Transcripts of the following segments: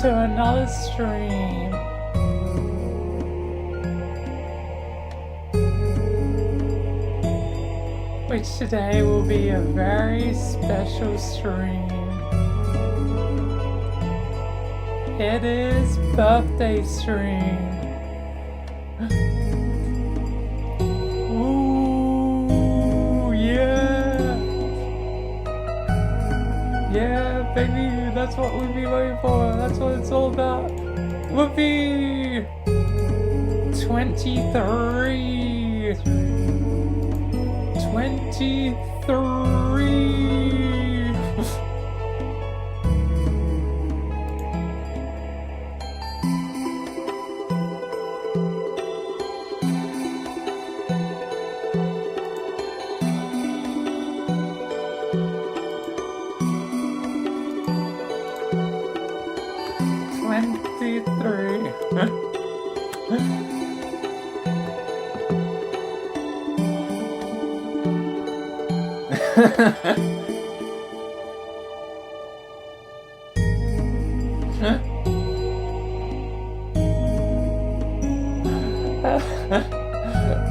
to another stream. Which today will be a very special stream. It is birthday stream. Ooh, yeah. Yeah, baby, that's what we've been waiting for. That's what it's all about. Whoopee! 23. 23.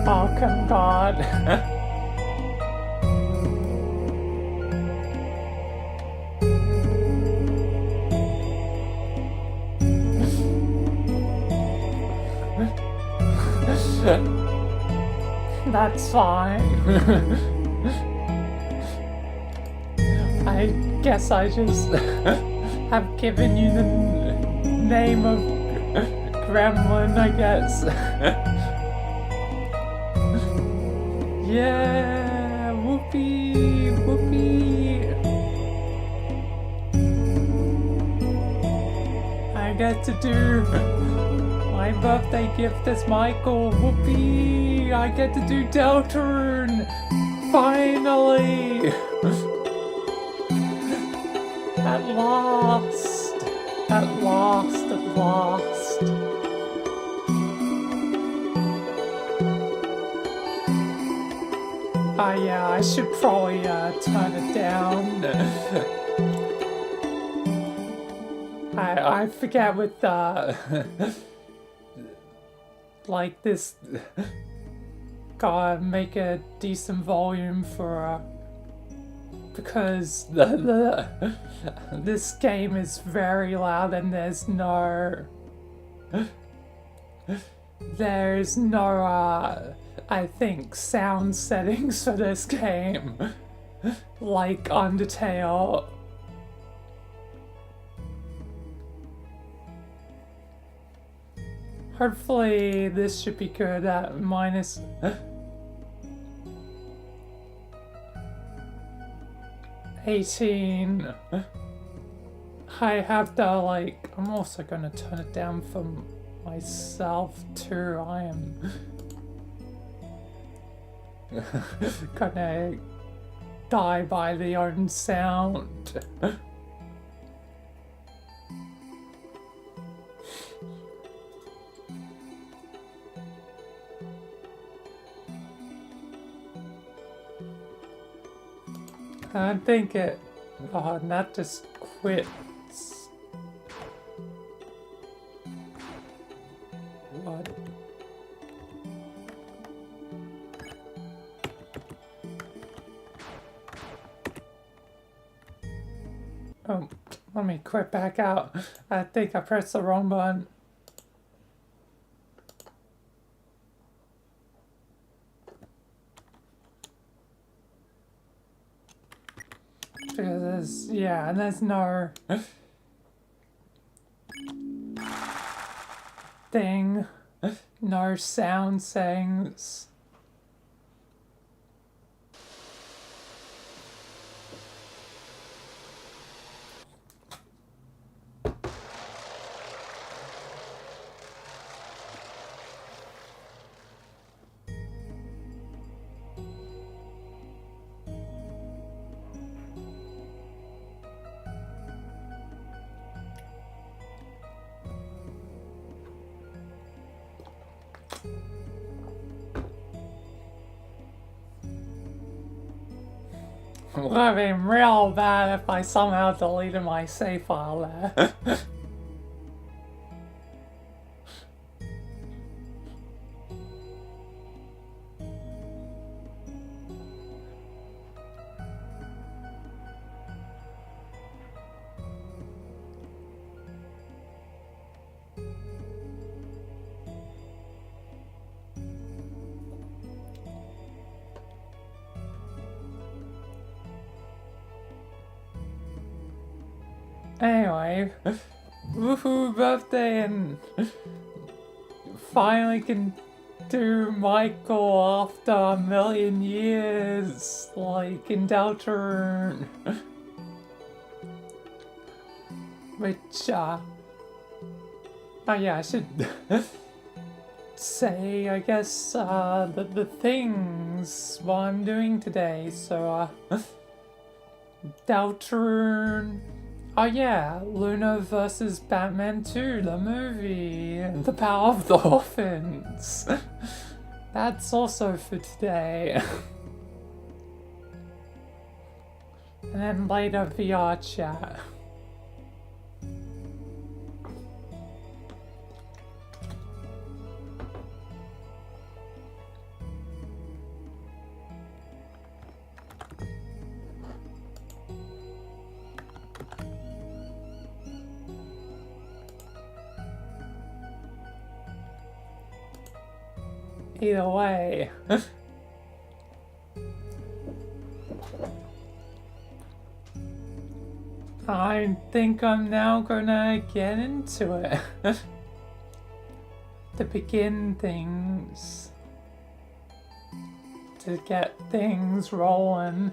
Oh, come God. That's fine. I guess I just have given you the name of Gremlin, I guess. Yeah, whoopee, whoopee. I get to do my birthday gift as Michael, whoopee. I get to do Deltarune, finally. At last, at last, at last. Yeah, I should probably turn it down. I forget with like this. Gotta make a decent volume for because this game is very loud and there's no I think sound settings for this game like Undertale. Hopefully this should be good at minus 18. I have to I'm also gonna turn it down for myself too. I am gonna die by the own sound. I think it. Oh, that just quits. What? Oh, let me quit back out. I think I pressed the wrong button. Because there's no thing, no sound settings. It would have been real bad if I somehow deleted my save file there. Anyway, woohoo birthday, and finally can do Michael after a million years, like in Deltarune. Which, oh yeah, I should say, I guess, the things what I'm doing today. So, Deltarune. Oh yeah, Luna versus Batman 2, the movie, The Power of the Orphans. That's also for today. And then later VR chat. Either way. I think I'm now gonna get into it. To begin things. To get things rolling.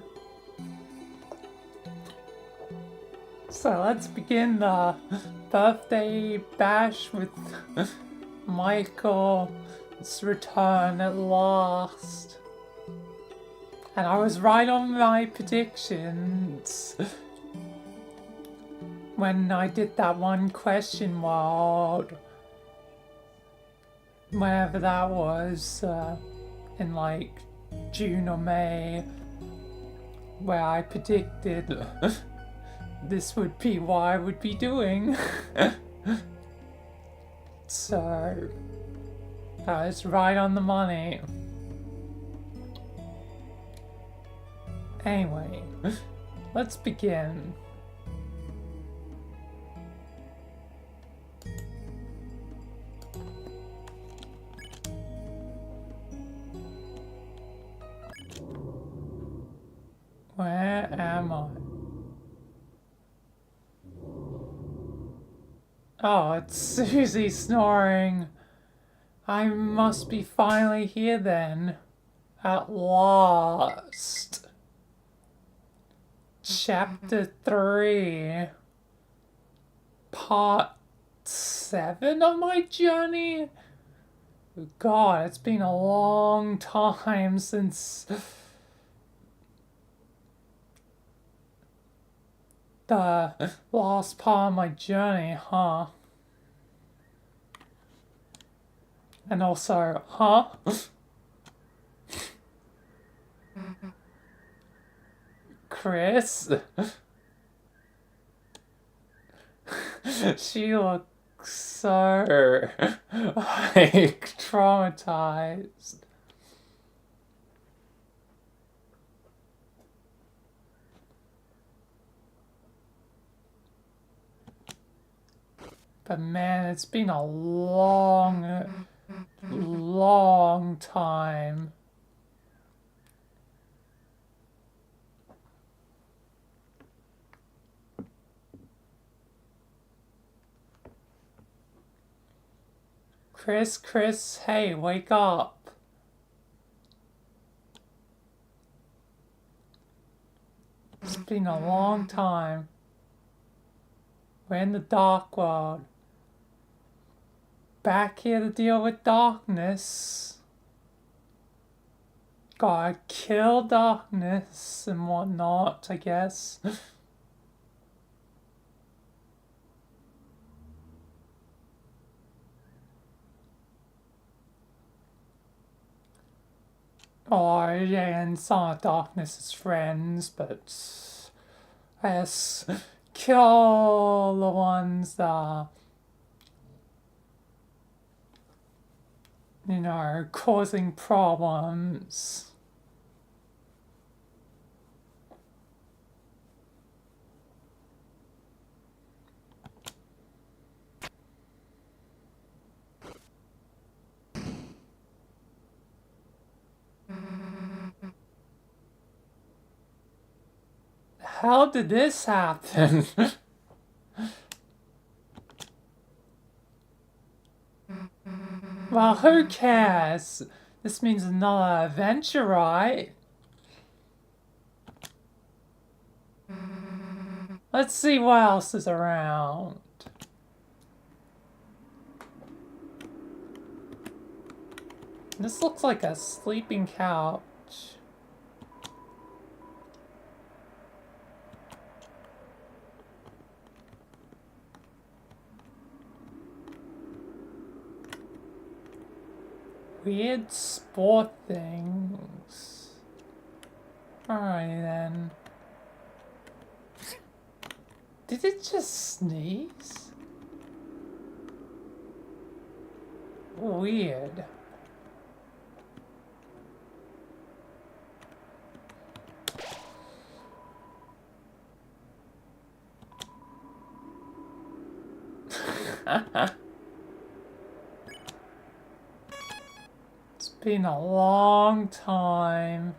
So let's begin the birthday bash with Michael's return at last. And I was right on my predictions when I did that one question world, whenever that was, in like June or May, where I predicted this would be what I would be doing. So, I was right on the money. Anyway, let's begin. Where am I? Oh, it's Susie snoring. I must be finally here then. At last. Chapter 3. Part 7 of my journey? God, it's been a long time since the last part of my journey, huh? And also, huh? Chris? She looks so, like, traumatized. But man, it's been a long time. Chris, hey, wake up. It's been a long time. We're in the dark world. Back here to deal with darkness. Gotta kill darkness and whatnot, I guess. Or, yeah, and some of darkness's friends, but I guess kill the ones that, you know, causing problems. How did this happen? Well, who cares? This means another adventure, right? Let's see what else is around. This looks like a sleeping couch. Weird sport things. Alright then. Did it just sneeze? Weird. It's been a long time.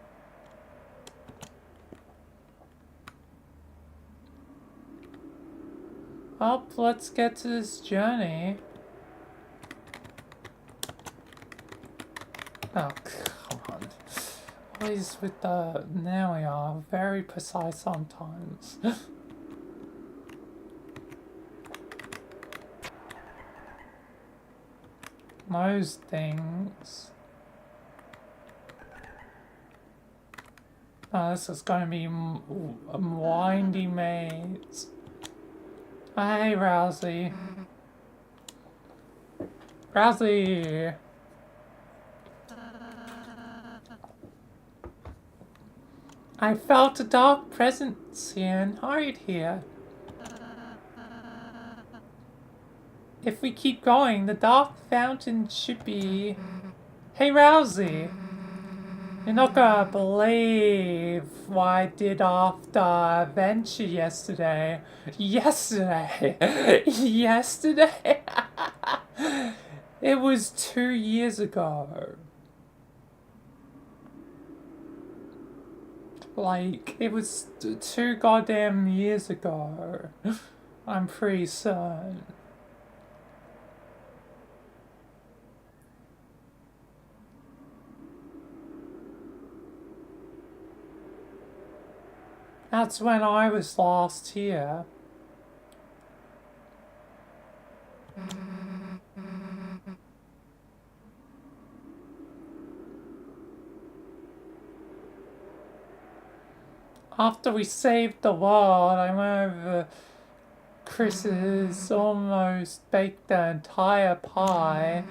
Well, let's get to this journey. Oh, come on. Always with the... There we are. Very precise sometimes. Those things. Oh, this is going to be a windy maze. Hey, Rousey. Rousey! I felt a dark presence here and hurried here. If we keep going, the dark fountain should be... Hey, Rousey! You're not gonna believe what I did after adventure yesterday. Yesterday? Yesterday? It was 2 years ago. Like, it was 2 goddamn years ago. I'm pretty certain. That's when I was last here. After we saved the world, I went over Chris's, almost baked the entire pie,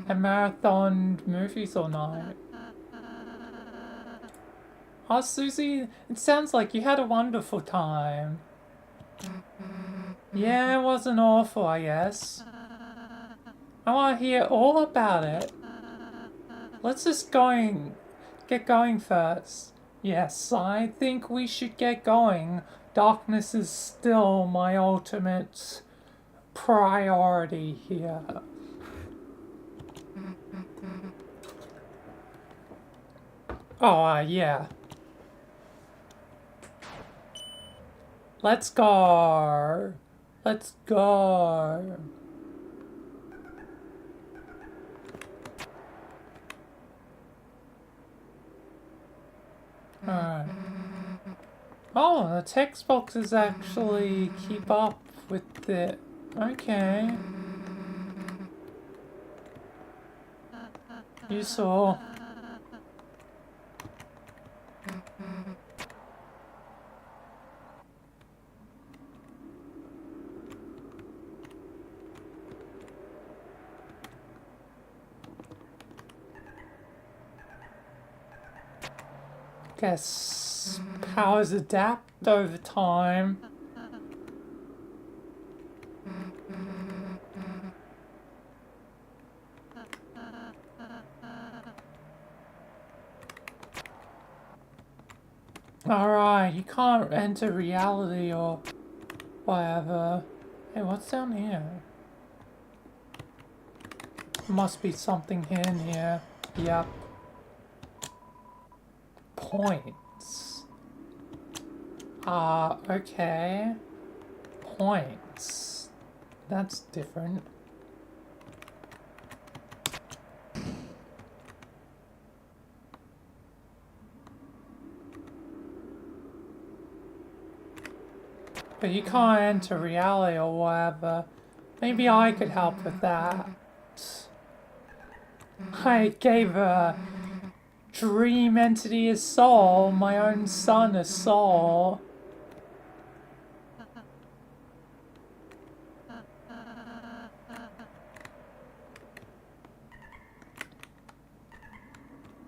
and marathoned movies all night. Oh, Susie, it sounds like you had a wonderful time. Yeah, it wasn't awful, I guess. I want to hear all about it. Let's just get going first. Yes, I think we should get going. Darkness is still my ultimate priority here. Oh, yeah. Let's go. Let's go. Alright. Oh, the text boxes actually keep up with it. Okay. Useful. Guess powers adapt over time. Alright, you can't enter reality or whatever. Hey, what's down here? Must be something hidden here. Yep. Points. Okay. Points. That's different. But you can't enter reality or whatever. Maybe I could help with that. I gave a dream entity a soul, my own son a soul.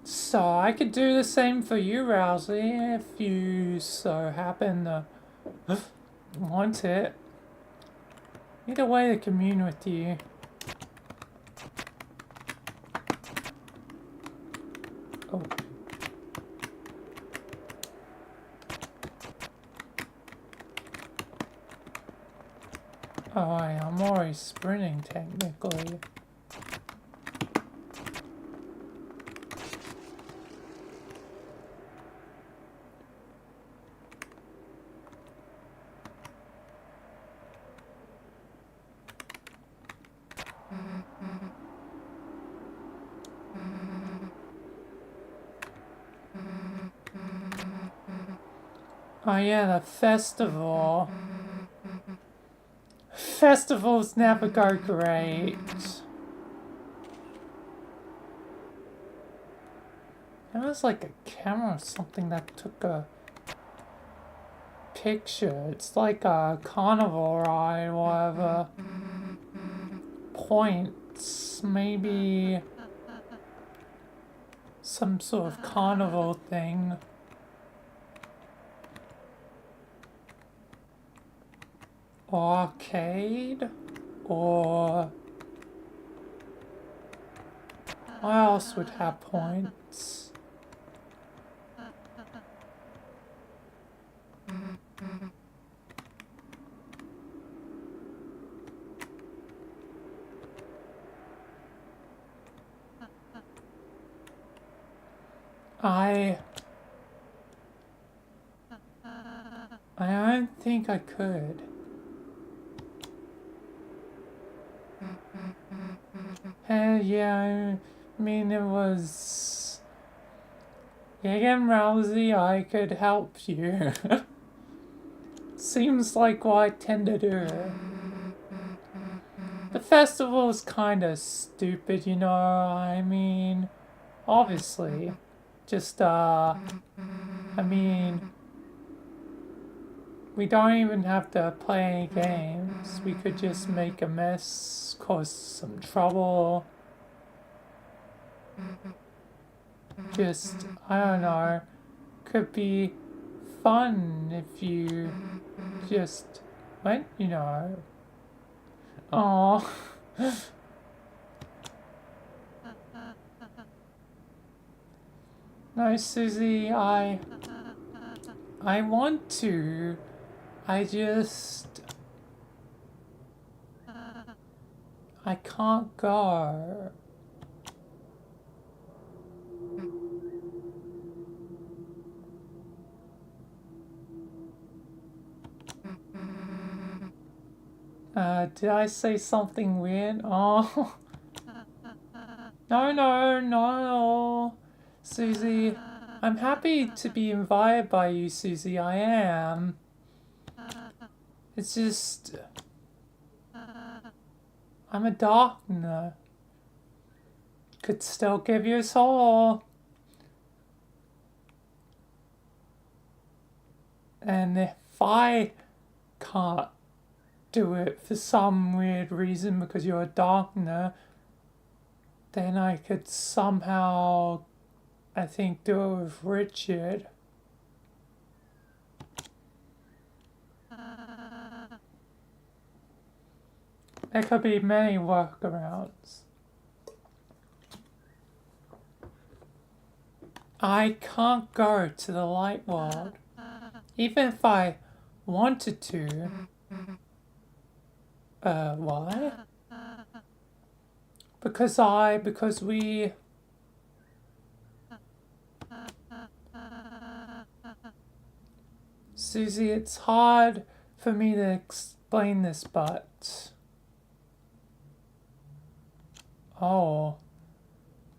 So I could do the same for you, Rousey, if you so happen to want it. Need a way to commune with you. Oh. Oh, I'm already sprinting technically. Oh yeah, the festival. Festivals never go great. There was like a camera or something that took a picture. It's like a carnival ride, whatever. Points, maybe some sort of carnival thing. Arcade? Or what else would have points? I don't think I could. Yeah, I mean it was... Yeah, again, Rousey, I could help you. Seems like what I tend to do. The festival's kinda stupid, you know, I mean... Obviously. Just, I mean... We don't even have to play any games. We could just make a mess, cause some trouble. Just, I don't know. Could be fun if you just went, you know. Oh. No, Susie, I want to. I just... I can't go. Did I say something weird? Oh. No. Susie, I'm happy to be invited by you, Susie, I am. It's just... I'm a doctor. Could still give you a soul. And if I can't do it for some weird reason because you're a doctor, then I could somehow, I think, do it with Richard. There could be many workarounds. I can't go to the light world. Even if I wanted to. Why? Because we... Susie, it's hard for me to explain this, but... Oh.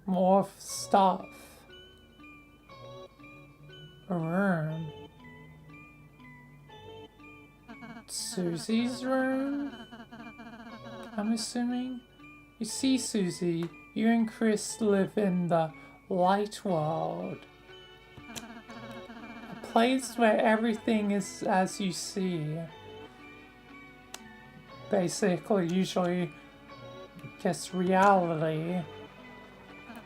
More stuff. A room. Susie's room? I'm assuming? You see, Susie, you and Chris live in the light world. A place where everything is as you see. Basically, usually, just reality.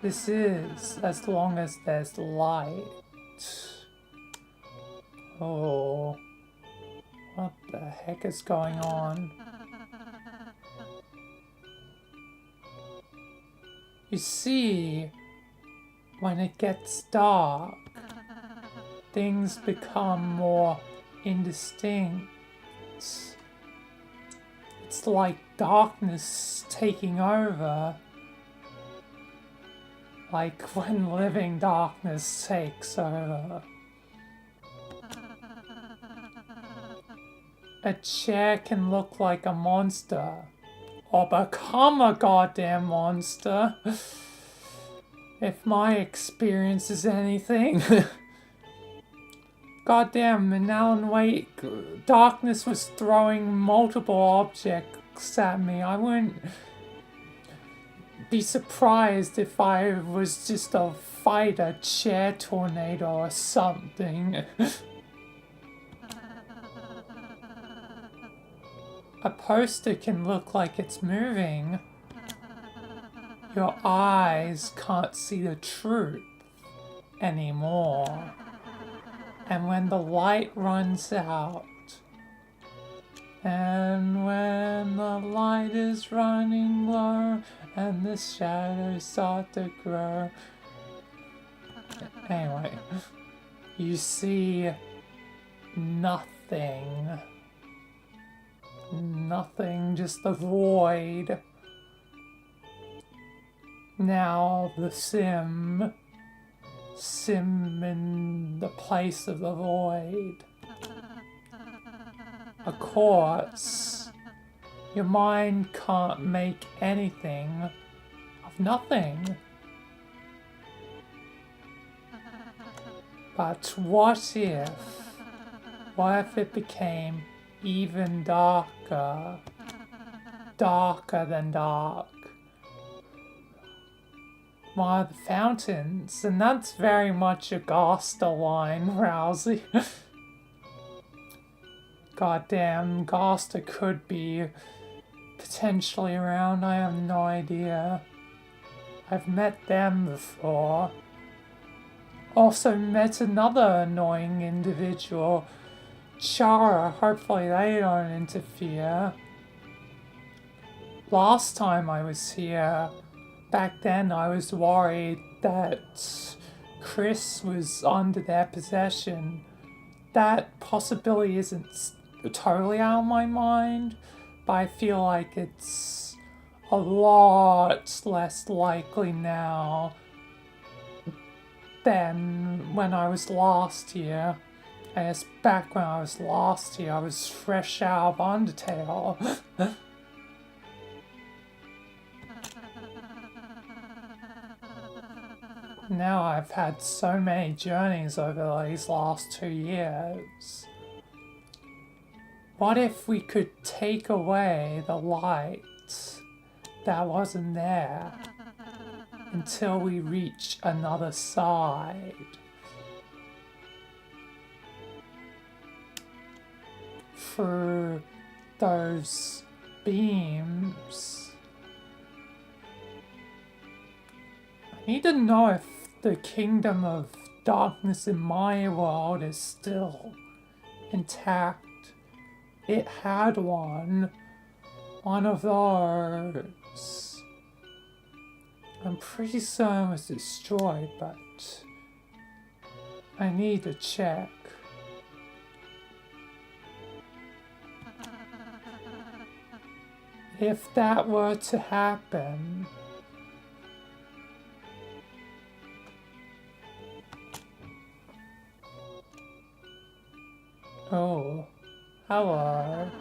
This is, as long as there's light. Oh. What the heck is going on? You see, when it gets dark, things become more indistinct. It's like darkness taking over. Like when living darkness takes over. A chair can look like a monster. Or become a goddamn monster. If my experience is anything. Goddamn, in Alan Wake, darkness was throwing multiple objects at me. I wouldn't be surprised if I was just to fight a chair tornado or something. A poster can look like it's moving. Your eyes can't see the truth anymore. And when the light runs out, and when the light is running low, and the shadows start to grow. Anyway, you see nothing. Nothing, just the void. Now the sim in the place of the void. Of course, your mind can't make anything of nothing. But what if it became even darker? Darker than dark. Why, the fountains, and that's very much a Goster line, Rousey. Goddamn, Goster could be potentially around, I have no idea. I've met them before. Also met another annoying individual, Chara. Hopefully they don't interfere. Last time I was here, back then I was worried that Chris was under their possession. That possibility isn't totally out of my mind, but I feel like it's a lot less likely now than when I was last here. I guess back when I was last here, I was fresh out of Undertale. Now I've had so many journeys over these last 2 years. What if we could take away the light that wasn't there until we reach another side? Through those beams. I need to know if the kingdom of darkness in my world is still intact. It had one of those. I'm pretty certain it was destroyed, but I need to check. If that were to happen, oh, hello.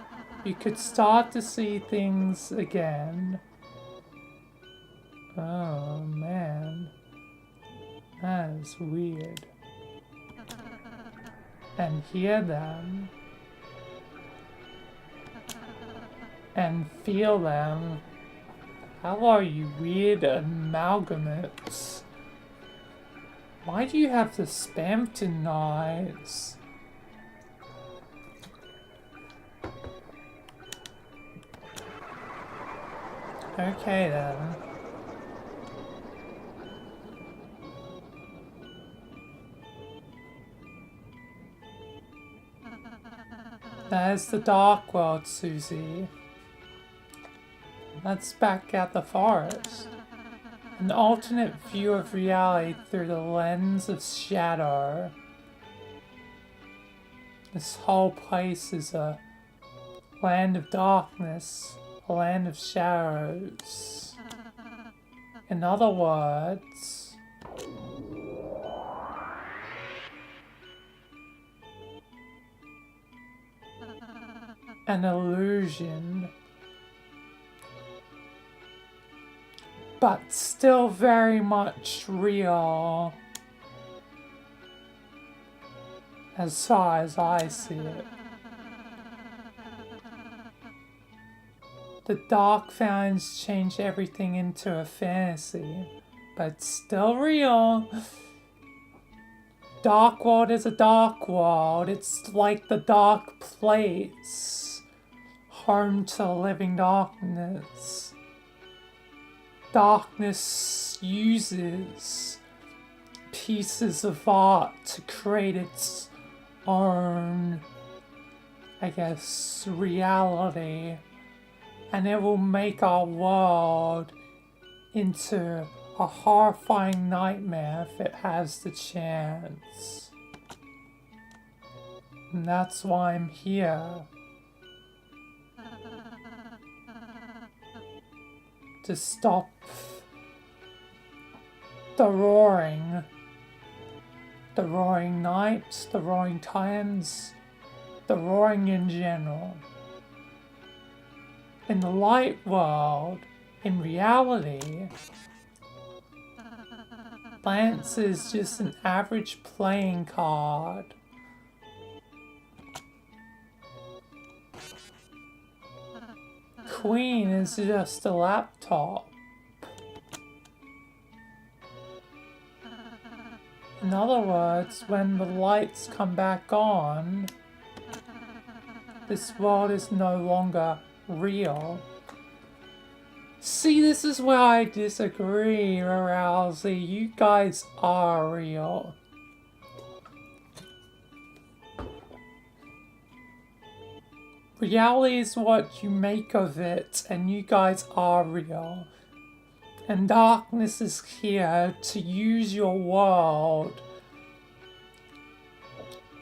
You could start to see things again. Oh man, that is weird. And hear them. and feel them. Hello, you weird amalgamates. Why do you have the Spamton eyes? Okay then. There's the Dark World, Susie. Let's back at the forest. An alternate view of reality through the lens of shadow. This whole place is a land of darkness, a land of shadows. In other words, an illusion. But still very much real, as far as I see it. The Dark Fountains change everything into a fantasy, but still real. Dark World is a dark world. It's like the dark place, home to living darkness. Darkness uses pieces of art to create its own, I guess, reality. And it will make our world into a horrifying nightmare if it has the chance. And that's why I'm here. To stop the roaring nights, the roaring times, the roaring in general. In the light world, in reality, Lance is just an average playing card. Queen is just a laptop. In other words, when the lights come back on, this world is no longer real. See, this is where I disagree, Rousey. You guys are real. Reality is what you make of it, and you guys are real. And darkness is here to use your world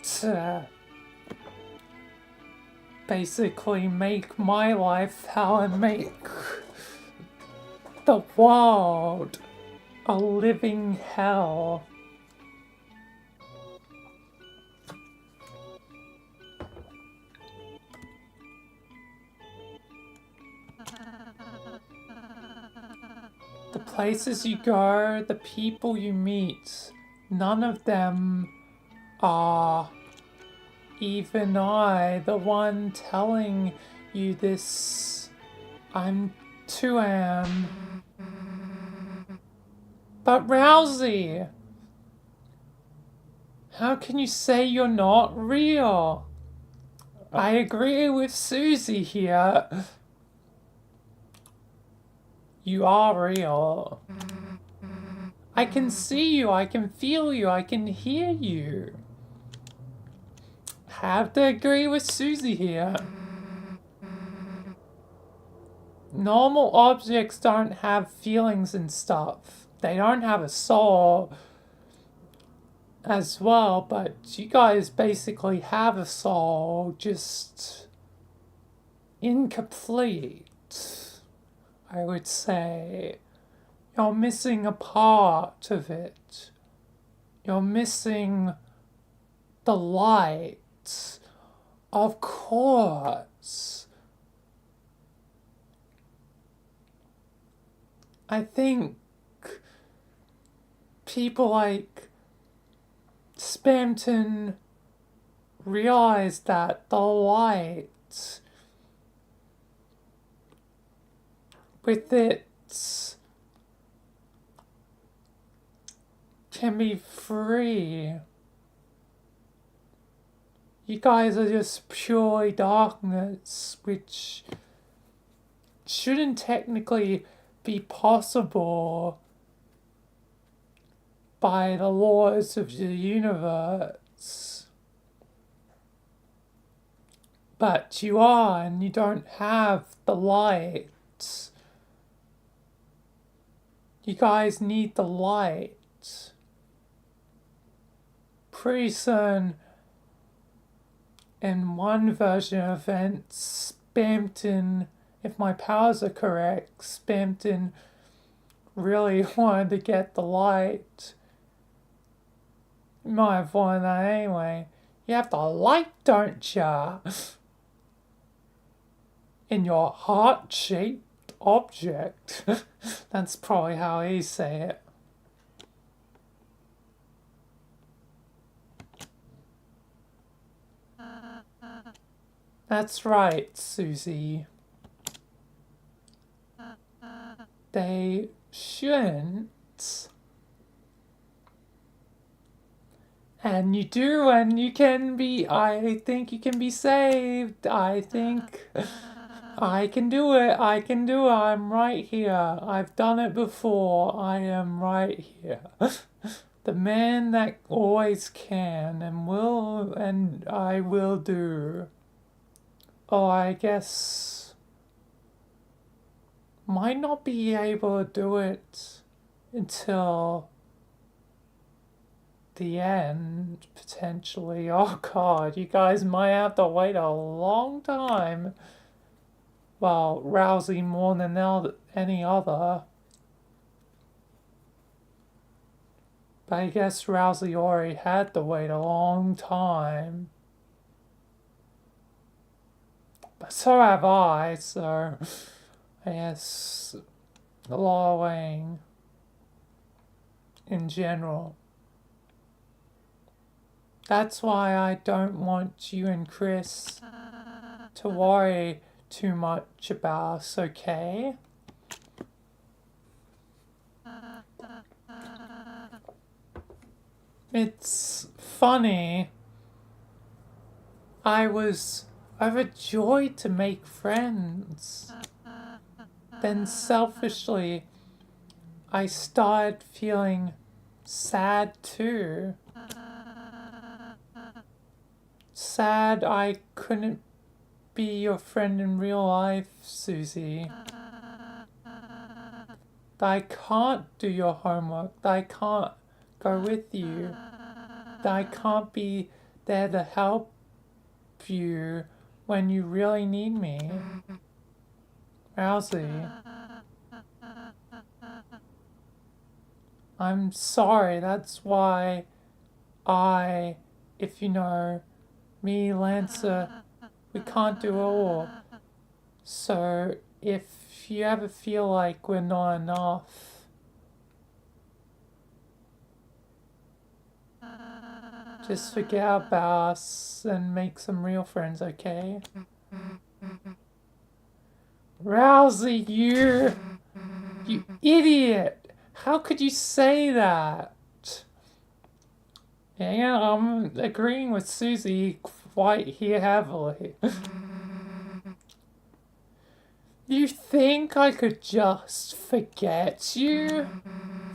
to basically make my life how I make the world a living hell. The places you go, the people you meet, none of them are even I, the one telling you this. I'm 2am. But Rousey, how can you say you're not real? I agree with Susie here. You are real. I can see you, I can feel you, I can hear you. Have to agree with Susie here. Normal objects don't have feelings and stuff. They don't have a soul as well, but you guys basically have a soul, just incomplete, I would say. You're missing a part of it. You're missing the light. Of course. I think people like Spamton realize that the light with it can be free. You guys are just pure darkness, which shouldn't technically be possible by the laws of the universe. But you are, and you don't have the light. You guys need the light. Pretty soon, in one version of events, Spamton, if my powers are correct, Spamton really wanted to get the light. You might have wanted that anyway. You have the light, don't ya? In your heart-shaped object. That's probably how he say it. That's right, Susie. They shouldn't. And you do, and you can be, I think you can be saved. I think I can do it. I can do it. I'm right here. I've done it before. I am right here. The man that always can and will, and I will do. Oh, I guess might not be able to do it until the end, potentially. Oh god, you guys might have to wait a long time. Well, Rousey more than any other. But I guess Rousey already had to wait a long time. But so have I, so I guess a lot of waiting in general. That's why I don't want you and Chris to worry too much about us, okay? It's funny. I was overjoyed to make friends. Then selfishly, I started feeling sad too. Sad I couldn't be your friend in real life, Susie. That I can't do your homework. That I can't go with you. That I can't be there to help you when you really need me. Rousey. I'm sorry, that's why if you know, me, Lancer, we can't do it all. So, if you ever feel like we're not enough, just forget about us and make some real friends, okay? Rousey, you idiot! How could you say that? Yeah, I'm agreeing with Susie quite here heavily. You think I could just forget you?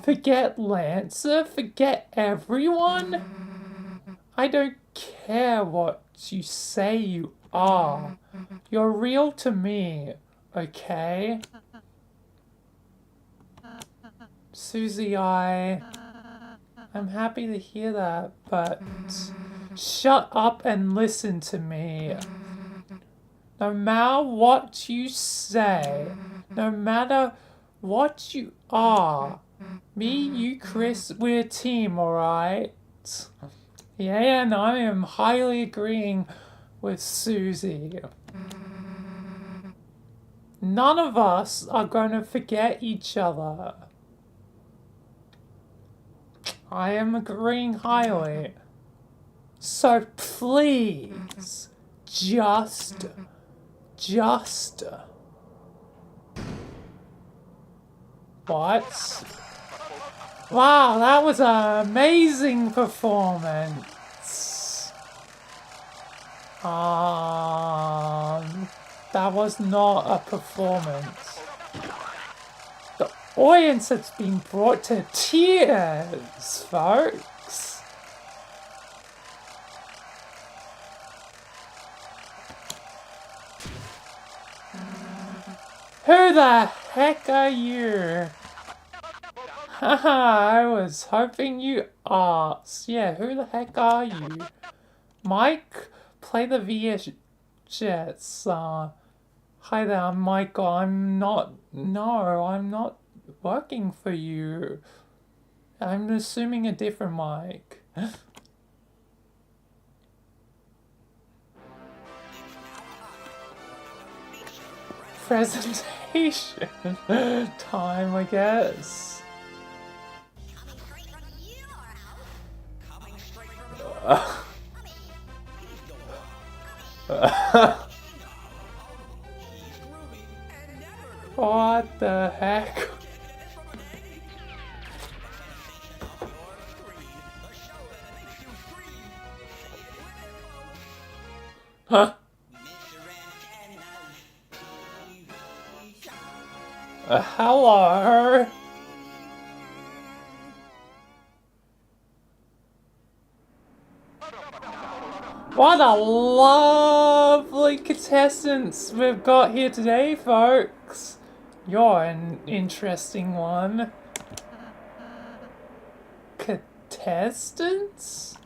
Forget Lancer? Forget everyone? I don't care what you say you are. You're real to me, okay? Susie, I'm happy to hear that, but shut up and listen to me. No matter what you say, no matter what you are, me, you, Chris, we're a team, alright? Yeah, and I am highly agreeing with Susie. None of us are going to forget each other. I am agreeing highly. So please, just What? Wow, that was an amazing performance. That was not a performance. The audience has been brought to tears, folks. Who the heck are you? Haha, I was hoping you asked. Yeah, who the heck are you? Mike, play the VHS. Hi there, I'm Michael. I'm not working for you. I'm assuming a different Mike. Presentation time, I guess. What the heck? Huh? Hello? What a lovely contestants we've got here today, folks. You're an interesting one. Contestants?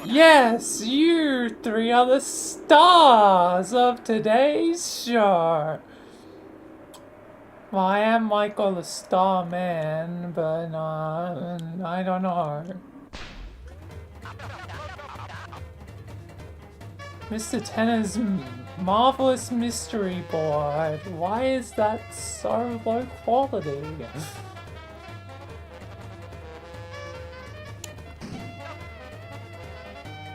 Yes, you three are the stars of today's show. Well, I am Michael the Star Man, but I don't know. Mr. Tanner's marvelous mystery board. Why is that so low quality?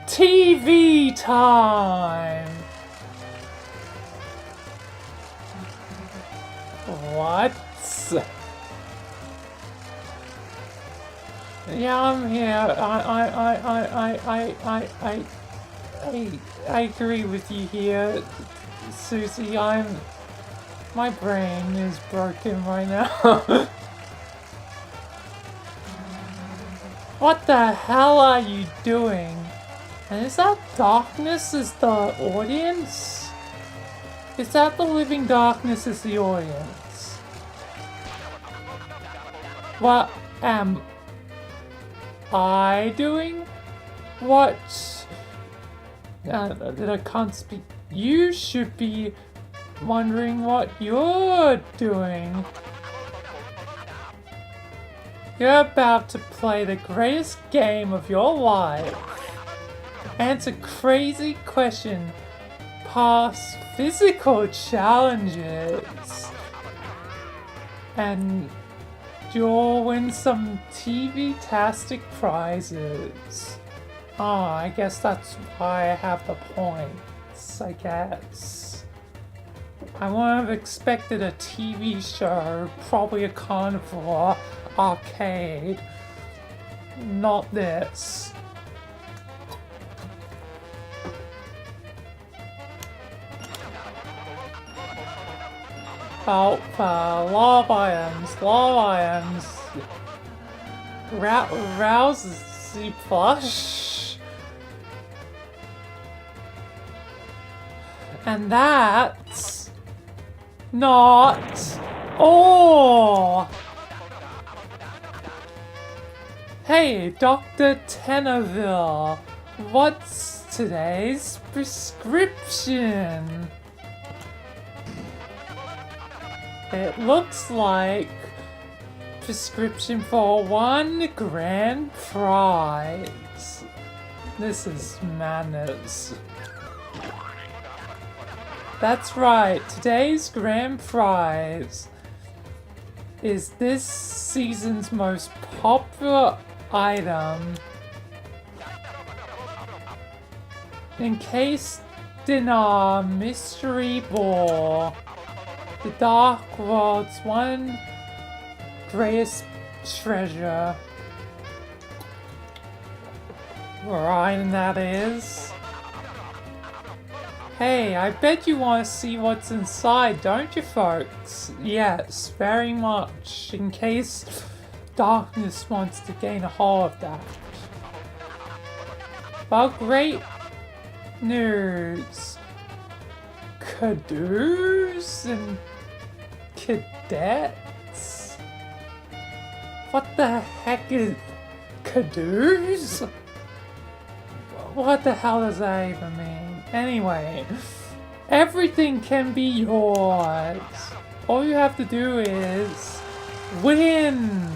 TV time! What? Yeah, I'm here. I agree with you here, Susie. My brain is broken right now. What the hell are you doing? And is that darkness as the audience? Is that the living darkness as the audience? What am I doing? What? I can't speak. You should be wondering what you're doing. You're about to play the greatest game of your life. Answer crazy question. Pass physical challenges. And you'll win some TV-tastic prizes. Oh, I guess that's why I have the points, I guess. I wouldn't have expected a TV show, probably a carnivore arcade. Not this. Oh, love items. Rousey plush. And that's not all. Hey, Dr. Tenorville, what's today's prescription? It looks like prescription for 1 grand prize. This is madness. That's right, today's grand prize is this season's most popular item. Encased in our mystery ball. The Dark World's 1 greatest treasure. Right, and that is... Hey, I bet you want to see what's inside, don't you folks? Yes, very much, in case darkness wants to gain a hold of that. Well, great news. Caduce and cadets? What the heck is Caduce? What the hell does that even mean? Anyway, everything can be yours. All you have to do is win.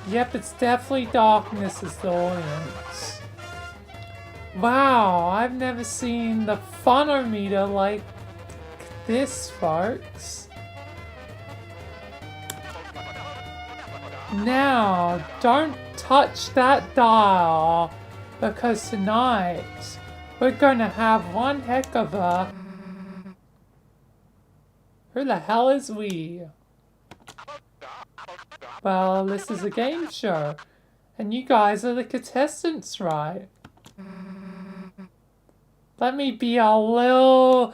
Yep, it's definitely darkness as the audience. Wow, I've never seen the funometer like this, folks. Now, don't touch that dial, because tonight we're gonna have one heck of a... Who the hell is we? Well, this is a game show, and you guys are the contestants, right? Let me be a little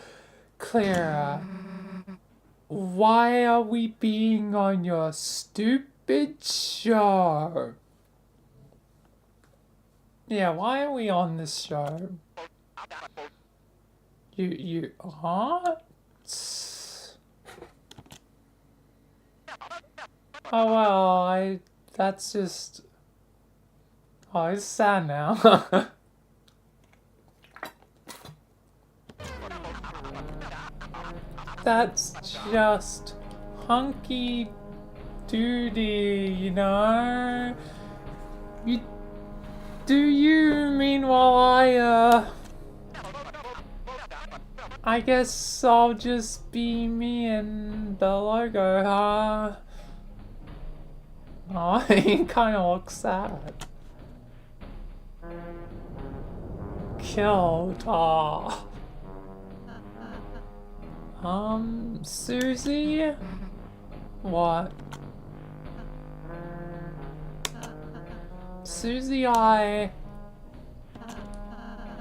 clearer. Why are we being on your stupid show? Yeah, why are we on this show? You aren't? Oh well, that's just... Oh, it's sad now. That's just hunky doody, you know? Do you meanwhile I guess I'll just be me and the logo, huh? Oh, he kinda looks sad. Killed, aw. Susie? What? Susie, I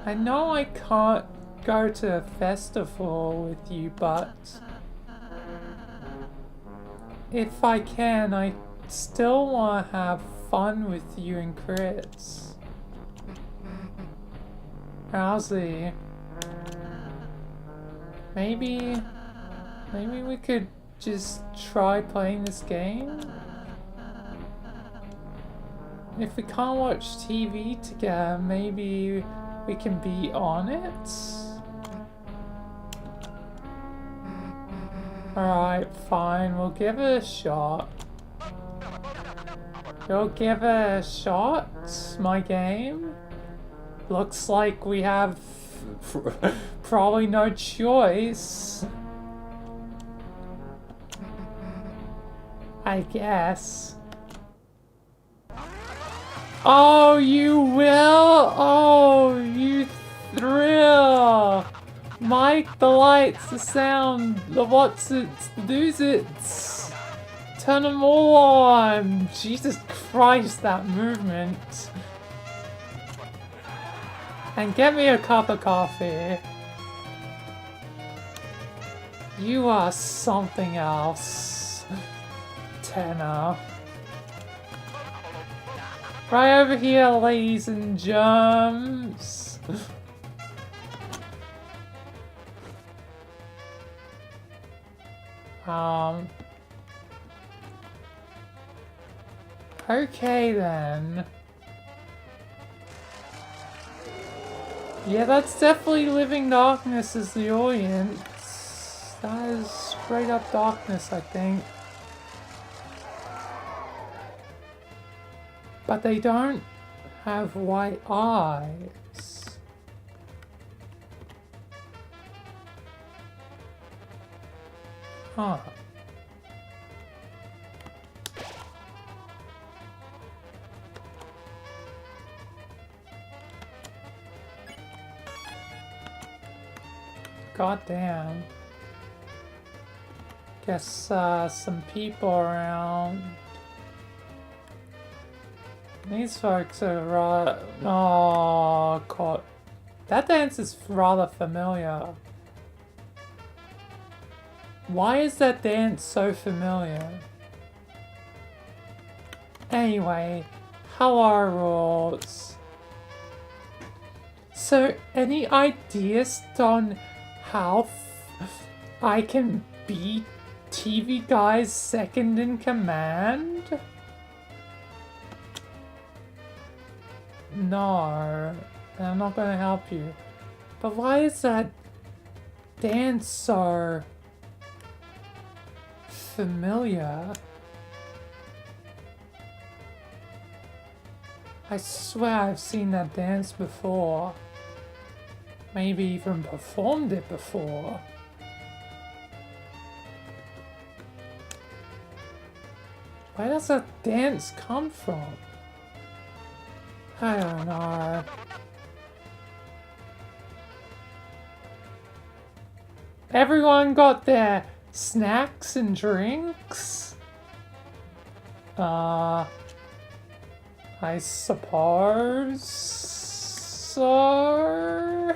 know I can't go to a festival with you, but if I can, I still want to have fun with you and Chris. Rousey, maybe we could just try playing this game? If we can't watch TV together, maybe we can be on it? Alright, fine, we'll give it a shot. You'll give it a shot, my game? Looks like we have probably no choice. I guess. Oh, you will? Oh, you thrill! Mike, the lights, the sound, the what's it, the do's it's. Turn them all on! Jesus Christ, that movement. And get me a cup of coffee. You are something else, Tenor. Right over here, ladies and germs. Okay then. Yeah, that's definitely Living Darkness as the audience. That is straight up darkness, I think. But they don't have white eyes. Huh. God damn. Guess some people around. These folks are rather... Oh, God. That dance is rather familiar. Why is that dance so familiar? Anyway, hello, rules. So, any ideas on how I can be TV Guy's second in command? No, I'm not gonna help you. But why is that dance so familiar? I swear I've seen that dance before. Maybe even performed it before. Where does that dance come from? I don't know. Everyone got their snacks and drinks? I suppose so.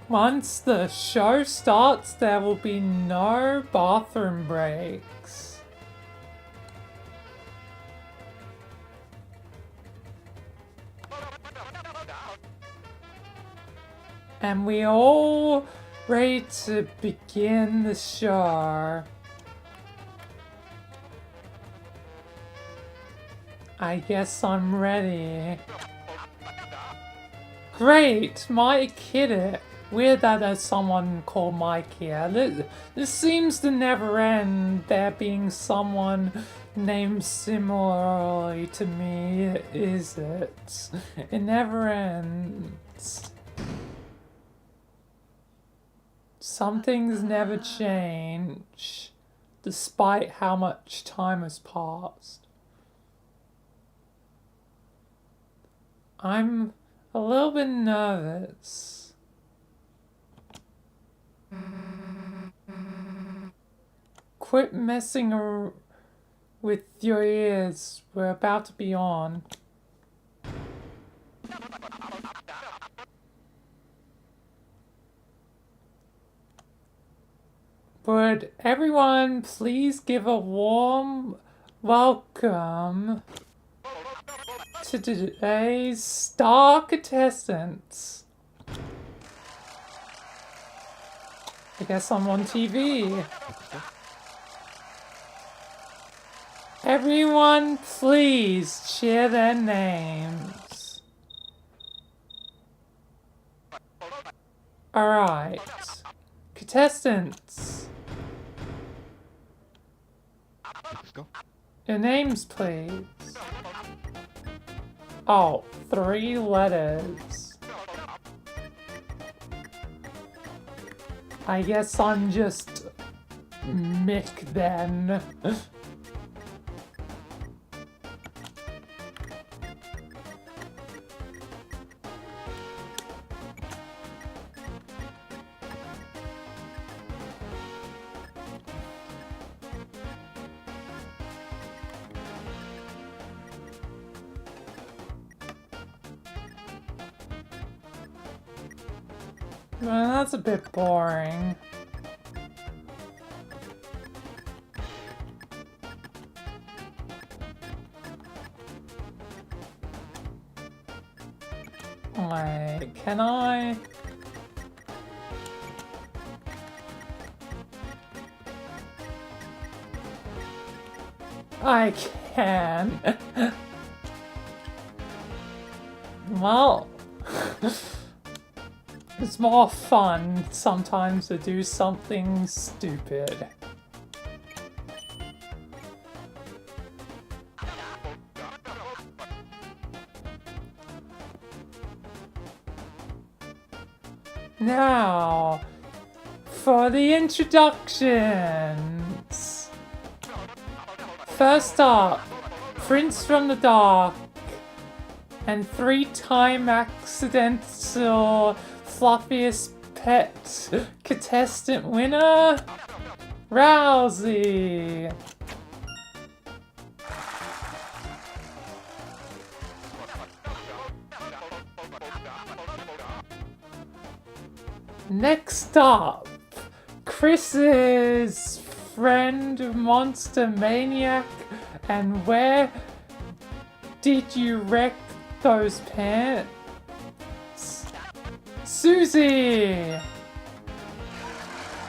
Once the show starts, there will be no bathroom breaks. And we all ready to begin the show. I guess I'm ready. Great, Mike hit it. Weird that there's someone called Mike here. This seems to never end, there being someone named similarly to me, is it? It never ends. Some things never change, despite how much time has passed. I'm a little bit nervous. Quit messing with your ears. We're about to be on. Would everyone please give a warm welcome to today's star contestants? I guess I'm on TV. Everyone, please share their names. Alright. Contestants. Let's go. Your names, please. Oh, 3 letters. I guess I'm just Mick then. Well, that's a bit boring. Wait, can I? I can. Well, it's more fun sometimes to do something stupid. Now, for the introductions. First up, Prince from the Dark. And 3-time accidental fluffiest pet contestant winner, Rousey. Next up, Chris's friend Monster Maniac, and where did you wreck those pants? Susie!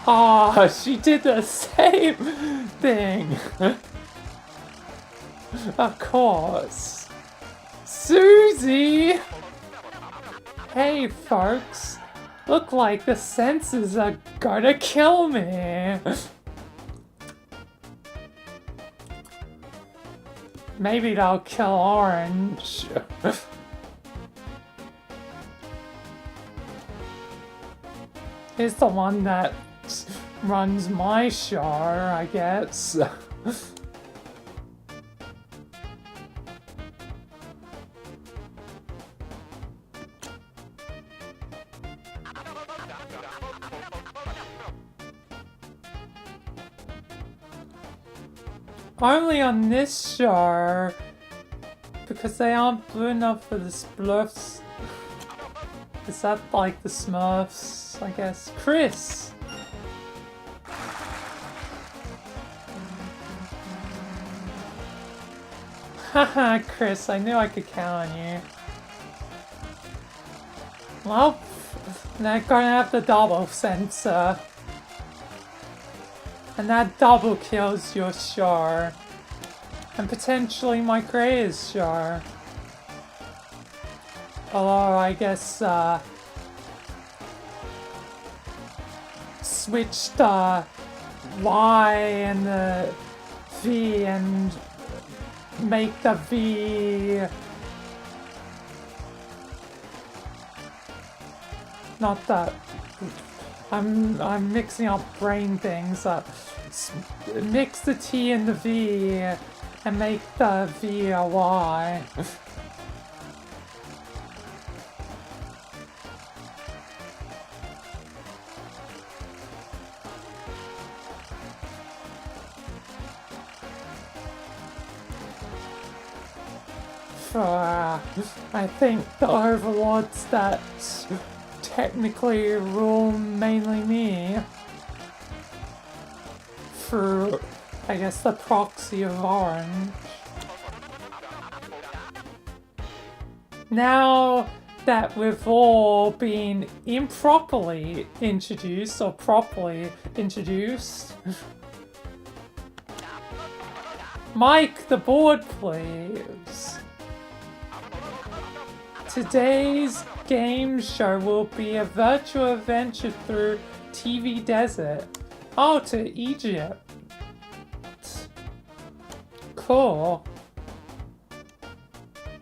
Ah, she did the same thing. Of course. Susie! Hey folks, look like the senses are gonna kill me. Maybe they'll kill Orange. He's the one that runs my show, I guess. Only on this show, because they aren't blue enough for the Splurfs. Is that like the Smurfs, I guess? Chris! Haha, Chris, I knew I could count on you. Well, they're gonna have the double sensor. And that double kills your show. And potentially my creator's show. Although I guess switch the Y and the V and make the V not that I'm mixing up brain things. Mix the T and the V and make the V a Y. I think the overlords that technically rule mainly me through, I guess, the proxy of Orange. Now that we've all been improperly introduced or properly introduced, Mike the board, please. Today's game show will be a virtual adventure through TV Desert. Oh, to Egypt. Cool.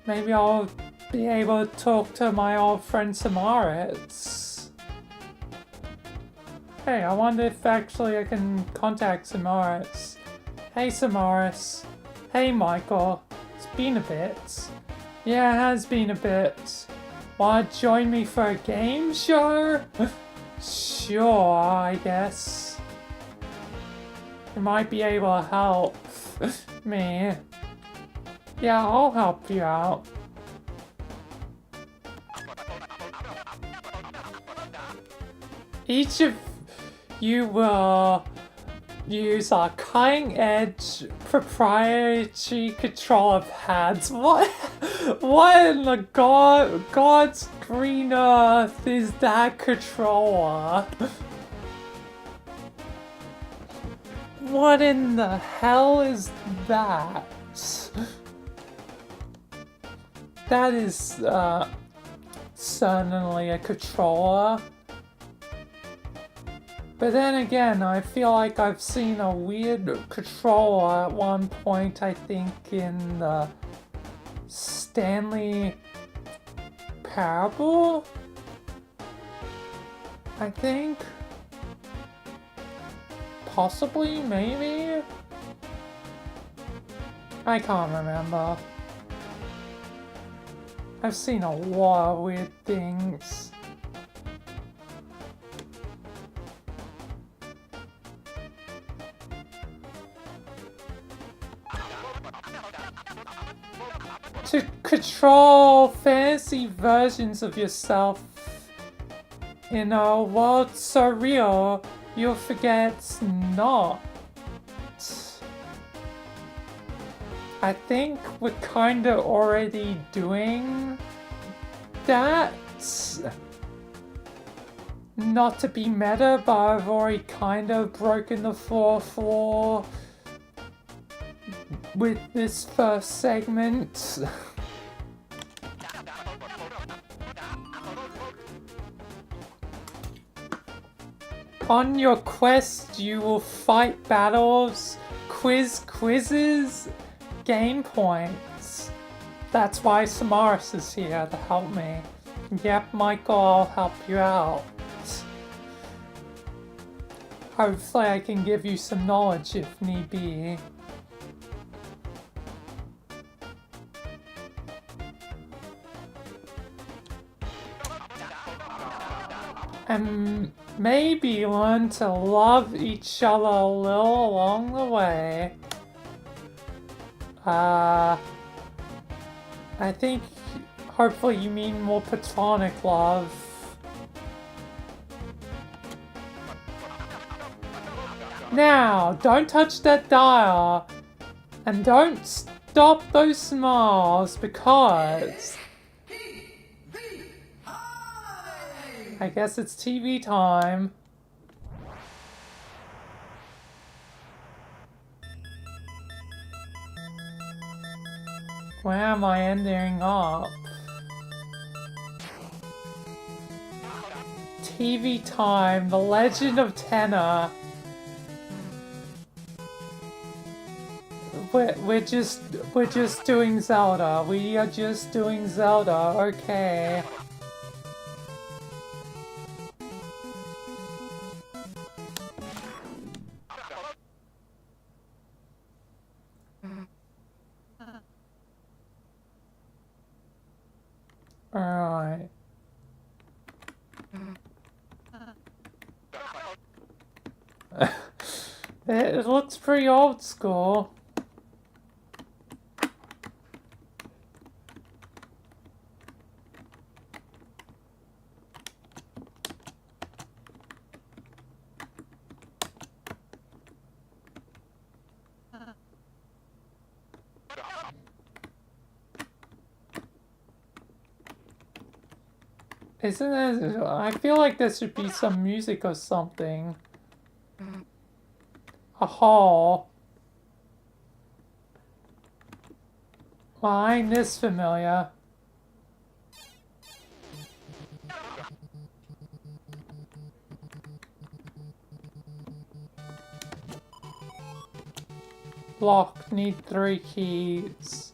Maybe I'll be able to talk to my old friend Samaritz. Hey, I wonder if actually I can contact Samaritz. Hey Samaritz. Hey Michael. It's been a bit. Yeah, it has been a bit. Wanna join me for a game show? Sure, I guess. You might be able to help me. Yeah, I'll help you out. Each of you will use our cutting-edge proprietary controller pads. What in the God's green earth is that controller? What in the hell is that? That is certainly a controller. But then again, I feel like I've seen a weird controller at one point, I think in the Stanley Parable? I think? Possibly, maybe? I can't remember. I've seen a lot of weird things. To control fantasy versions of yourself in a world so real, you'll forget it's not. I think we're kinda already doing that. Not to be meta, but I've already kind of broken the fourth wall with this first segment. On your quest, you will fight battles, quizzes, gain points. That's why Samaras is here to help me. Yep, Michael, I'll help you out. Hopefully I can give you some knowledge if need be. And maybe learn to love each other a little along the way. I think hopefully you mean more platonic love. Now, don't touch that dial. And don't stop those smiles because I guess it's TV time. Where am I ending up? TV time, The Legend of Tenna. We're just doing Zelda. We are just doing Zelda, okay. Alright. It looks pretty old school. Isn't it? I feel like there should be some music or something. A hall. Well, I ain't this familiar. Lock, need 3 keys.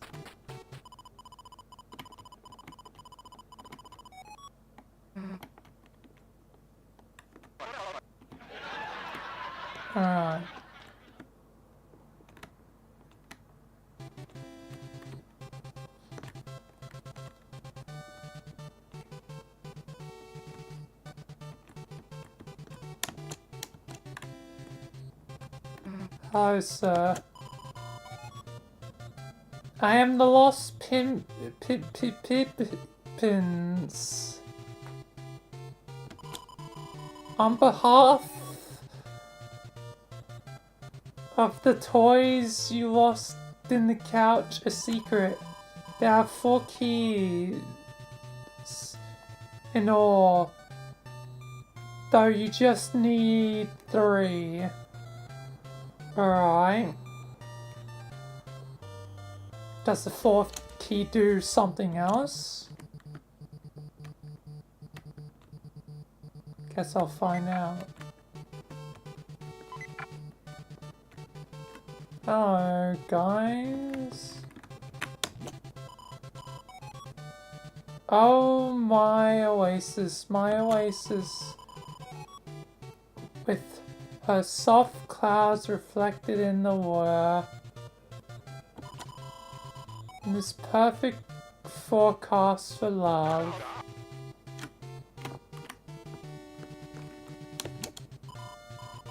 Alright. Hello, sir. I am the lost Pippins. On behalf of the toys you lost in the couch, a secret. There are 4 keys in all, though you just need 3. Alright. Does the 4th key do something else? Guess I'll find out. Hello, guys. Oh, my oasis, with her soft clouds reflected in the water. In this perfect forecast for love.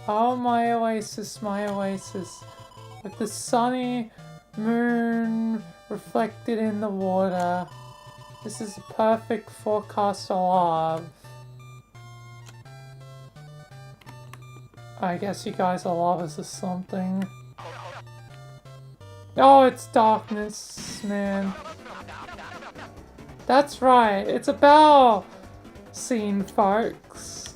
Oh, my oasis, with the sunny moon reflected in the water. This is a perfect forecast of love. I guess you guys are lovers or something. Oh, it's darkness, man. That's right, it's a bell scene, folks.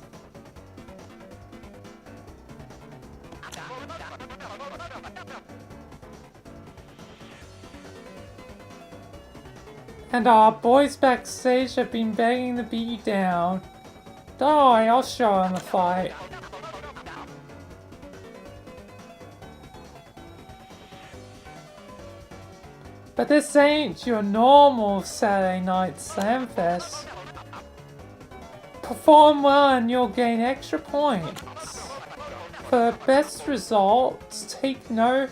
And our boys backstage have been begging to beat you down. Don't worry, I'll show them a fight. But this ain't your normal Saturday night Slamfest. Perform well and you'll gain extra points. For best results, take no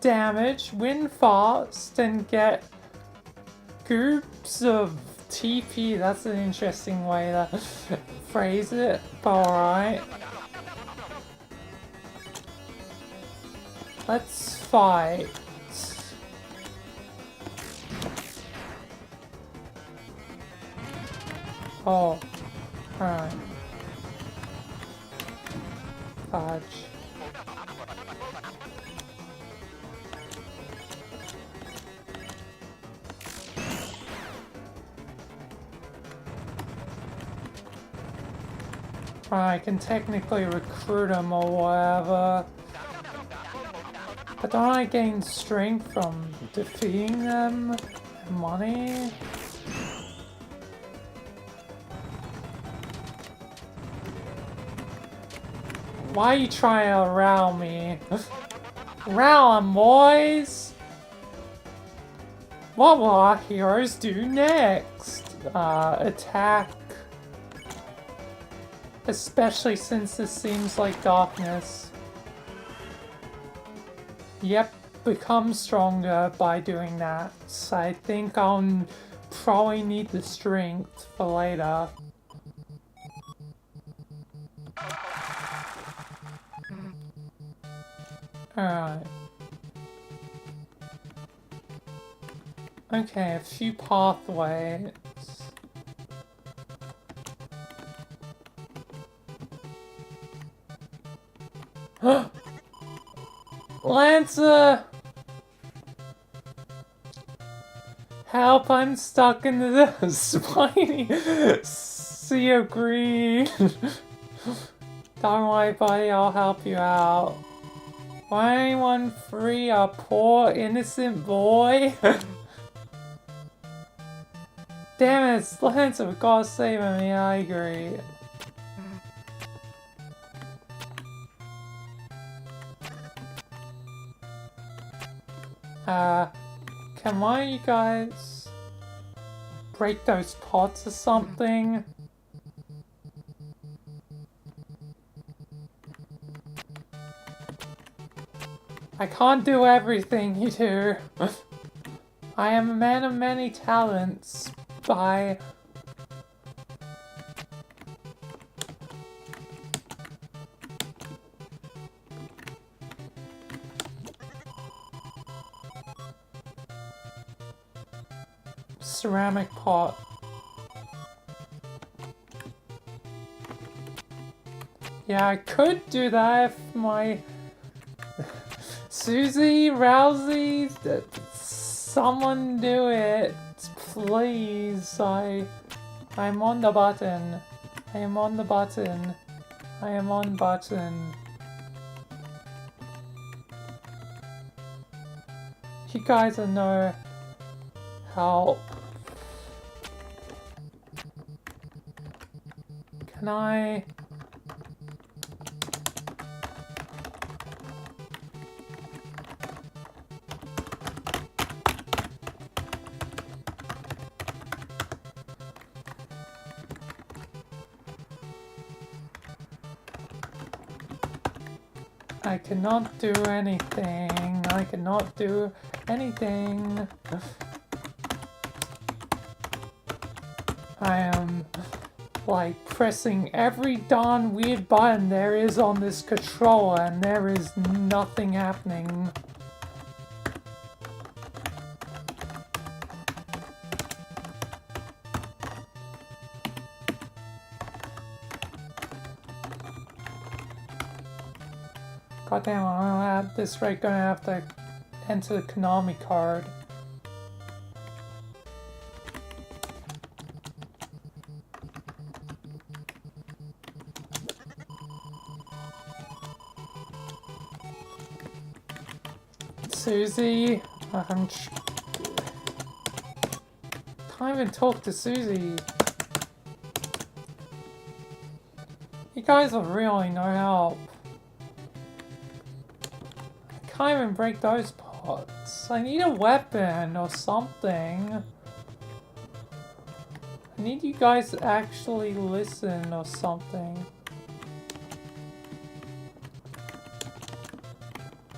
damage, win fast, and get groups of TP. That's an interesting way to phrase it, but alright. Let's fight. Oh, alright. Fudge. I can technically recruit them or whatever. But don't I gain strength from defeating them? Money? Why are you trying to rile me? Rile 'em, boys! What will our heroes do next? Attack. Especially since this seems like darkness. Yep, become stronger by doing that. So I think I'll probably need the strength for later. Alright. Okay, a few pathways. Lancer! Help, I'm stuck in the spiny sea of green. Don't worry, buddy, I'll help you out. Why anyone free a poor innocent boy? Damn it, Lancer, we gotta save him, yeah, I agree. Can one of you guys break those pots or something? I can't do everything you do. I am a man of many talents by... ceramic pot. Yeah, I could do that if my... Susie, Rousey, someone do it, please. I'm on the button. I am on the button. I am on button. You guys are no help. Can I... I cannot do anything. I cannot do anything. I am, like, pressing every darn weird button there is on this controller, and there is nothing happening. Goddamn, I'm at this rate gonna have to enter the Konami card. Susie, can't even talk to Susie. You guys are really no help. I can't even break those pots. I need a weapon or something. I need you guys to actually listen or something.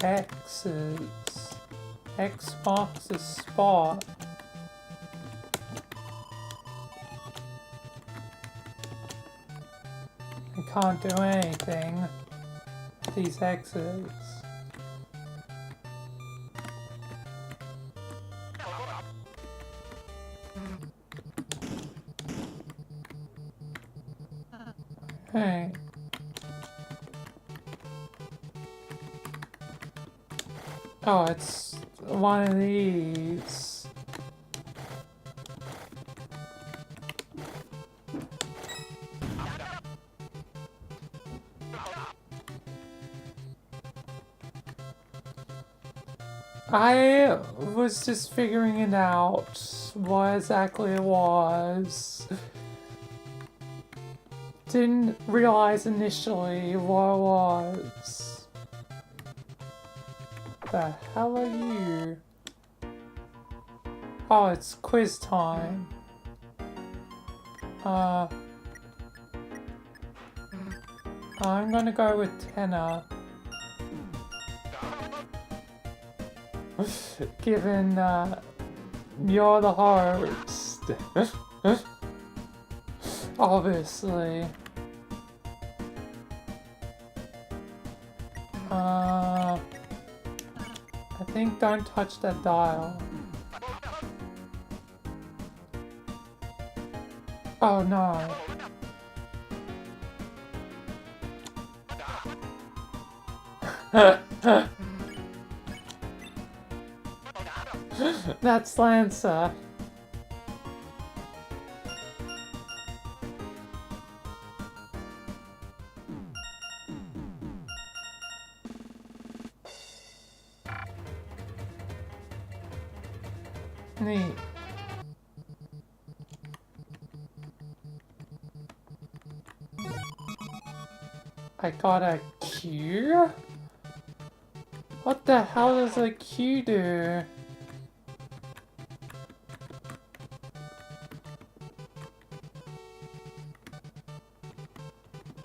X's. X marks the spot. I can't do anything with these X's. Hey. Oh, it's one of these. I was just figuring it out, what exactly it was. Didn't realize initially what it was. The hell are you? Oh, it's quiz time. I'm gonna go with Tenor. Given you're the host. Obviously. I think don't touch that dial. Oh no. That's Lancer. Neat. I got a Q? What the hell does a Q do?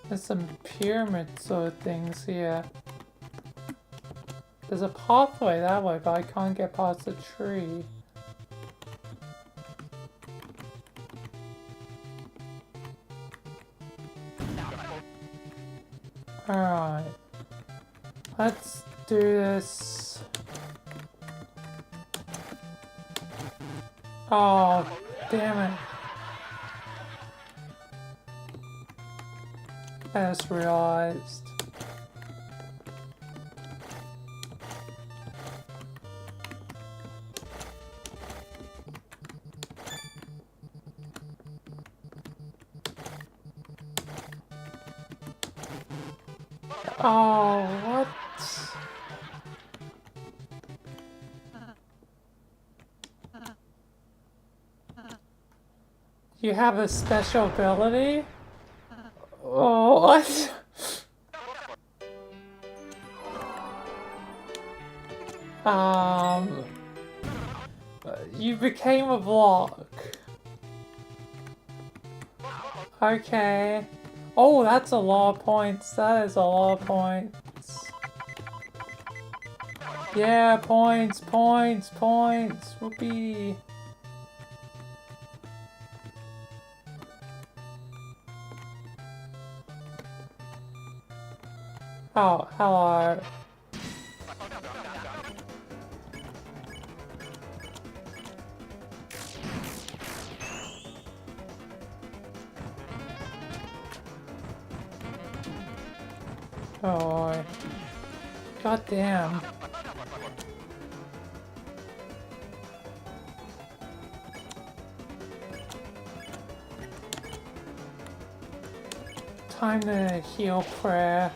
There's some pyramid sort of things here. There's a pathway that way, but I can't get past the tree. Alright. Let's do this. Oh, damn it. I just realized. Oh, what? You have a special ability? Oh, what? You became a block. Okay. Oh, that's a lot of points. That is a lot of points. Yeah, points, points, points. Whoopee. Oh, hello. Oh, god damn. Time to heal prayer.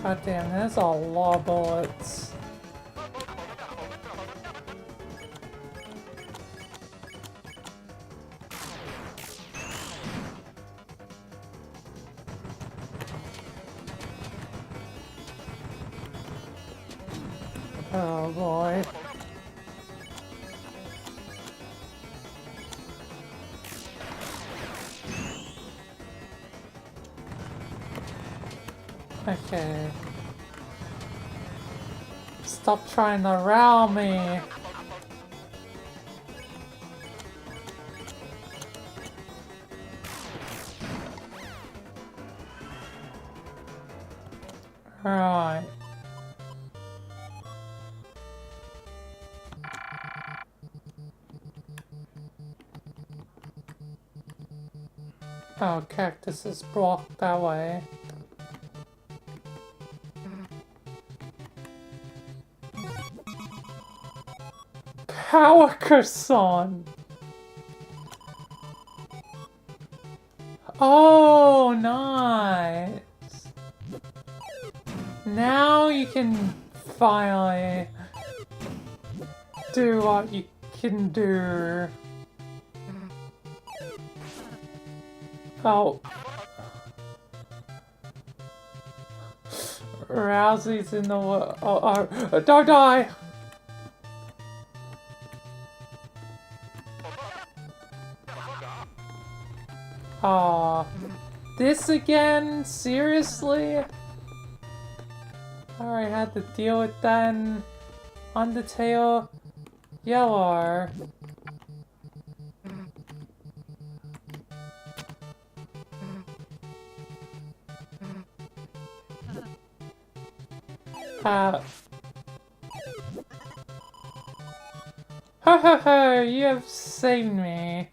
God damn, there's a lot of bullets. Oh boy. Okay. Stop trying to rile me. Right. Oh, cactus is blocked that way. Power croissant! Oh, nice! Now you can finally do what you can do. Oh. Rousey's in the way. Oh, don't die! Aw. This again? Seriously? I already had to deal with that in Undertale Yellow. Ha ha ha, you have saved me.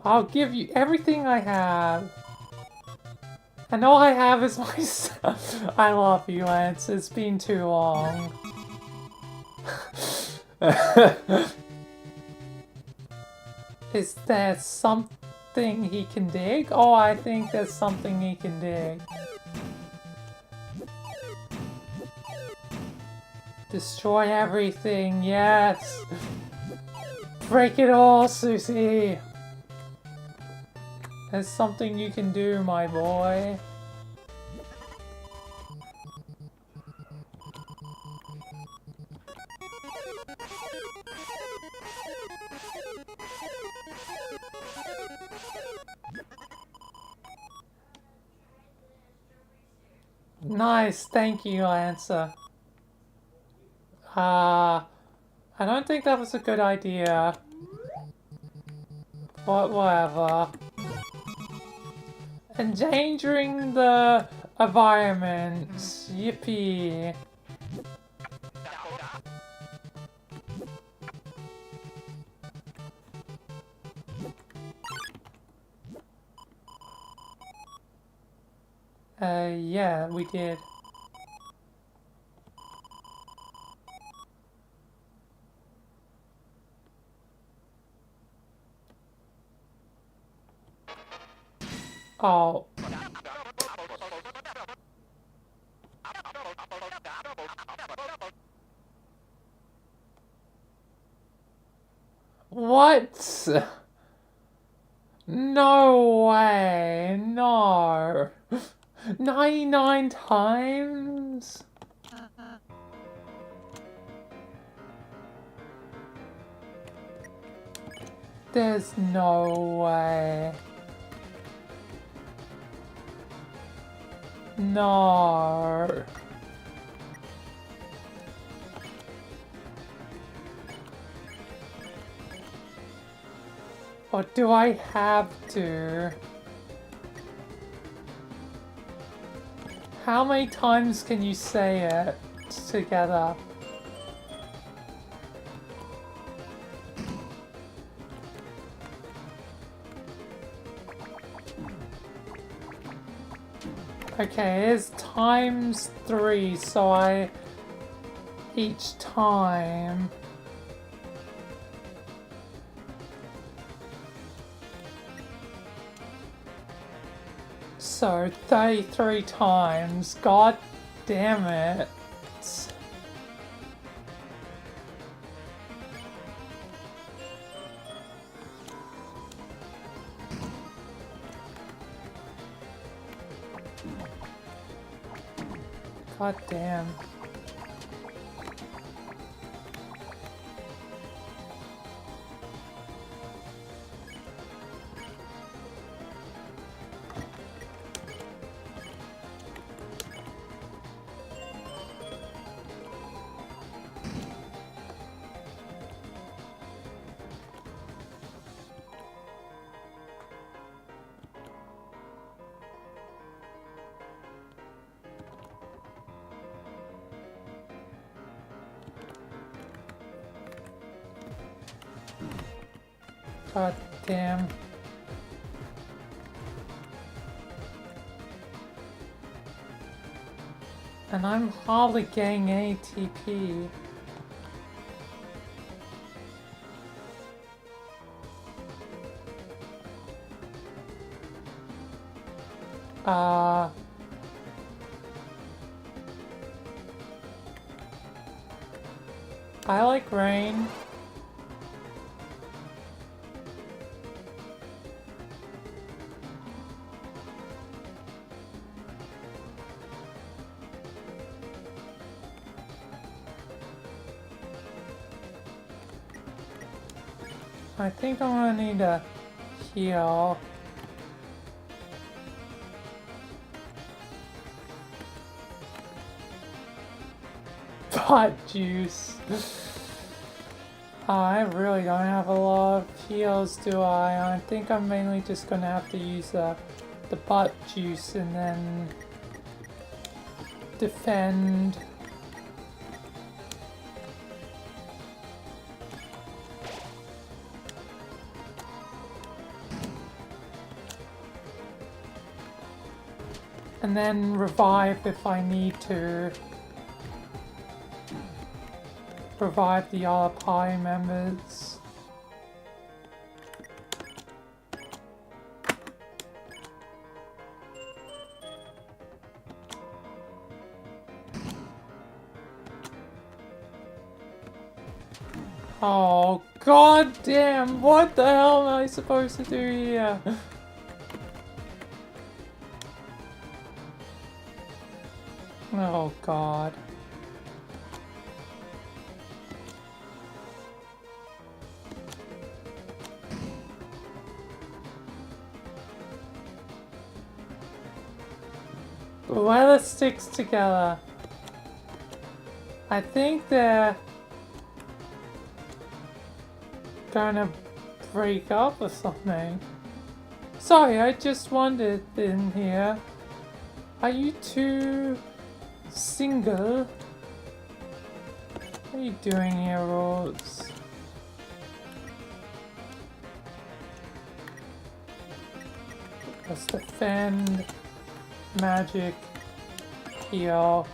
I'll give you everything I have. And all I have is myself. I love you, Lance. It's been too long. Is there something he can dig? Oh, I think there's something he can dig. Destroy everything, yes! Break it all, Susie! There's something you can do, my boy. Nice, thank you, Lancer. I don't think that was a good idea. But whatever. Endangering the environment. Yippee. Yeah, we did. Oh. What? No way, no. 99 times? There's no way. No. Or do I have to? How many times can you say it together? Okay, here's times 3, so I... each time... So, 33 times. God damn it. God damn. God damn. And I'm hardly getting any TP. I like rain. I think I'm gonna need to heal. Pot juice. I really don't have a lot of heals, do I? I think I'm mainly just gonna have to use the butt juice and then defend. And then revive if I need to. Revive the other party members. Oh, god damn, what the hell am I supposed to do here? Oh god. The weather sticks together. I think they're gonna break up or something. Sorry, I just wandered in here. Are you two single? What are you doing here, Rose? Let's defend, magic, heal.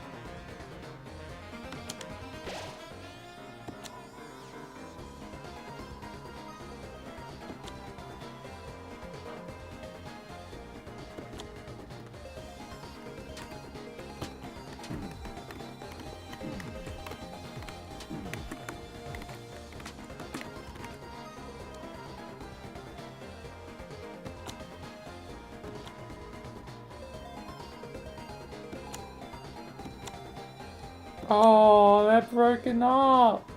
Oh, they're broken up.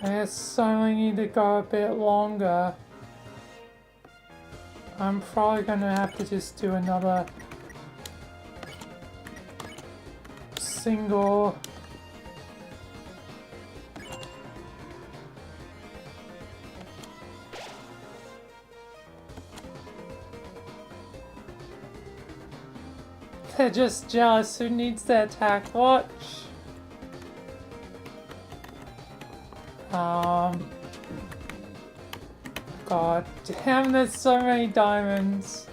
I guess I only need to go a bit longer. I'm probably gonna have to just do another single. They're just jealous. Who needs their attack watch? God damn, there's so many diamonds.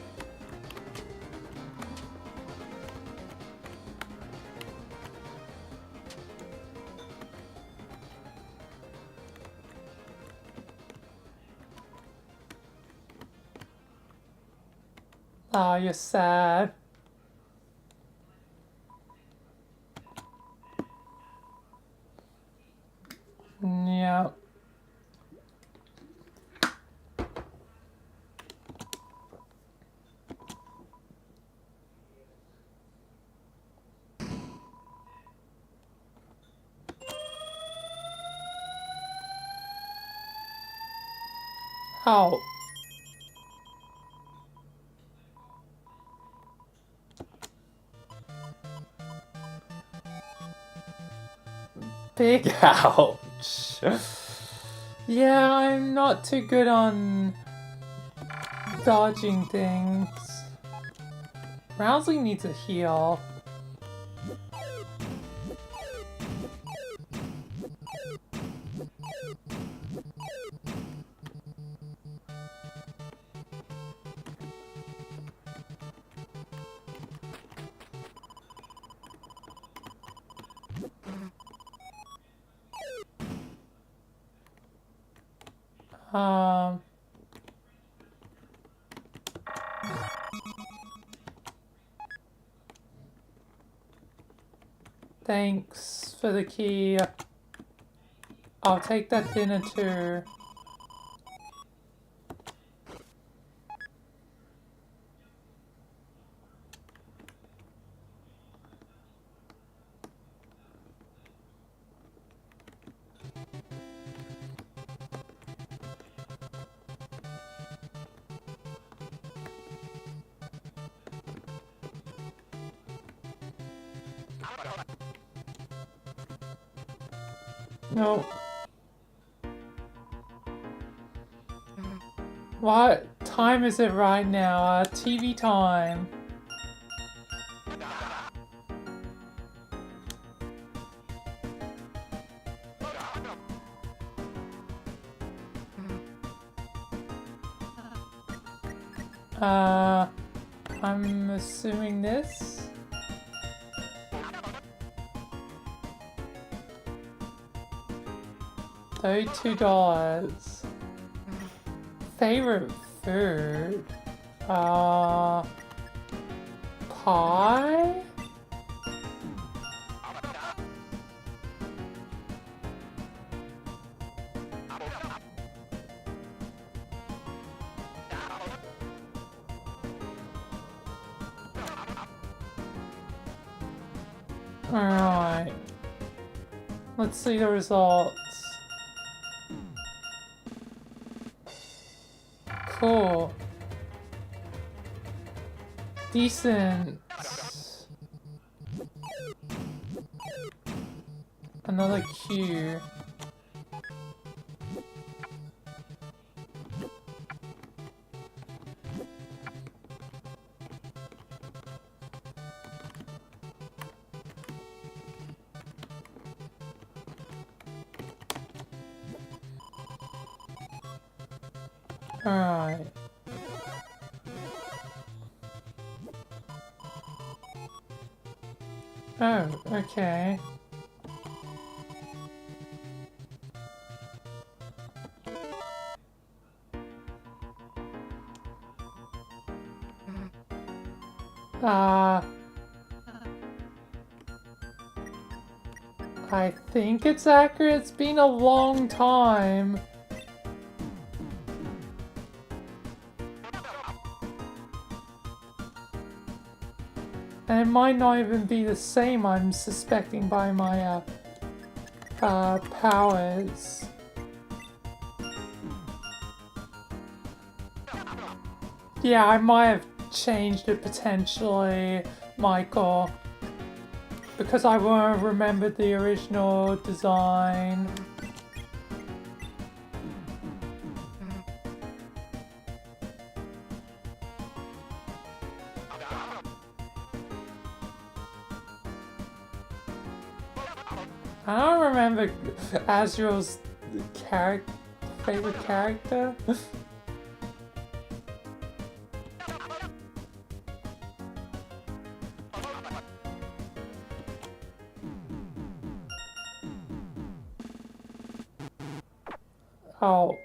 Oh, you're sad. Yeah. How? Big ouch. Yeah, I'm not too good on dodging things. Rousey needs a heal. Thanks for the key. I'll take that dinner too. No. What time is it right now? TV time. I'm assuming this. $32. Favorite food? Pie? Alright. Let's see the results. Cool. Decent. Another Q. Alright. Oh, okay. I think it's accurate. It's been a long time. And it might not even be the same, I'm suspecting, by my powers. Yeah, I might have changed it potentially, Michael. Because I won't remember the original design. I don't remember Azrael's favorite character. Oh.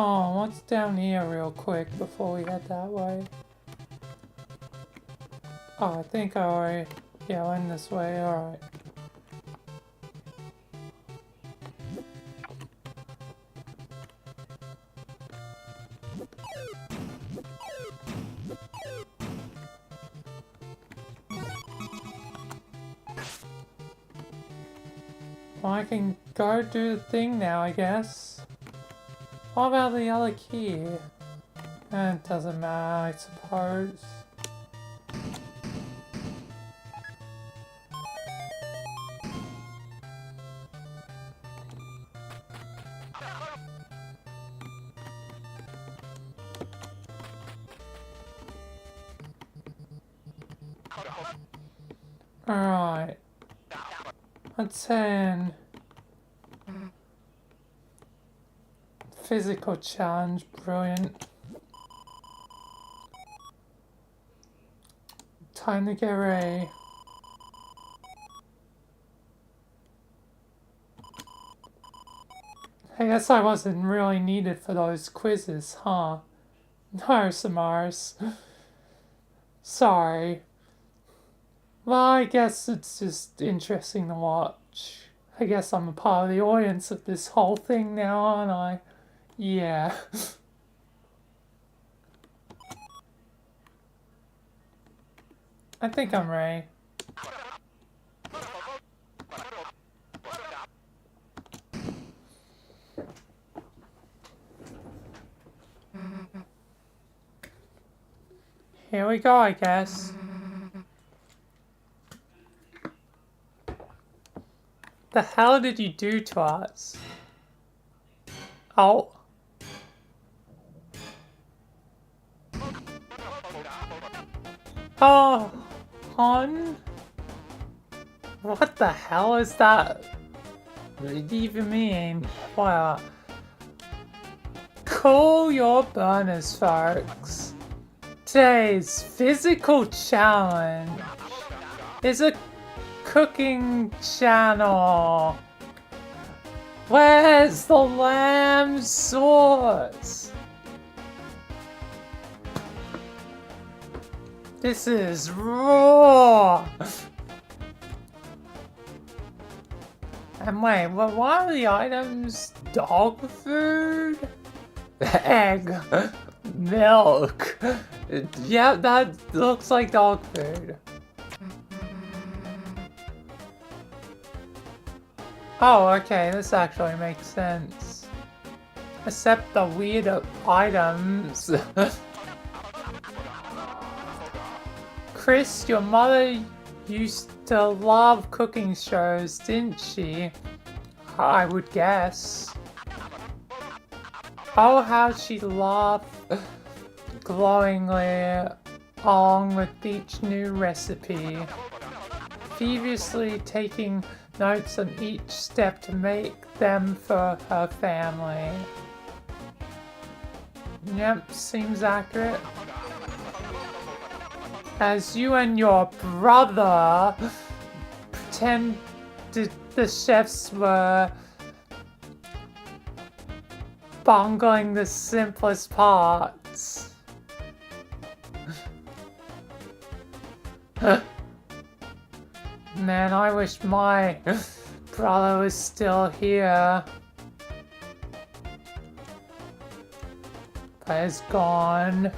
Oh, what's down here real quick before we head that way? Oh, I think I already... Yeah, I went this way, alright. Well, I can go do the thing now, I guess. What about the other key? It doesn't matter, I suppose. Alright. Let's end. Physical challenge, brilliant. Time to get ready. I guess I wasn't really needed for those quizzes, huh? No, Samaras. Sorry. Well, I guess it's just interesting to watch. I guess I'm a part of the audience of this whole thing now, aren't I? Yeah. I think I'm ready. Here we go, I guess. The hell did you do to us? Oh. Oh, hon? What the hell is that? What did it even mean? Wow. Cool your burners, folks. Today's physical challenge is a cooking channel. Where's the lamb sauce? This is raw. And wait, well, why are the items dog food? Egg, milk. Yeah, that looks like dog food. Oh, okay, this actually makes sense. Except the weird items. Chris, your mother used to love cooking shows, didn't she? I would guess. Oh, how she laughed glowingly along with each new recipe, feverishly taking notes on each step to make them for her family. Yep, seems accurate. As you and your brother pretended the chefs were bungling the simplest parts. Man, I wish my brother was still here. But he's gone.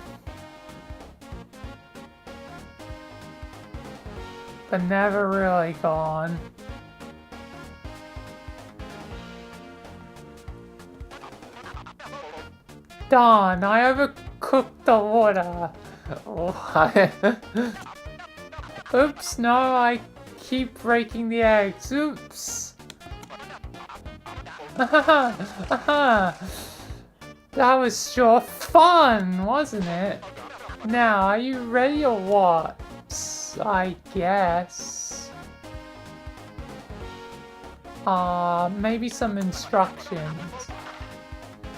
But never really gone. Darn, I overcooked the water. Why? Oops, no, I keep breaking the eggs. Oops. That was sure fun, wasn't it? Now, are you ready or what? I guess. Maybe some instructions.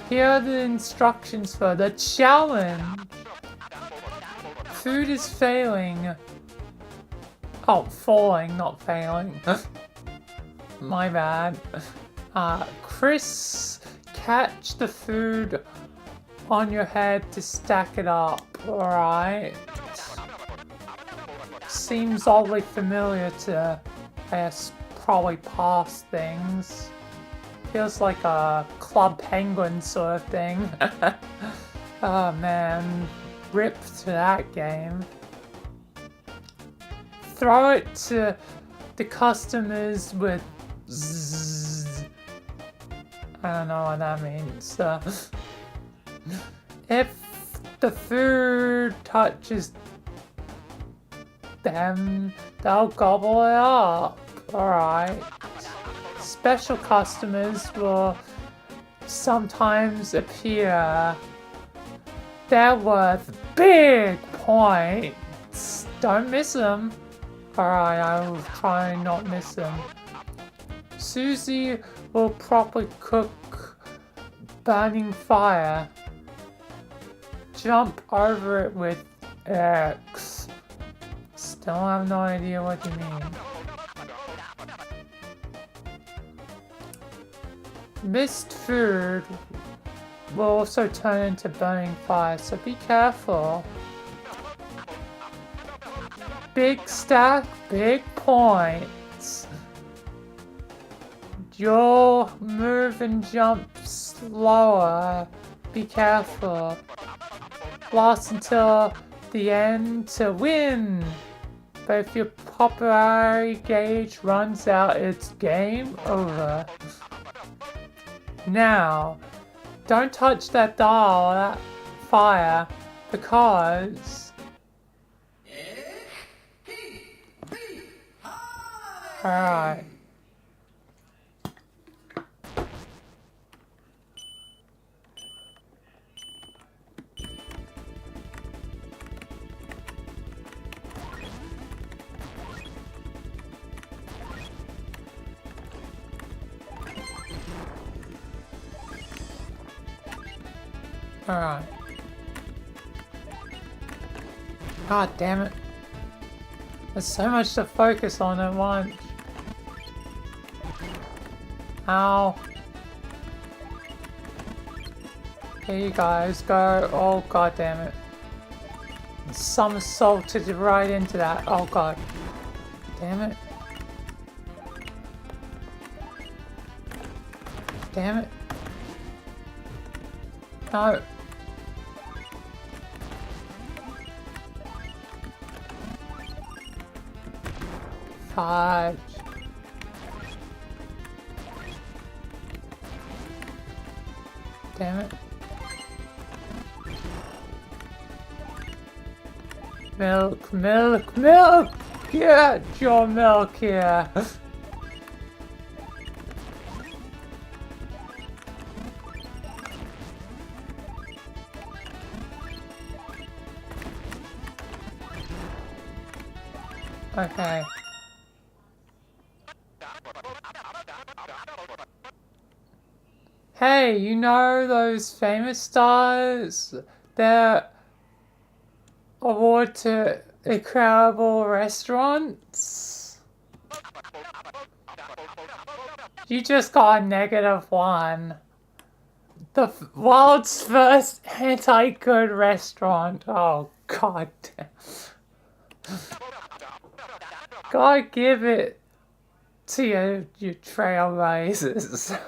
Here are the instructions for the challenge. Food is failing. Oh, falling, not failing. My bad. Chris, catch the food on your head to stack it up, alright? Seems oddly familiar to, I guess, probably past things. Feels like a Club Penguin sort of thing. Oh man, rip to that game. Throw it to the customers with zzz. I don't know what that means. If the food touches them, they'll gobble it up. Alright. Special customers will sometimes appear. They're worth big points. Don't miss them. Alright, I will try and not miss them. Susie will probably cook burning fire. Jump over it with X. Still have no idea what you mean. Missed food will also turn into burning fire, so be careful. Big stack, big points. You'll move and jump slower. Be careful. Last until the end to win. But if your popularity gauge runs out, it's game over. Now, don't touch that dial or that fire, because... Alright. Alright. God damn it. There's so much to focus on at once. Ow. Here you guys go. Oh god damn it. Somersaulted right into that. Oh god. Damn it. Damn it. No. Fudge. Damn it. Milk, milk, milk! Get your milk here! Okay. Hey, you know those famous stars? They're award to incredible restaurants? You just got a -1. The world's first anti-good restaurant. Oh, god damn. Gotta give it to your trailblazers.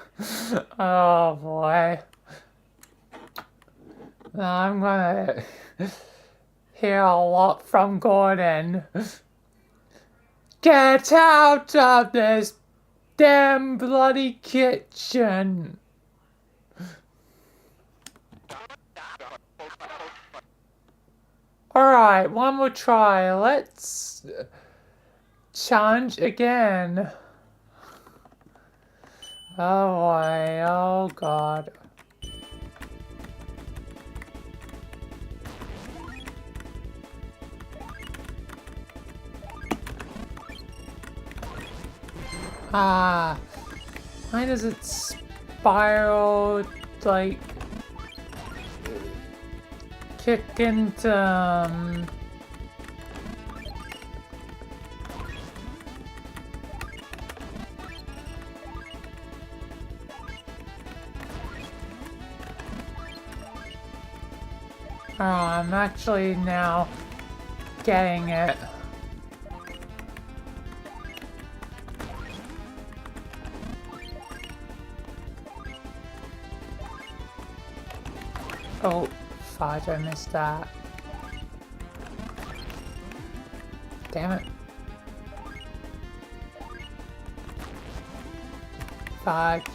Oh boy. Now I'm gonna hear a lot from Gordon. Get out of this damn bloody kitchen. Alright, one more try. Let's challenge again. Oh boy, oh god. Ah, why does it spiral, like, kick into, Oh, I'm actually now getting it. Oh, fudge, I missed that. Damn it. Fudge.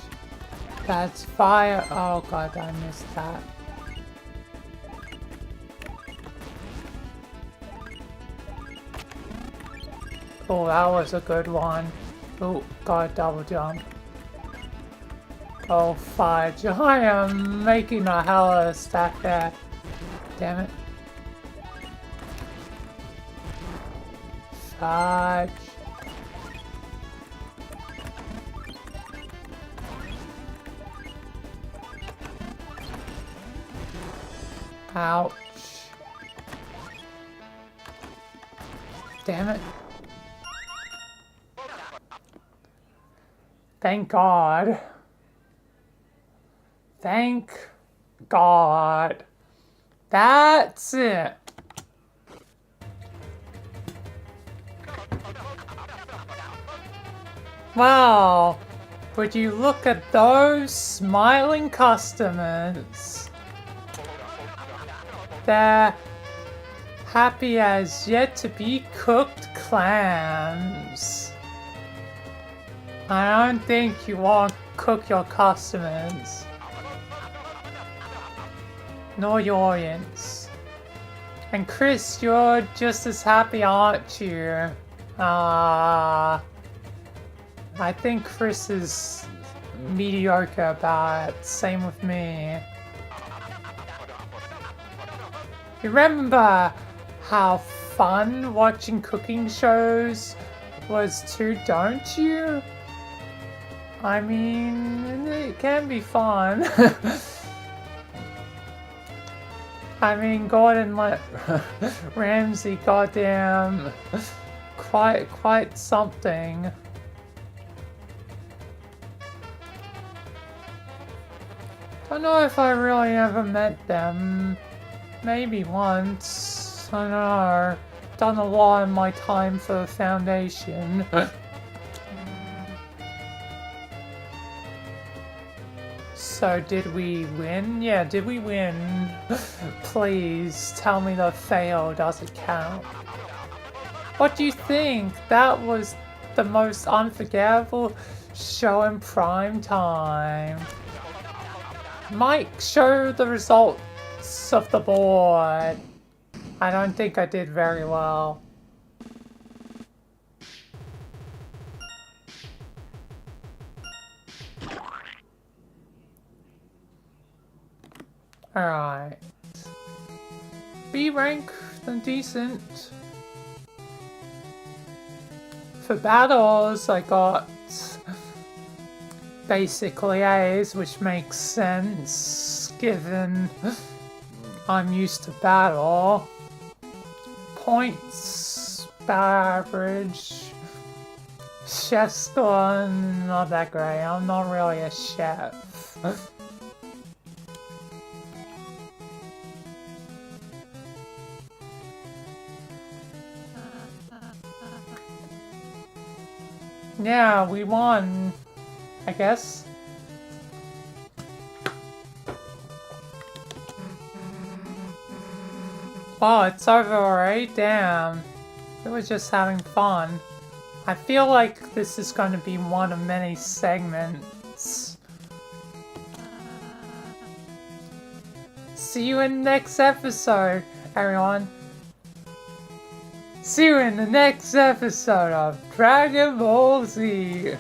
That's fire. Oh god, I missed that. Oh, that was a good one. Oh, god, double jump. Oh, fudge. I am making a hell of a stack there. Damn it. Fudge. Ouch. Damn it. Thank God. Thank God. That's it. Wow. Would you look at those smiling customers? They're happy as yet to be cooked clams. I don't think you want to cook your customers. Nor your audience. And Chris, you're just as happy, aren't you? I think Chris is mediocre about it. Same with me. You remember how fun watching cooking shows was too, don't you? I mean, it can be fun. I mean, Gordon Ramsay, goddamn, quite something. Don't know if I really ever met them. Maybe once. I don't know. Done a lot in my time for the Foundation. So did we win? Yeah, did we win? Please tell me the fail doesn't count. What do you think? That was the most unforgettable show in prime time. Mike, show the results of the board. I don't think I did very well. Alright. B rank, then decent. For battles, I got basically A's, which makes sense given I'm used to battle. Points, average. Chef score, not that great. I'm not really a chef. Yeah, we won, I guess. Oh, it's over already? Damn. We were just having fun. I feel like this is going to be one of many segments. See you in the next episode, everyone. See you in the next episode of Dragon Ball Z.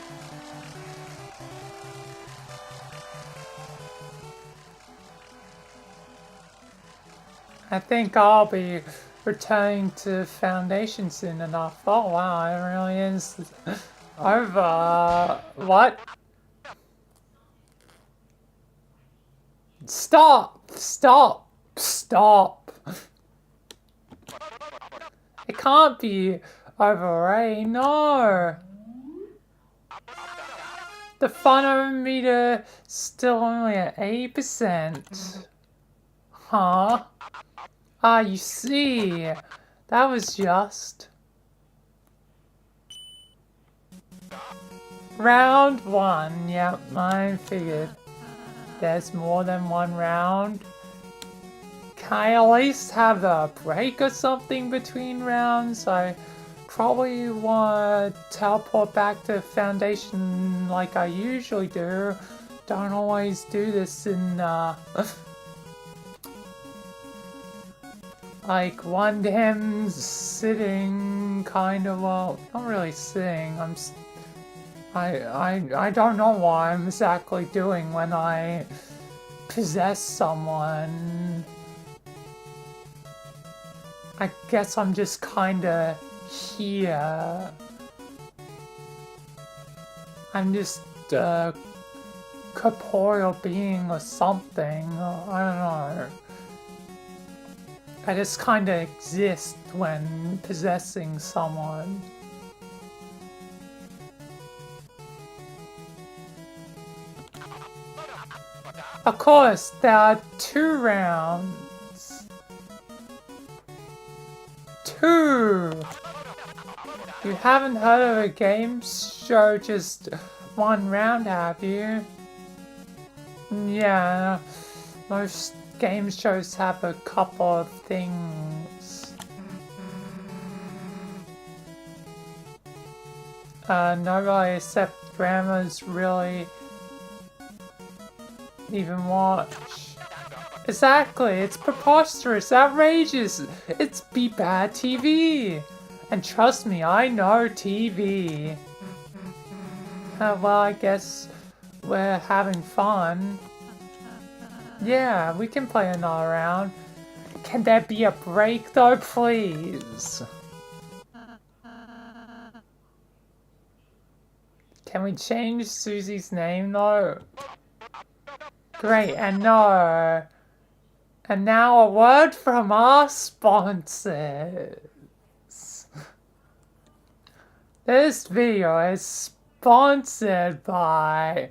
I think I'll be returning to Foundation soon enough. Oh wow, it really is over. What? Stop! Stop! Stop! It can't be over, right? No! The funometer still only at 80%. Huh? Ah, you see, that was just round 1. Yep, I figured. There's more than one round. Can I at least have a break or something between rounds? I probably want to teleport back to Foundation like I usually do. Don't always do this in like one damn sitting, kind of. Well, not really sitting. I don't know what I'm exactly doing when I possess someone. I guess I'm just kinda here. I'm just a corporeal being or something. I don't know. I just kinda exist when possessing someone. Of course, there are 2 rounds. 2! You haven't heard of a game show just 1 round, have you? Yeah, most game shows have a couple of things. Nobody except grandmas really even watch. Exactly, it's preposterous, outrageous. It's bad TV. And trust me, I know TV. Well, I guess we're having fun. Yeah, we can play another round. Can there be a break though, please? Can we change Susie's name though? Great, and no. And now a word from our sponsors. This video is sponsored by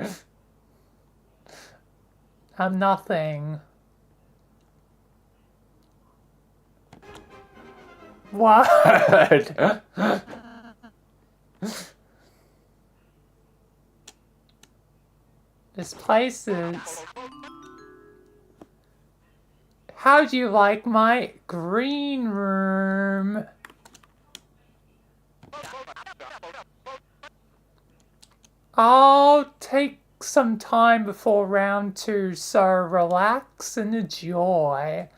nothing. What? This place is... How do you like my green room? I'll take some time before round 2, so relax and enjoy.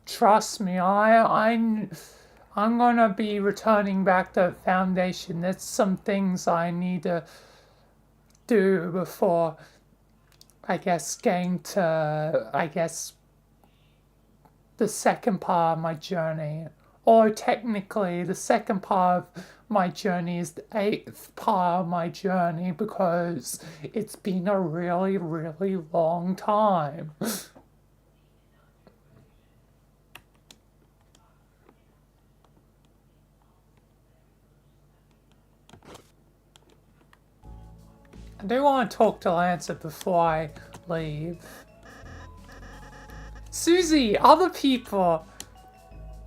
Trust me, I'm gonna be returning back to Foundation. There's some things I need to do before, I guess, getting to, the second part of my journey. Or technically, the second part of my journey is the 8th part of my journey because it's been a really, really long time. I do want to talk to Lancer before I leave. Susie, other people!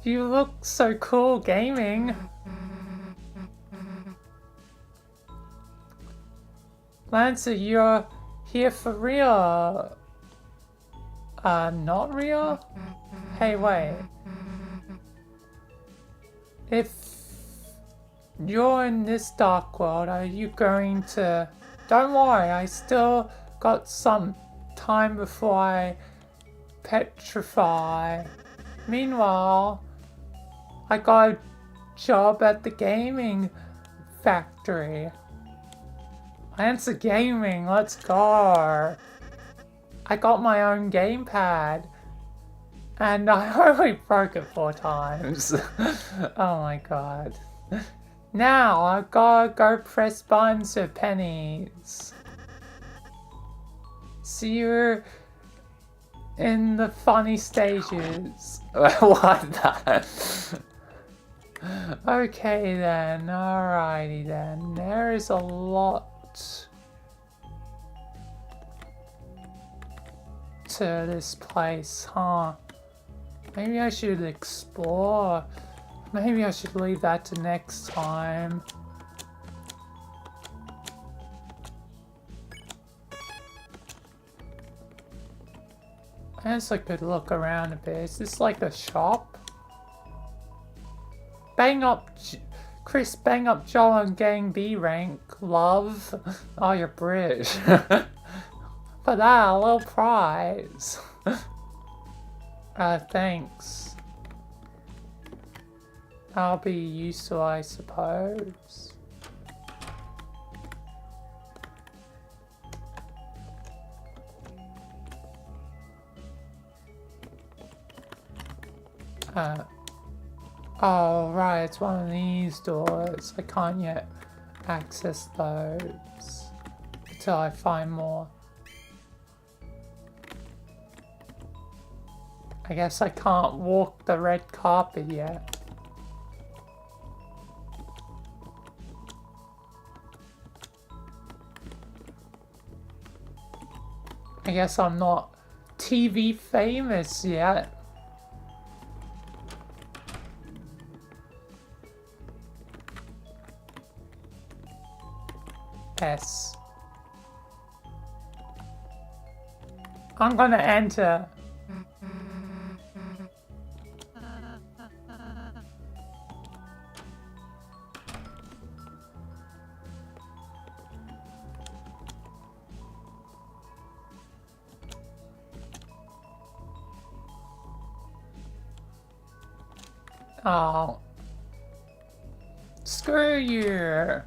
You look so cool gaming. Lancer, you're here for real. Not real? Hey, wait. If you're in this dark world, are you going to... Don't worry, I still got some time before I petrify. Meanwhile, I gotta job at the gaming factory. Answer Gaming, let's go. I got my own gamepad. And I only broke it 4 times. Oh my god. Now I've gotta go press buttons for pennies. See you in the funny stages. What the? Okay then, alrighty then. There is a lot to this place, huh? Maybe I should explore. Maybe I should leave that to next time. I guess I could look around a bit. Is this like a shop? Bang up, Chris, bang up Joel and gang B rank, love. Oh, you're British. For that, a little prize. Thanks. That'll be useful, I suppose. Oh, right, it's one of these doors. I can't yet access those until I find more. I guess I can't walk the red carpet yet. I guess I'm not TV famous yet. S. I'm gonna enter. Oh. Screw you.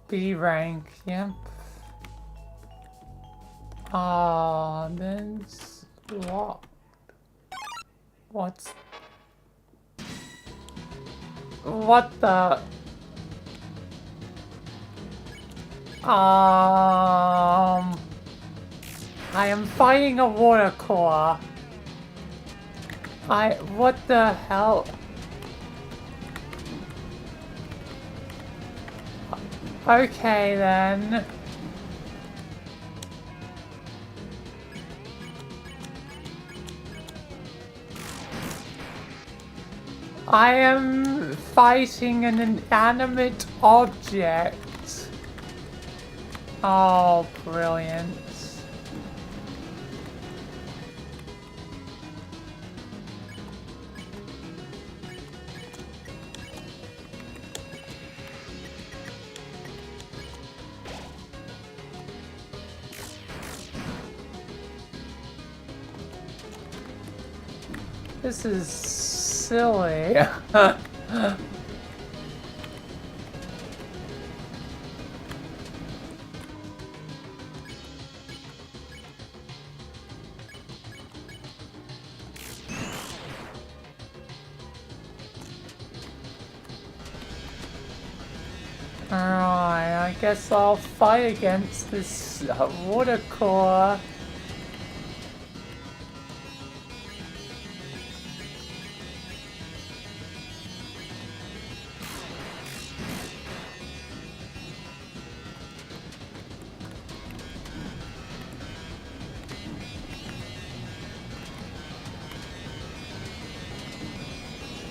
B rank, yep. Ah, this locked. What the? I am fighting a water core. What the hell? Okay then. I am fighting an inanimate object. Oh, brilliant. This is silly. Alright, I guess I'll fight against this water core.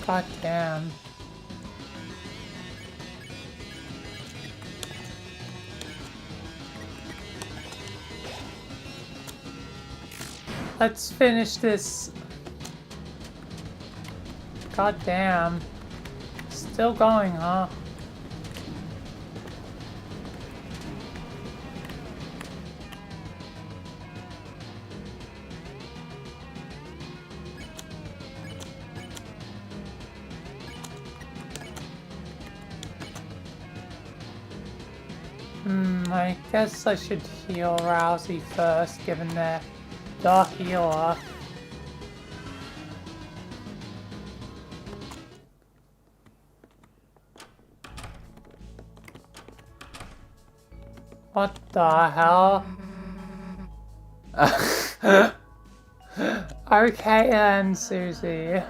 God damn. Let's finish this. God damn. Still going, huh? I guess I should heal Rousey first, given they're the healer. What the hell? Okay then, Susie.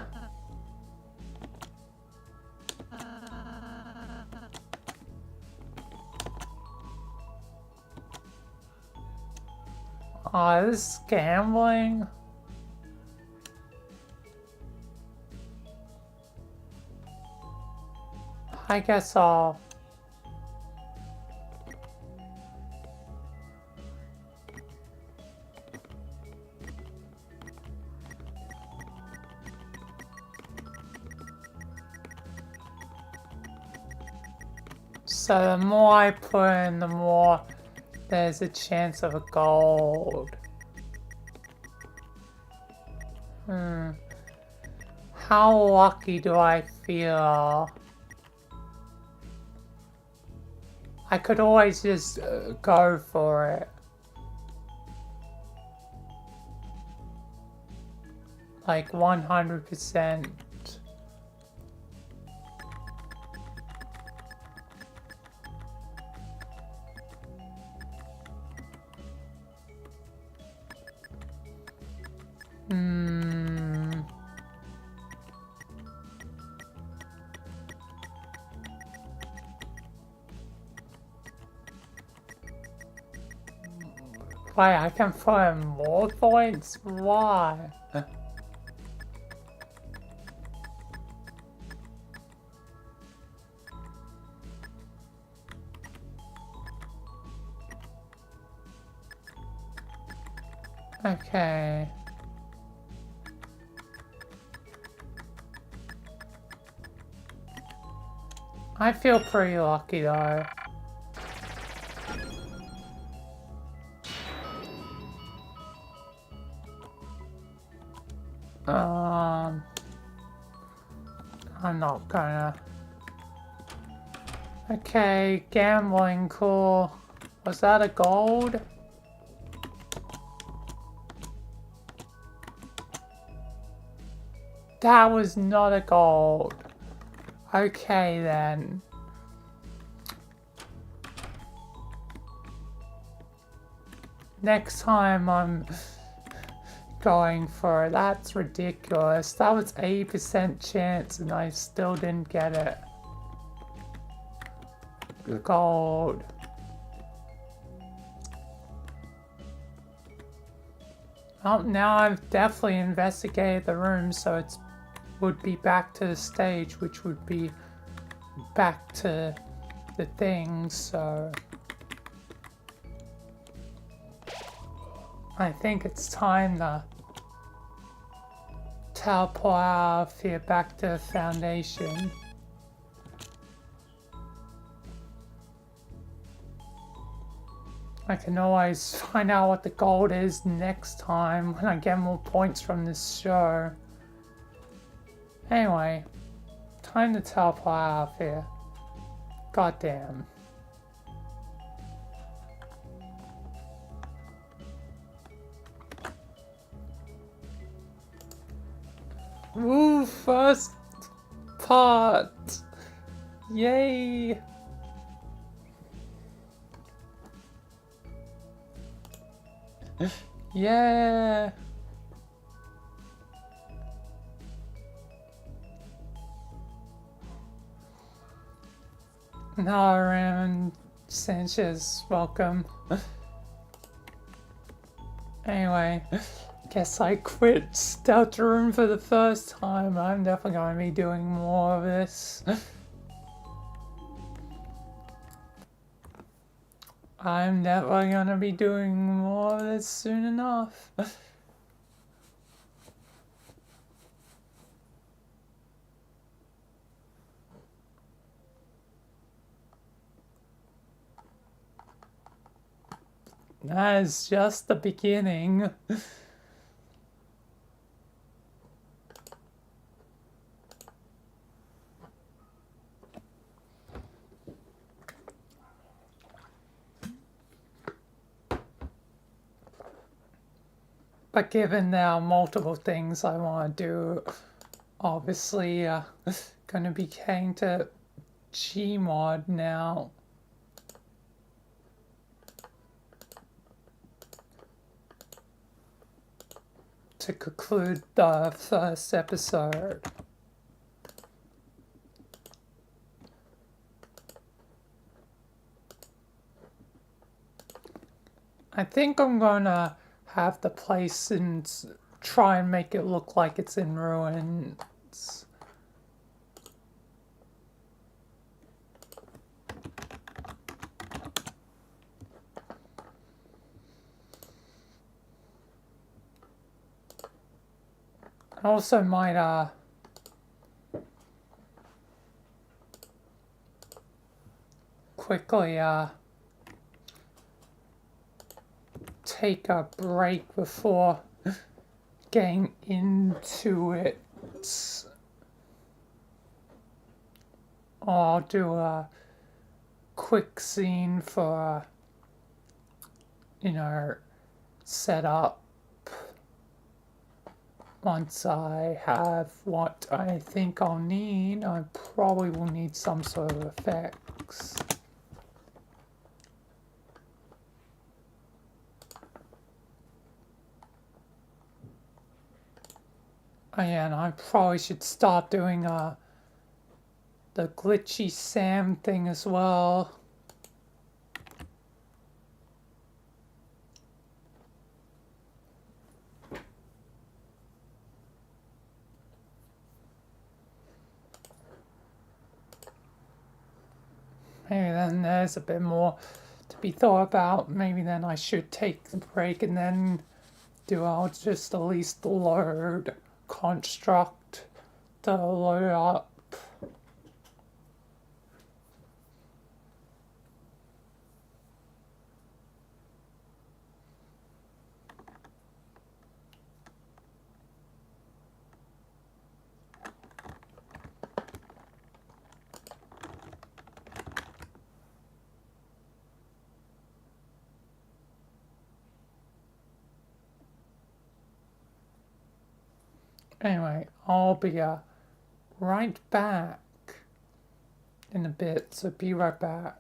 Oh, this is gambling. I guess I'll... So the more I put in, the more there's a chance of a gold. How lucky do I feel? I could always just go for it. Like 100%. Wait, I can find more points? Why? Okay. I feel pretty lucky though. I'm not gonna. Okay, gambling, cool. Was that a gold? That was not a gold. Okay then. Next time I'm going for it. That's ridiculous. That was 80% chance and I still didn't get it. Gold. Well, now I've definitely investigated the room, so it would be back to the stage, which would be back to the thing, so... I think it's time to teleport out of here back to the Foundation. I can always find out what the gold is next time when I get more points from this show. Anyway, time to teleport out of here. Goddamn. Woo, first part! Yay! Yeah! No, Ramon Sanchez, welcome. Anyway, guess I quit Stealth Room for the first time. I'm definitely going to be doing more of this. I'm definitely going to be doing more of this soon enough. That is just the beginning. But given there are multiple things I want to do, obviously, gonna be heading to Gmod now. To conclude the first episode. I think I'm gonna have the place and try and make it look like it's in ruins. I also might quickly take a break before getting into it. I'll do a quick scene for set up once I have what I think I'll need. I probably will need some sort of effects. Oh yeah, and I probably should start doing the glitchy Sam thing as well. Maybe then there's a bit more to be thought about. Maybe then I should take the break and then I'll just at least load construct to load up. Anyway, I'll be right back in a bit, so be right back.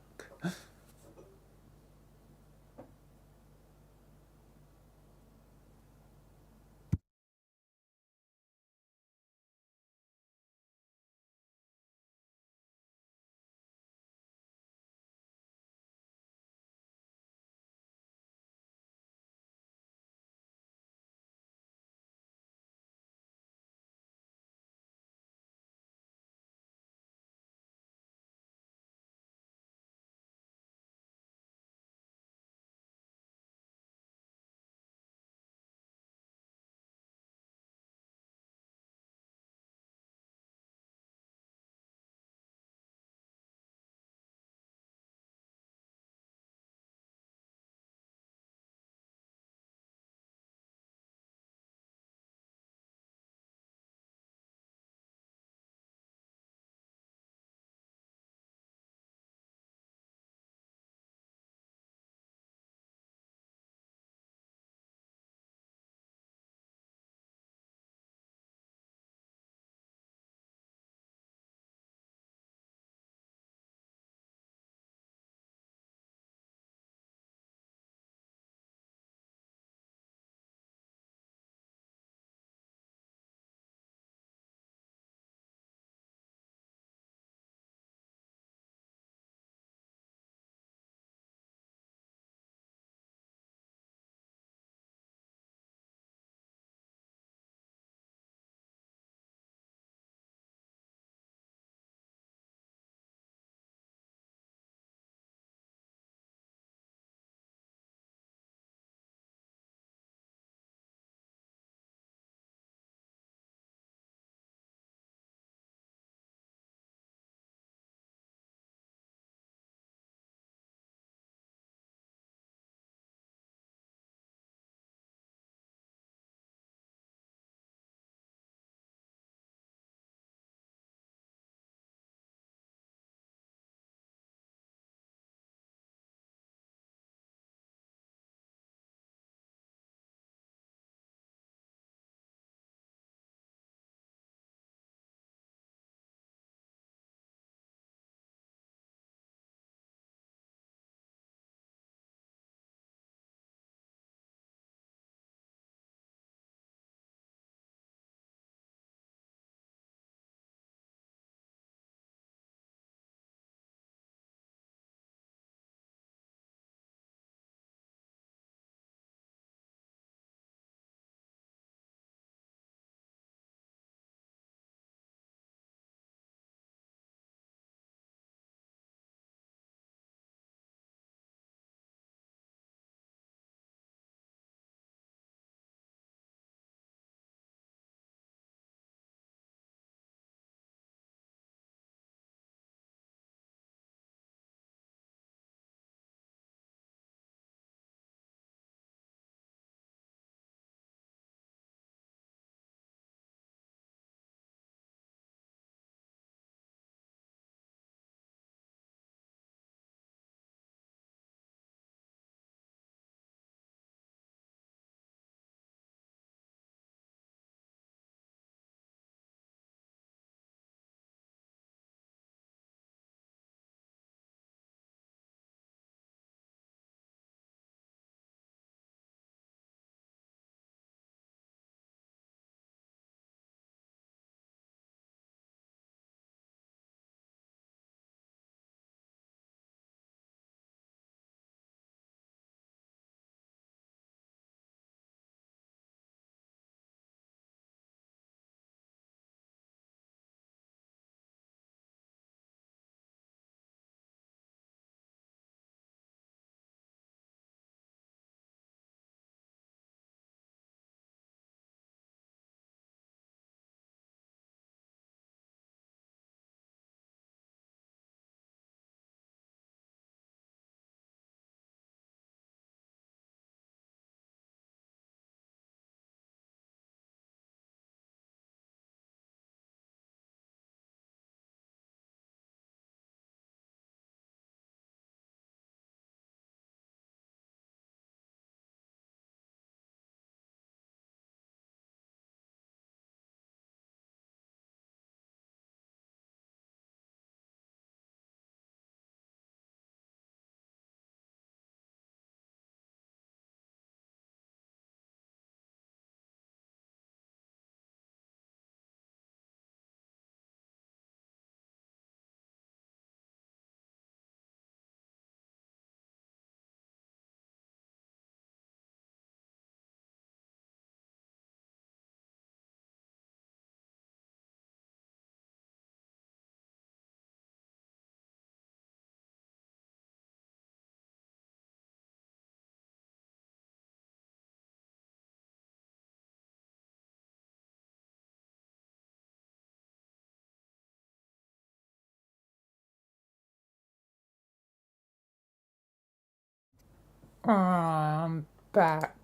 I'm back.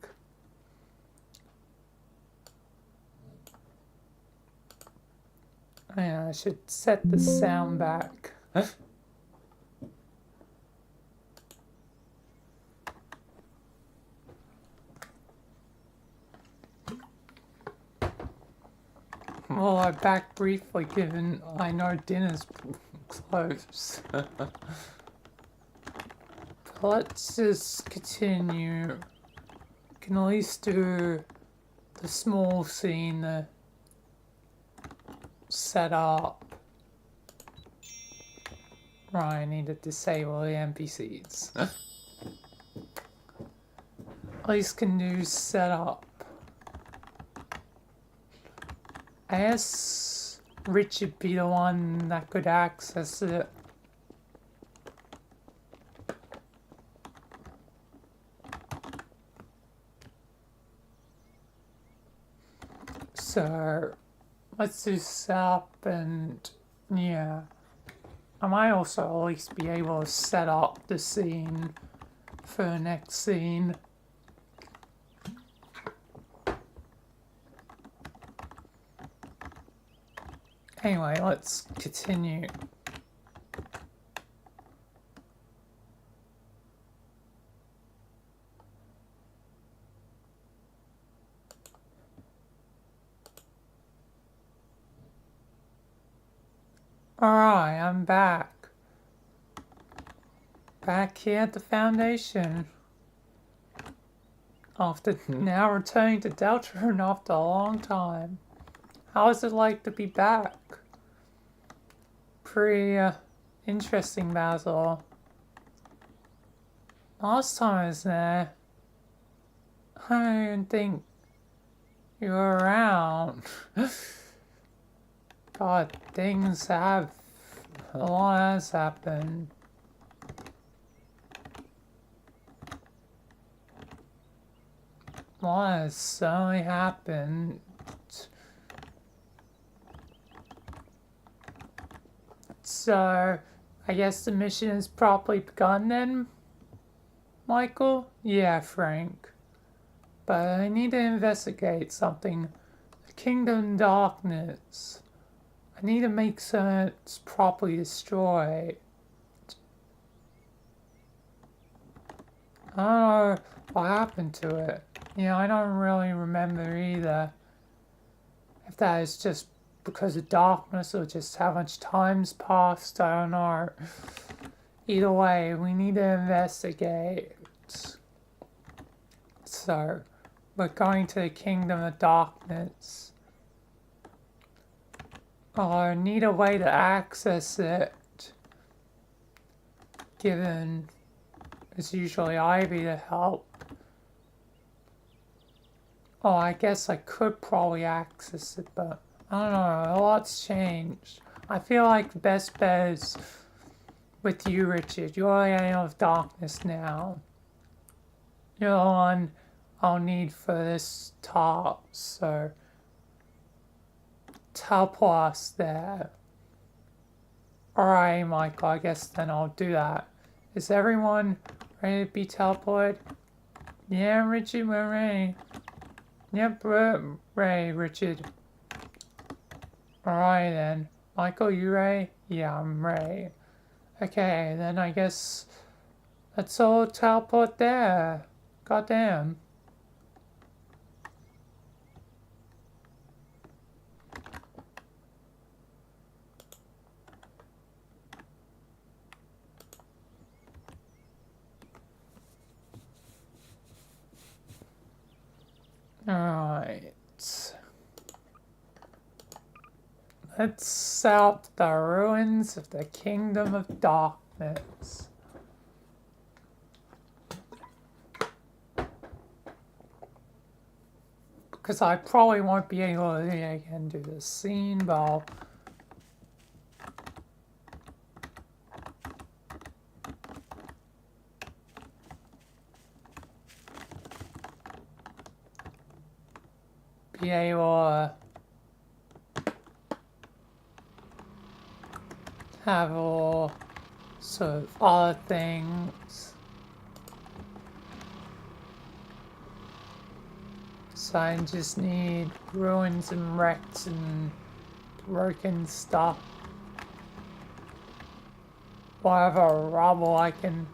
Yeah, I should set the sound back. Well, I'm back briefly given I know dinner's close. Let's just continue. Can at least do the small scene, the set up. Right, I need to disable the NPCs. At least can do setup. I guess Richard be the one that could access it. So let's do setup and yeah. I might also at least be able to set up the scene for the next scene. Anyway, let's continue. Alright, I'm back. Back here at the Foundation. After now returning to Deltarune after a long time. How is it like to be back? Pretty interesting, Basil. Last time I was there, I don't even think you were around. God, things have, a lot has happened. A lot has certainly happened. So, I guess the mission has properly begun then, Michael? Yeah, Frank. But I need to investigate something. The Kingdom Darkness. I need to make sure it's properly destroyed. I don't know what happened to it. I don't really remember either. If that is just because of darkness or just how much time's passed, I don't know. Either way, we need to investigate. So, we're going to the Kingdom of Darkness. Oh, I need a way to access it. Given it's usually Ivy to help. Oh, I guess I could probably access it, but I don't know, a lot's changed. I feel like the best bet is with you, Richard. You're the Angel of Darkness now. You're the one I'll need for this task, so teleport us there. Alright, Michael, I guess then I'll do that. Is everyone ready to be teleported? Yeah, Richard, we're ready. Yep, we're ready, Richard. Alright then. Michael, you ready? Yeah, I'm ready. Okay, then I guess let's all teleport there. Goddamn. Alright. Let's south the ruins of the Kingdom of Darkness. Because I probably won't be able to again do this scene, but I'll be able to have all sort of other things. So I just need ruins and wrecks and broken stuff. Whatever rubble I can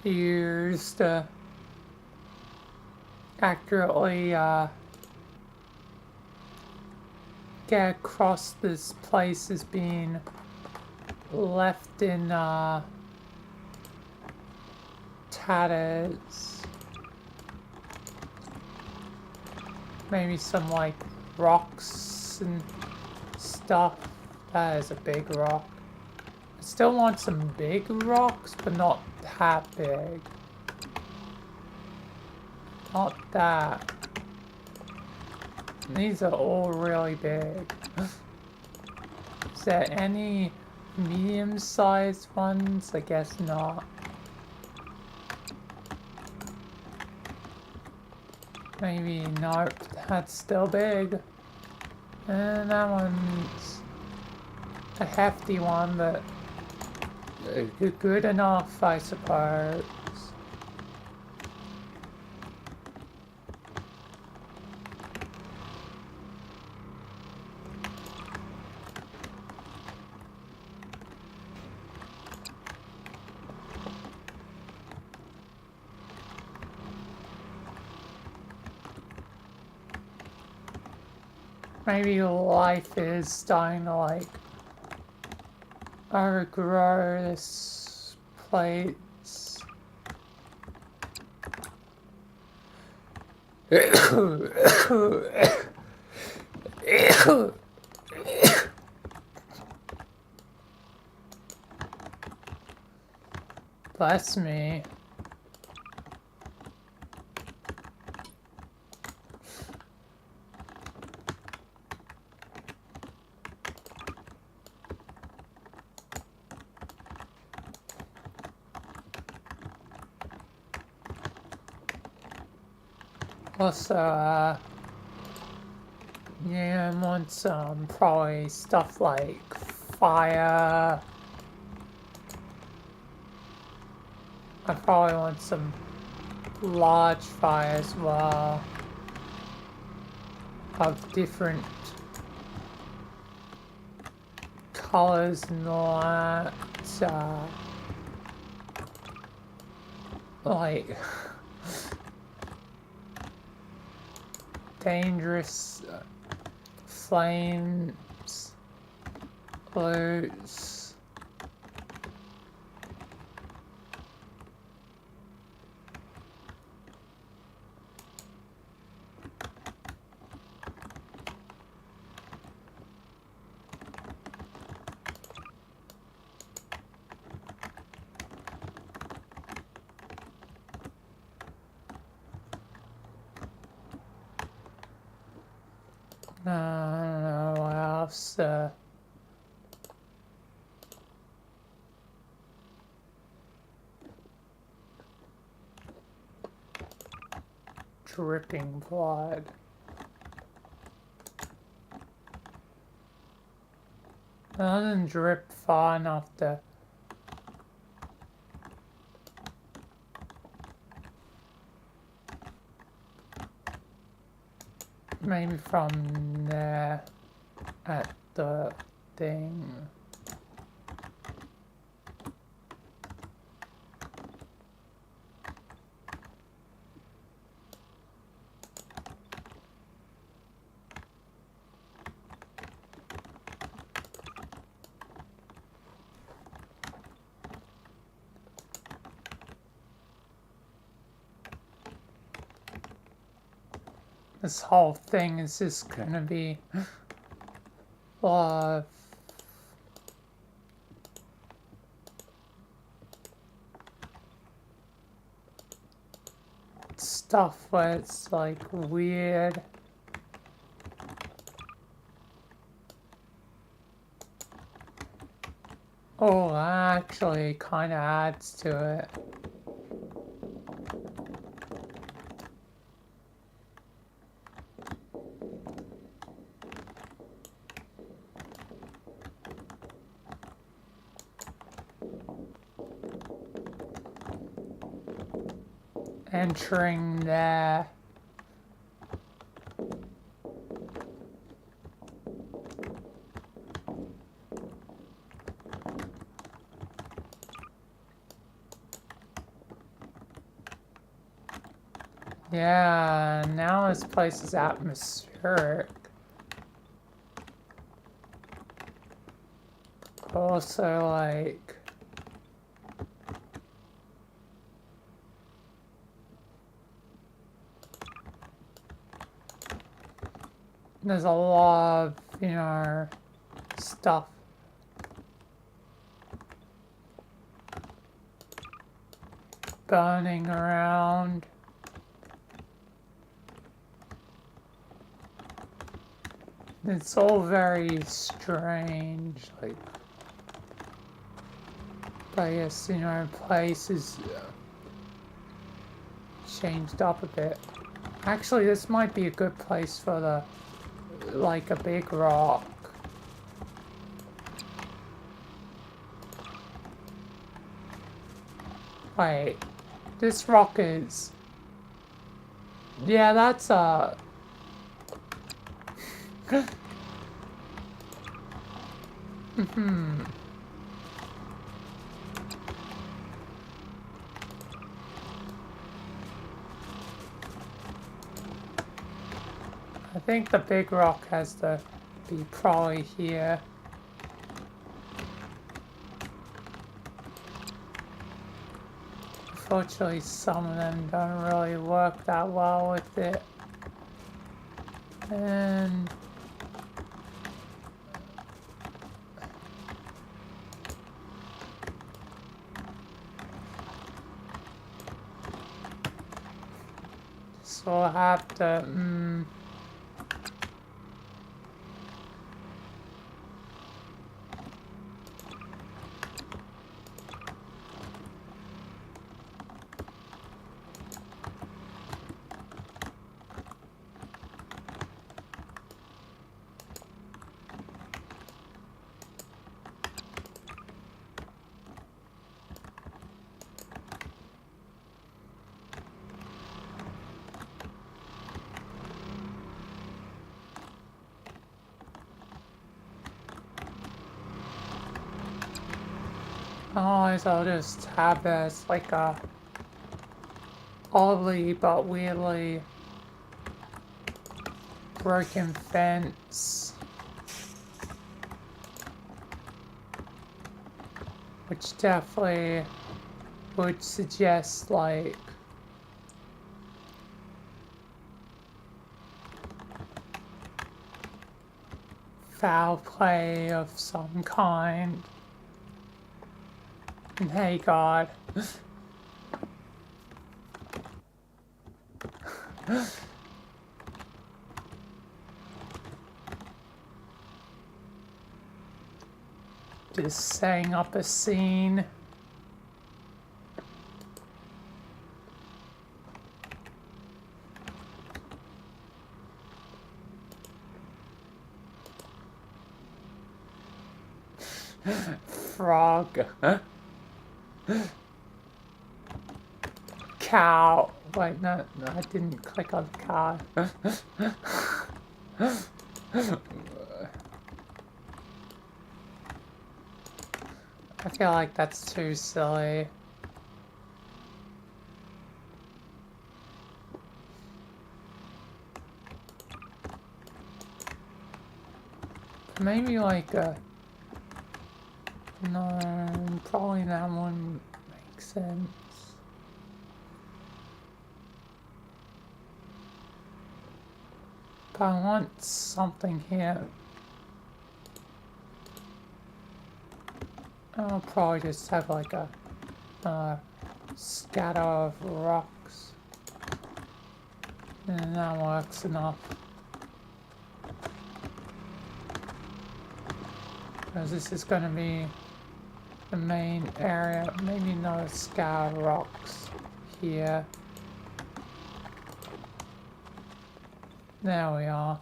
use to accurately get across this place as being left in tatters. Maybe some like rocks and stuff. That is a big rock. I still want some big rocks, but not that big. Not that. These are all really big. Is there any medium-sized ones? I guess not. Maybe nope, that's still big. And that one's a hefty one, but good enough, I suppose. Maybe life is starting to like overgrow this place. Bless me. Also, yeah, I want some probably stuff like fire. I probably want some large fire as well. Of different colors and all that. Like dangerous flames, loose. I don't know what else. Dripping blood. It doesn't drip far enough to maybe from there at the thing. This whole thing is just gonna be a lot of stuff where it's like weird. Oh, that actually kind of adds to it. Entering there. Yeah, now this place is atmospheric. Also, like... there's a lot of, stuff. Burning around. It's all very strange, like... But I guess, places changed up a bit. Actually, this might be a good place for like a big rock. Wait, this rock is... Yeah, that's I think the big rock has to be probably here. Unfortunately, some of them don't really work that well with it. And... so I'll have to, otherwise I'll just have this like a oddly but weirdly broken fence, which definitely would suggest like foul play of some kind. And hey God. Just setting up a scene. Frog. Cow. Wait, no, I didn't click on cow. I feel like that's too silly. Maybe like a... No, probably that one makes sense. But I want something here. I'll probably just have like a scatter of rocks. And that works enough. Because this is going to be the main area. Maybe not a scatter of rocks here. There we are.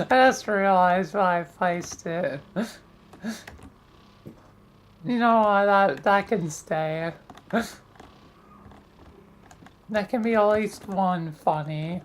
I just realized why I placed it. You know what, that can stay. That can be at least one funny.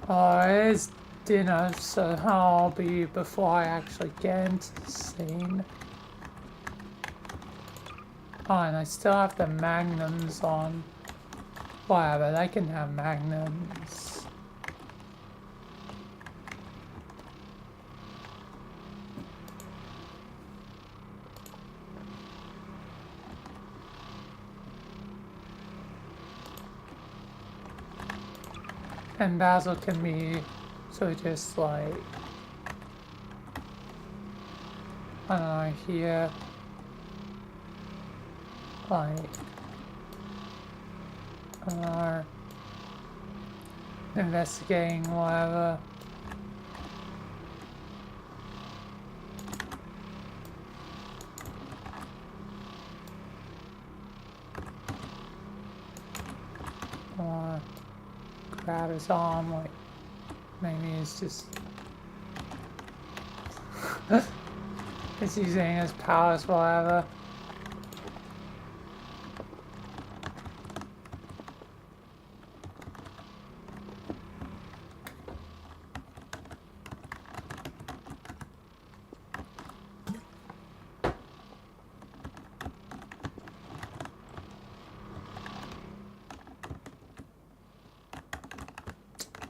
Oh, it is dinner, so I'll be before I actually get into the scene. Oh, and I still have the magnums on. Whatever, they can have magnums. And Basil can be so just like, I don't know, here, like, I don't know, investigating whatever. Or grab his arm, like, maybe it's just, he's using his powers, whatever.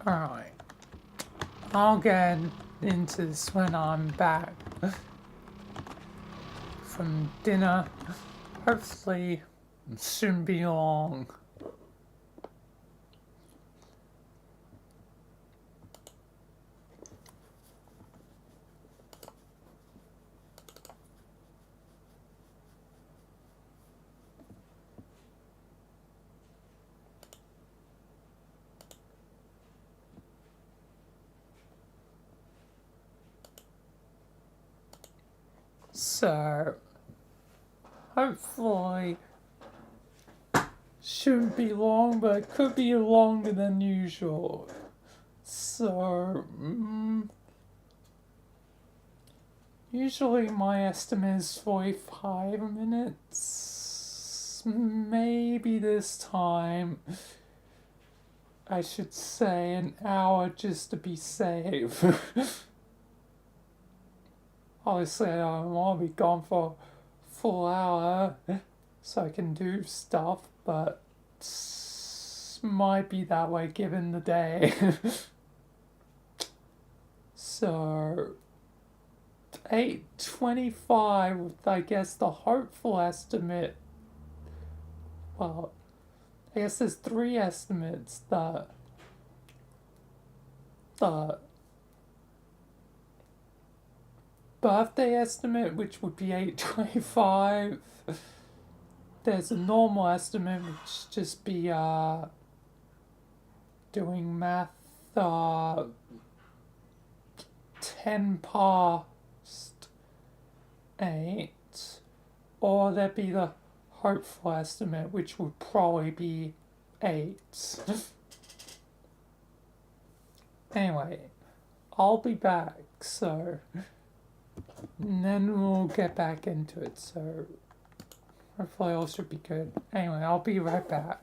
Alright. I'll get into this when I'm back from dinner. Hopefully, it shouldn't be long. So, hopefully, shouldn't be long, but it could be longer than usual. So, usually my estimate is 45 minutes. Maybe this time I should say an hour just to be safe. Obviously, I don't want to be gone for a full hour so I can do stuff, but might be that way given the day. So, 8:25 with, I guess, the hopeful estimate. Well, I guess there's three estimates. The birthday estimate, which would be 8:25. There's a normal estimate, which just be doing math 10 past 8, or there'd be the hopeful estimate, which would probably be 8. Anyway, I'll be back, so, and then we'll get back into it, so hopefully all should be good. Anyway, I'll be right back.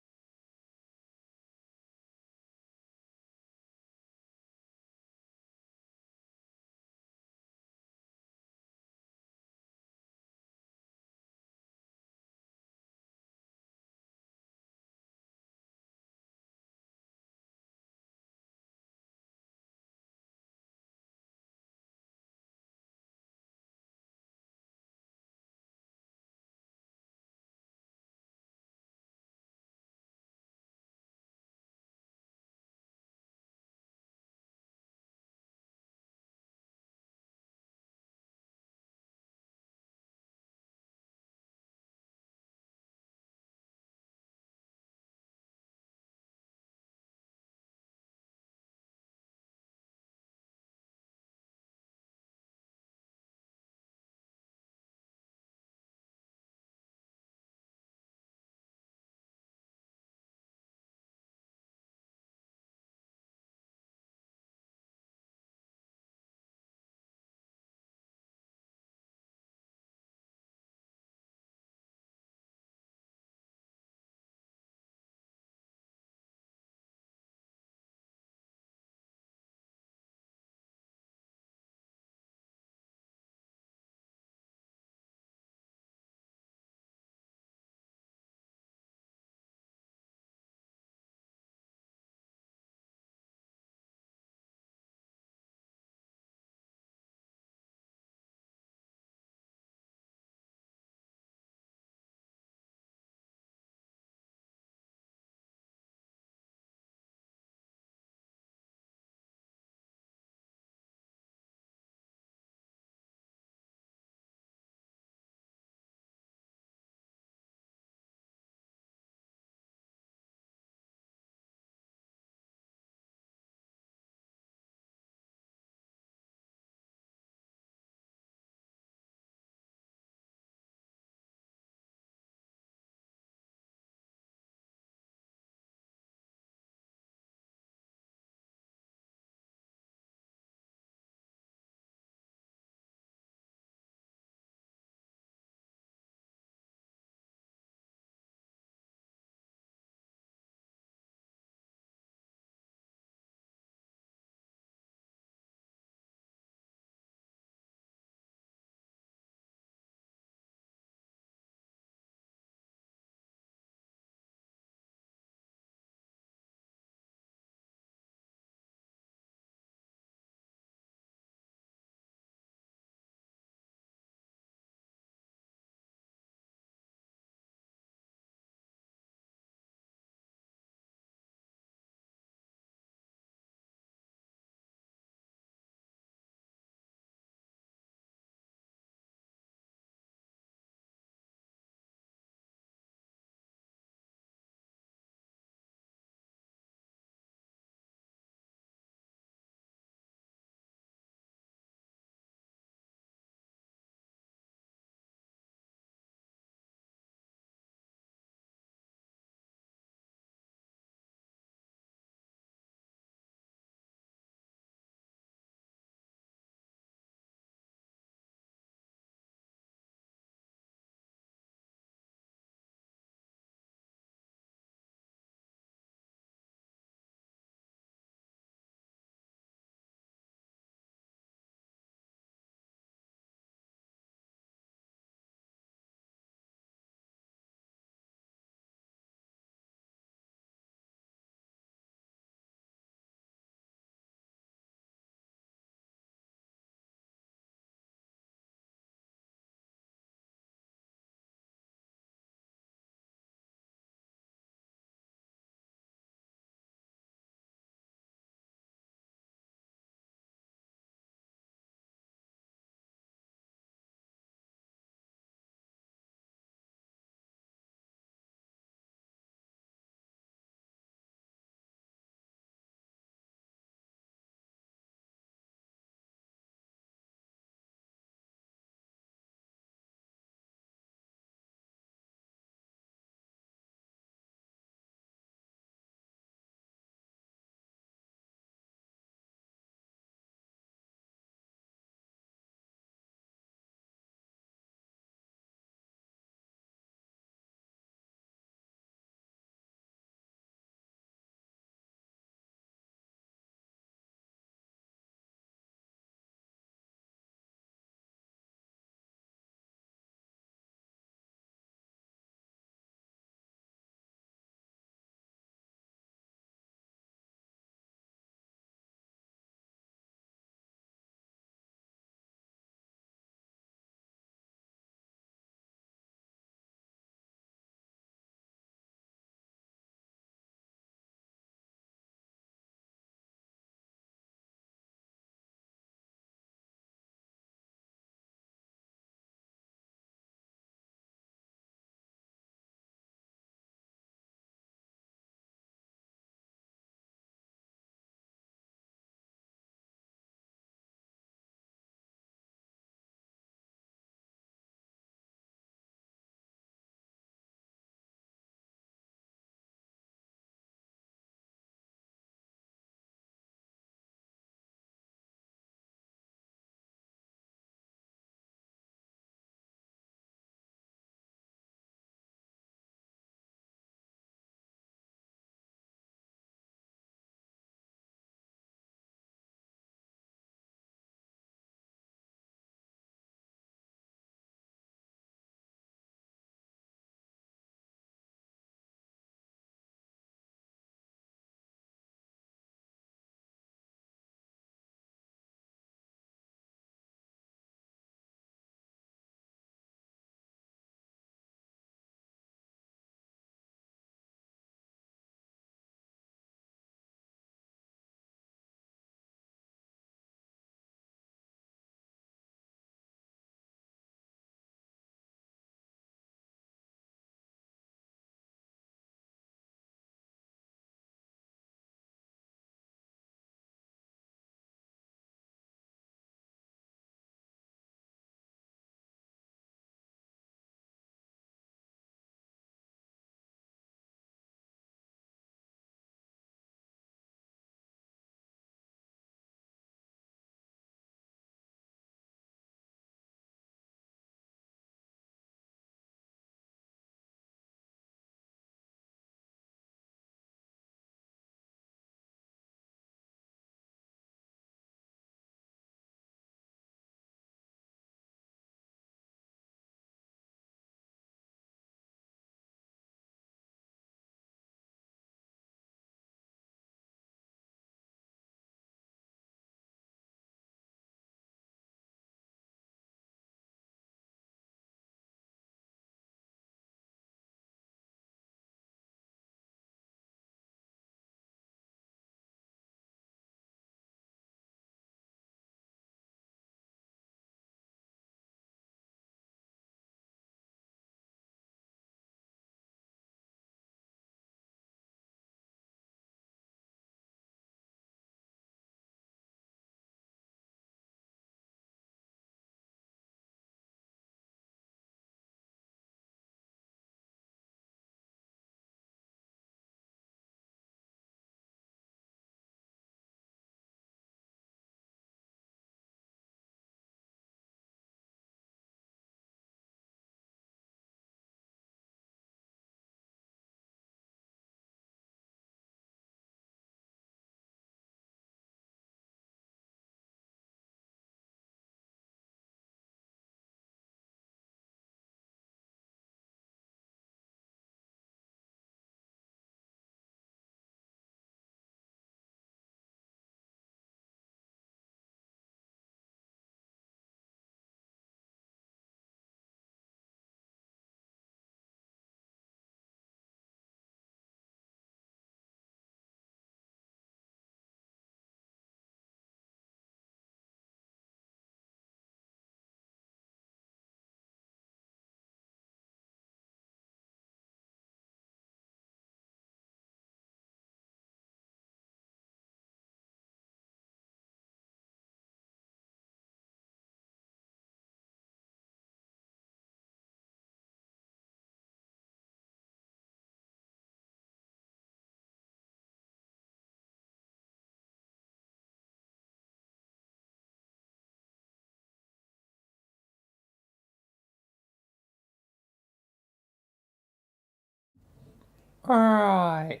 Alright,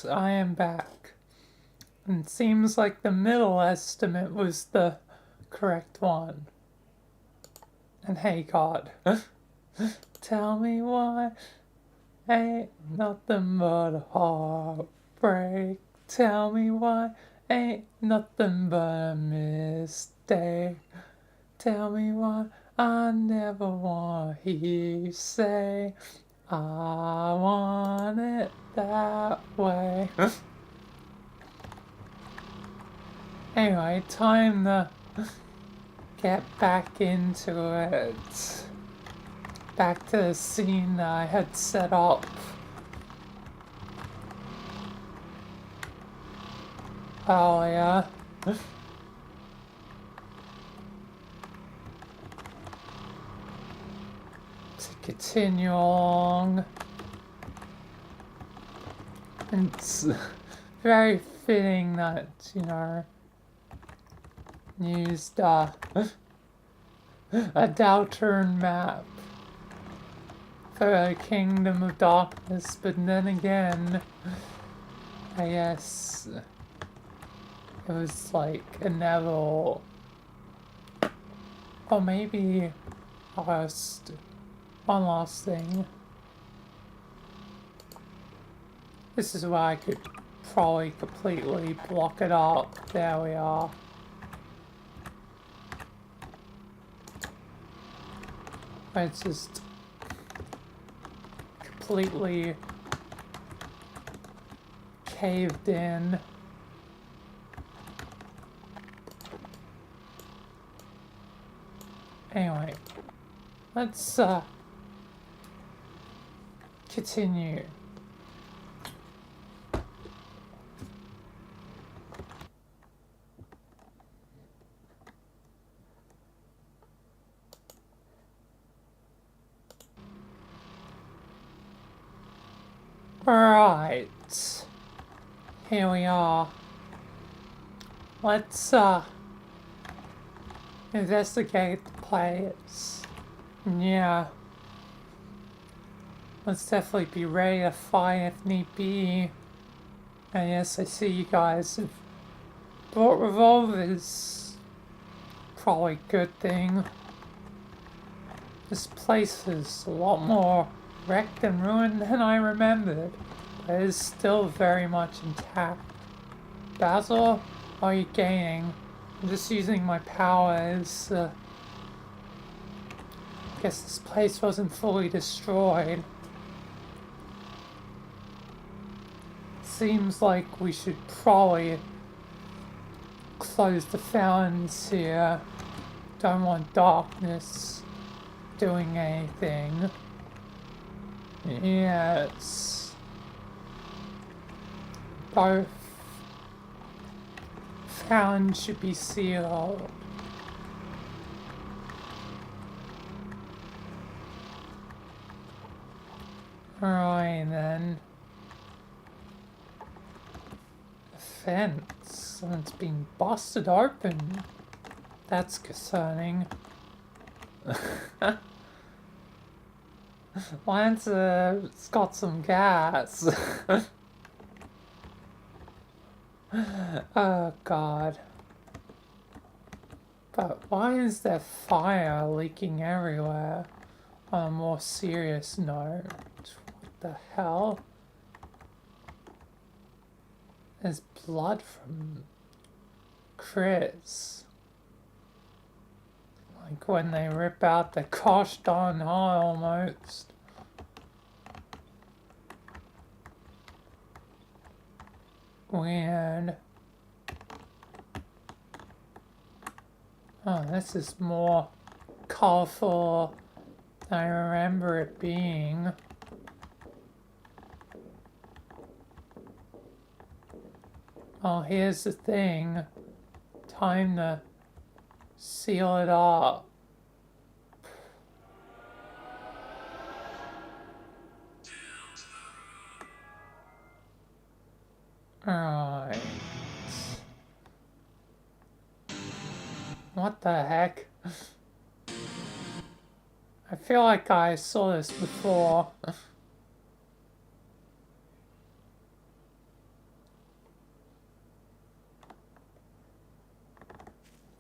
I am back. And it seems like the middle estimate was the correct one. And hey, God, tell me why ain't nothing but a heartbreak. Tell me why ain't nothing but a mistake. Tell me why I never want to hear you say I want it that way. Anyway, time to get back into it. Back to the scene that I had set up. Oh yeah. To continue along. It's very fitting that, used a Daltern map for the Kingdom of Darkness, but then again, I guess it was like inevitable. Or maybe one last thing. This is where I could probably completely block it up. There we are. It's just completely caved in. Anyway, let's continue. Alright, here we are. Let's investigate the place. Yeah, let's definitely be ready to fight if need be. And yes, I see you guys have brought revolvers. Probably a good thing. This place is a lot more wrecked and ruined than I remembered, but it is still very much intact. Basil, are you gaining? I'm just using my powers. Guess this place wasn't fully destroyed. Seems like we should probably close the fountains here. Don't want darkness doing anything. Yes. Both fountains should be sealed. Alright then. The fence, and it's been busted open. That's concerning. Lancer's got some gas. Oh god. But why is there fire leaking everywhere? On a more serious note, what the hell? There's blood from Chris. Like when they rip out the gosh darn eye almost. Weird. Oh, this is more colorful than I remember it being. Oh, here's the thing. Time to seal it up. Alright. What the heck? I feel like I saw this before.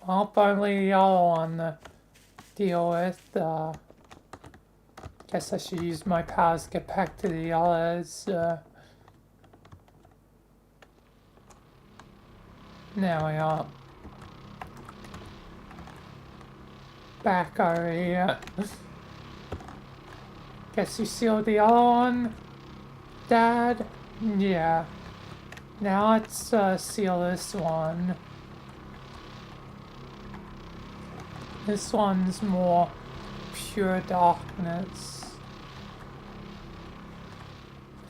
Well, only the other one to deal with. Guess I should use my powers to get back to the others. There we are. Back over here. Guess you sealed the other one, Dad? Yeah. Now let's seal this one. This one's more pure darkness.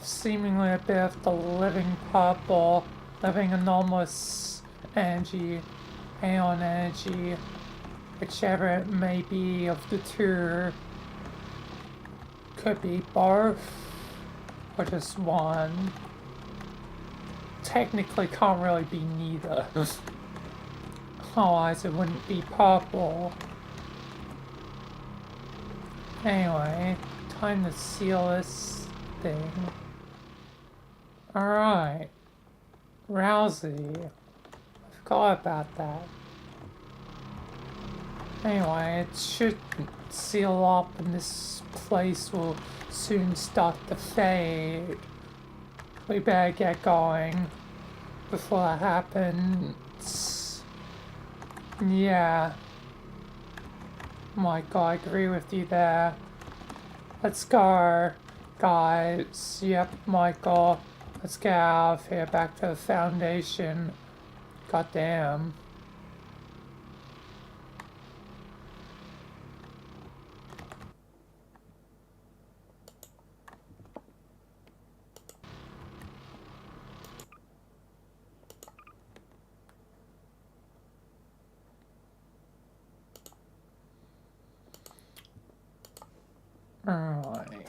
Seemingly a bit of the living purple, living anomalous energy, aeon energy, whichever it may be of the two. Could be both, or just one. Technically can't really be neither. Otherwise it wouldn't be purple. Anyway, time to seal this thing. Alright. Rousey. I forgot about that. Anyway, it should seal up and this place will soon start to fade. We better get going before that happens. Yeah. Michael, I agree with you there. Let's go, guys. Yep, Michael. Let's get out of here, back to the Foundation. Goddamn. Alright.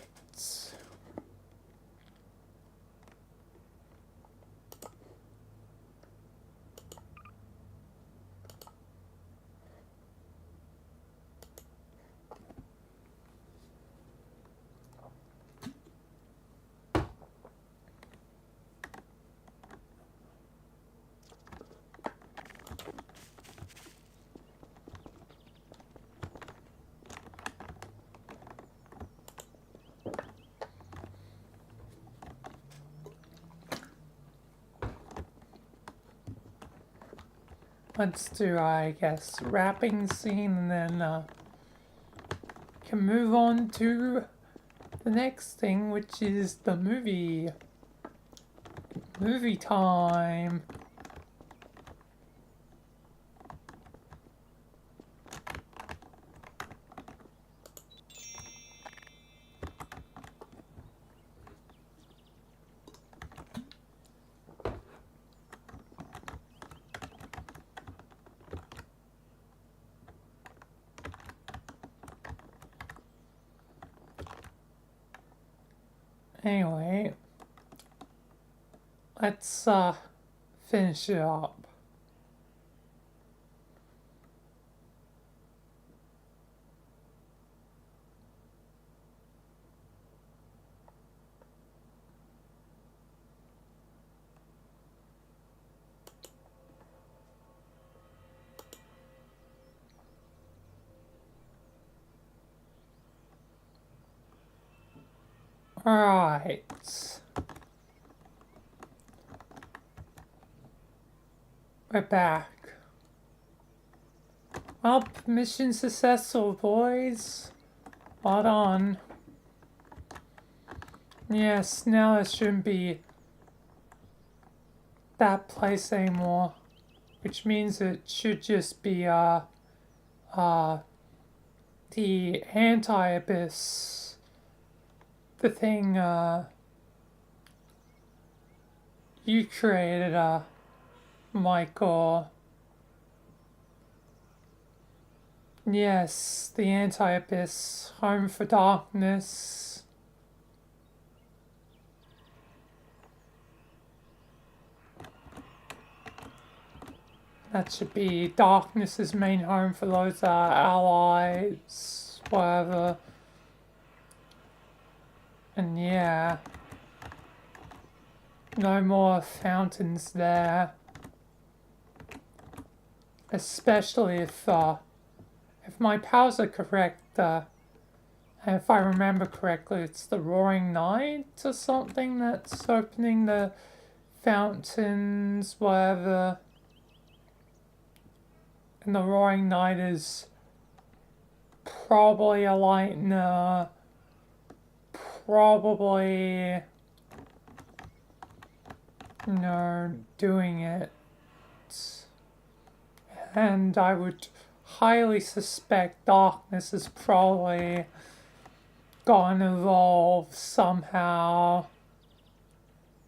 Let's do, I guess, wrapping scene and then can move on to the next thing, which is the movie. Movie time. Anyway, let's finish it up. Alright. We're back. Well, mission successful, boys. Well done. Yes, now there shouldn't be that place anymore. Which means it should just be, the anti-abyss. The thing, you created, Michael. Yes, the anti-abyss, home for darkness. That should be darkness's main home for those allies, whatever. And yeah, no more fountains there. especially if my powers are correct. If I remember correctly, it's the Roaring Night or something that's opening the fountains, whatever. And the Roaring Night is probably a lightner, probably, doing it. And I would highly suspect darkness is probably gonna evolve somehow.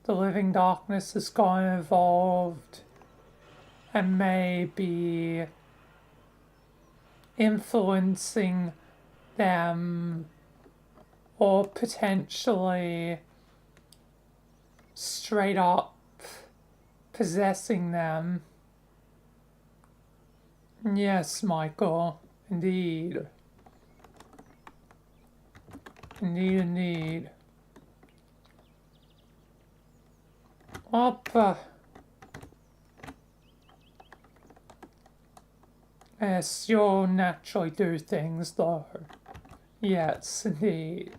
The living darkness has gone evolved and may be influencing them or potentially straight up possessing them. Yes, Michael, indeed. Indeed. Yes, you'll naturally do things though. Yes, indeed.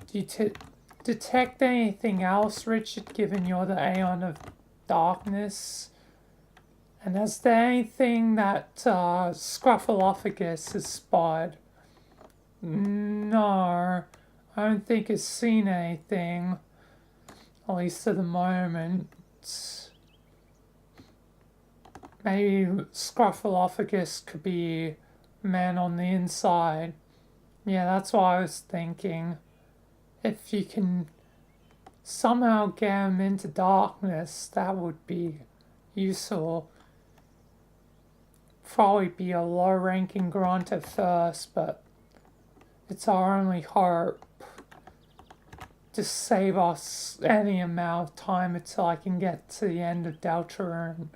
Do you detect anything else, Richard, given you're the Aeon of Darkness? And is there anything that Scruffalophagus has spotted? No, I don't think it's seen anything, at least at the moment. Maybe Scruffalophagus could be man on the inside. Yeah, that's what I was thinking. If you can somehow get him into darkness, that would be useful. Probably be a low ranking grunt at first, but it's our only hope to save us any amount of time until I can get to the end of Deltarune.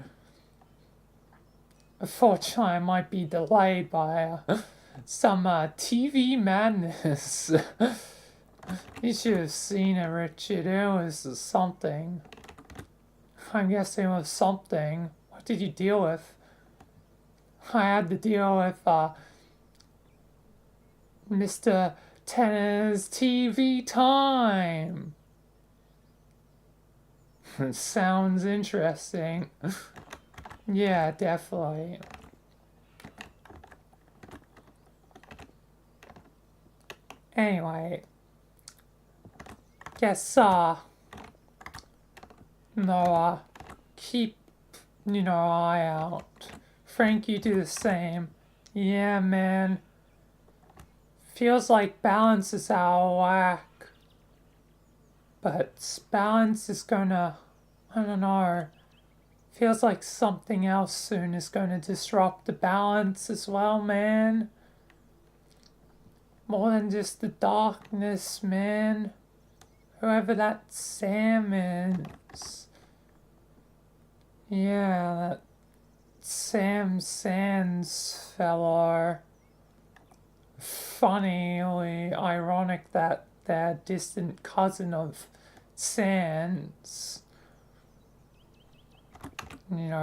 Unfortunately, I might be delayed by some TV madness. You should have seen it, Richard. It was something. I'm guessing it was something. What did you deal with? I had to deal with Mr. Tenner's TV time. Sounds interesting. Yeah, definitely. Anyway, guess no, keep eye out. Frank, you do the same. Yeah, man. Feels like balance is out of whack. But balance is gonna, I don't know. Feels like something else soon is gonna disrupt the balance as well, man. More than just the darkness, man. Whoever that Sam is. Yeah, that Sam Sands fellow. Funnily ironic that they're distant cousin of Sans.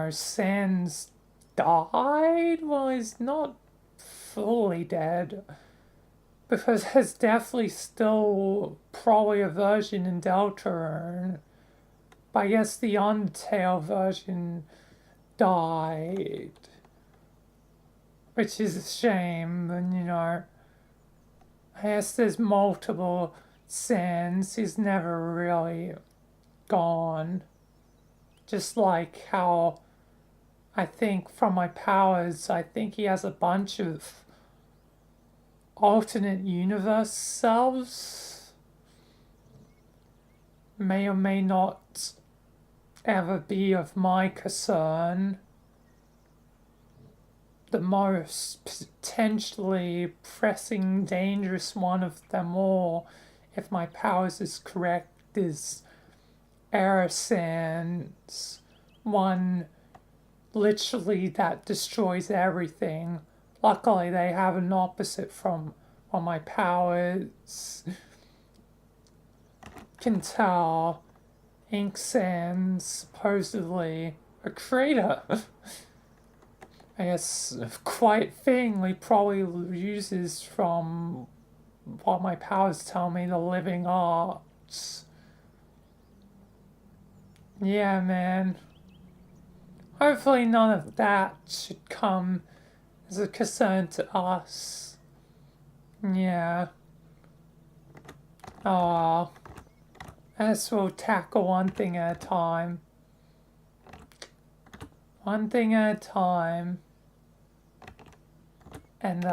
Sans died? Well, he's not fully dead. Because there's definitely still probably a version in Deltarune. But I guess the Undertale version died. Which is a shame, and I guess there's multiple Sans. He's never really gone. Just like how I think from my powers, I think he has a bunch of alternate universe selves. May or may not ever be of my concern. The most potentially pressing, dangerous one of them all, if my powers is correct, is Aerosans. One literally that destroys everything. Luckily, they have an opposite from what my powers can tell. Ink Sands supposedly a crater. I guess quite fittingly probably uses from what my powers tell me, the living arts. Yeah, man. Hopefully none of that should come as a concern to us. Yeah. Oh, I guess we'll tackle one thing at a time. One thing at a time. And,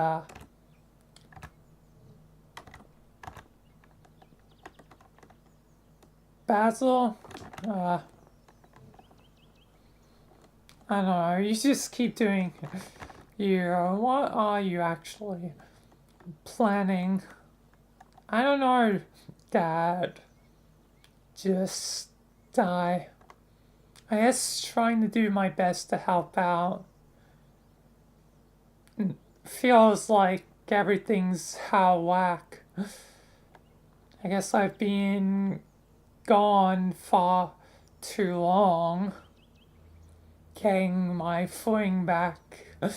Basil, I don't know, you just keep doing you. What are you actually planning? I don't know, Dad. Just die. I guess trying to do my best to help out. Feels like everything's out of whack. I guess I've been gone far too long. Getting my footing back. I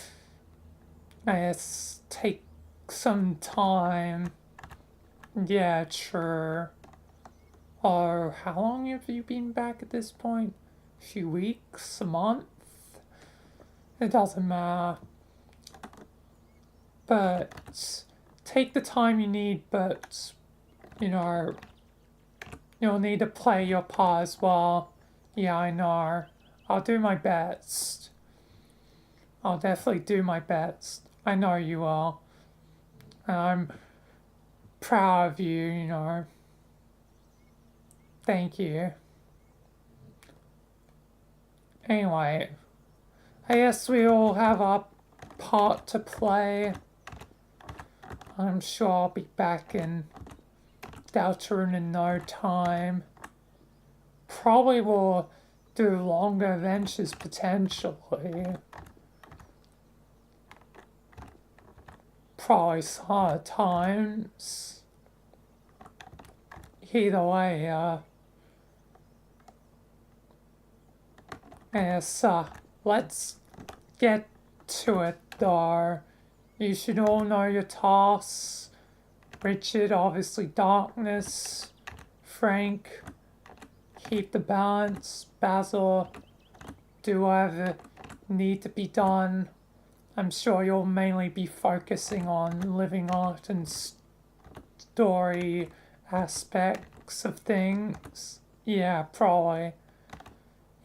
guess take some time. Yeah, sure. Or how long have you been back at this point? A few weeks? A month? It doesn't matter. But take the time you need, but you know, you'll need to play your part as well. Yeah, I know. I'll do my best. I'll definitely do my best. I know you will. And I'm proud of you, you know. Thank you. Anyway, I guess we all have our part to play. I'm sure I'll be back in Deltarune in no time. Probably will do longer adventures potentially. Probably some hard times. Either way, yes, let's get to it though. You should all know your tasks. Richard, obviously darkness. Frank, keep the balance. Basil, do whatever need to be done. I'm sure you'll mainly be focusing on living art and story aspects of things. Yeah, probably.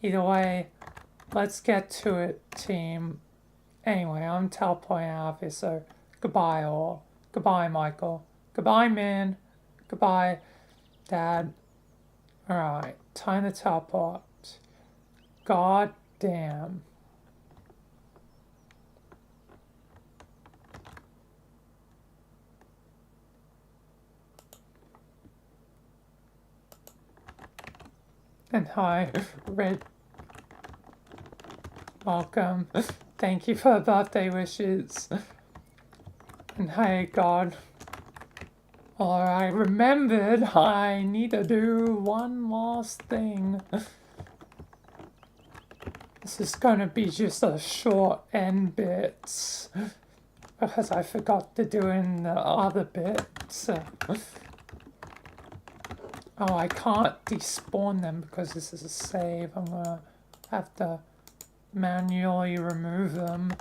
Either way, let's get to it, team. Anyway, I'm teleporting out of here, so goodbye all. Goodbye, Michael. Goodbye, Min. Goodbye, Dad. Alright, time to teleport. God damn. And hi, Red. Welcome. Thank you for the birthday wishes. And hey, God. Or I remembered I need to do one last thing. This is gonna be just a short end bit. Because I forgot to do in the other bits. Oh, I can't despawn them because this is a save. I'm gonna have to manually remove them.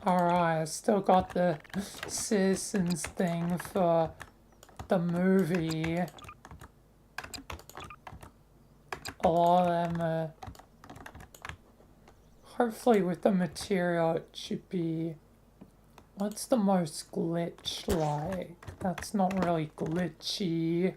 Alright, I still got the citizens thing for the movie. A lot of them are... Hopefully with the material it should be... What's the most glitch like? That's not really glitchy.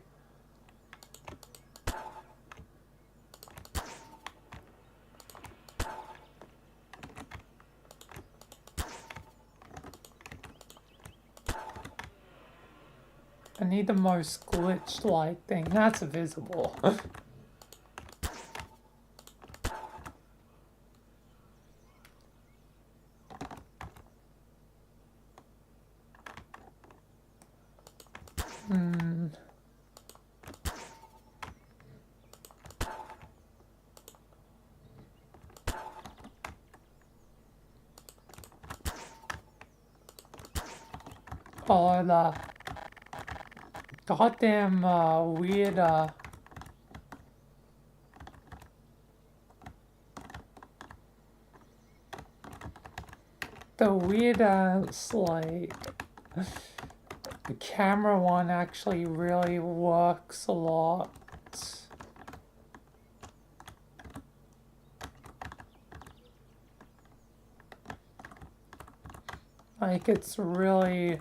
I need the most glitch-like thing. That's visible. or the goddamn weird the weird like the camera one actually really works a lot. Like it's really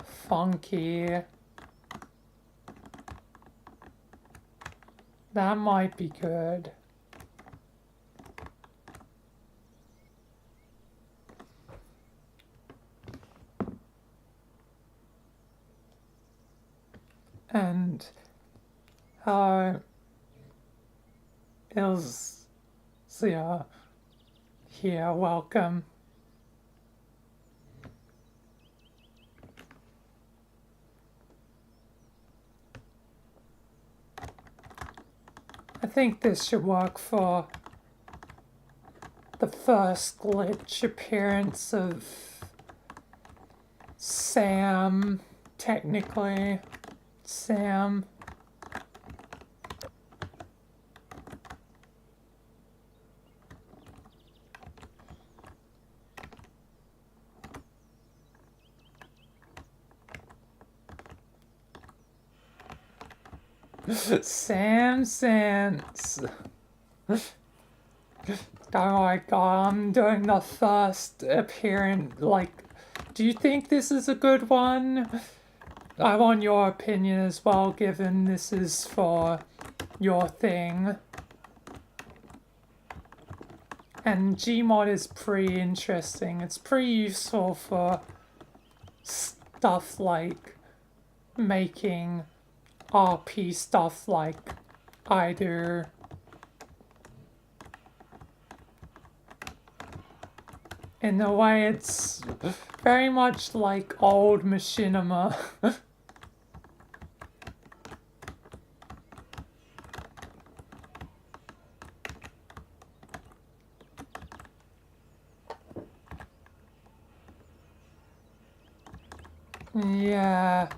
funky. That might be good. And Ilzia here, welcome. I think this should work for the first glitch appearance of Sam, technically. Sam. Sam Sands. Oh my god, I'm doing the first appearance. Like, do you think this is a good one? I want your opinion as well, given this is for your thing. And Gmod is pretty interesting. It's pretty useful for stuff like making RP stuff like I do. In a way, it's very much like old machinima. Yeah.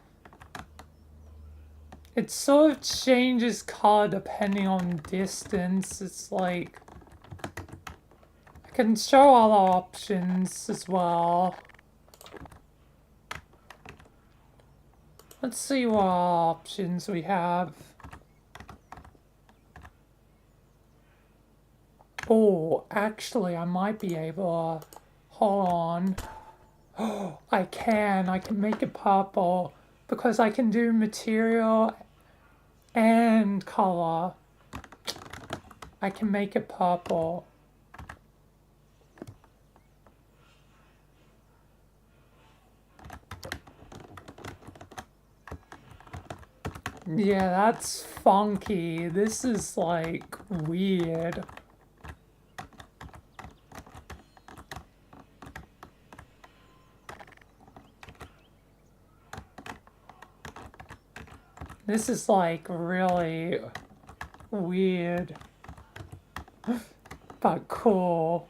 It sort of changes color depending on distance. It's like I can show other options as well. Let's see what options we have. Oh, actually, I might be able to. Hold on. Oh, I can make it purple because I can do material and color. I can make it purple. Yeah, that's funky. This is like weird. This is like really weird, but cool.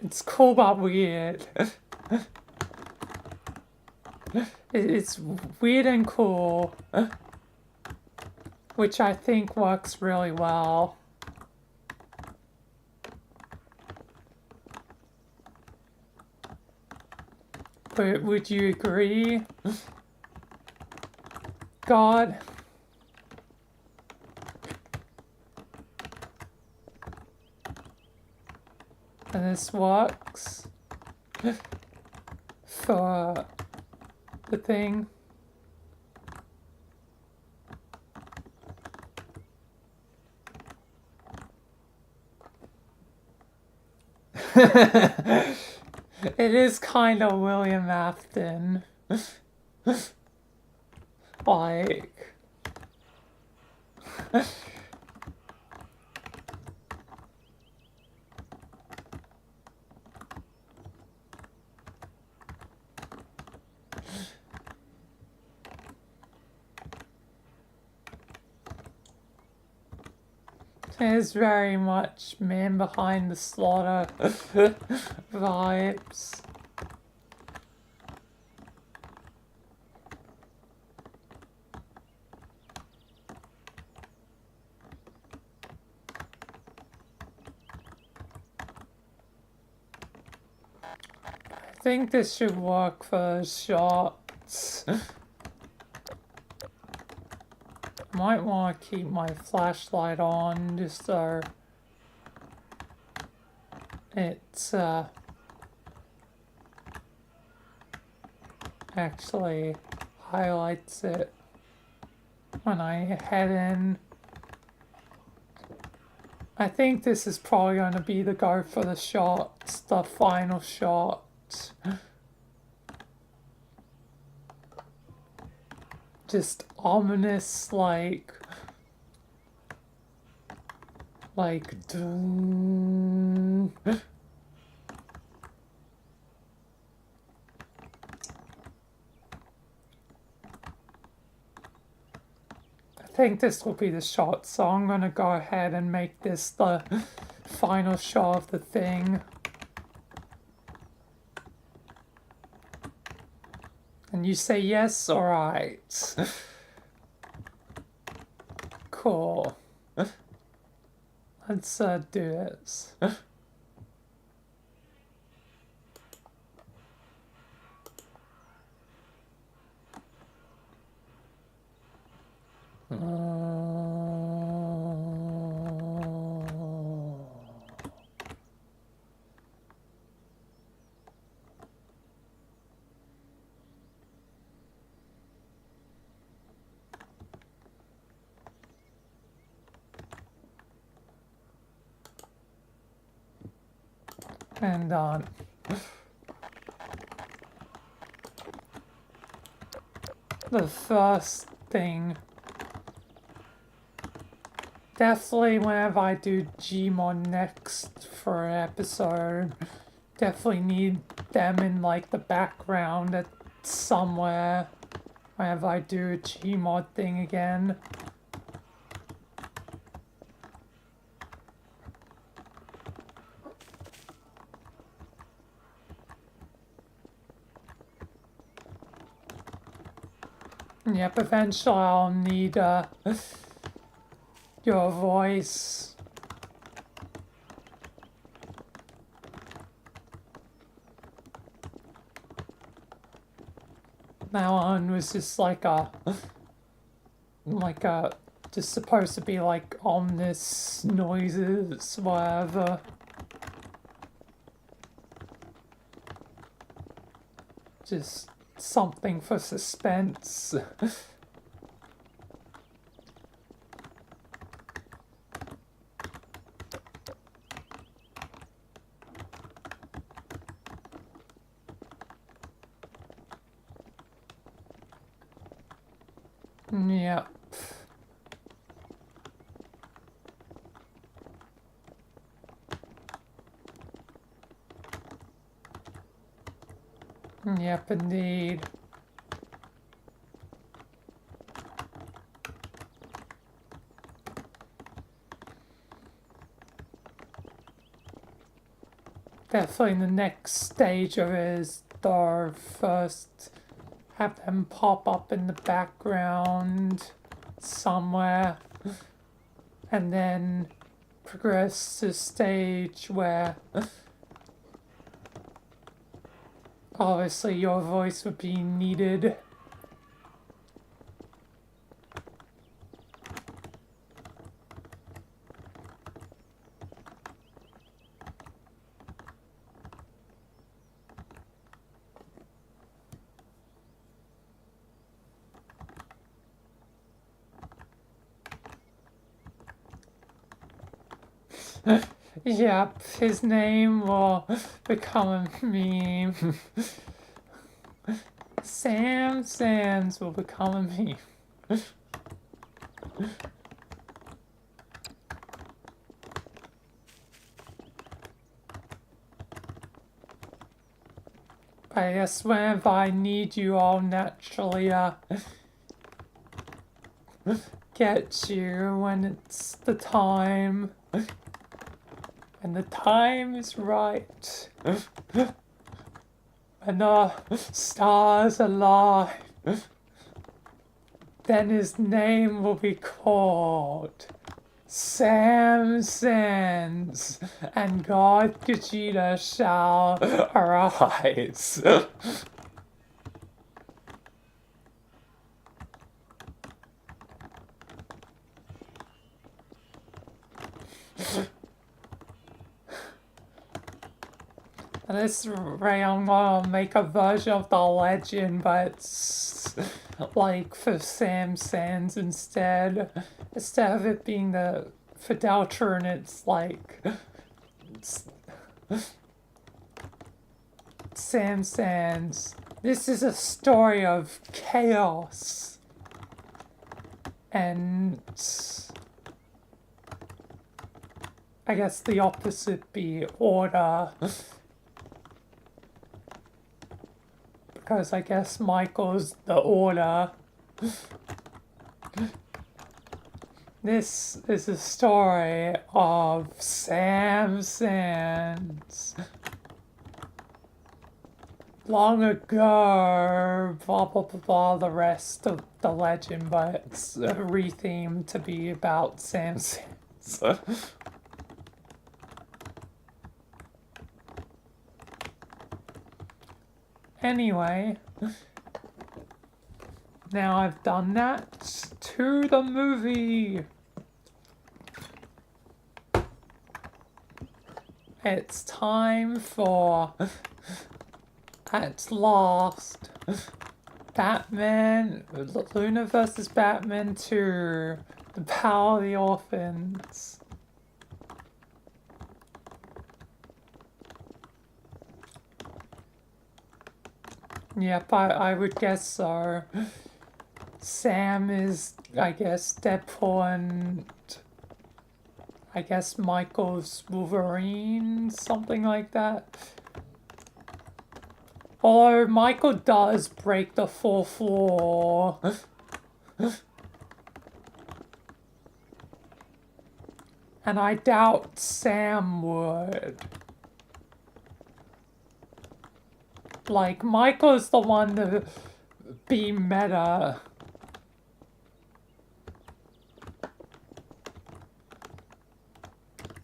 It's cool but weird. It's weird and cool, which I think works really well. But would you agree? God. And this works for the thing. It is kind of William Afton. Like... There's very much man behind the slaughter vibes. I think this should work for shots. Might want to keep my flashlight on just so it's actually highlights it when I head in. I think this is probably going to be the go for the shots, the final shot. Just ominous, like doom. I think this will be the shot, so I'm gonna go ahead and make this the final shot of the thing. And you say yes, alright. Cool. Let's do this. And the first thing, definitely whenever I do Gmod next for an episode, definitely need them in like the background at somewhere whenever I do a Gmod thing again. Yep, eventually I'll need your voice. That one was just like a, just supposed to be like ominous noises, whatever. Just something for suspense. Yep. Yep, indeed. Definitely the next stage of it is the first have them pop up in the background somewhere and then progress to stage where obviously your voice would be needed. Yep, his name will become a meme. Sam Sands will become a meme. I guess whenever I need you all naturally, get you when it's the time. And the time is right. And the stars align. Then his name will be called Sam Sands, and God Vegeta shall arise. This way I'm gonna make a version of the legend, but it's like for Sam Sands instead. Instead of it being the Fideltron, it's like Sam Sands. This is a story of chaos and I guess the opposite be order. Because I guess Michael's the order. This is a story of Sam Sands. Long ago, blah blah blah blah, the rest of the legend, but it's rethemed to be about Sam Sands. Anyway, now I've done that, to the movie. It's time for, at last, Batman, Luna vs. Batman 2, The Power of the Orphans. Yep, I would guess so. Sam is, I guess, Deadpool and I guess Michael's Wolverine, something like that. Although Michael does break the fourth wall. And I doubt Sam would. Like, Michael's the one to be meta.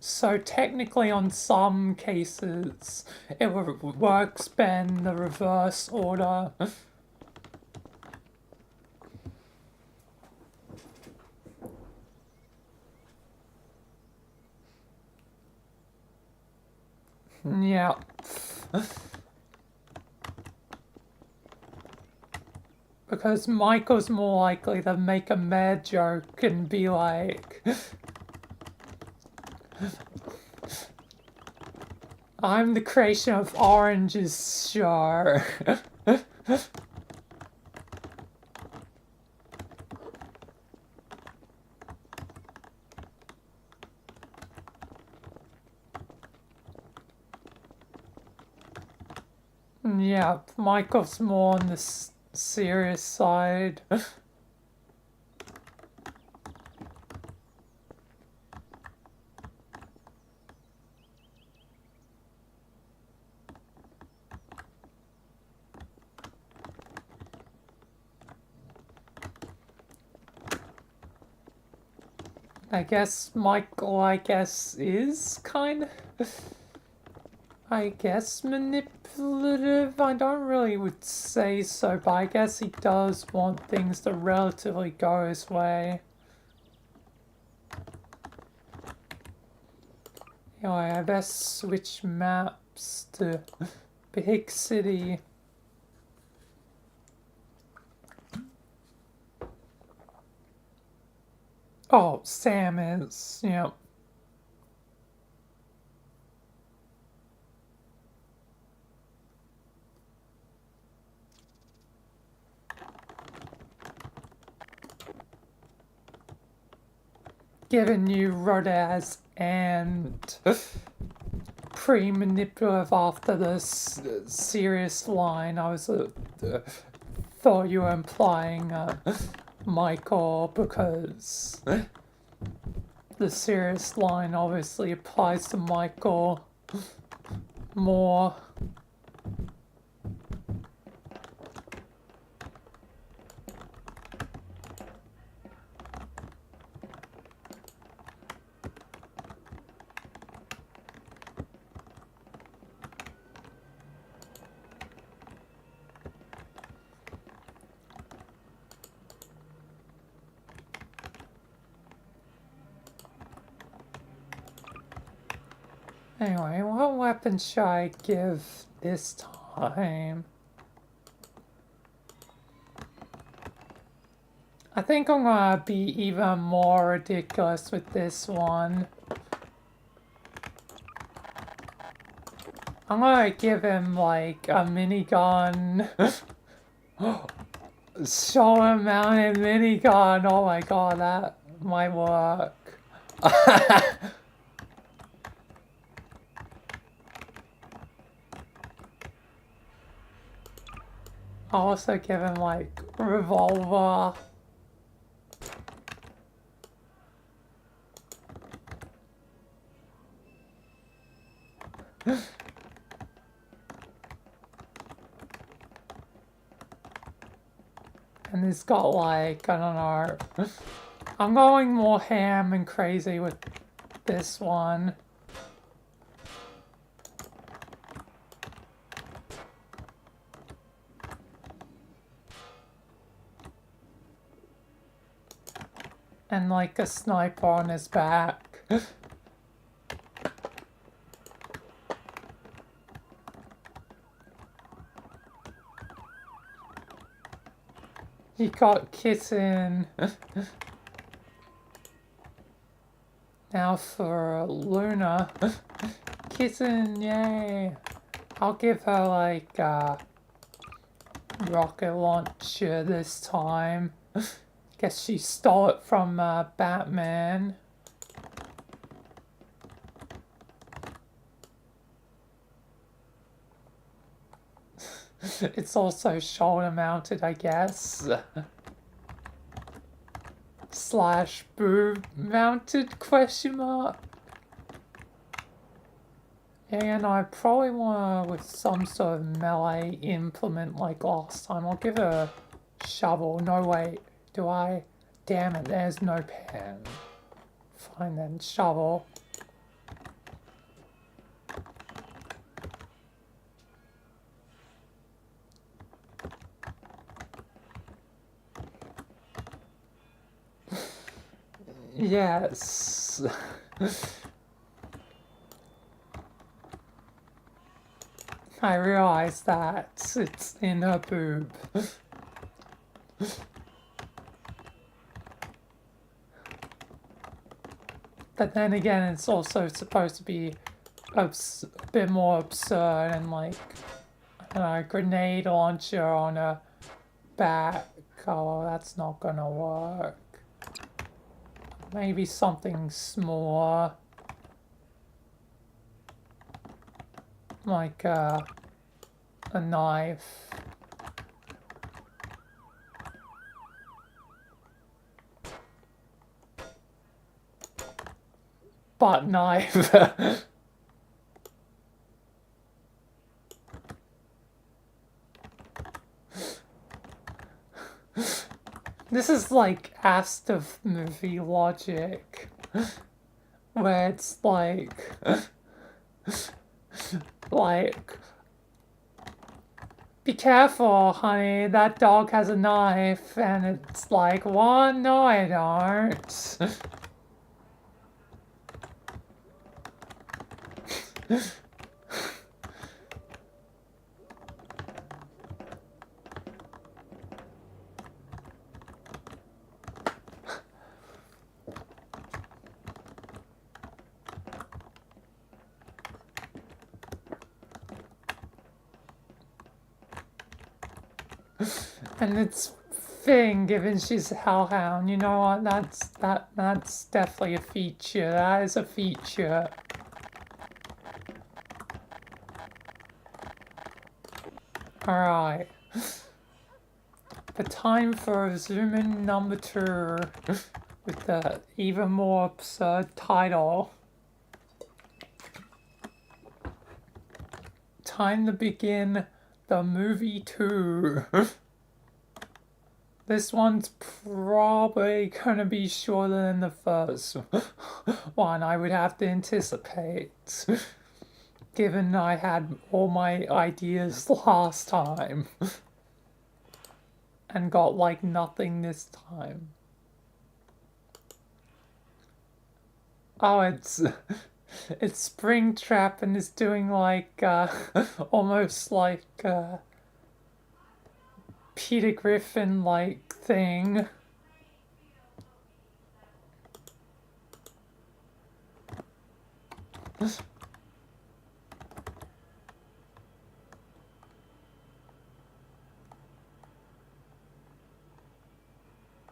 So technically on some cases, it works in the reverse order. Yeah. Because Michael's more likely to make a mad joke and be like, I'm the creation of oranges, sure. Yeah, Michael's more on the serious side. I guess Michael, is kind of, manipulative. I don't really would say so, but I guess he does want things to relatively go his way. Anyway, I best switch maps to Big City. Oh, Sam is, yeah. Given you Rodaz and pre-manipulative after this serious line, I was thought you were implying Michael because the serious line obviously applies to Michael more. Anyway, what weapon should I give this time? I think I'm gonna be even more ridiculous with this one. I'm gonna give him like a minigun. Shoulder mounted minigun. Oh my god, that might work. I'll also give him like revolver. And he's got like, I don't know. I'm going more ham and crazy with this one. And like a sniper on his back. He got kitten. Now for Luna. Kitten, yay. I'll give her like a rocket launcher this time. Guess she stole it from Batman. It's also shoulder mounted, I guess. Slash boob mounted question mark. Yeah, and I probably want with some sort of melee implement like last time. I'll give her a shovel. No, wait. Do I? Damn it, there's no pen. Fine then, shovel. Yes. I realize that it's in her boob. But then again, it's also supposed to be a bit more absurd and like, I don't know, a grenade launcher on a back. Oh, that's not gonna work. Maybe something smaller. Like a knife. Butt knife. This is like Asta movie logic. Where it's like... be careful, honey, that dog has a knife. And it's like, what? No, I don't. And it's Fing, given she's a hellhound. You know what? That's definitely a feature. That is a feature. Alright. the time for zoom in number 2 with the even more absurd title. Time to begin the movie 2. This one's probably gonna be shorter than the first one, I would have to anticipate, given I had all my ideas last time and got like nothing this time. Oh, it's Springtrap and it's doing like almost like Peter Griffin like thing.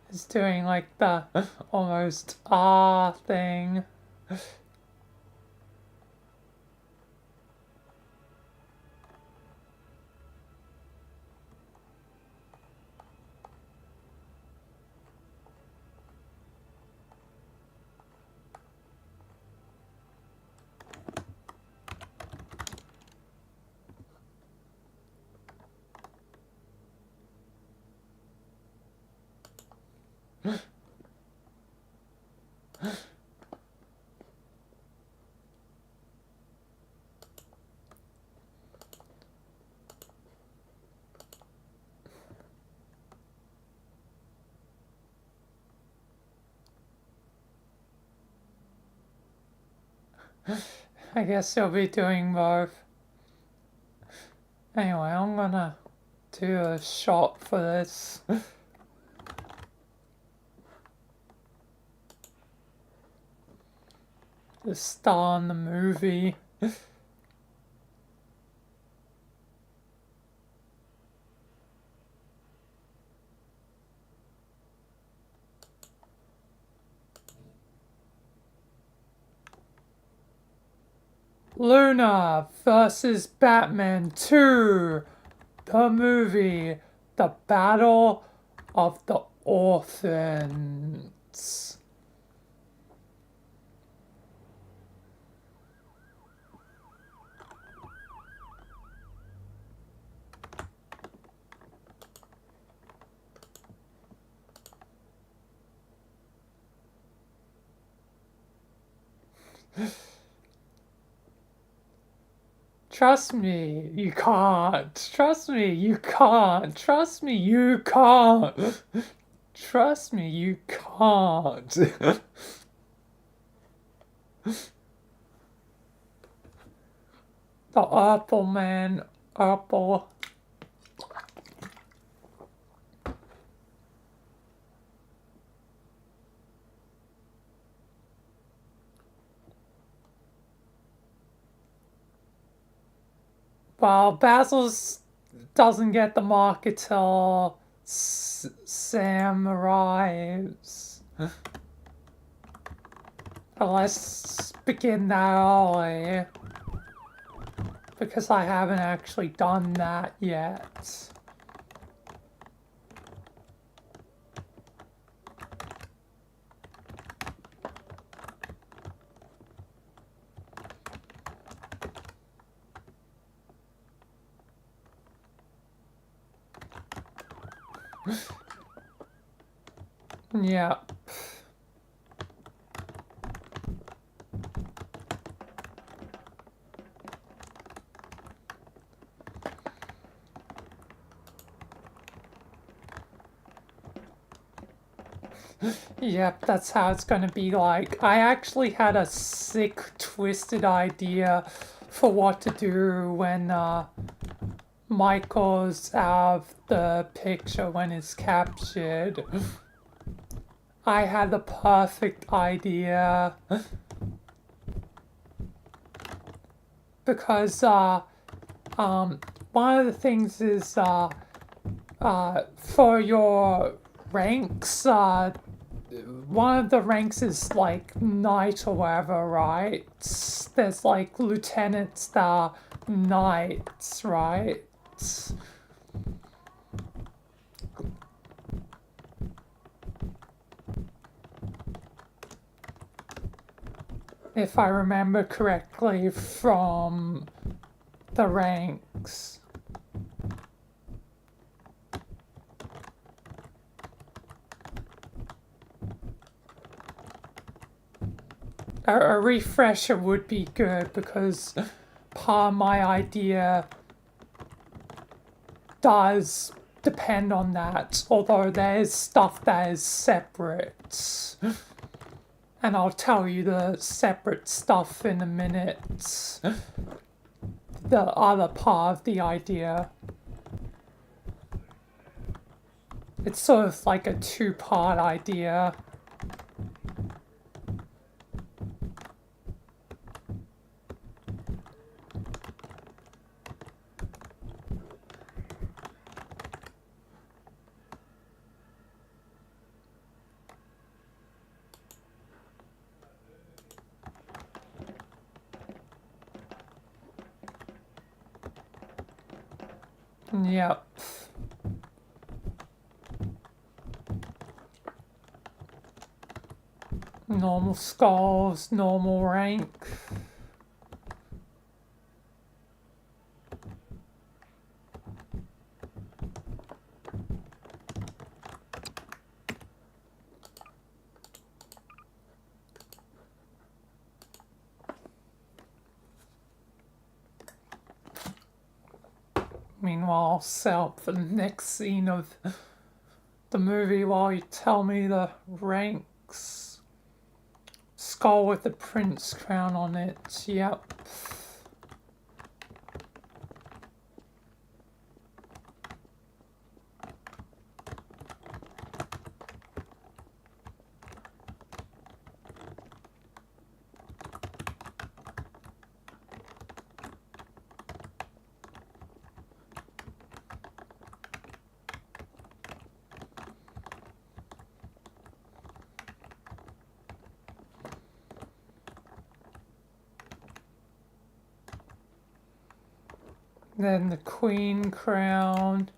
It's doing like the almost thing. I guess I'll be doing both. Anyway, I'm gonna do a shot for this. The star in the movie. Luna versus Batman 2, the movie, the Battle of the Orphans. Trust me, you can't. Trust me, you can't. Trust me, you can't. Trust me, you can't. The Apple Man, Apple. Well, Basil's doesn't get the market till Sam arrives. But let's begin that early, because I haven't actually done that yet. Yeah. Yep, that's how it's gonna be like. I actually had a sick, twisted idea for what to do when Michael's out of the picture, when it's captured. I had the perfect idea. Because one of the things is for your ranks, one of the ranks is like knight or whatever, right? There's like lieutenants that are knights, right? if I remember correctly from the ranks. A refresher would be good because part of my idea does depend on that, although there's stuff that is separate. And I'll tell you the separate stuff in a minute. The other part of the idea. It's sort of like a two-part idea. Yep. Normal skulls, normal rank. Meanwhile, I'll set up the next scene of the movie while you tell me the ranks. Skull with the prince crown on it, yep. Then the queen crown.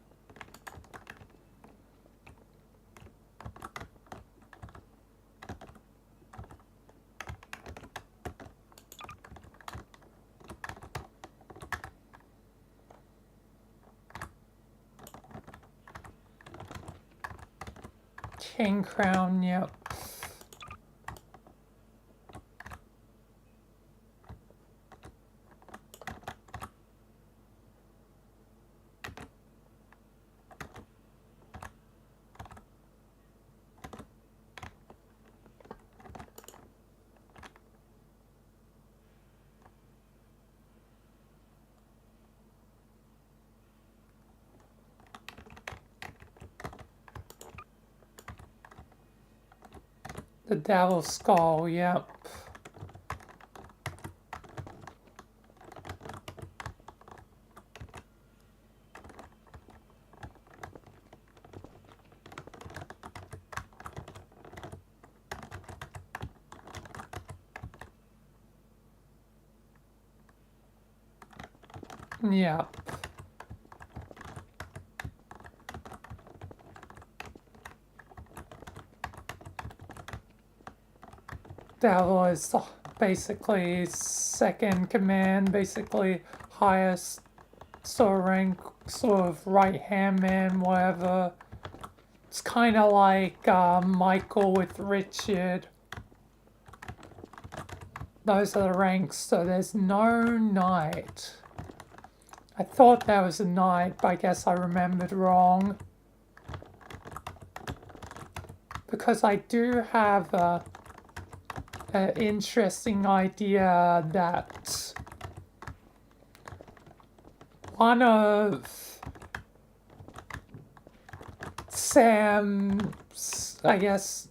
King crown, yep. The devil's skull, yep. Yep. That was basically second command, basically highest sort of rank, sort of right hand man, whatever. It's kind of like Michael with Richard. Those are the ranks, so there's no knight. I thought that was a knight, but I guess I remembered wrong. Because I do have an interesting idea that one of Sam's, I guess,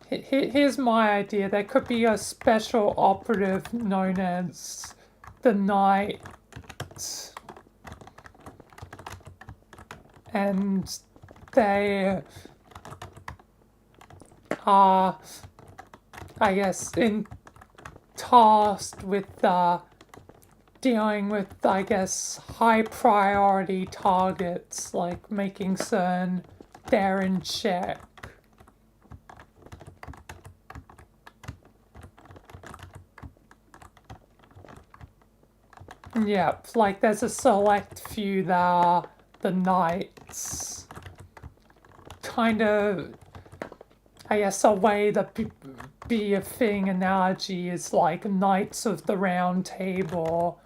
here's my idea. There could be a special operative known as the Knight, and they are, I guess, tasked with dealing with, I guess, high priority targets, like making certain they're in check. Yep, like there's a select few that are the knights. Kind of, I guess a way that be a thing analogy is like Knights of the Round Table.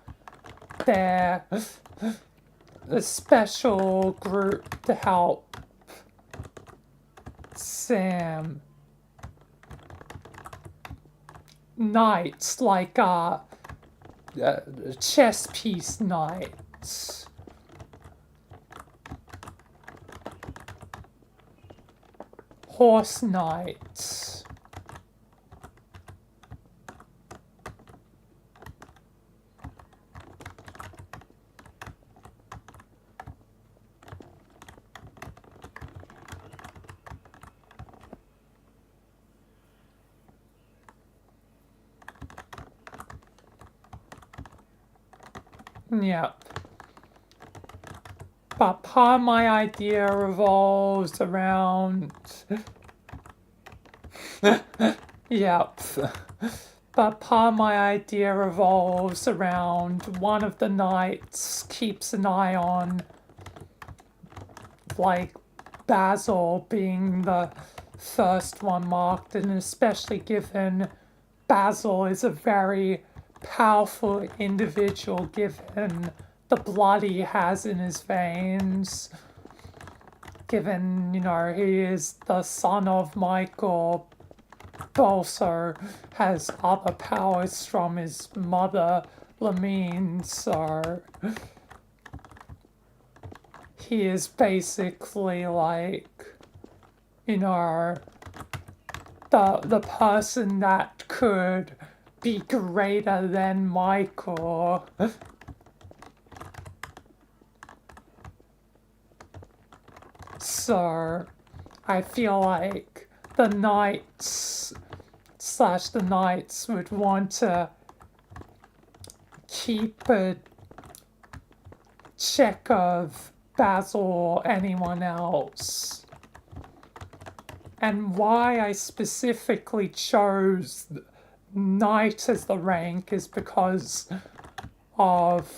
They're a special group to help Sam. Knights, like chess piece knights. Horse knights. Yep. But part of my idea revolves around... Yep. But part of my idea revolves around one of the knights keeps an eye on, like, Basil being the first one marked, and especially given Basil is a very powerful individual given the blood he has in his veins. Given, he is the son of Michael, but also has other powers from his mother, Lamine, so he is basically like, the person that could be greater than Michael. So, I feel like the knights would want to keep a check of Basil or anyone else. And why I specifically chose knight as the rank is because of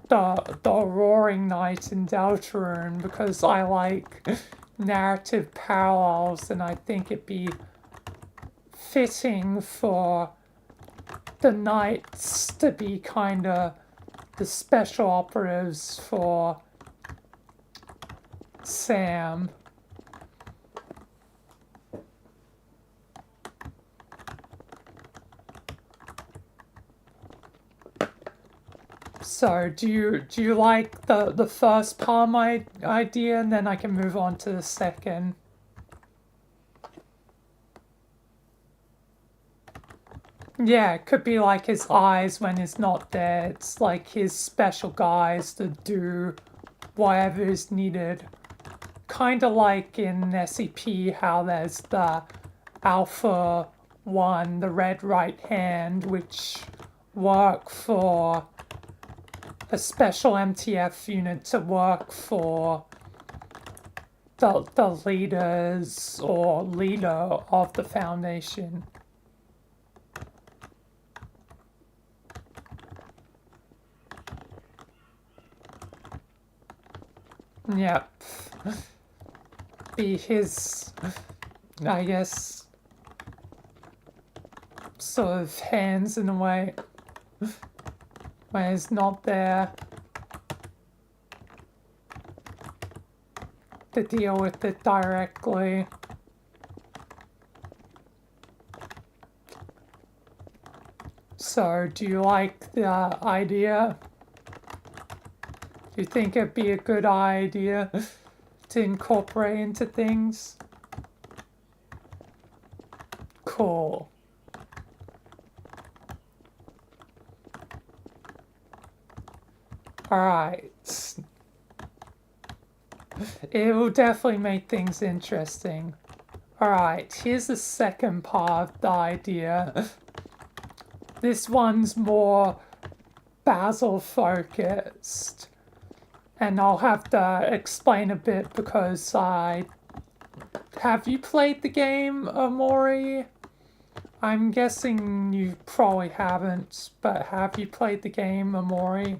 the Roaring Knight in Deltarune, because I like narrative parallels, and I think it'd be fitting for the knights to be kind of the special operatives for Sam. So, do you like the first part of my idea, and then I can move on to the second? Yeah, it could be like his eyes when he's not there. It's like his special guys to do whatever is needed. Kind of like in SCP how there's the Alpha 1, the Red Right Hand, which work for a special MTF unit to work for the leaders or leader of the Foundation. Yep. Be his, I guess, sort of hands in a way when he's not there to deal with it directly. So, do you like the idea? Do you think it'd be a good idea to incorporate into things? Cool. Alright. It will definitely make things interesting. Alright, here's the second part of the idea. This one's more Basil focused. And I'll have to explain a bit because have you played the game, Omori? I'm guessing you probably haven't, but have you played the game Omori?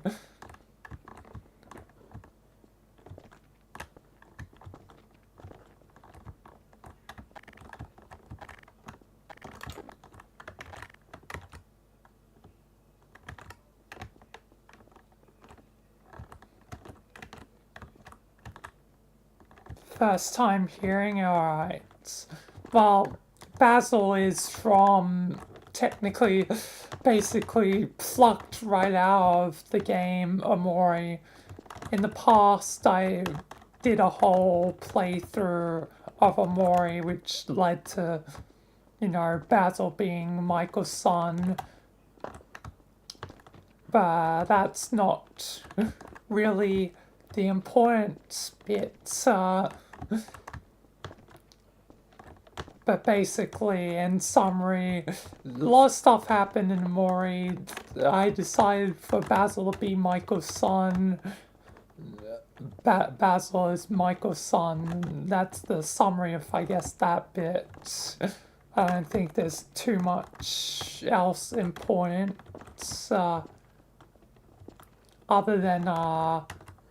First time hearing, alright. Well, Basil is from technically, basically plucked right out of the game Omori. In the past, I did a whole playthrough of Omori, which led to, Basil being Michael's son. But that's not really the important bit. But basically, in summary, a lot of stuff happened in Omori. I decided for Basil to be Michael's son. Basil is Michael's son. That's the summary of, I guess, that bit. I don't think there's too much else important. Other than,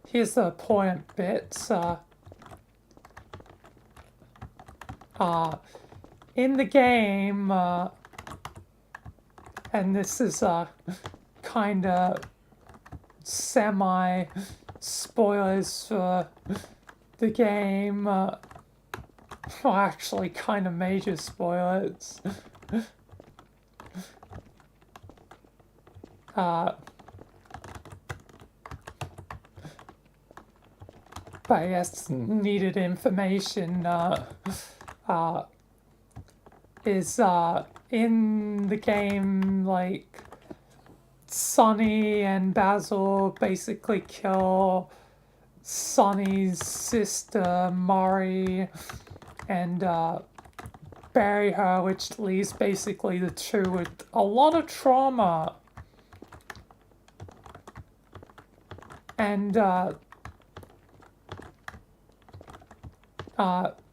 here's the important bit. In the game, and this is kind of semi spoilers for the game, well, actually kind of major spoilers. But I guess needed information is in the game, like, Sonny and Basil basically kill Sonny's sister Mari and bury her, which leaves basically the two with a lot of trauma. And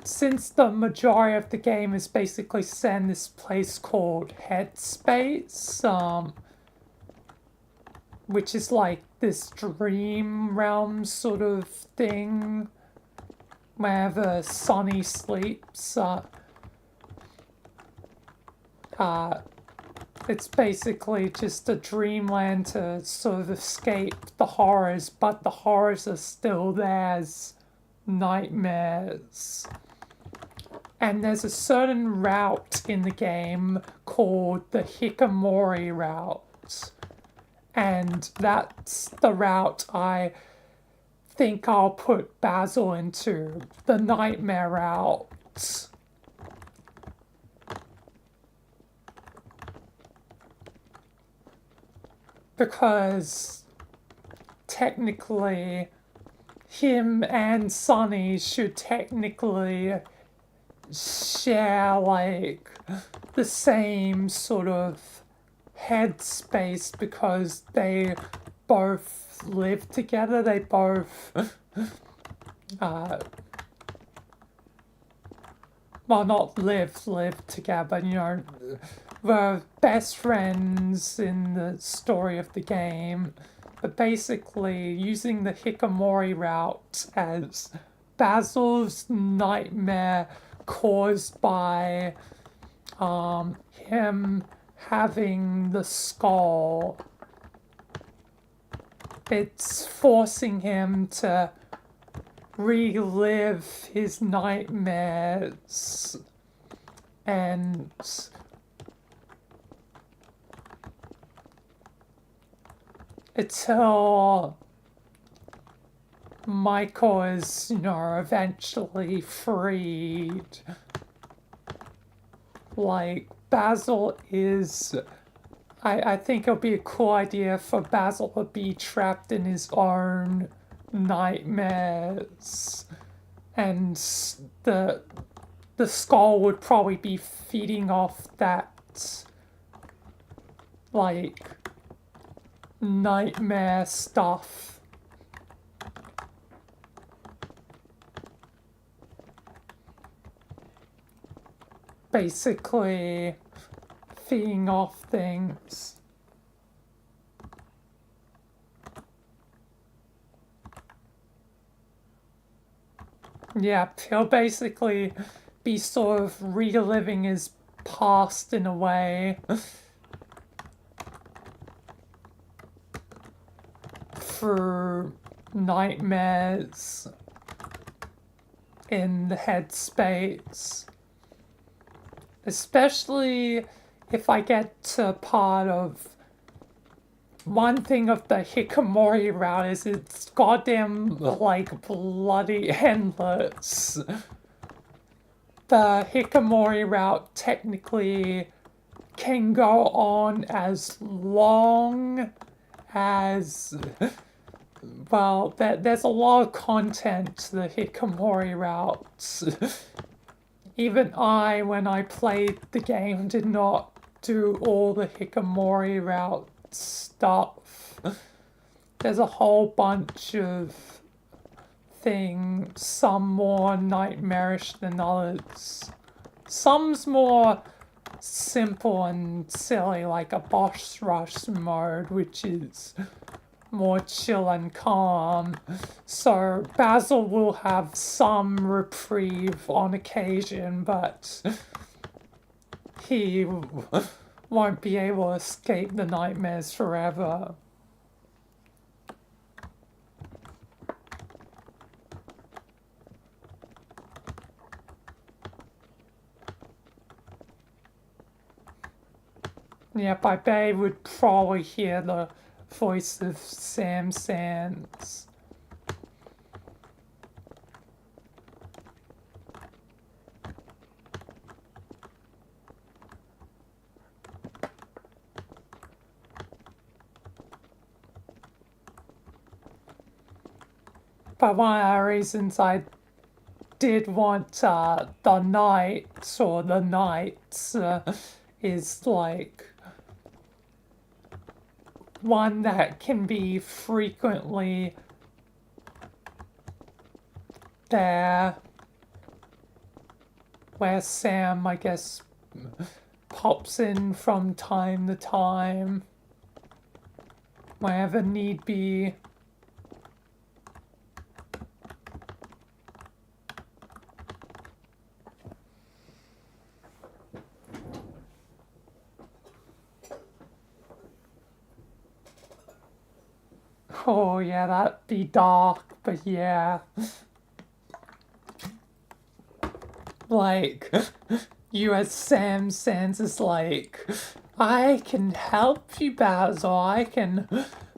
since the majority of the game is basically set in this place called Headspace, which is like this dream realm sort of thing, wherever Sonny sleeps, it's basically just a dreamland to sort of escape the horrors, but the horrors are still there as nightmares. And there's a certain route in the game called the Hikikomori route. And that's the route I think I'll put Basil into, the nightmare route. Because technically, him and Sonny should technically share, like, the same sort of headspace because they both live together. They both, well, not live together, were best friends in the story of the game. But basically, using the Hikikomori route as Basil's nightmare caused by him having the skull. It's forcing him to relive his nightmares and until Michael is, eventually freed. Like, Basil is... I think it'll be a cool idea for Basil to be trapped in his own nightmares. And the skull would probably be feeding off that, like, nightmare stuff. Basically, feeding off things. Yeah, he'll basically be sort of reliving his past in a way for nightmares in the headspace. Especially if I get to part of one thing of the Hikikomori route is it's goddamn like bloody endless. The Hikikomori route technically can go on as long as, well, there's a lot of content to the Hikikomori routes. Even I, when I played the game, did not do all the Hikikomori route stuff. There's a whole bunch of things, some more nightmarish than others. Some's more simple and silly, like a boss rush mode, which is more chill and calm. So Basil will have some reprieve on occasion, but he won't be able to escape the nightmares forever. Yep, I bet he would probably hear the voice of Sam Sands. But one of the reasons I did want the nights or the nights is like one that can be frequently there, where Sam, I guess, pops in from time to time, whenever need be. Oh yeah, that'd be dark, but yeah. Like, you as Sam Sands is like, I can help you, Basil. I can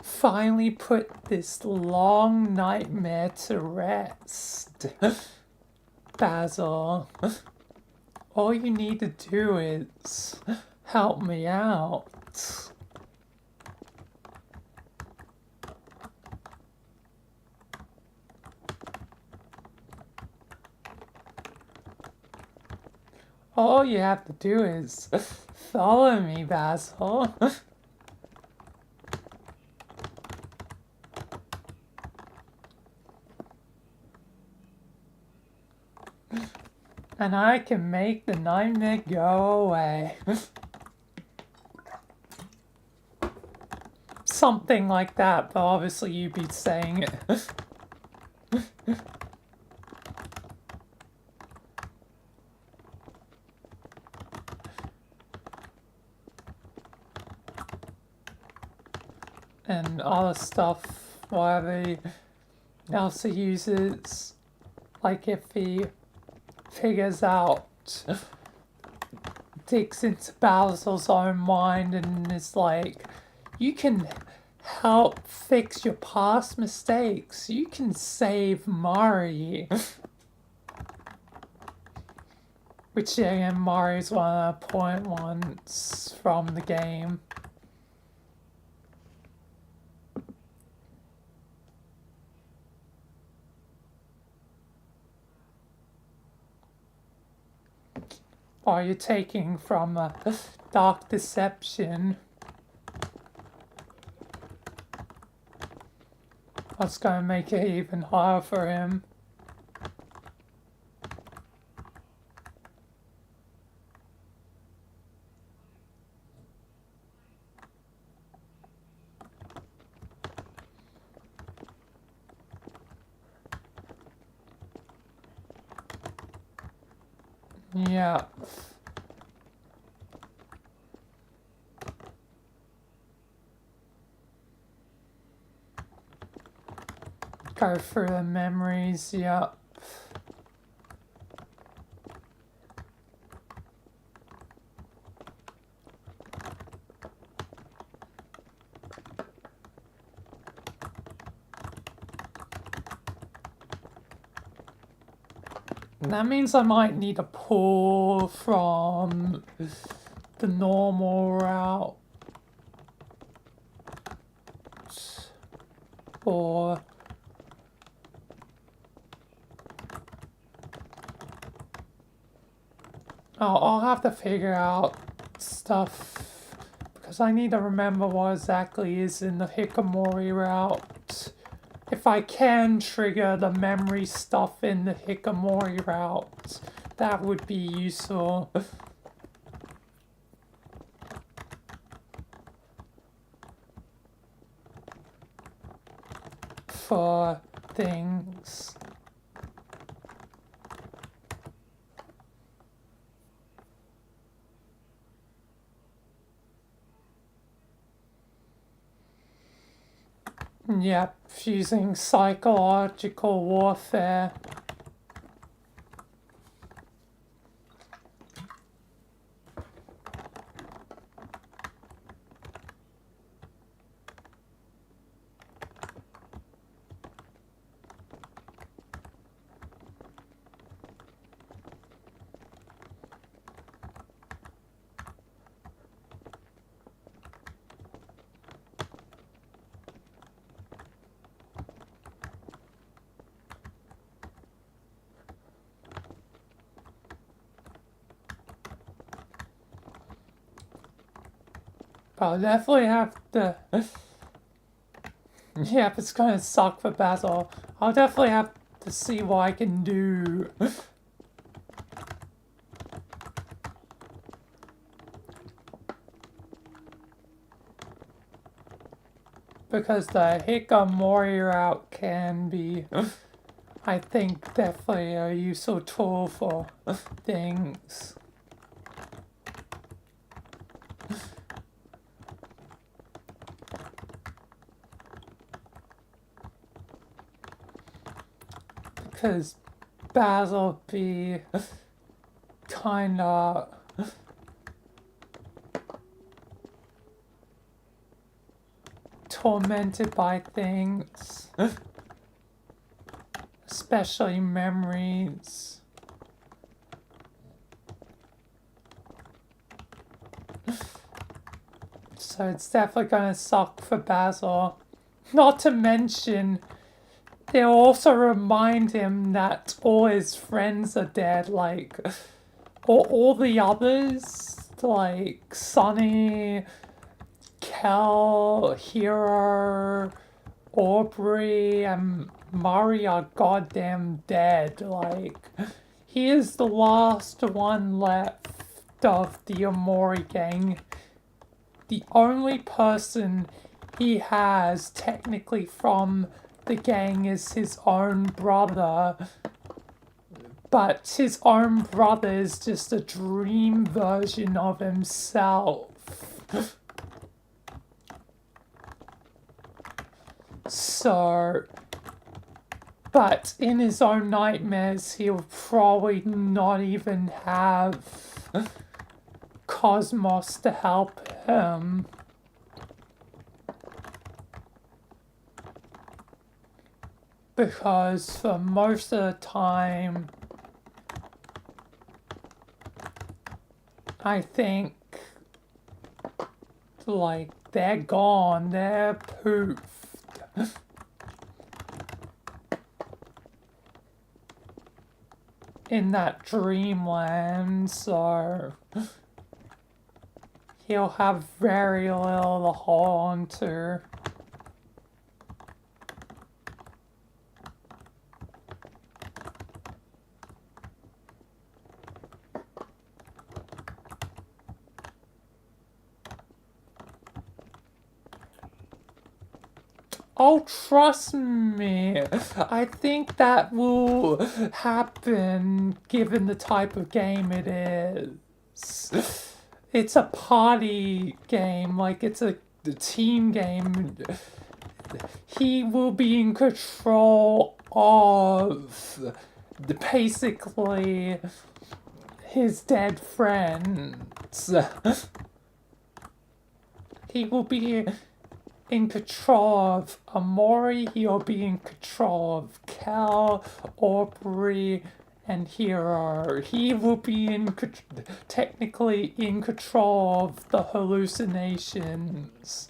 finally put this long nightmare to rest. Basil, all you need to do is help me out. All you have to do is follow me, Basil. And I can make the nightmare go away. Something like that, but obviously you'd be saying it. And other stuff, whatever else he uses, like if he figures out, digs into Basil's own mind and is like, you can help fix your past mistakes, you can save Mari. Which, yeah, Mari's one of the point ones from the game. Are you taking from a dark deception? That's gonna make it even harder for him. Yeah. Go through the memories, yeah. That means I might need a pull from the normal route. Or I'll have to figure out stuff because I need to remember what exactly is in the Hikamori route. If I can trigger the memory stuff in the Hikamori route, that would be useful. For things. Yep, using psychological warfare. I'll definitely have to. Yep, it's gonna suck for Basil. I'll definitely have to see what I can do. Because the Hikamori route can be, I think, definitely a useful tool for things. Because Basil be kinda tormented by things, especially memories. So it's definitely gonna suck for Basil. Not to mention, they'll also remind him that all his friends are dead, like, all the others, like Sunny, Kel, Hero, Aubrey, and Mari are goddamn dead. Like, he is the last one left of the Amori gang. The only person he has technically from the gang is his own brother. But his own brother is just a dream version of himself. So, but in his own nightmares, he'll probably not even have Cosmos to help him. Because for most of the time, I think, like, they're gone, they're poofed. In that dreamland, so he'll have very little to hold on to. Oh, trust me. I think that will happen given the type of game it is. It's a party game, like it's a team game. He will be in control of basically his dead friends. He will be in control of Amori, he'll be in control of Cal, Aubrey, and Hero. He will be technically in control of the hallucinations.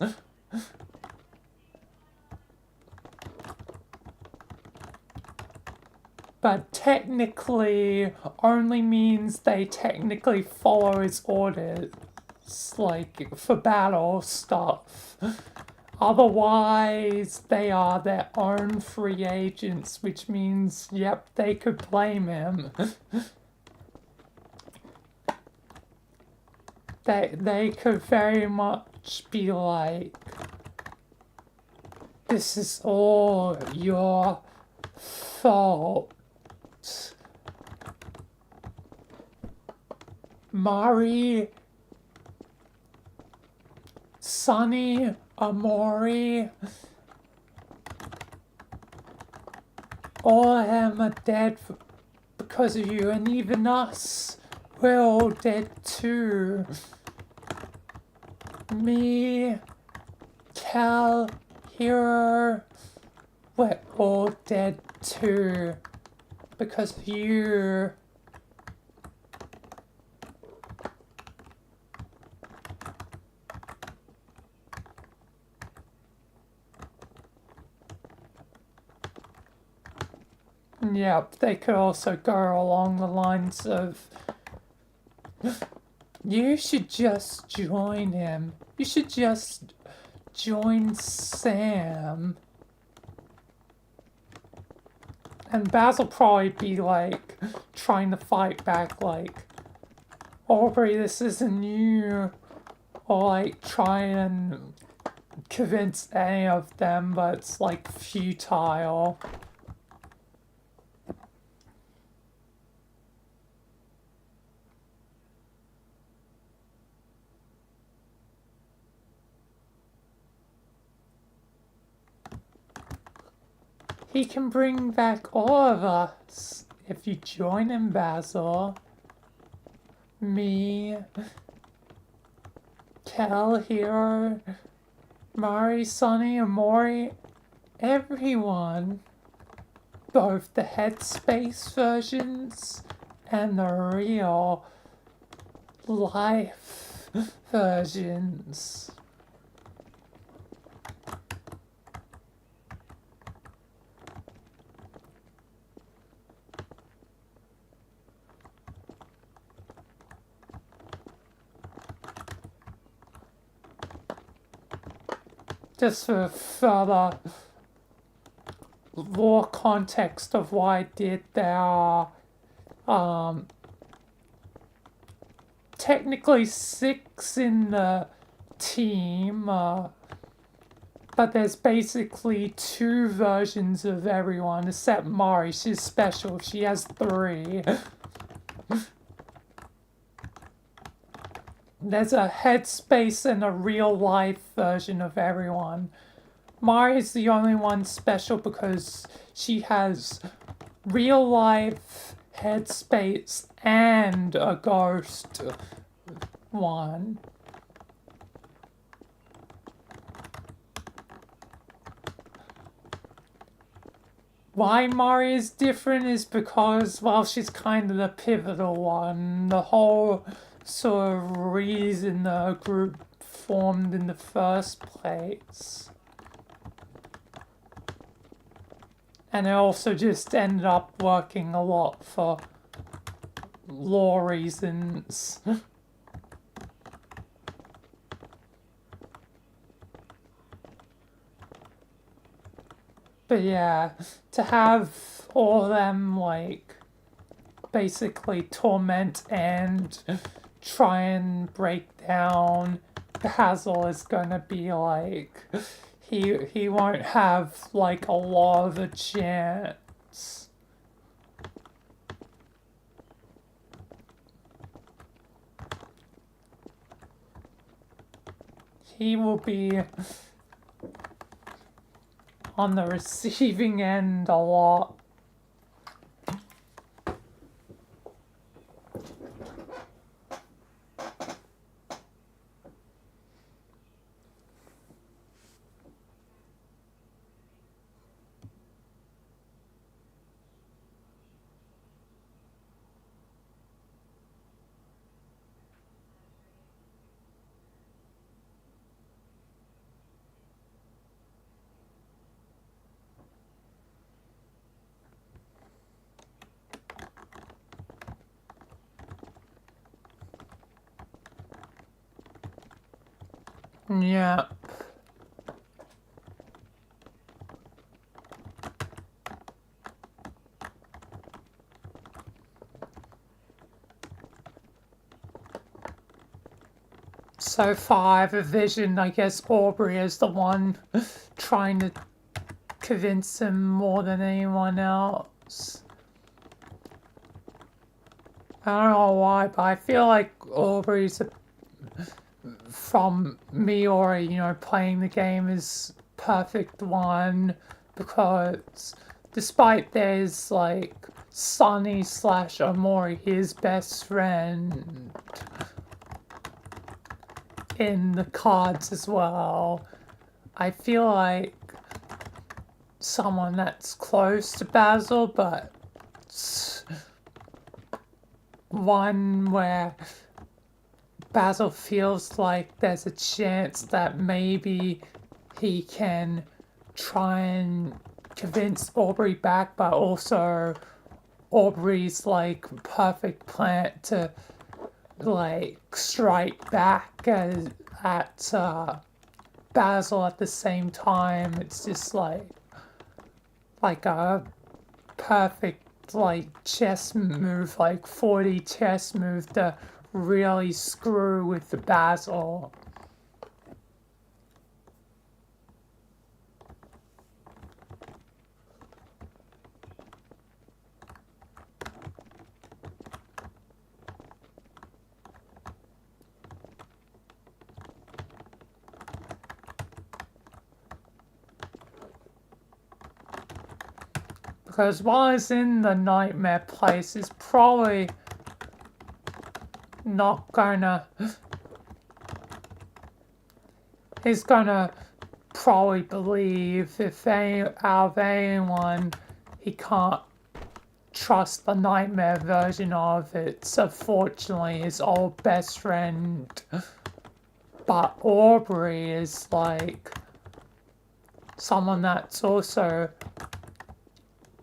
But technically only means they technically follow his orders, like for battle stuff. Otherwise, they are their own free agents, which means, yep, they could blame him. They could very much be like, this is all your fault. Mari, Sunny, Amori, all of them are dead because of you, and even us, we're all dead too. Me, Cal, Hero, we're all dead too because of you. Yep, they could also go along the lines of, you should just join him. You should just join Sam. And Basil probably be like, trying to fight back like, Aubrey, this isn't you. Or like, try and convince any of them, but it's like futile. He can bring back all of us if you join him, Basil. Me, Cal, Hero, Mari, Sunny, Amori, everyone. Both the Headspace versions and the real life versions. Just for further lore context of why I did, there are technically 6 in the team, but there's basically 2 versions of everyone except Mari. She's special, she has 3. There's a Headspace and a real life version of everyone. Mari's the only one special because she has real life, Headspace, and a ghost one. Why Mari is different is because, well, she's kind of the pivotal one. The whole sort of reason the group formed in the first place. And it also just ended up working a lot for lore reasons. But yeah, to have all of them, like, basically torment and try and break down Basil is gonna be like, he won't have like a lot of a chance. He will be on the receiving end a lot. Yeah. So far, I have a vision. I guess Aubrey is the one trying to convince him more than anyone else. I don't know why, but I feel like Aubrey's from Miori, playing the game is perfect one because despite there's like Sunny slash Omori, his best friend, in the cards as well, I feel like someone that's close to Basil, but one where Basil feels like there's a chance that maybe he can try and convince Aubrey back, but also Aubrey's like perfect plan to like strike back at Basil at the same time. It's just like a perfect like chess move, like 40 chess move to really screw with the Basil. Because while he's in the nightmare place, he's probably not gonna. He's gonna probably believe if out of anyone, he can't trust the nightmare version of it. So fortunately, his old best friend. But Aubrey is like someone that's also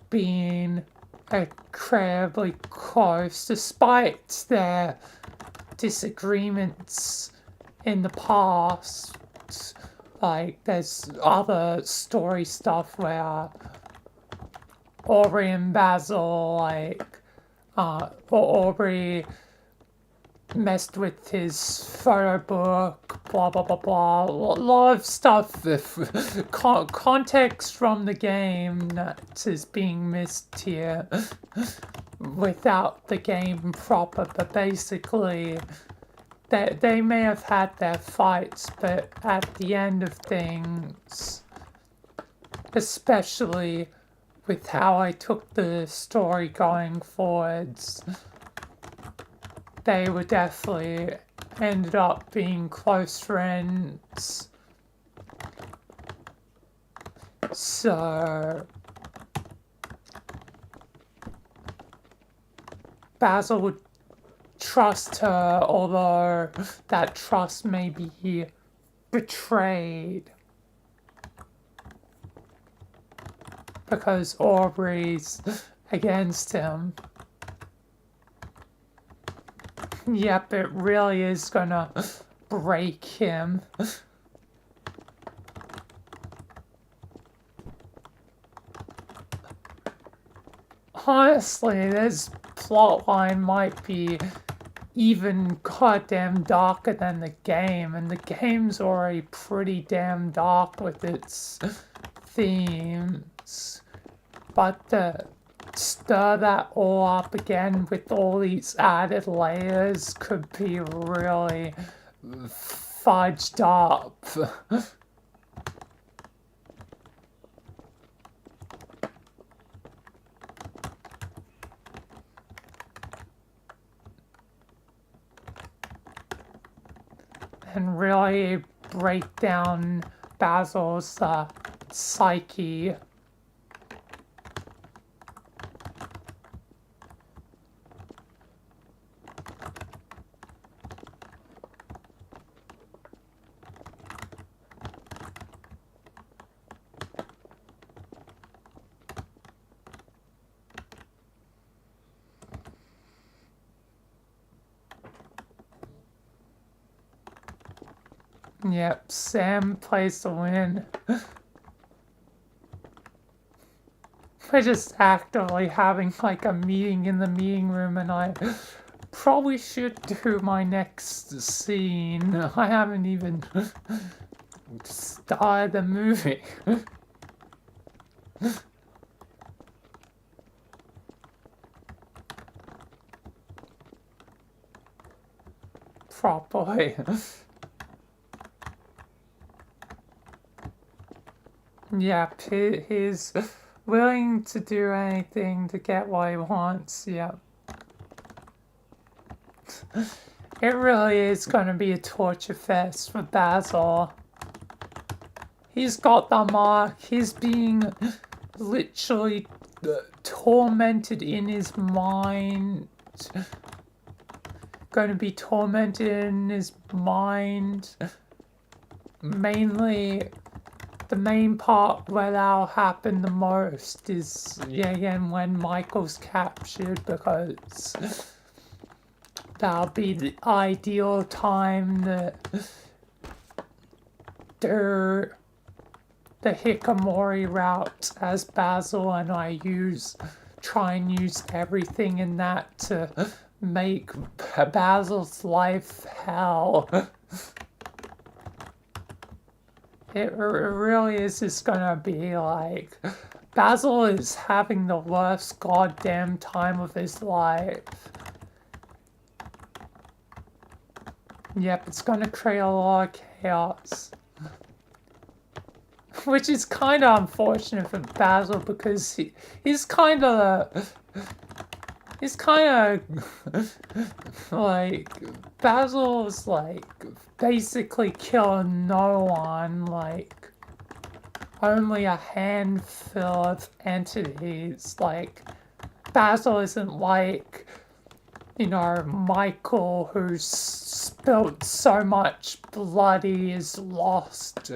been incredibly close despite their disagreements in the past. Like there's other story stuff where Aubrey and Basil Aubrey messed with his photo book, blah blah blah blah. A lot of stuff, context from the game that is being missed here without the game proper. But basically, they may have had their fights, but at the end of things, especially with how I took the story going forwards, they were definitely ended up being close friends. So Basil would trust her, although that trust may be betrayed because Aubrey's against him. Yep, it really is gonna break him. Honestly, this plotline might be even goddamn darker than the game, and the game's already pretty damn dark with its themes. But to stir that all up again with all these added layers could be really fudged up. And really break down Basil's psyche. Yep, Sam plays to win. We're just actively having like a meeting in the meeting room, and I probably should do my next scene. I haven't even started the movie. Properly. Yep, he's willing to do anything to get what he wants, yep. It really is going to be a torture fest for Basil. He's got the mark, he's being literally tormented in his mind. Going to be tormented in his mind. Mainly, the main part where that'll happen the most is, yeah, again, when Michael's captured, because that'll be the ideal time that do the Hikikomori route as Basil and I try and use everything in that to make Basil's life hell. It really is just gonna be like, Basil is having the worst goddamn time of his life. Yep, it's gonna create a lot of chaos. Which is kind of unfortunate for Basil, because he's kind of like, Basil's like basically killing no one, like only a handful of entities. Like, Basil isn't like, you know, Michael, who's spilt so much blood he has lost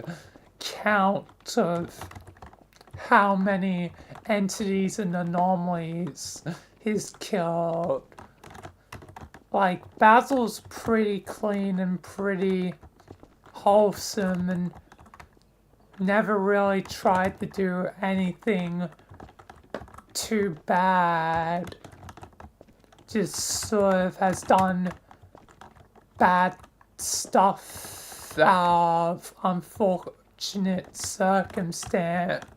count of how many entities and anomalies he's killed. Like, Basil's pretty clean and pretty wholesome and never really tried to do anything too bad. Just sort of has done bad stuff out of unfortunate circumstance.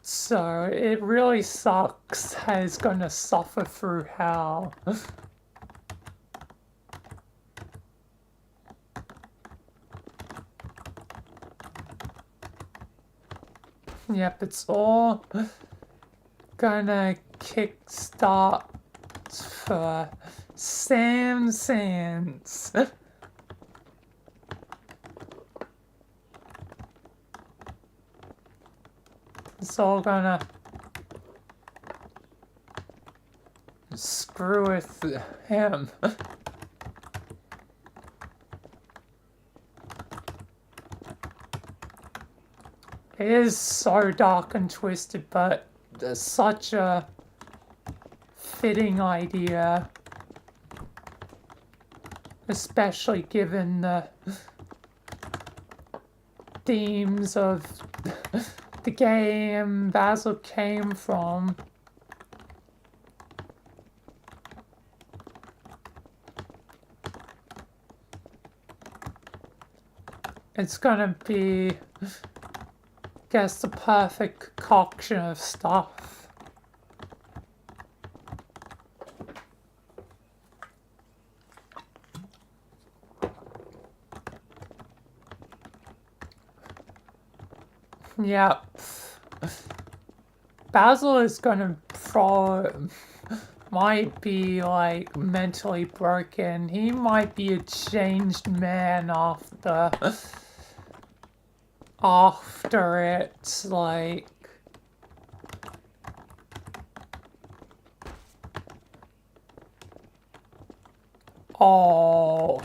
So it really sucks how he's gonna suffer through hell. Yep, it's all gonna kickstart for Sam Sands. It's all gonna screw with him. It is so dark and twisted, but there's such a fitting idea, especially given the themes of the game Basil came from. It's gonna be, guess, the perfect concoction of stuff. Yep. Basil is gonna might be like mentally broken. He might be a changed man after it, like, oh,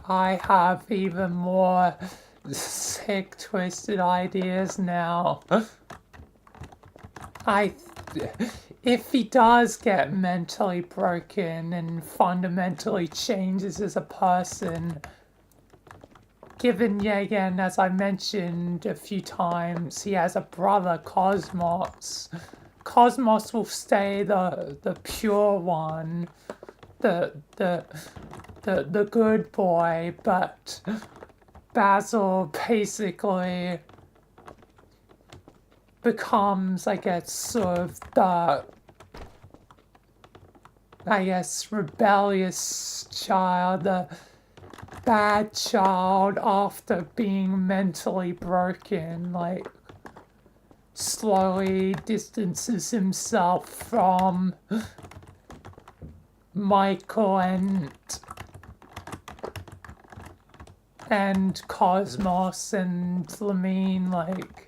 I have even more sick, twisted ideas now. If he does get mentally broken and fundamentally changes as a person, given, yeah, again, as I mentioned a few times, he has a brother, Cosmos. Cosmos will stay the pure one, the good boy, but Basil basically becomes, I guess, sort of the, I guess, rebellious child, the bad child after being mentally broken, like, slowly distances himself from Michael and Cosmos and Lamine, like,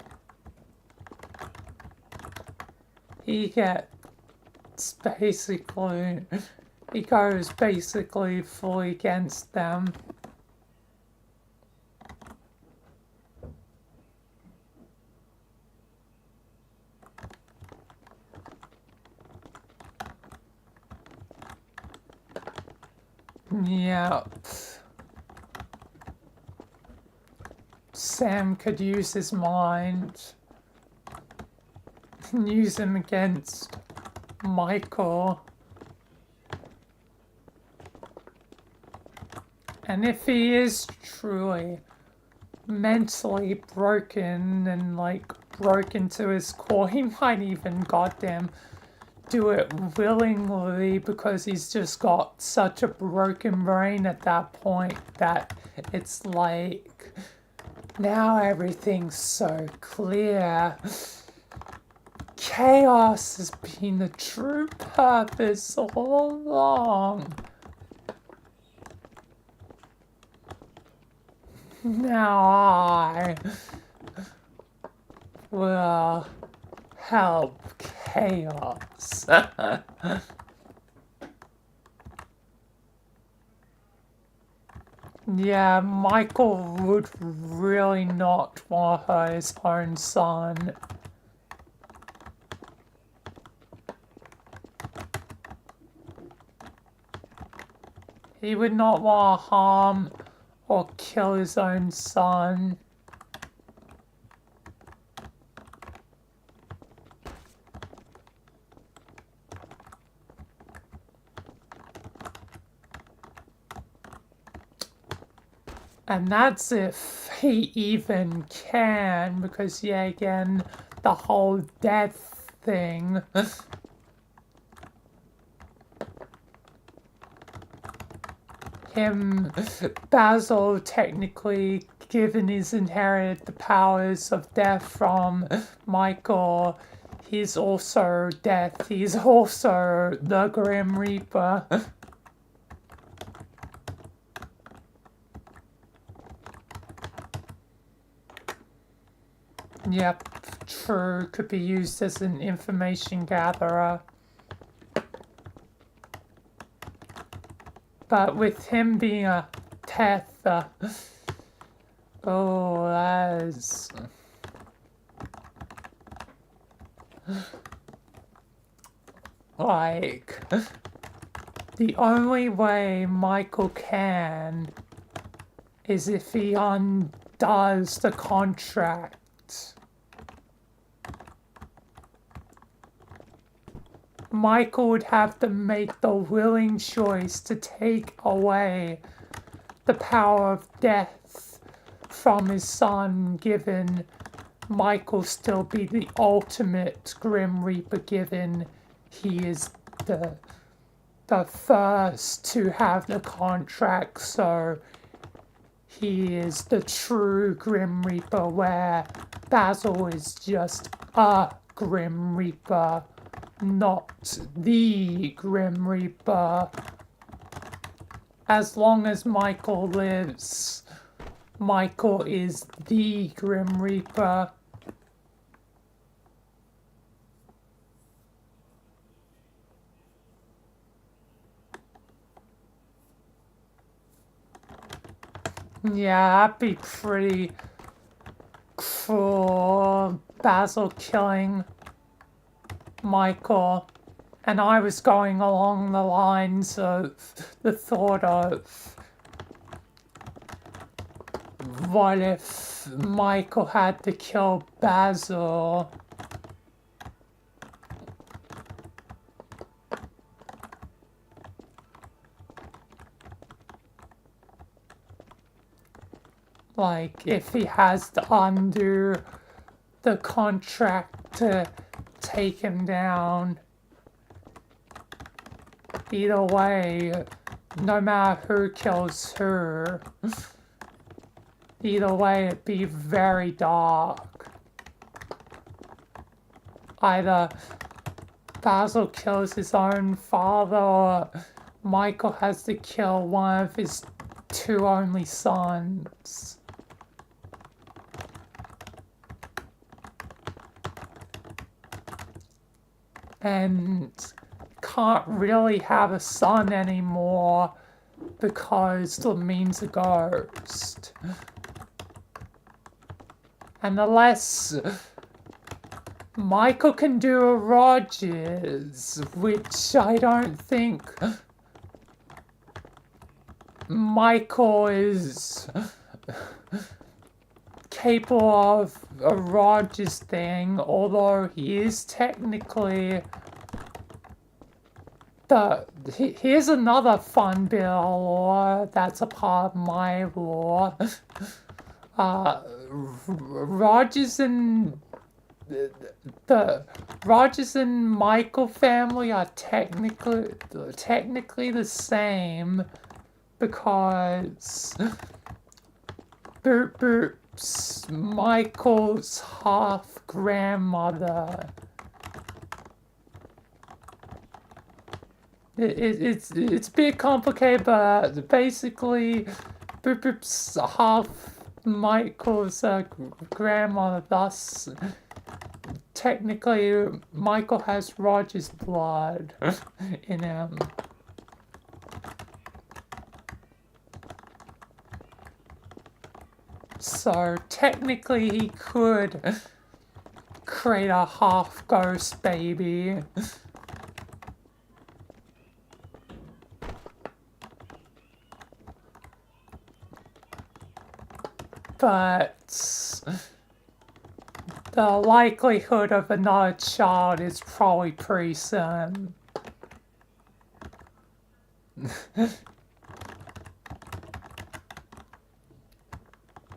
he goes basically fully against them. Yep. Sam could use his mind, use him against Michael. And if he is truly mentally broken and, like, broken to his core, he might even goddamn do it willingly because he's just got such a broken brain at that point that it's like, now everything's so clear. Chaos has been the true purpose all along. Now I will help chaos. Yeah, Michael would really not want to hurt his own son. He would not want to harm or kill his own son. And that's if he even can, because, yeah, again, the whole death thing. Basil, technically, given he's inherited the powers of death from Michael, he's also death. He's also the Grim Reaper. Yep, true. Could be used as an information gatherer. But with him being a Teth, oh, that's... like, the only way Michael can is if he undoes the contract. Michael would have to make the willing choice to take away the power of death from his son, given Michael still be the ultimate Grim Reaper, given he is the first to have the contract, so he is the true Grim Reaper, where Basil is just a Grim Reaper, not the Grim Reaper. As long as Michael lives, Michael is the Grim Reaper. Yeah, that'd be pretty cool. Basil killing Michael. And I was going along the lines of the thought of, what if Michael had to kill Basil? Like, if he has to undo the contract to take him down. Either way, no matter who kills who, either way it'd be very dark. Either Basil kills his own father, or Michael has to kill one of his two only sons. And can't really have a son anymore because the means a ghost. And unless Michael can do a Rogers, which I don't think Michael is capable of a Rogers thing, although he is technically here's another fun bit of lore that's a part of my lore. Rogers and the Rogers and Michael family are technically the same, because Boop Boop's Michael's half grandmother. It's a bit complicated, but basically Boop Boop's half Michael's grandmother, thus technically Michael has Roger's blood in him. So technically he could create a half ghost baby. But the likelihood of another child is probably pretty slim.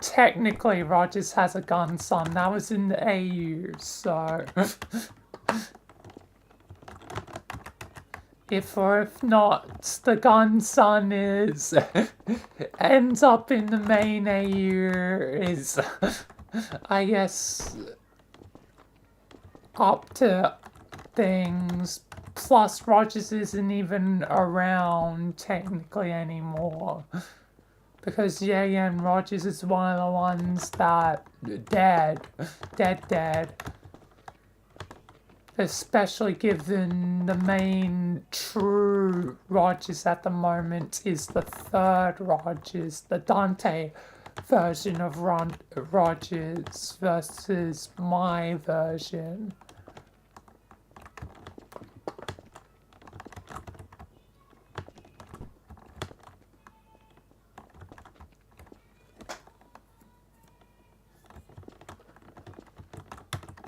Technically, Rogers has a gun son. That was in the AU, so if not, the gun son is ends up in the main AU is, I guess, up to things. Plus, Rogers isn't even around technically anymore, because and Rogers is one of the ones that dead. Especially given the main true Rogers at the moment is the third Rogers, the Dante version of Rogers versus my version.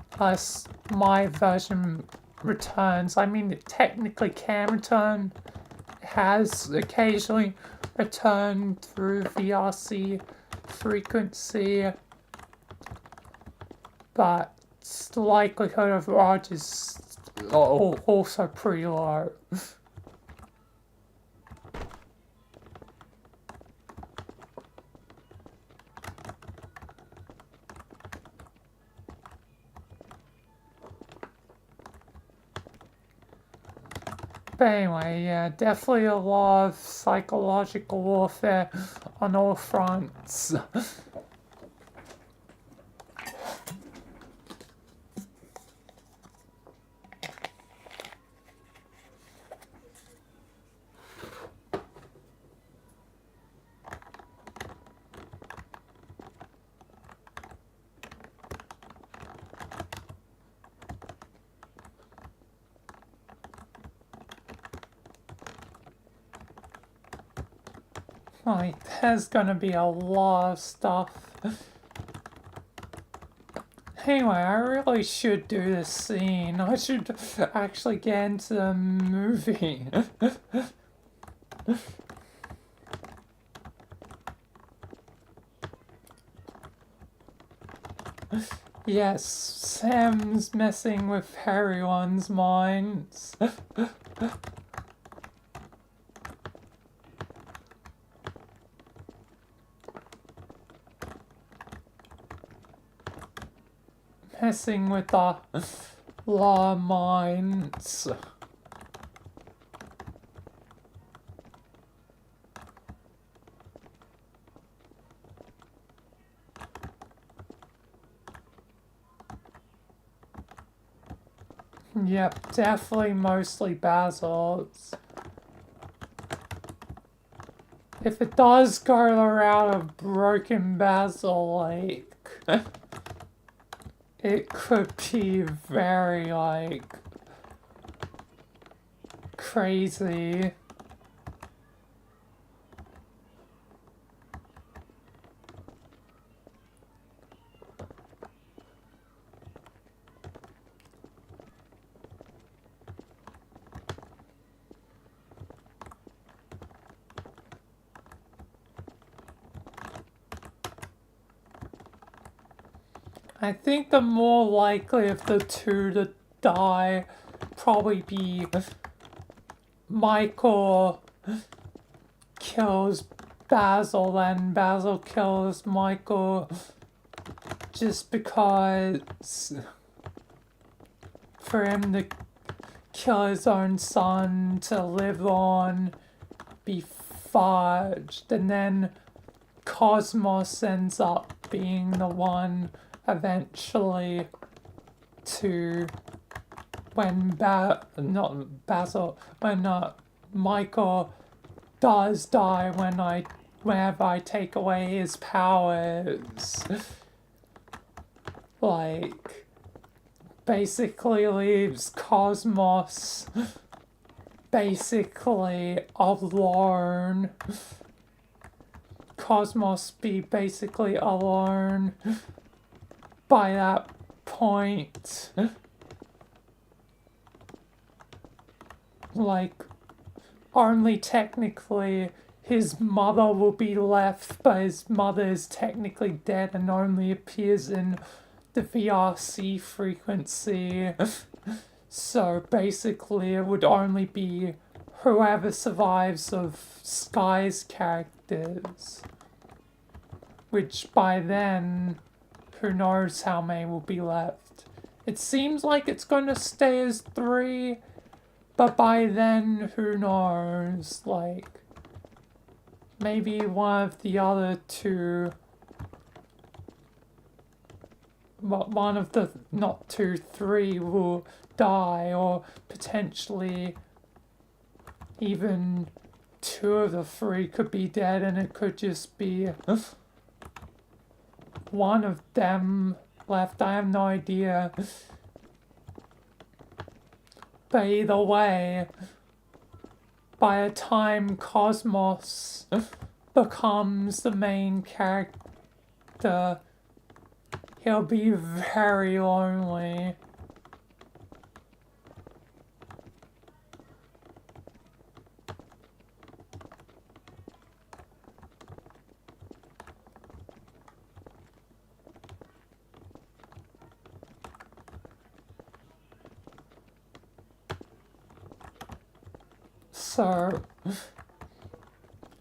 Plus, my version returns. I mean, it technically can return. It has occasionally returned through VRC frequency, but the likelihood of Raj is also pretty low. But anyway, yeah, definitely a lot of psychological warfare on all fronts. Like, there's gonna be a lot of stuff. Anyway, I really should do this scene. I should actually get into the movie. Yes, Sam's messing with everyone's minds. Messing with the law minds. Yep, definitely mostly Basil's. If it does go the route of Broken Basil Lake, it could be very, like, crazy. I think the more likely of the two to die probably be Michael kills Basil than Basil kills Michael, just because for him to kill his own son to live on, be fudged, and then Cosmos ends up being the one eventually to when Michael does die whenever I take away his powers, like, basically leaves Cosmos basically alone. Cosmos be basically alone by that point. Like, only technically his mother will be left, but his mother is technically dead and only appears in the VRC frequency. So basically it would only be whoever survives of Sky's characters. Which by then, who knows how many will be left. It seems like it's going to stay as 3, but by then, who knows, like, maybe one of the other two, one of the, not 2, 3 will die, or potentially even 2 of the 3 could be dead, and it could just be one of them left. I have no idea. But either way, by the time Cosmos becomes the main character, he'll be very lonely. So,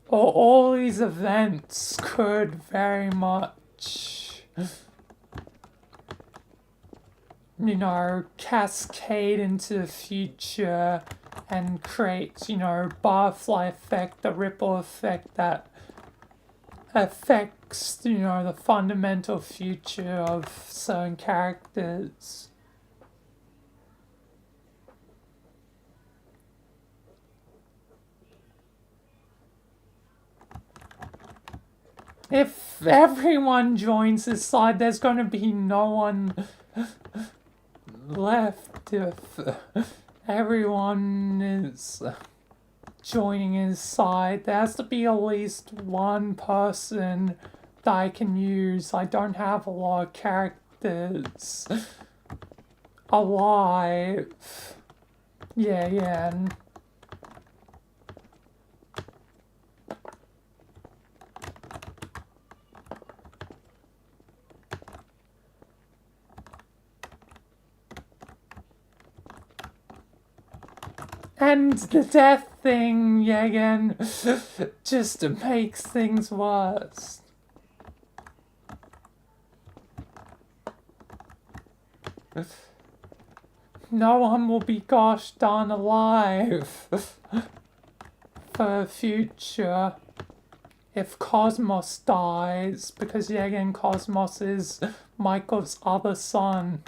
all these events could very much, you know, cascade into the future and create, you know, butterfly effect, the ripple effect that affects, you know, the fundamental future of certain characters. If everyone joins this side, there's going to be no one left if everyone is joining his side. There has to be at least one person that I can use. I don't have a lot of characters alive. Yeah. And the death thing, yeah, again, just makes things worse. No one will be gosh darn alive for the future if Cosmos dies, because, yeah, again, Cosmos is Michael's other son.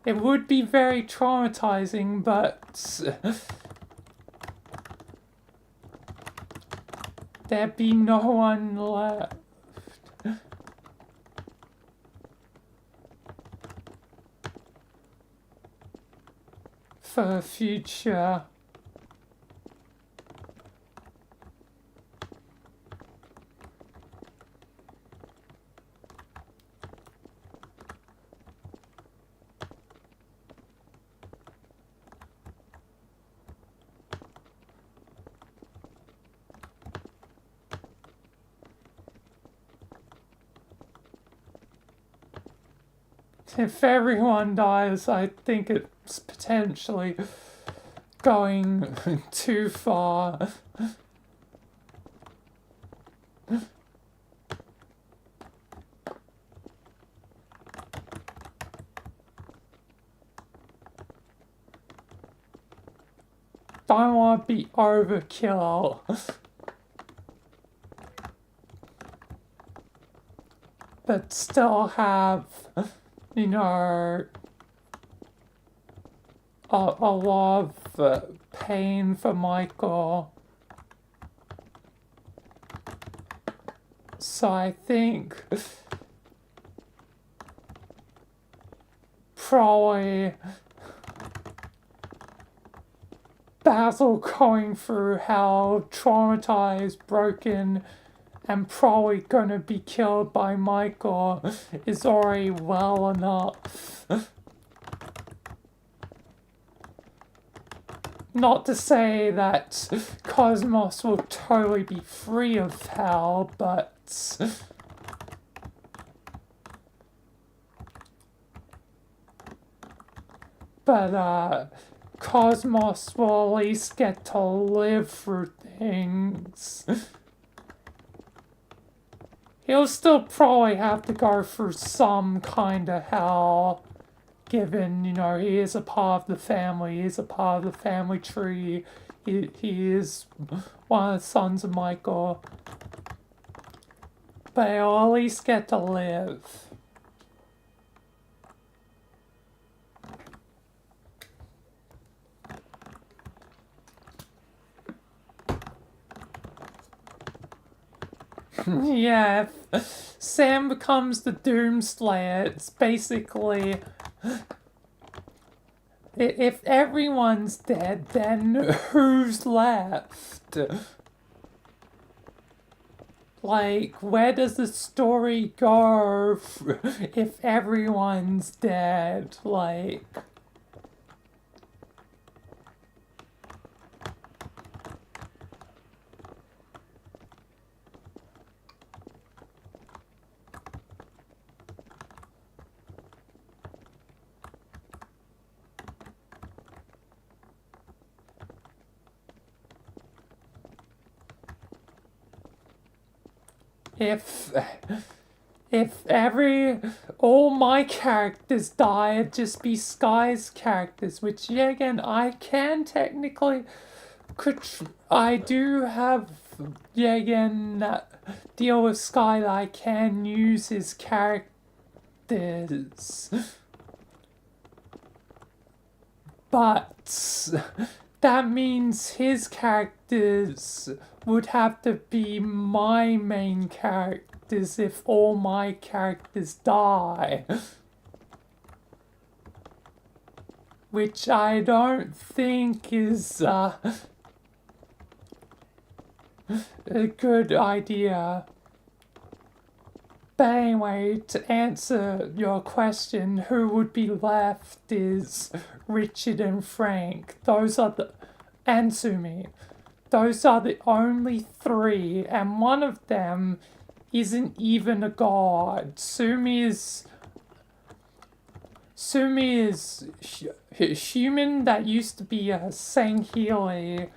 It would be very traumatizing, but there'd be no one left. For the future. If everyone dies, I think it's potentially going too far. Don't want to be overkill. But still have, you know, a lot of pain for Michael. So I think probably Basil going through hell, traumatized, broken, and probably gonna be killed by Michael is already well enough. Not to say that Cosmos will totally be free of hell, but Cosmos will at least get to live through things. He'll still probably have to go through some kind of hell, given, you know, he is a part of the family, he is a part of the family tree, he is one of the sons of Michael. But he'll at least get to live. Yeah, if Sam becomes the Doomslayer, it's basically... If everyone's dead, then who's left? Like, where does the story go if everyone's dead? Like... if all my characters die, it'd just be Sky's characters, which, yeah, again, I can technically, I do have, yeah, again, that deal with Sky that I can use his characters. But that means his characters would have to be my main characters if all my characters die. Which I don't think is a good idea. But anyway, to answer your question, who would be left is Richard and Frank. Those are the... and Sumi. Those are the only three, and one of them isn't even a god. Sumi is human that used to be a Sangheili.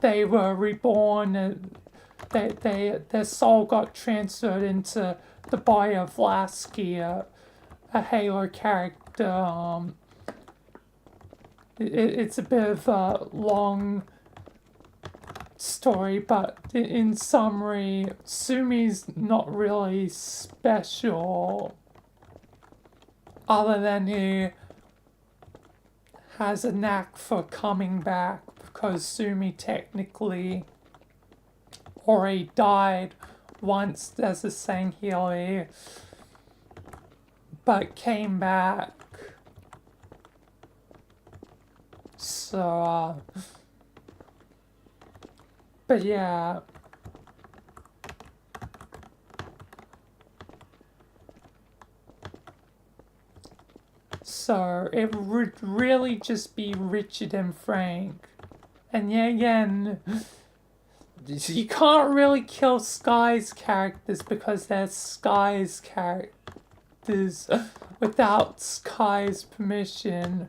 They were reborn and their soul got transferred into the body of Lasky, a Halo character. It's a bit of a long story, but in summary, Sumi's not really special, other than he has a knack for coming back, because Sumi technically already died once as a Sangheili, but came back. So, but yeah. So, it would really just be Richard and Frank. And yeah, again, you can't really kill Sky's characters because they're Sky's characters without Sky's permission.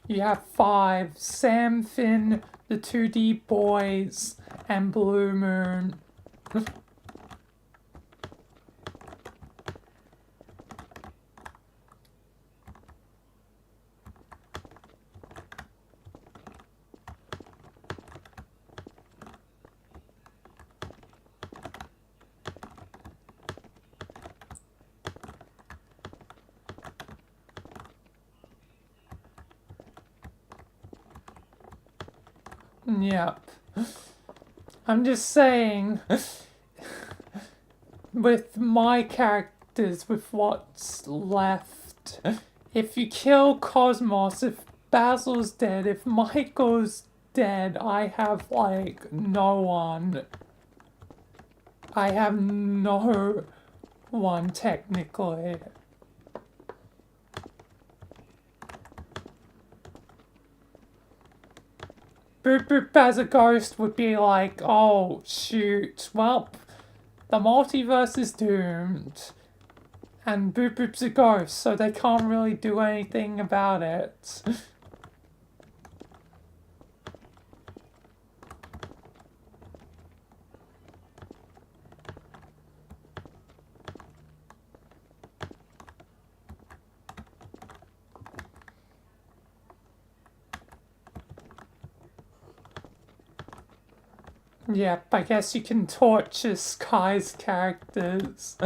You have 5. Sam, Finn, the 2D boys, and Blue Moon. Yep. I'm just saying, with my characters, with what's left, if you kill Cosmos, if Basil's dead, if Michael's dead, I have, like, no one. I have no one, technically. Boop Boop as a ghost would be like, oh shoot, well, the multiverse is doomed. And Boop Boop's a ghost, so they can't really do anything about it. Yep, I guess you can torture Sky's characters.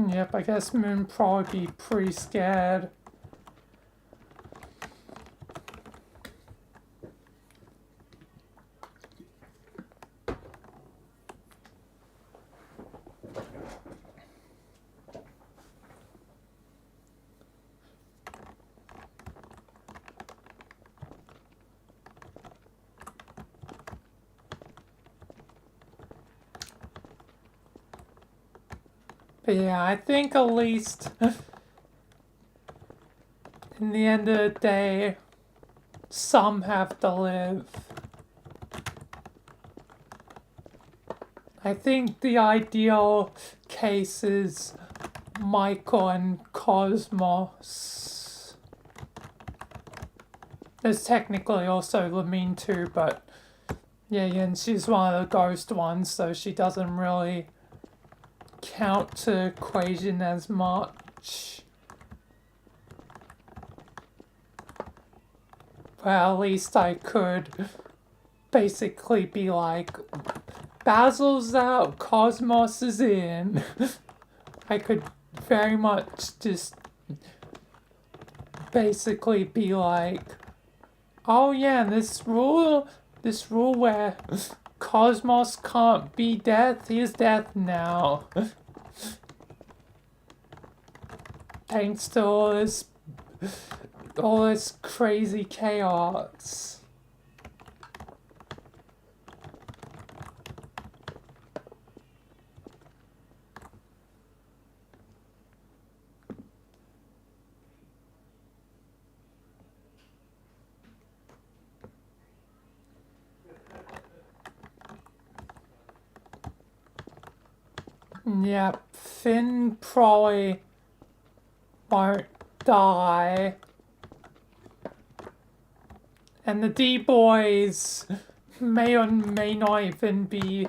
Yep, I guess Moon probably be pretty scared. But yeah, I think at least in the end of the day, some have to live. I think the ideal case is Michael and Cosmos. There's technically also Lamine too, but yeah, and she's one of the ghost ones, so she doesn't really count to equation as much. Well, at least I could basically be like, Basil's out, Cosmos is in. I could very much just basically be like, oh yeah, this rule where Cosmos can't be death, he's death now. Thanks to all this crazy chaos. Yep, Finn probably won't die. And the D-Boys may or may not even be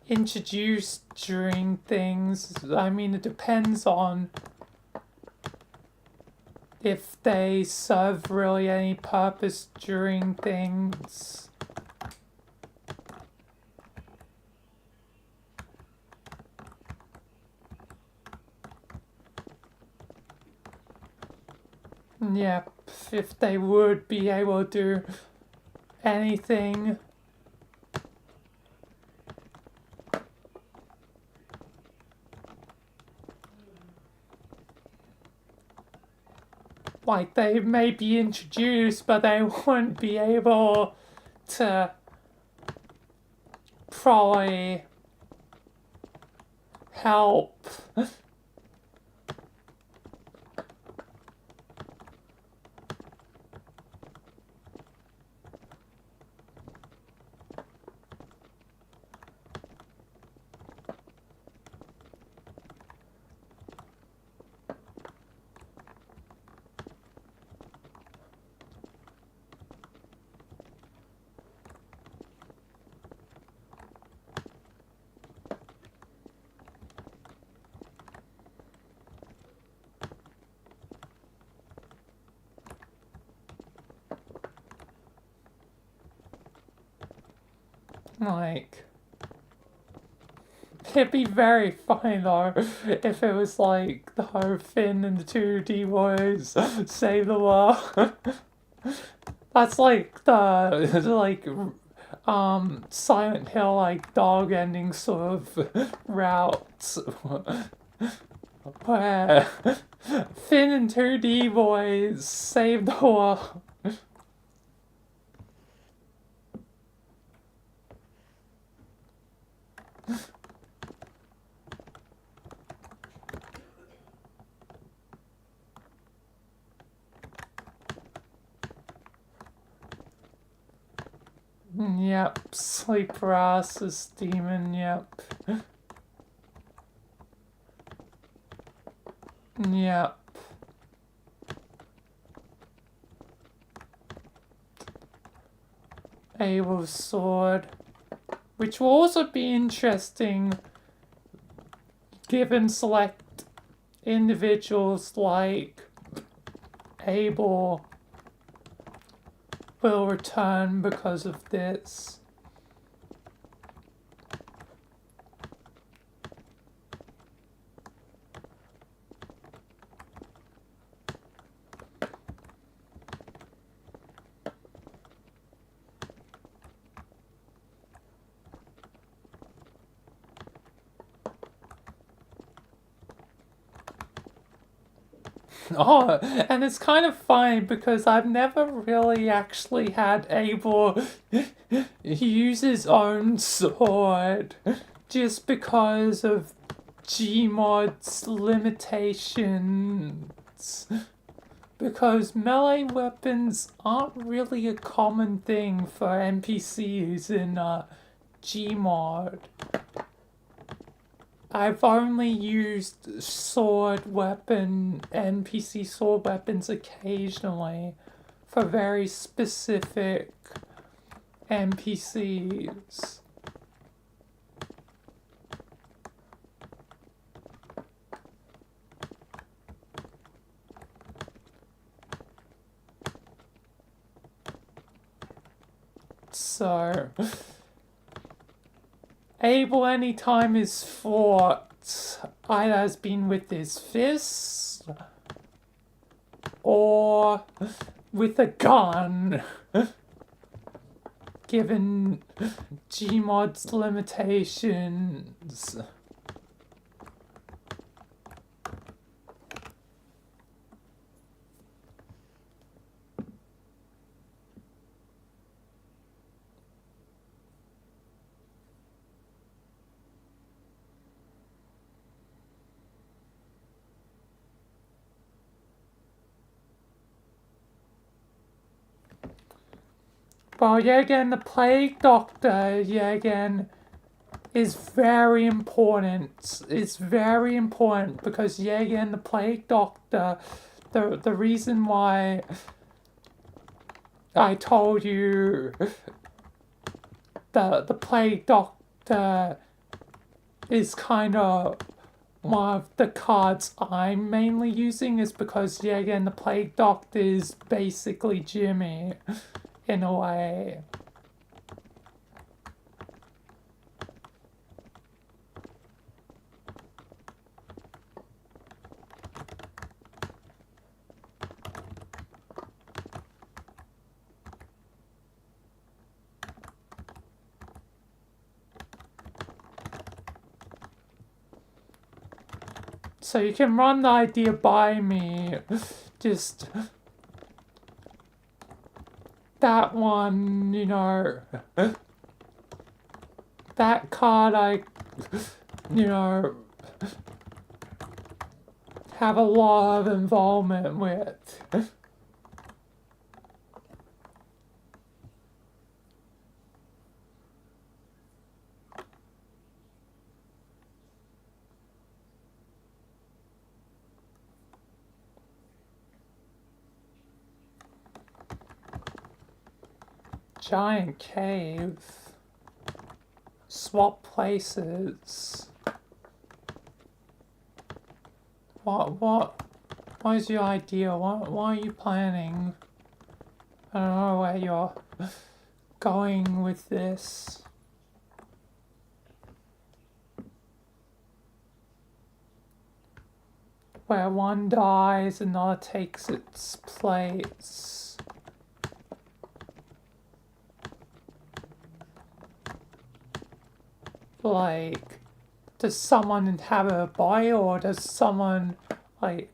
introduced during things. I mean, it depends on if they serve really any purpose during things. Yeah, if they would be able to do anything. Like, they may be introduced, but they wouldn't be able to probably help. Like, it'd be very funny though if it was like the whole Finn and the two D-Boys save the world. That's like the Silent Hill like dog ending sort of route where Finn and two D-Boys save the world. Yep, sleep paralysis demon, yep. Yep. Abel's sword. Which will also be interesting given select individuals like Abel will return because of this. Oh, and it's kind of funny because I've never really actually had Abel use his own sword just because of Gmod's limitations. Because melee weapons aren't really a common thing for NPCs in Gmod. I've only used NPC sword weapons occasionally for very specific NPCs. So, Abel anytime is fought either has been with his fists or with a gun, given Gmod's limitations. Well, yet again, the Plague Doctor, yet again, is very important. It's very important because, yet again, the Plague Doctor, the reason why I told you the Plague Doctor is kind of one of the cards I'm mainly using is because, yet again, the Plague Doctor is basically Jimmy. In a way. So you can run the idea by me, just that one, you know, that card I, you know, have a lot of involvement with. Giant cave. Swap places. What is your idea? What are you planning? I don't know where you're going with this. Where one dies, another takes its place. Like, does someone inhabit a body, or does someone, like,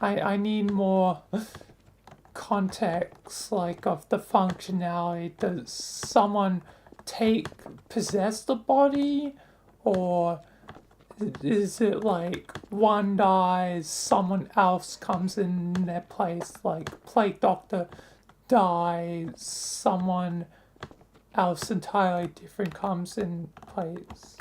I need more context, like, of the functionality. Does someone possess the body, or is it like one dies, someone else comes in their place, like Plague Doctor dies, someone else entirely different comes in place?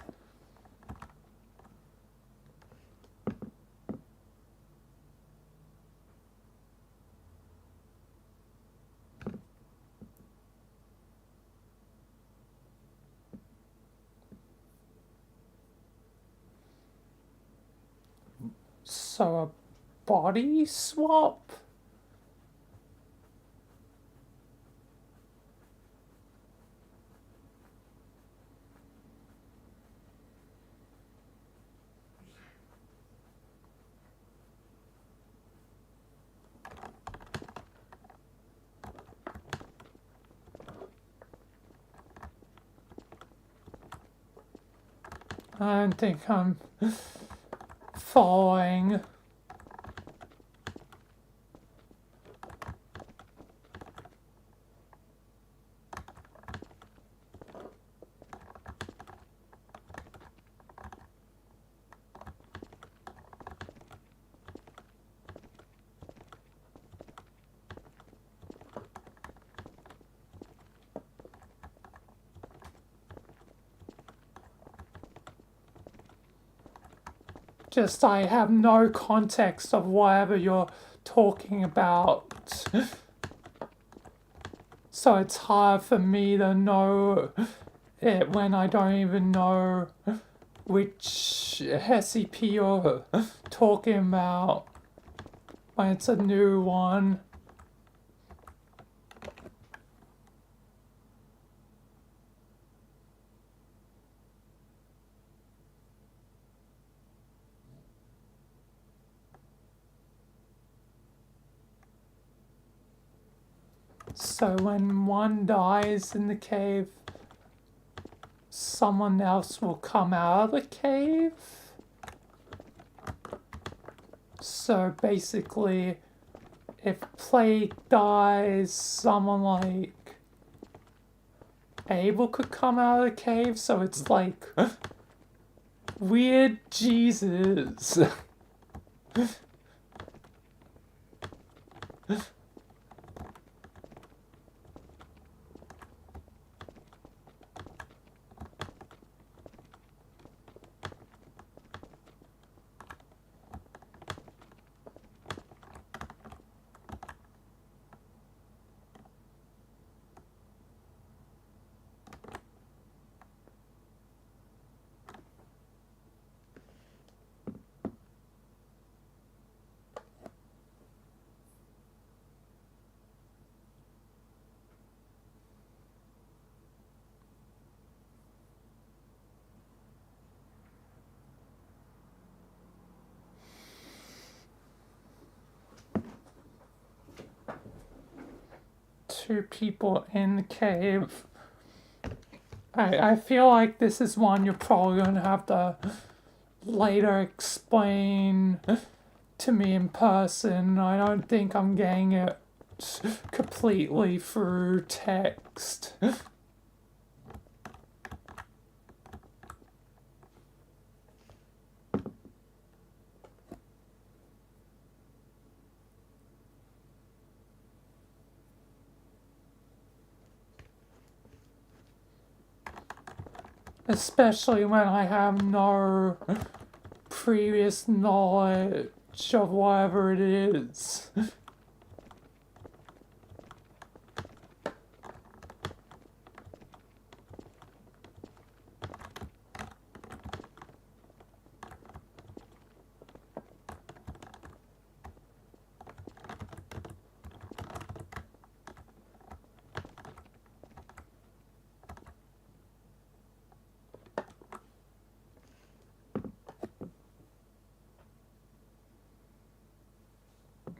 So a body swap? I don't think I'm following. Just I have no context of whatever you're talking about. So it's hard for me to know it when I don't even know which SCP you're talking about when it's a new one. So when one dies in the cave, someone else will come out of the cave? So basically, if Plague dies, someone like Abel could come out of the cave, so it's like weird Jesus. Two people in the cave. I feel like this is one you're probably going to have to later explain to me in person. I don't think I'm getting it completely through text. Especially when I have no previous knowledge of whatever it is.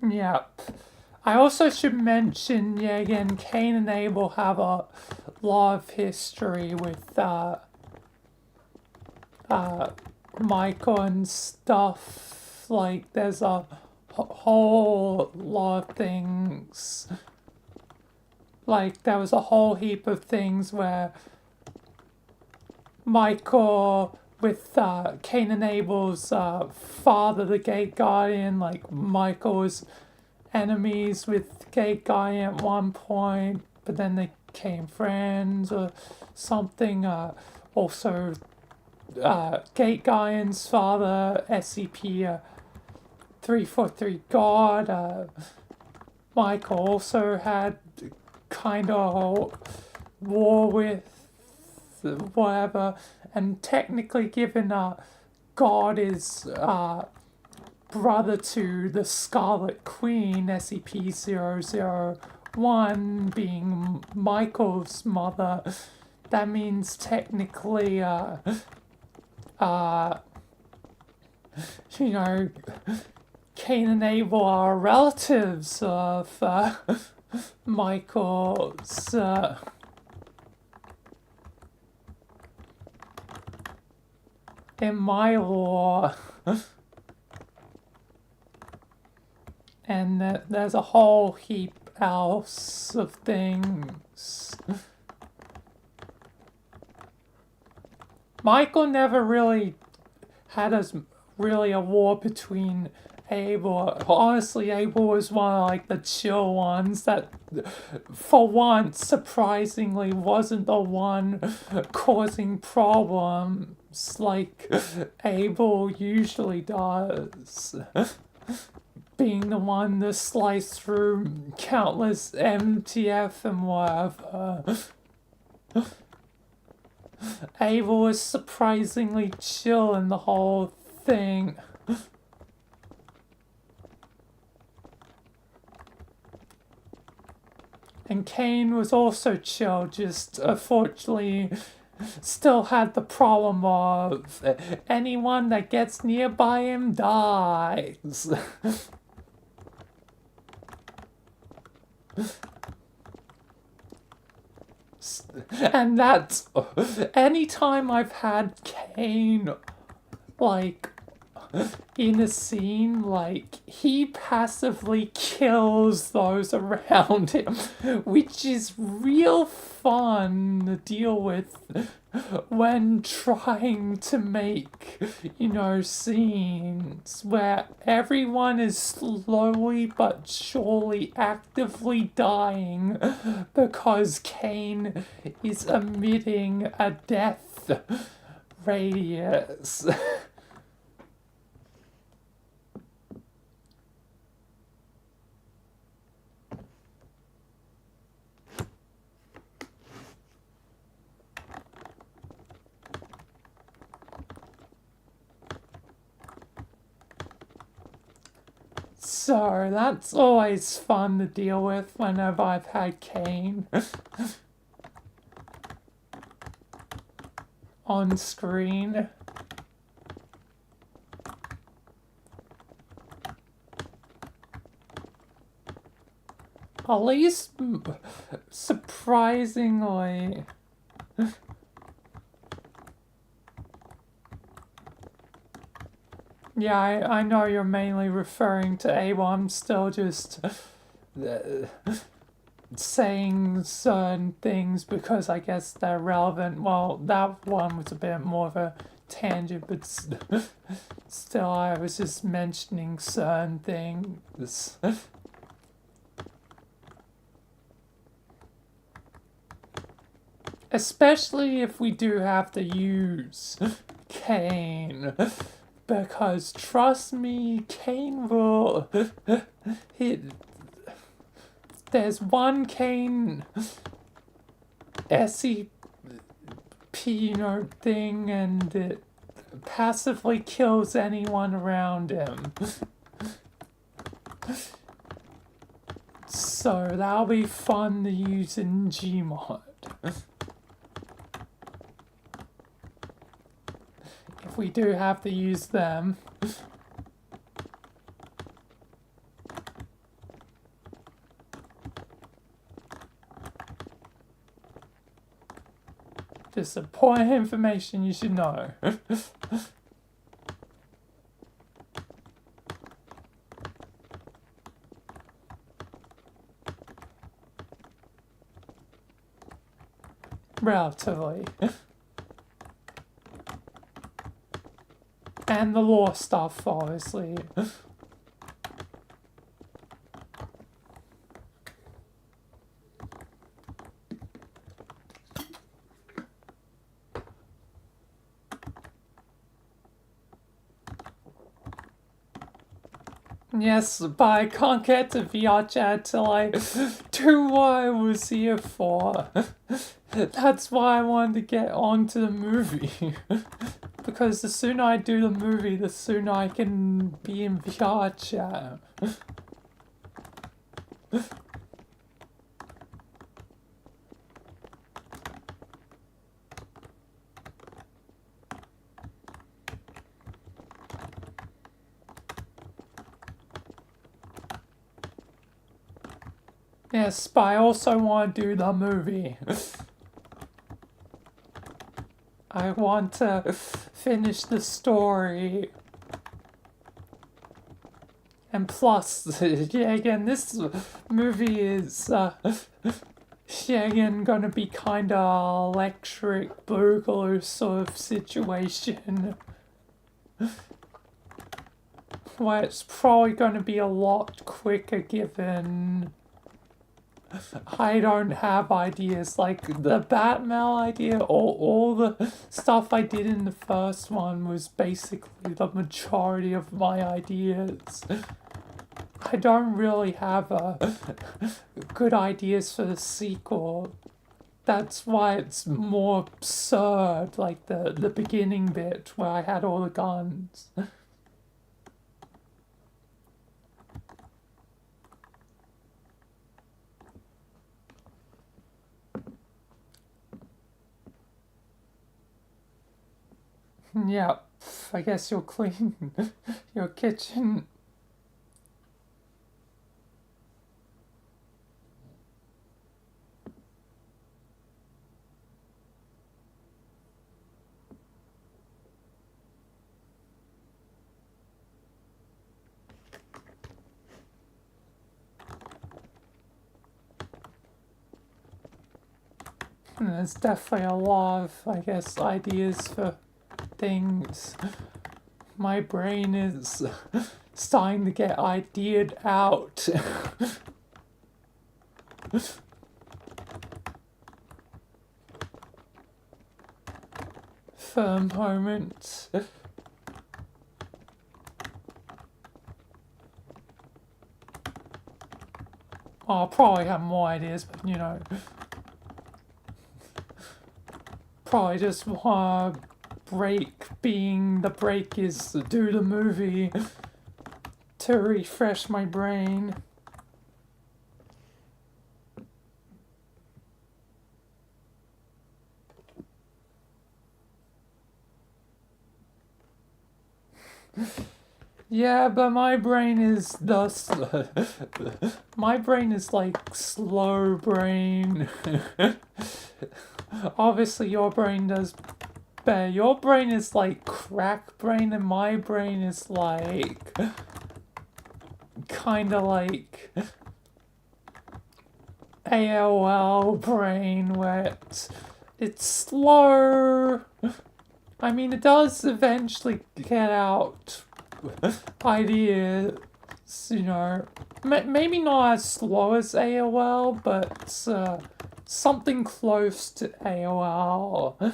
Yep. I also should mention, yeah, again, Cain and Abel have a lot of history with Michael and stuff. Like, there's a whole lot of things. Like, there was a whole heap of things where Michael with Cain and Abel's father, the Gate Guardian, like Michael was enemies with Gate Guardian at one point, but then they became friends or something. Also, Gate Guardian's father, SCP 343 God, Michael also had kind of a war with whatever, and technically given God is brother to the Scarlet Queen, SCP-001 being Michael's mother, that means technically you know, Cain and Abel are relatives of Michael's in my law. And there's a whole heap else of things. Michael never really had really a war between Abel. Honestly, Abel was one of like the chill ones that, for once, surprisingly, wasn't the one causing problems. times, like Abel usually does. Being the one to slice through countless MTF and whatever. Abel was surprisingly chill in the whole thing. And Cain was also chill, just unfortunately still had the problem of anyone that gets nearby him dies. And that's anytime I've had Cain, like, in a scene, like, he passively kills those around him, which is real fun to deal with when trying to make, scenes where everyone is slowly but surely actively dying because Cain is emitting a death radius. So that's always fun to deal with whenever I've had Cain on screen. At least, surprisingly, yeah, I know you're mainly referring to Abel. I'm still just saying certain things because I guess they're relevant. Well, that one was a bit more of a tangent, but still, I was just mentioning certain things. Especially if we do have to use Cain. Because trust me, Cain will hit. There's one Cain SCP thing, and it passively kills anyone around him. So that'll be fun to use in Gmod. If we do have to use them. Just a point of information you should know. Relatively. And the lore stuff, obviously. Yes, but I can't get to VR chat till I do what I was here for. That's why I wanted to get on to the movie. Because the sooner I do the movie, the sooner I can be in VR chat. Yes, but I also want to do the movie. I want to finish the story. And plus, yeah, again, this movie is, yeah, again, gonna be kinda electric boogaloo sort of situation. Where it's probably gonna be a lot quicker given I don't have ideas like the Batmail idea. All the stuff I did in the first one was basically the majority of my ideas. I don't really have good ideas for the sequel. That's why it's more absurd, like the beginning bit where I had all the guns. Yeah, I guess you'll clean your kitchen. And there's definitely a lot of, I guess, ideas for things. My brain is starting to get ideaed out. For a moment. I'll probably have more ideas, but you know. Probably just want to break, being the break is to do the movie to refresh my brain. Yeah, but my brain is thus. My brain is like slow brain. Obviously, your brain does better. Your brain is like crack brain, and my brain is like. Kinda like. AOL brain, where it's slow. I mean, it does eventually get out ideas, you know. Maybe not as slow as AOL, but something close to AOL.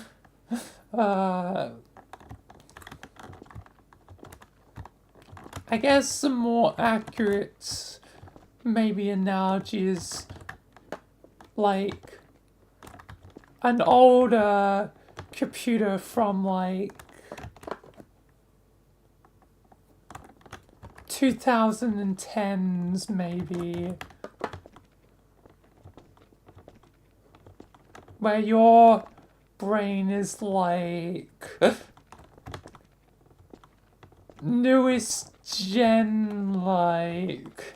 I guess some more accurate, maybe analogy is like an older computer from like 2010s maybe, where your brain is like newest gen, like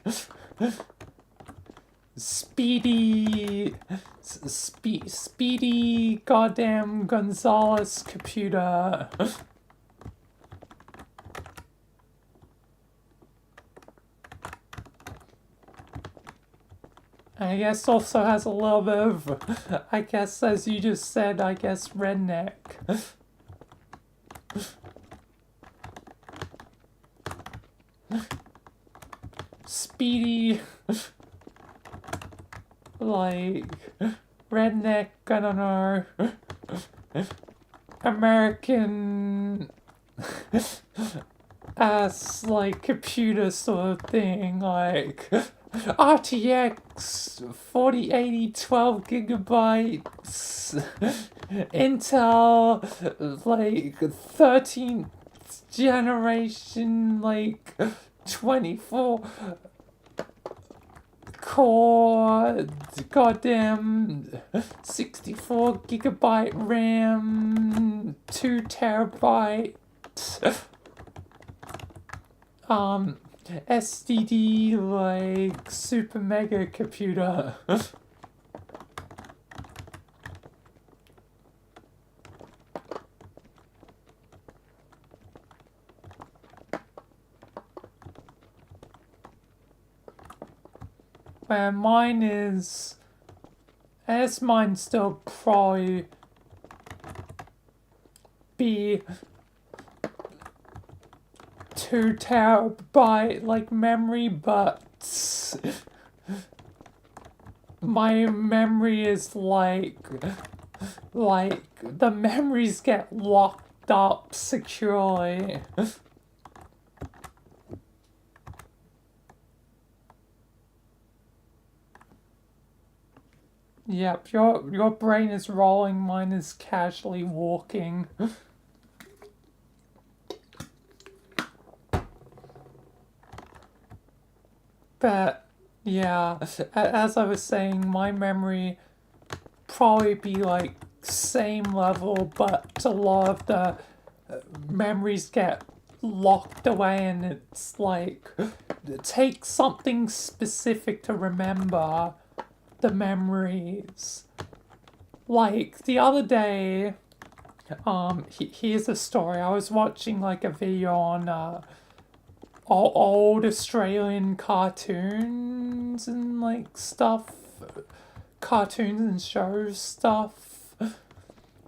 speedy goddamn Gonzalez computer. I guess also has a little bit of, I guess as you just said, I guess redneck. Speedy, like, redneck, I don't know, American ass, like, computer sort of thing, like, RTX 4080 12 gigabytes, Intel, like, 13th generation, like, 24 core, goddamn 64 gigabyte RAM, 2 terabyte, SDD, like, super mega computer. Where mine is, I guess mine still probably be 2 terabyte like memory, but my memory is like the memories get locked up securely. Yep, your brain is rolling, mine is casually walking. But yeah, as I was saying, my memory probably be like same level, but a lot of the memories get locked away, and it's like it takes something specific to remember the memories. Like the other day, here's a story. I was watching like a video on old Australian cartoons and like stuff, cartoons and shows stuff,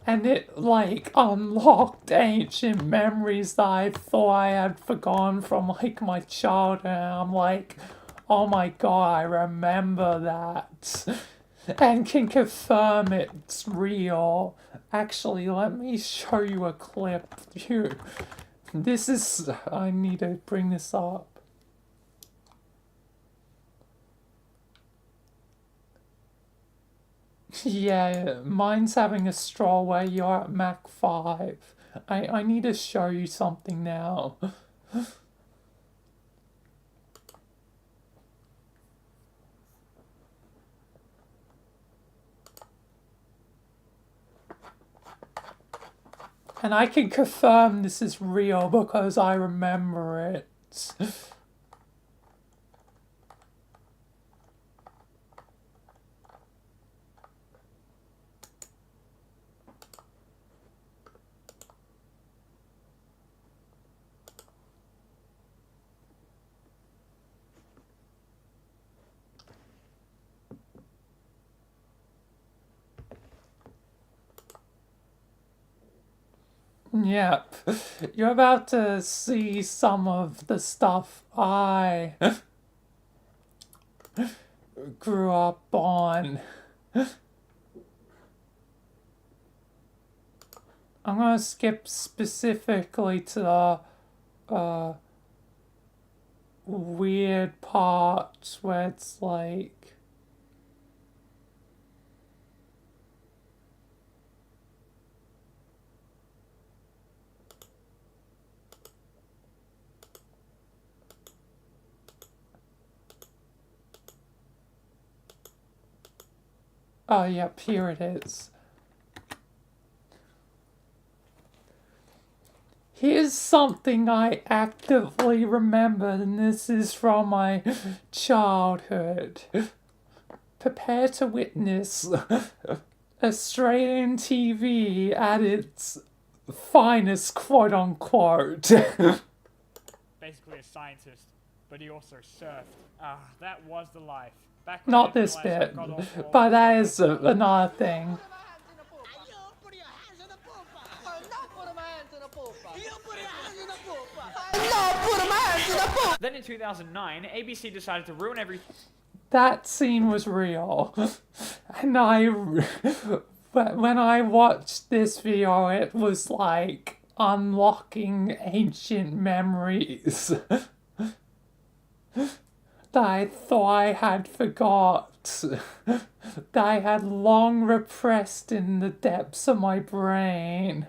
and it like unlocked ancient memories that I thought I had forgotten from like my childhood. And I'm like, oh my god, I remember that. And can confirm it's real. Actually, let me show you a clip. This is... I need to bring this up. Yeah, mine's having a stroll where you're at Mach 5. I need to show you something now. And I can confirm this is real because I remember it. Yep, you're about to see some of the stuff I grew up on. I'm gonna skip specifically to the weird parts where it's like... Oh, yep, here it is. Here's something I actively remembered, and this is from my childhood. Prepare to witness Australian TV at its finest, quote unquote. Basically a scientist, but he also surfed. Ah, that was the life. Back Not this bit, but that is another thing. Then in 2009, ABC decided to ruin everything. That scene was real. And when I watched this video, it was like unlocking ancient memories that I thought I had forgot, that I had long repressed in the depths of my brain.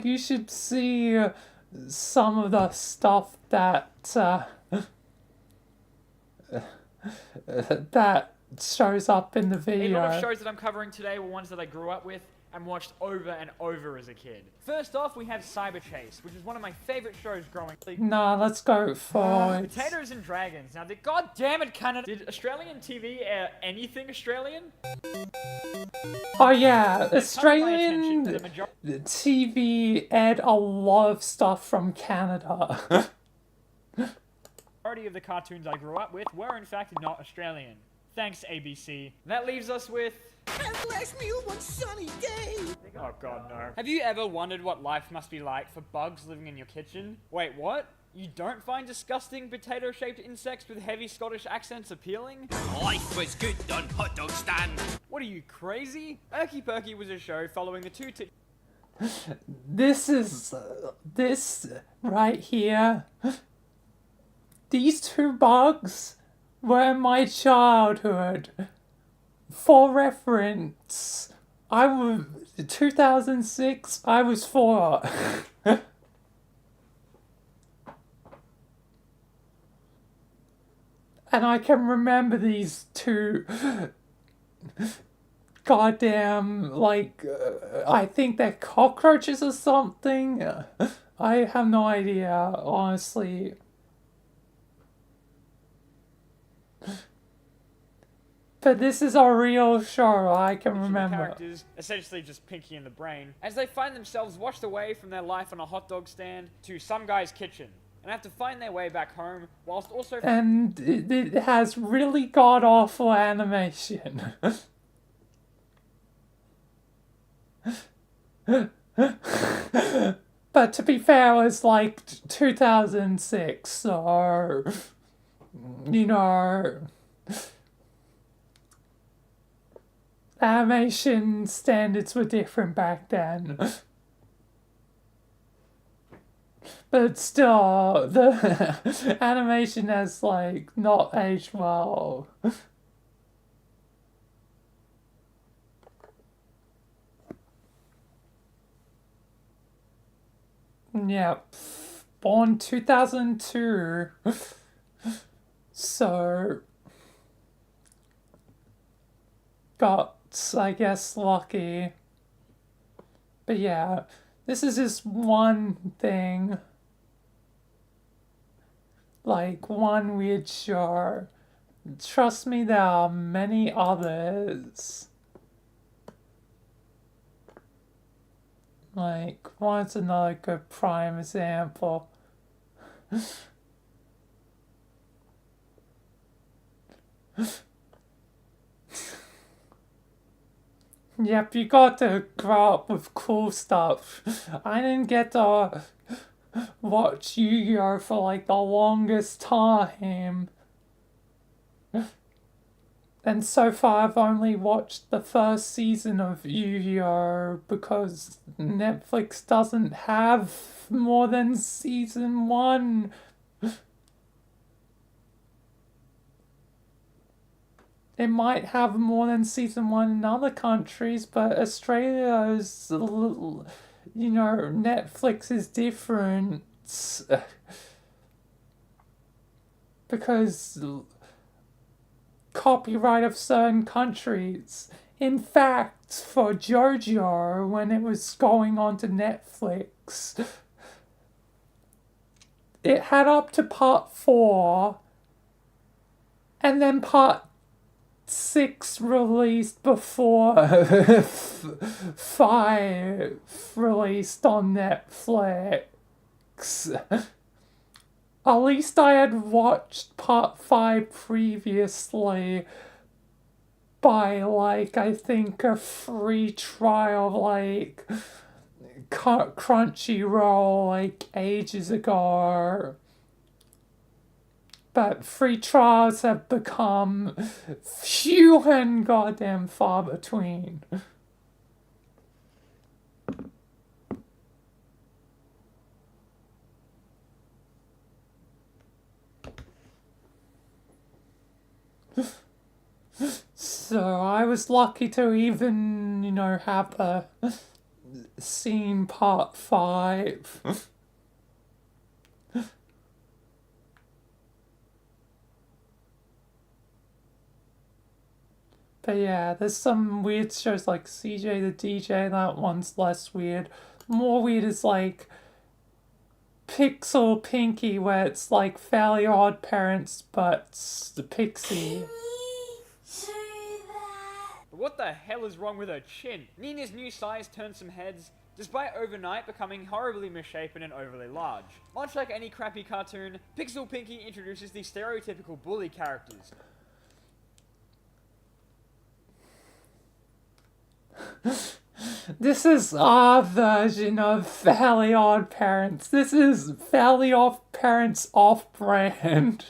You should see some of the stuff that that shows up in the video. A lot of shows that I'm covering today were ones that I grew up with and watched over and over as a kid. First off, we have Cyber Chase, which is one of my favorite shows growing up. Nah, let's go for Potatoes and Dragons. Now, god damn it, Canada. Did Australian TV air anything Australian? Oh yeah, Australian TV aired a lot of stuff from Canada. Majority of the cartoons I grew up with were in fact not Australian. Thanks, ABC. That leaves us with... Last meal one sunny day. Oh god, no. Have you ever wondered what life must be like for bugs living in your kitchen? Wait, what? You don't find disgusting potato-shaped insects with heavy Scottish accents appealing? Life was good on hot dog stand. What are you, crazy? Erky Perky was a show following the two This right here. These two bugs were in my childhood. For reference, 2006, I was 4. And I can remember these two goddamn, I think they're cockroaches or something. I have no idea, honestly. But this is a real show, I can remember. characters, essentially just Pinky and the Brain, as they find themselves washed away from their life on a hot dog stand to some guy's kitchen, and have to find their way back home, whilst also... And it has really god-awful animation. But to be fair, it was like 2006, so... You know... Animation standards were different back then. But still, the animation has, not aged well. Yep. Born 2002. So... got, I guess, lucky. But yeah, this is just one thing. One weird show. Trust me, there are many others. One's another good prime example. Yep, you got to grow up with cool stuff. I didn't get to watch Yu-Gi-Oh! For the longest time. And so far I've only watched the first season of Yu-Gi-Oh! Because Netflix doesn't have more than season 1. It might have more than season 1 in other countries, but Australia's, Netflix is different. Because copyright of certain countries. In fact, for JoJo, when it was going on to Netflix, it had up to part 4, and then part 6 released before 5 released on Netflix. At least I had watched part 5 previously by I think a free trial Crunchyroll ages ago. But free trials have become few and goddamn far between. So I was lucky to even, have seen part 5. But yeah, there's some weird shows like CJ the DJ, that one's less weird. More weird is Pixel Pinky, where it's Fairly Odd Parents, but the Pixie. But what the hell is wrong with her chin? Nina's new size turned some heads, despite overnight becoming horribly misshapen and overly large. Much like any crappy cartoon, Pixel Pinky introduces the stereotypical bully characters. This is our version of Fairly Odd Parents. This is Fairly Odd Parents off-brand.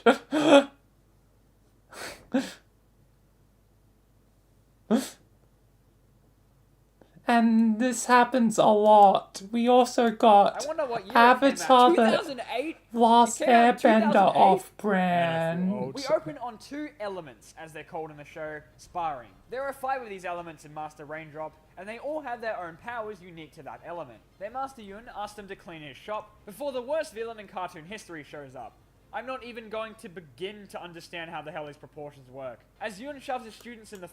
And this happens a lot. We also got I wonder what year Avatar it came out. the 2008? Last It came out in Airbender 2008? off-brand. We open on 2 elements, as they're called in the show, sparring. There are 5 of these elements in Master Raindrop, and they all have their own powers unique to that element. Their Master Yun asks them to clean his shop before the worst villain in cartoon history shows up. I'm not even going to begin to understand how the hell these proportions work. As Yun shoves his students in the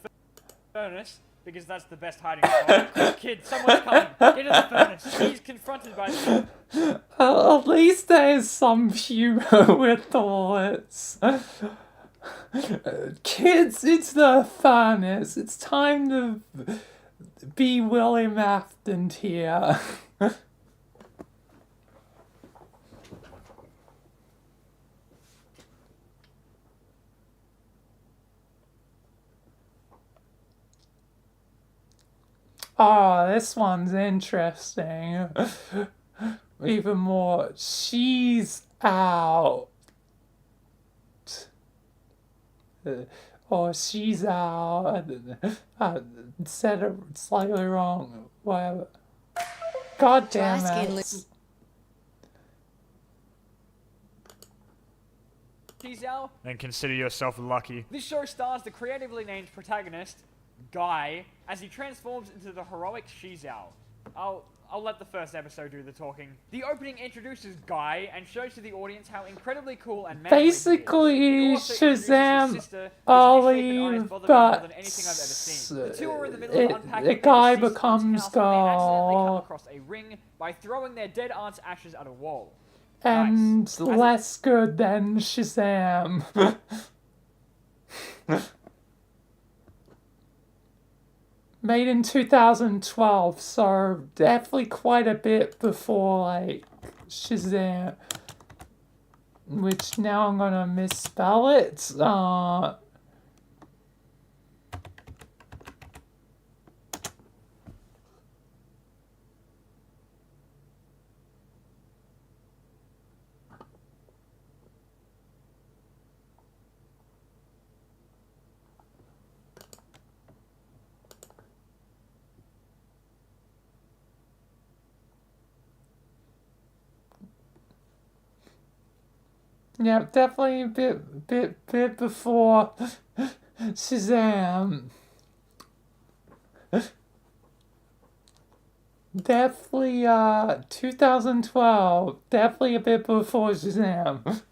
furnace, because that's the best hiding spot. Quick, kid, someone's coming. Get in the furnace. He's confronted by the... At least there's some humor with the words. Kids, it's the furnace. It's time to be William Afton here. Oh, this one's interesting. Even more. She's out. Or she's out. Said it slightly wrong. Whatever. God damn it. Shizao, then consider yourself lucky. This show stars the creatively named protagonist, Guy, as he transforms into the heroic Shizao. I'll let the first episode do the talking. The opening introduces Guy and shows to the audience how incredibly cool and manly basically he is. Shazam, Ollie, but the guy becomes come across a ring by throwing their dead aunt's ashes at a wall. And nice. less good than Shazam. Made in 2012, so definitely quite a bit before, like, Shazam. Which now I'm gonna misspell it. Yeah, definitely a bit before Shazam. Definitely, 2012. Definitely a bit before Shazam.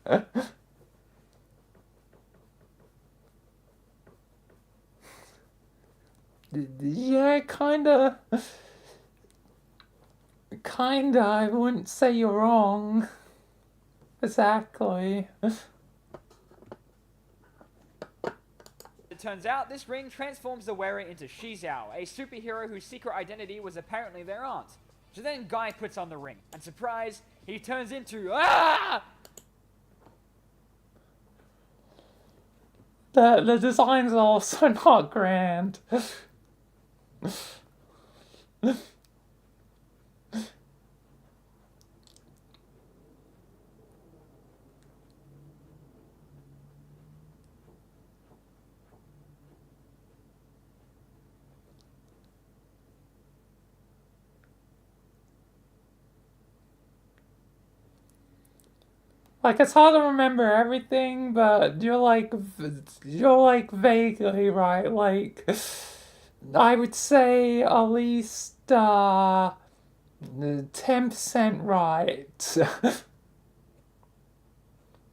Yeah, kinda, I wouldn't say you're wrong. Exactly. It turns out this ring transforms the wearer into Shizao, a superhero whose secret identity was apparently their aunt. So then Guy puts on the ring, and surprise, he turns into The design's also not grand. Like, it's hard to remember everything, but you're like vaguely right. Like, I would say at least 10% right.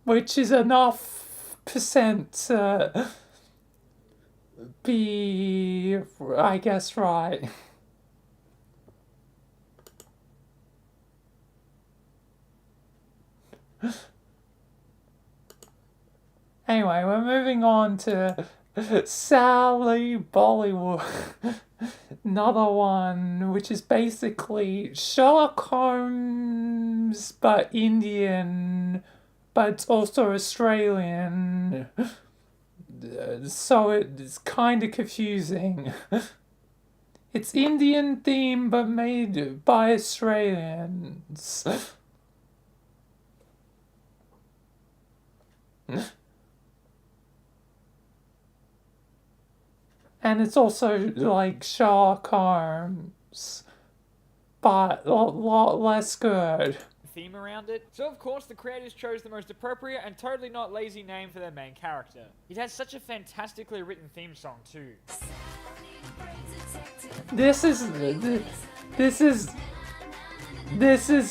Which is enough percent to be, I guess, right. Anyway, we're moving on to Sally Bollywood. Another one, which is basically Sherlock Holmes, but Indian, but it's also Australian. So it's kind of confusing. It's Indian theme, but made by Australians. And it's also like Sherlock Holmes, but a lot less good. Theme around it. So of course the creators chose the most appropriate and totally not lazy name for their main character. It has such a fantastically written theme song too. This is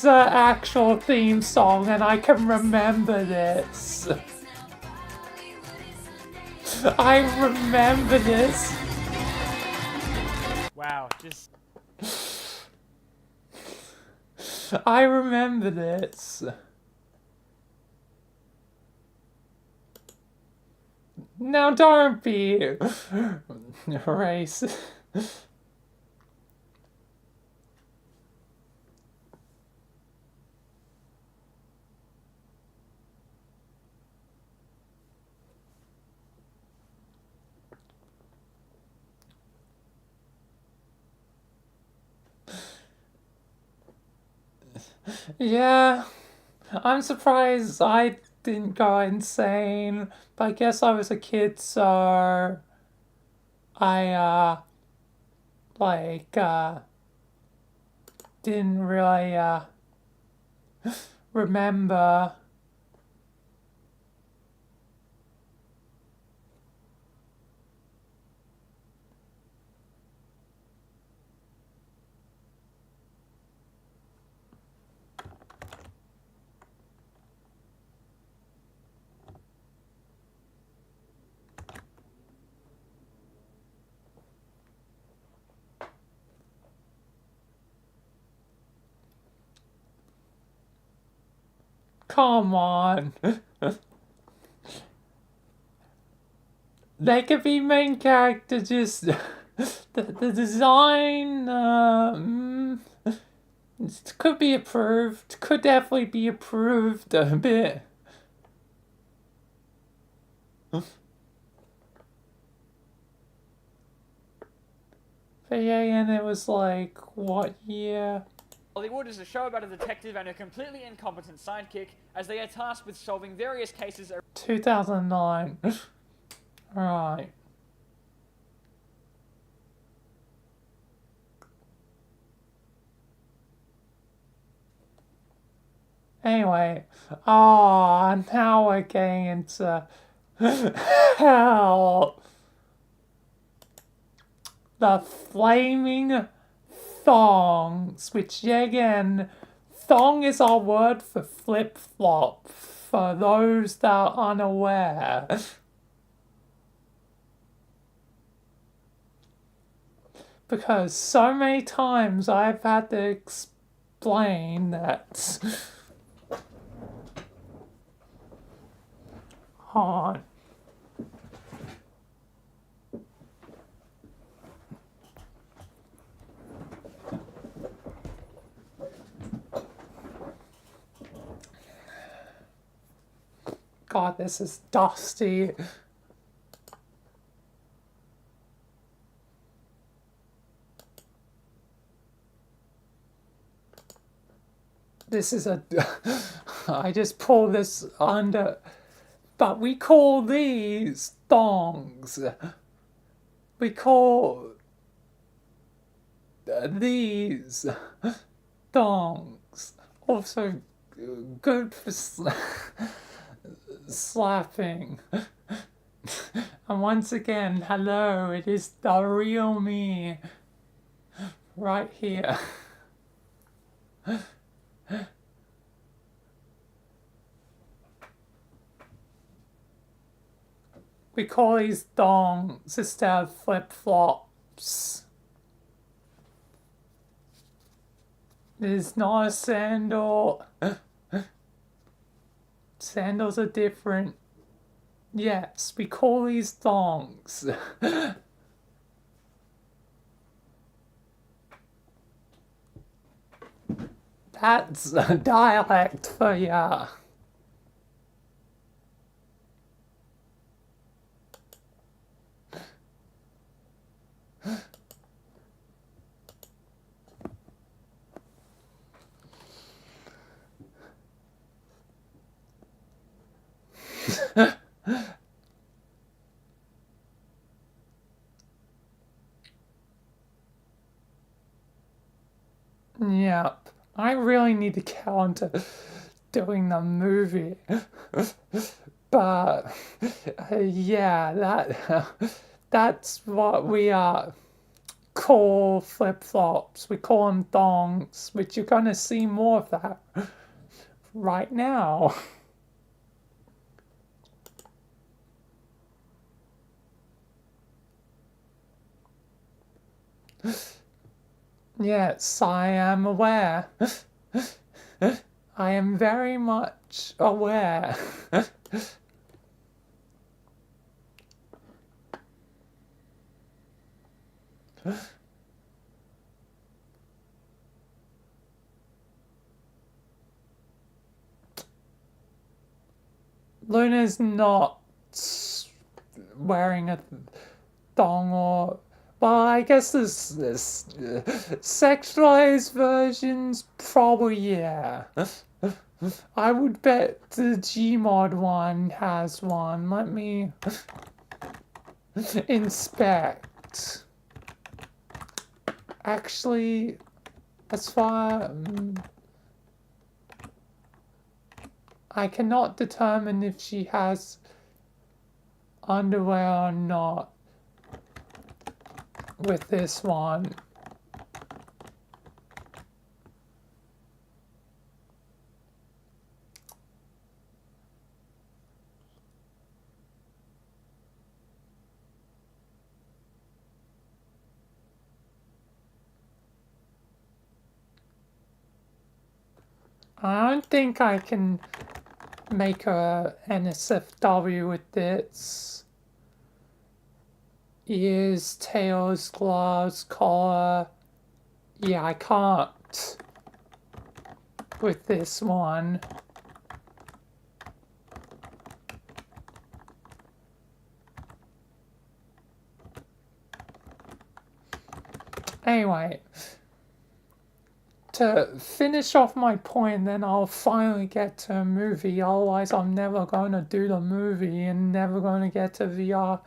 an actual theme song, and I can remember this. I remember this. Wow, just... I remember this. Now don't be racist. Yeah, I'm surprised I didn't go insane, but I guess I was a kid, so I, didn't really, remember. Come on. They could be main character, just the design it could be improved. Could definitely be improved a bit. But yeah, and it was like, what year? Hollywood is a show about a detective and a completely incompetent sidekick as they are tasked with solving various cases. 2009. Right. Anyway, now we're getting into hell. The flaming thongs, which again, thong is our word for flip-flop, for those that are unaware. Because so many times I've had to explain that. Hold on. God, this is dusty. This is a... I just pulled this under... But we call these thongs. We call these thongs. Also good for slapping. And once again, hello, it is the real me. Right here. We call these thongs instead of flip-flops. It is not a sandal. Sandals are different. Yes, we call these thongs. That's a dialect for ya. Yep. I really need to get on to doing the movie. But yeah, that's what we call flip-flops. We call them thongs, which you're gonna see more of that right now. Yes, I am aware. I am very much aware. Luna's not wearing a thong or... Well, I guess this sexualized versions, probably, yeah. I would bet the Gmod one has one. Let me inspect. Actually, as far... I cannot determine if she has underwear or not with this one. I don't think I can make a NSFW with this. Ears, tails, gloves, collar. Yeah, I can't with this one. Anyway, to finish off my point, then I'll finally get to a movie. Otherwise, I'm never going to do the movie and never going to get to VR.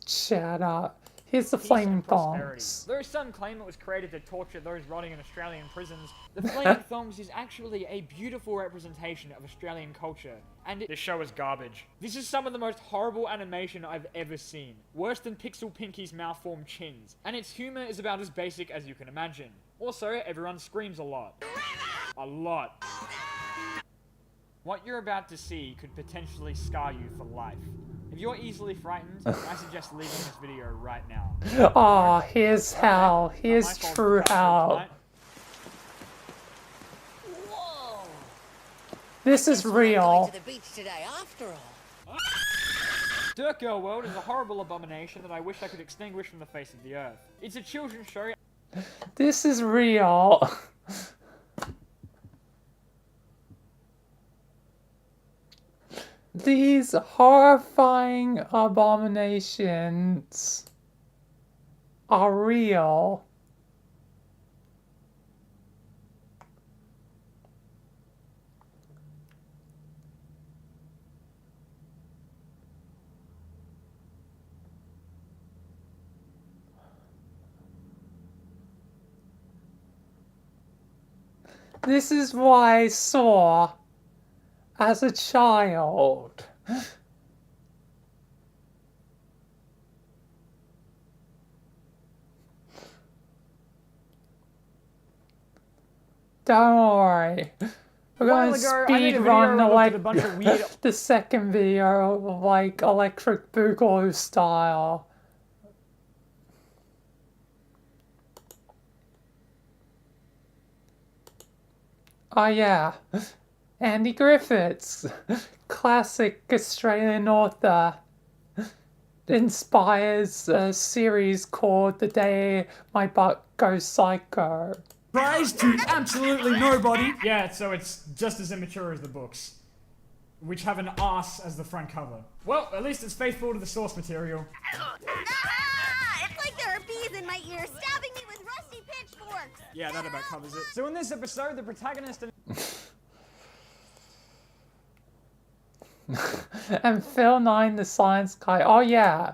Shut up. Here's the flaming thongs. Though some claim it was created to torture those rotting in Australian prisons, the flaming thongs is actually a beautiful representation of Australian culture. And this show is garbage. This is some of the most horrible animation I've ever seen. Worse than Pixel Pinky's malformed chins. And its humor is about as basic as you can imagine. Also, everyone screams a lot. A lot. What you're about to see could potentially scar you for life. If you're easily frightened, I suggest leaving this video right now. Aw, here's hell. Here's true hell. Whoa! This is Going real. to the beach today after all. Dirt Girl World is a horrible abomination that I wish I could extinguish from the face of the earth. It's a children's show. This is real. These horrifying abominations are real. This is why I saw as a child. Don't worry. We're gonna speed run the second video like Electric Boogaloo style. Oh yeah. Andy Griffiths, classic Australian author, inspires a series called The Day My Butt Goes Psycho. Praise to absolutely nobody. Yeah, so it's just as immature as the books, which have an arse as the front cover. Well, at least it's faithful to the source material. It's like there are bees in my ears stabbing me with rusty pitchforks. Yeah, that about covers it. So in this episode, the protagonist and... And Phil 9 the Science Guy. Oh yeah.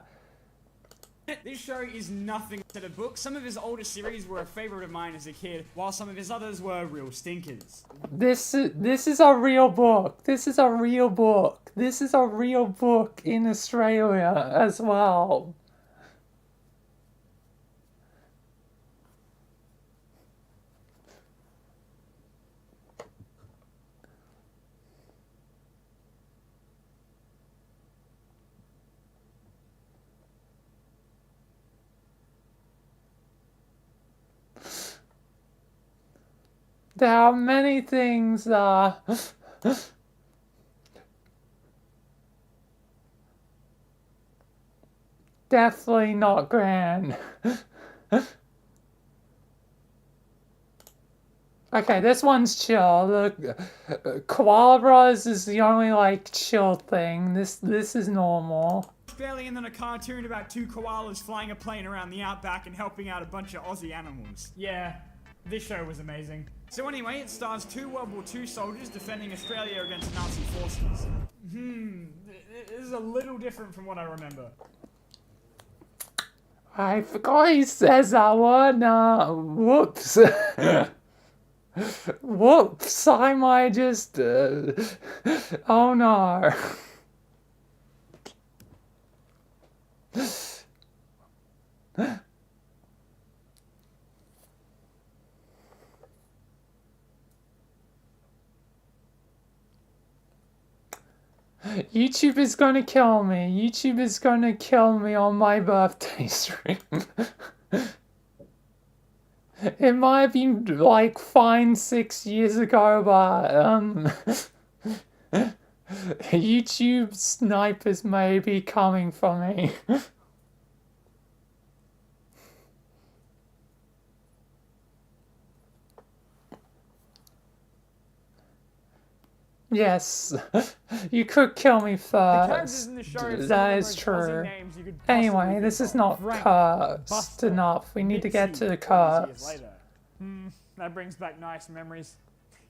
This show is nothing to the book. Some of his older series were a favorite of mine as a kid, while some of his others were real stinkers. This is a real book. This is a real book. This is a real book in Australia as well. There are many things definitely not grand. Okay, this one's chill. The Koala Bros is the only like chill thing. This is normal. Australian than a cartoon about two koalas flying a plane around the outback and helping out a bunch of Aussie animals. Yeah, this show was amazing. So anyway, it stars two World War II soldiers defending Australia against Nazi forces. This is a little different from what I remember. I forgot he says that one. Whoops. Whoops. I might just. Oh no. YouTube is gonna kill me. YouTube is gonna kill me on my birthday stream. It might have been like fine 6 years ago, but YouTube snipers may be coming for me. Yes, you could kill me first. That is true. Anyway, this is not cursed enough. We need to get to the curse. That brings back nice memories.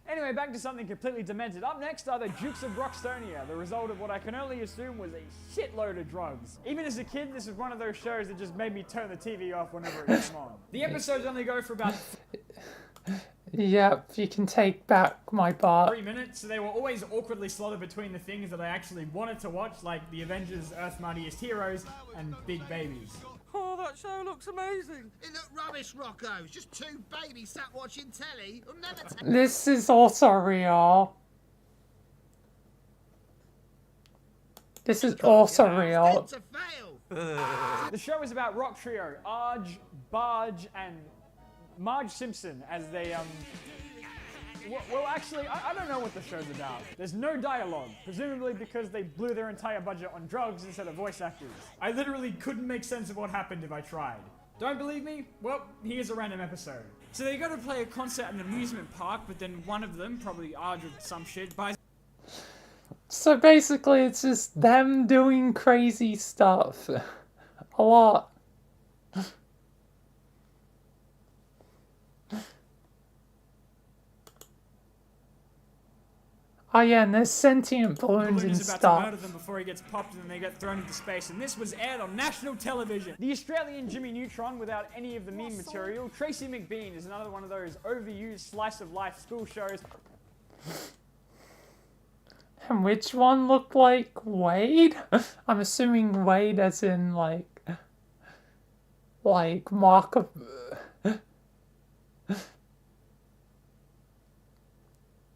Anyway, back to something completely demented. Up next are the Dukes of Rockstonia, the result of what I can only assume was a shitload of drugs. Even as a kid, this was one of those shows that just made me turn the TV off whenever it came on. The episodes only go for about Yep, you can take back my part. 3 minutes, so they were always awkwardly slotted between the things that I actually wanted to watch, like The Avengers, Earth's Mightiest Heroes, and Big Babies. Oh, that show looks amazing. It looked rubbish, Rocco. It's just two babies sat watching telly. I'll never take This is also real. This is also real. to fail. The show is about rock trio Arj, Barge, and Marge Simpson as they, well, actually, I don't know what the show's about. There's no dialogue, presumably because they blew their entire budget on drugs instead of voice actors. I literally couldn't make sense of what happened if I tried. Don't believe me? Well, here's a random episode. So they go to play a concert at an amusement park, but then one of them, probably Arj or some shit, buys So basically, it's just them doing crazy stuff. A lot. Oh yeah, and there's sentient balloons and is about to murder stuff. them before he gets popped and then they get thrown into space. And this was aired on national television. The Australian Jimmy Neutron without any of the meme material. Tracy McBean is another one of those overused slice of life school shows. And which one looked like Wade? I'm assuming Wade as in like Mark of...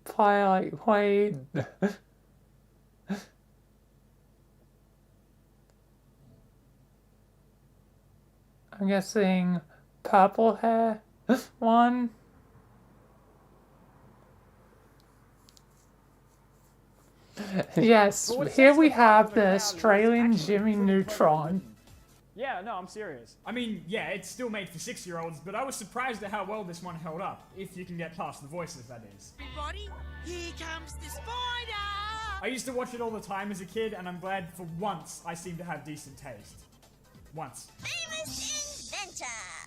Probably like Wade. I'm guessing purple hair one. Yes, here we have the Australian Jimmy Neutron. Yeah, no, I'm serious. I mean, yeah, it's still made for 6-year-olds, but I was surprised at how well this one held up. If you can get past the voices, that is. Everybody, here comes the spider! I used to watch it all the time as a kid, and I'm glad for once I seem to have decent taste. Once. Famous inventor!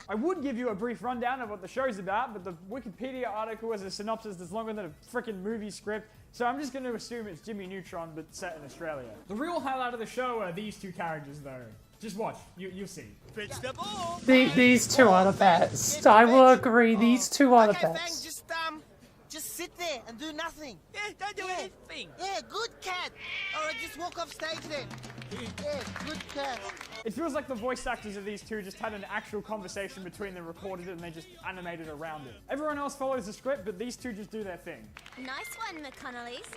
I would give you a brief rundown of what the show's about, but the Wikipedia article as a synopsis that's longer than a frickin' movie script So I'm just going to assume it's Jimmy Neutron, but set in Australia. The real highlight of the show are these two characters, though. Just watch. You'll see. Pitch the ball. These two are the best. I will agree, these two are the Okay, Fang, best. just sit there and do nothing. Yeah, don't do anything. Yeah, good cat. All right, just walk off stage then. Yeah, good cat. It feels like the voice actors of these two just had an actual conversation between them, recorded it, and they just animated around it. Everyone else follows the script, but these two just do their thing. Nice one, McConnelly's.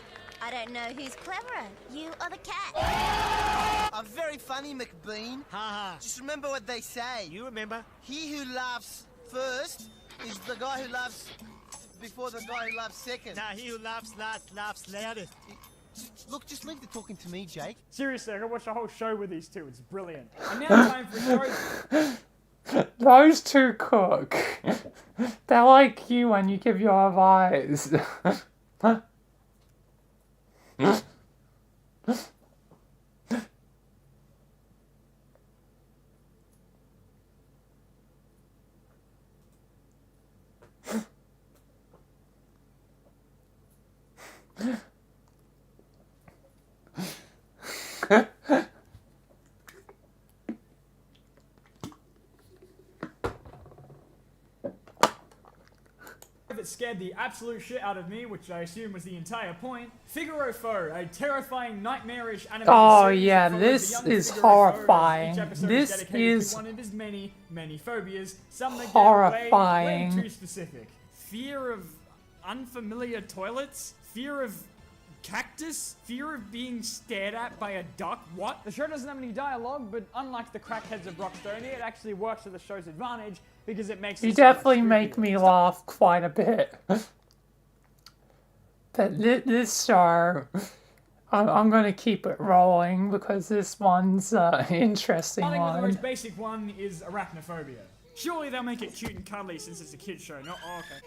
I don't know who's cleverer, you or the cat. I'm very funny, McBean. Ha Just remember what they say. You remember? He who laughs first is the guy who laughs before the guy who laughs second. Nah, he who laughs last laughs loudest. Look, just leave the talking to me, Jake. Seriously, I could watch a whole show with these two. It's brilliant. And now time for shows. Those two cook. They're like you when you give your advice. That scared the absolute shit out of me, which I assume was the entire point. Figaro Foe, a terrifying, nightmarish animated Oh, series yeah, that follows this the young is Figaro Foe as horrifying. each episode This dedicated is to one of his many, many phobias. Some that horrifying. get way too specific. Fear of unfamiliar toilets, fear of cactus, fear of being stared at by a duck. What? The show doesn't have any dialogue, but unlike the crackheads of Rockstone, it actually works to the show's advantage because it makes You it so much definitely make spookier. me laugh quite a bit. But this show, I'm gonna keep it rolling because this one's an interesting I think the one. most basic one is arachnophobia. Surely they'll make it cute and cuddly since it's a kid's show. No, oh, okay.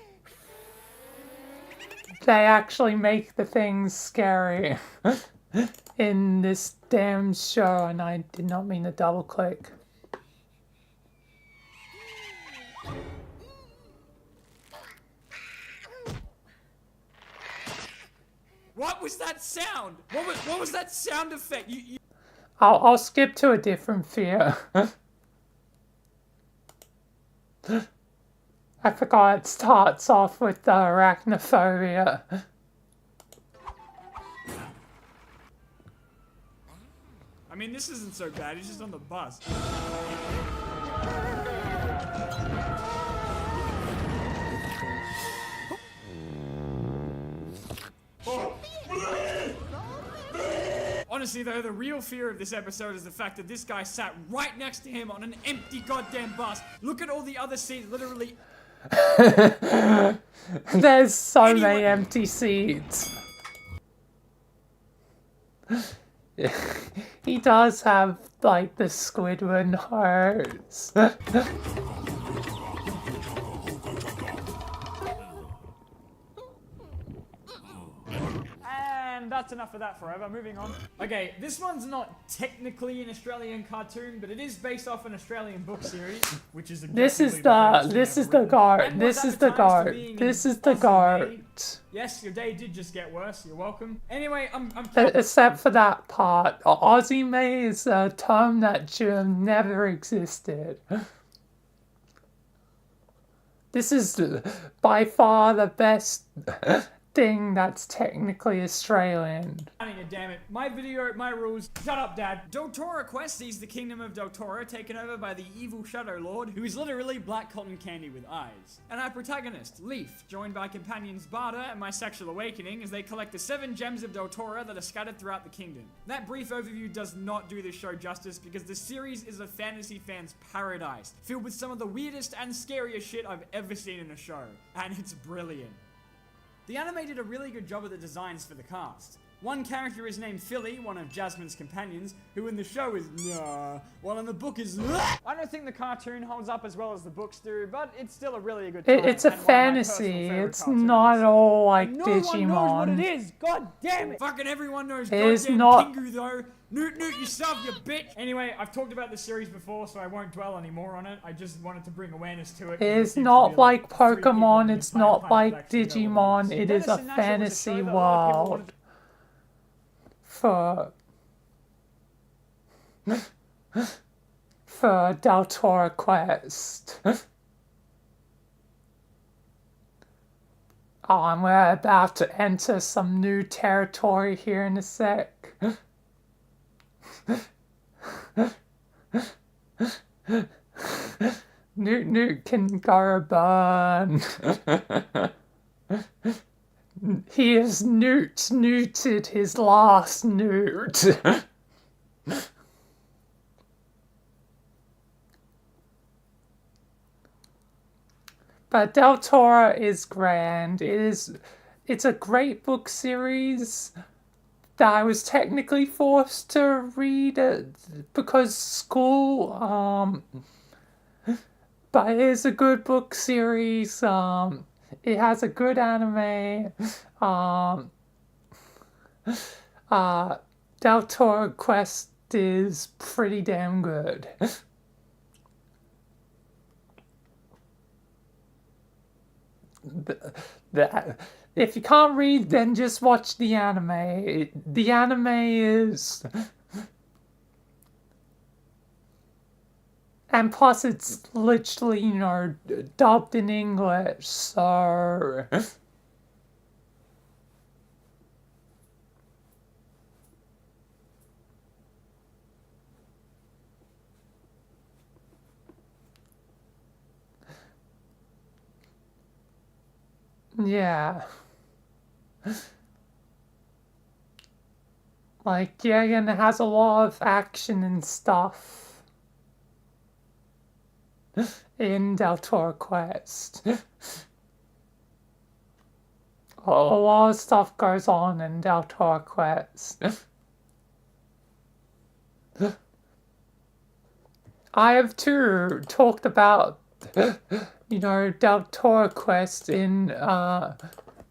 They actually make the things scary in this damn show, and I did not mean to double click. What was that sound? What was that sound effect? You I'll skip to a different fear. I forgot it starts off with the arachnophobia. I mean, this isn't so bad. He's just on the bus. Honestly, though, the real fear of this episode is the fact that this guy sat right next to him on an empty goddamn bus. Look at all the other seats, literally. There's so many empty seats. He does have, like, the Squidward nose. And that's enough of that forever. Moving on. Okay, this one's not technically an Australian cartoon, but it is based off an Australian book series, which is This is objectively the greatest thing this is ever the written. goat. And This was is the advertised to goat. being This an is the Aussie day. goat. Yes, your day did just get worse. You're welcome. Anyway, I'm Except for that part. Aussie May is a term that never existed. This is by far the best thing that's technically Australian. it, damn it. My video, my rules. Shut up, Dad. Dotora Quest sees the kingdom of Dotora taken over by the evil Shadow Lord, who is literally black cotton candy with eyes. And our protagonist, Leaf, joined by companions Barda and my sexual awakening as they collect the 7 gems of Dotora that are scattered throughout the kingdom. That brief overview does not do this show justice because the series is a fantasy fan's paradise, filled with some of the weirdest and scariest shit I've ever seen in a show. And it's brilliant. The anime did a really good job of the designs for the cast. One character is named Philly, one of Jasmine's companions, who in the show is nah, while in the book is I don't think the cartoon holds up as well as the books do, but it's still a really good time. It's a and one of my personal fantasy. favorite It's cartoons. not all like No one knows what it Digimon. is. God damn it! Fucking everyone knows It is goddamn not- Pingu though. Newt yourself, you bitch. Anyway, I've talked about this series before, so I won't dwell any more on it. I just wanted to bring awareness to it. It 'cause there is seems to not be, like three people on Pokemon. the It's entire not planet like that actually know Digimon. what It is a Medicine National was a fantasy show that a lot of people world for Deltora Quest. Oh, and we're about to enter some new territory here in a sec. Newt can go burn. He has newted his last newt. But Deltora is grand. It's a great book series that I was technically forced to read because school. But it is a good book series. It has a good anime. Deltora Quest is pretty damn good. If you can't read, then just watch the anime. The anime is... And plus it's literally, you know, dubbed in English, so... Yeah. Like, yeah, and it has a lot of action and stuff in Deltora Quest. A lot of stuff goes on in Deltora Quest. I have too talked about, you know, Deltora Quest in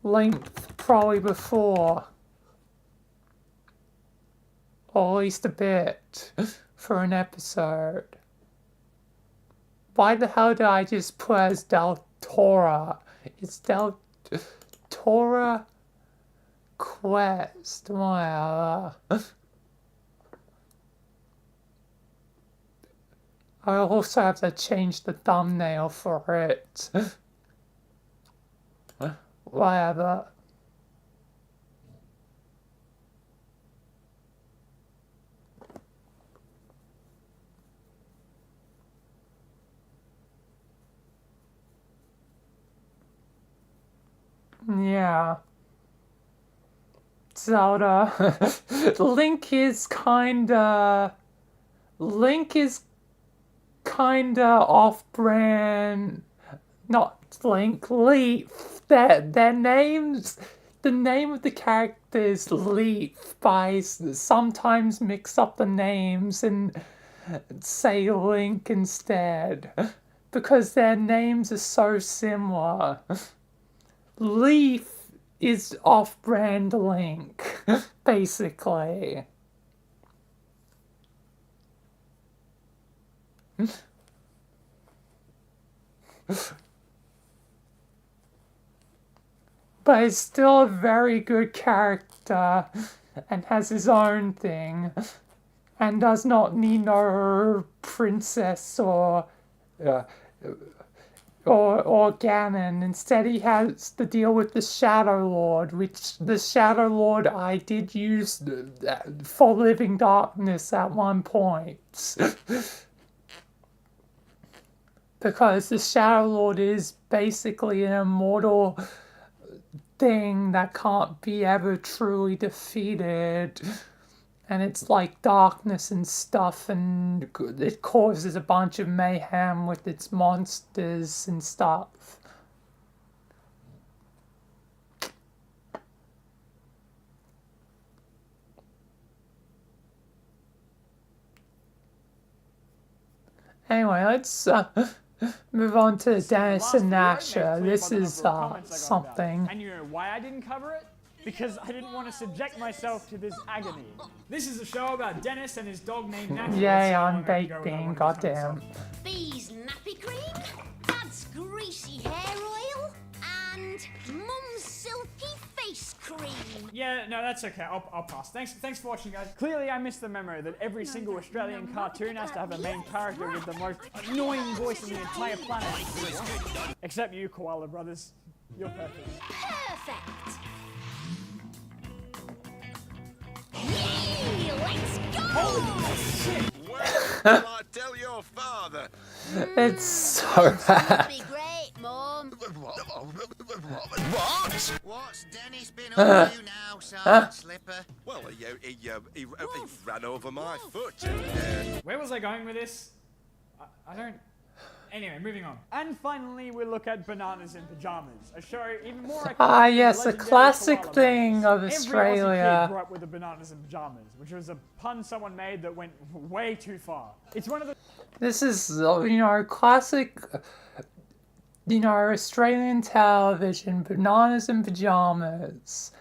length probably before. Or at least a bit for an episode. Why the hell did I just put as Deltora? It's Deltora Quest. Whatever. I also have to change the thumbnail for it. Whatever. Yeah. Zelda. Link is kinda off-brand. Not Link, Leaf. Their names, the name of the character is Leaf, but I sometimes mix up the names and say Link instead. Because their names are so similar. Leaf is off-brand Link, basically. But he's still a very good character and has his own thing and does not need no princess or Ganon. Instead, he has to deal with the Shadow Lord, which the Shadow Lord I did use for Living Darkness at one point. Because the Shadow Lord is basically an immortal thing that can't be ever truly defeated. And it's like darkness and stuff, and it causes a bunch of mayhem with its monsters and stuff. Anyway, let's move on to Dennis and Nasha. This is something. And you know why I didn't cover it? Because I didn't want to subject myself to this agony. This is a show about Dennis and his dog named Nasha. Yay, so on I'm gonna baked go with bean, that one. goddamn. Bee's nappy cream, Dad's greasy hair oil, and Mum's silky face cream. Yeah, no, that's okay. I'll pass. Thanks for watching, guys. Clearly, I missed the memo that every single Australian cartoon has to have a main character with the most annoying voice on the entire planet. Except you, Koala Brothers. You're perfect. Perfect. Yay, let's go! Well, I tell your father. It's so bad. Be great, Mum. What? What's Dennis been up to now, Sergeant Slipper? Well, he ran over my foot and, Where was I going with this? I don't... Anyway, moving on. And finally, we look at Bananas in Pajamas, a show even more iconic Ah, than yes, a legendary classic Koala thing Brothers. of Every Aussie Australia. kid grew up with the Bananas in Pajamas, which was a pun someone made that went way too far. It's one of the... This is, you know, classic, you know, Australian television, Bananas in Pajamas.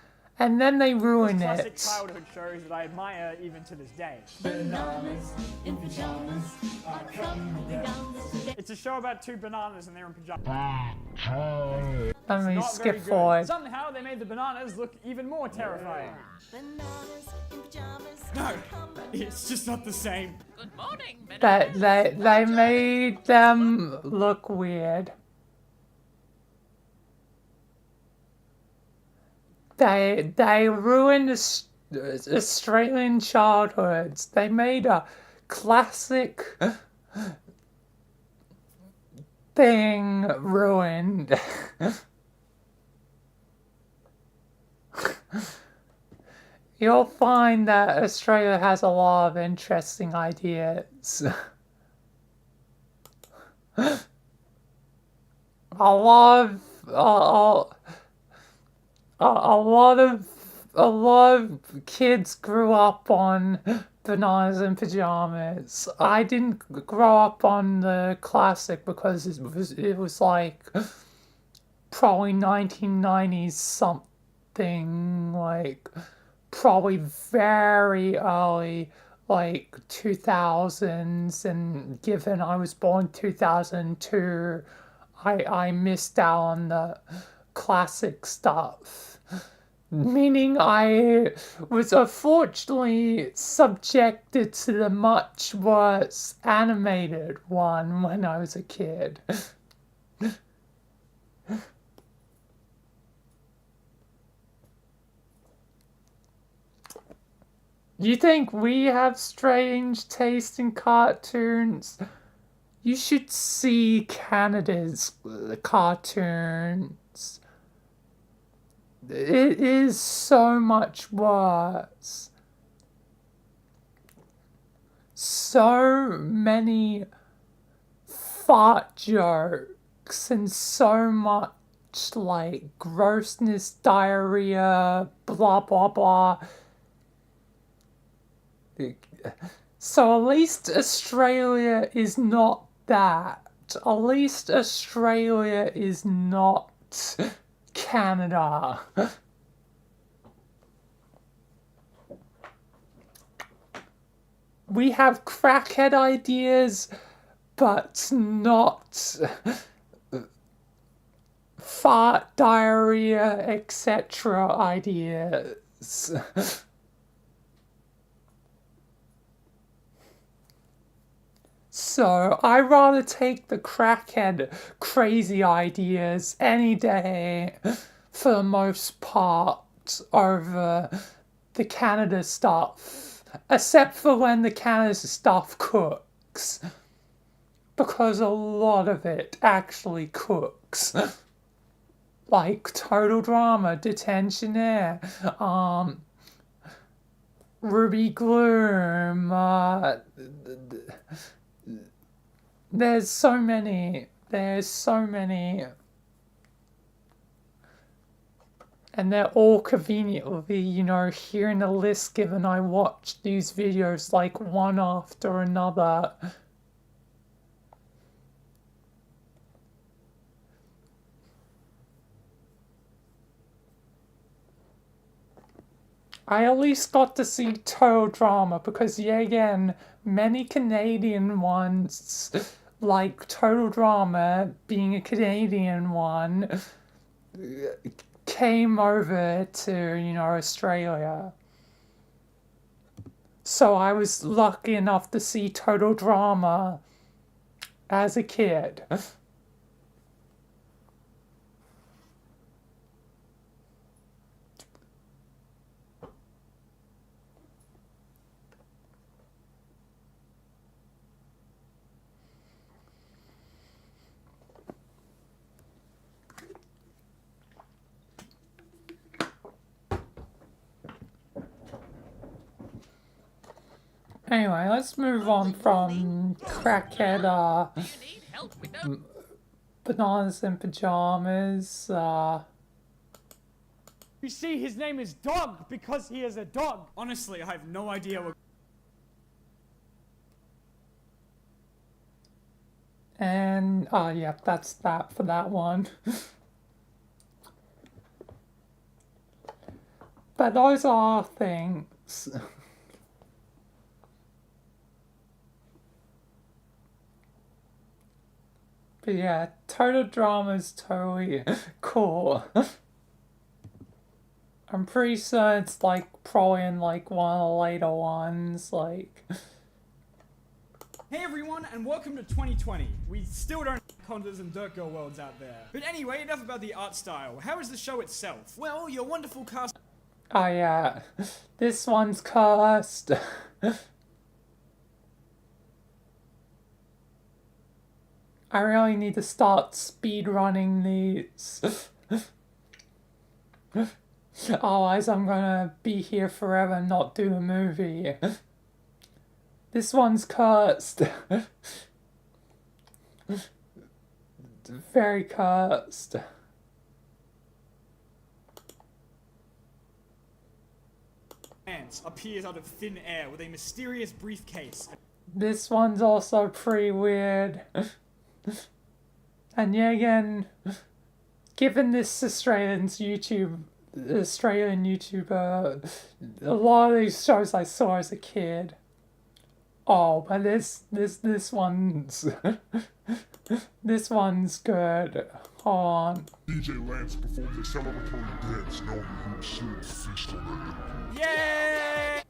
And then they ruin classic it. childhood shows that I admire even to this day. Bananas in pajamas are coming down the street. It's a show about two bananas and they're in pajamas. Let me Not skip very good. forward. Somehow they made the bananas look even more terrifying. Bananas in pajamas No, are coming. it's just not the same. Good morning, They made them look weird. They ruined Australian childhoods. They made a classic thing ruined. You'll find that Australia has a lot of interesting ideas. A lot of kids grew up on Bananas in Pajamas. I didn't grow up on the classic because it was like probably 1990s something, like probably very early, like 2000s, and given I was born 2002, I missed out on the classic stuff. Meaning I was unfortunately subjected to the much worse animated one when I was a kid. You think we have strange taste in cartoons? You should see Canada's cartoons. It is so much worse. So many fart jokes and so much like grossness, diarrhea, blah blah blah. So at least Australia is not that. At least Australia is not Canada. We have crackhead ideas, but not fart, diarrhea, etc. ideas. So, I'd rather take the crackhead crazy ideas any day, for the most part, over the Canada stuff. Except for when the Canada stuff cooks. Because a lot of it actually cooks. Like Total Drama, Detention Air, Ruby Gloom, there's so many. And they're all conveniently, you know, here in the list given I watch these videos like one after another. I at least got to see Total Drama because, yeah, again, many Canadian ones, like Total Drama being a Canadian one, came over to, Australia. So I was lucky enough to see Total Drama as a kid. Anyway, let's move on from crackhead bananas in pajamas. You see, his name is Dog because he is a dog. Honestly, I have no idea what... And, yeah, that's that for that one. But those are things. But yeah, Total Drama's totally cool. I'm pretty sure it's like probably in like one of the later ones, like. Hey everyone, and welcome to 2020. We still don't have Condas and Dirt Girl worlds out there. But anyway, enough about the art style. How is the show itself? Well, your wonderful cast... Oh yeah, this one's cursed. I really need to start speedrunning these. Otherwise I'm gonna be here forever and not do a movie. This one's cursed. Very cursed. Ants appears out of thin air with a mysterious briefcase. This one's also pretty weird. And yeah, again, given this Australian YouTuber, a lot of these shows I saw as a kid. Oh, but this one's this one's good. Hold on. DJ Lance performed a celebratory dance knowing he would soon feast on their Yay!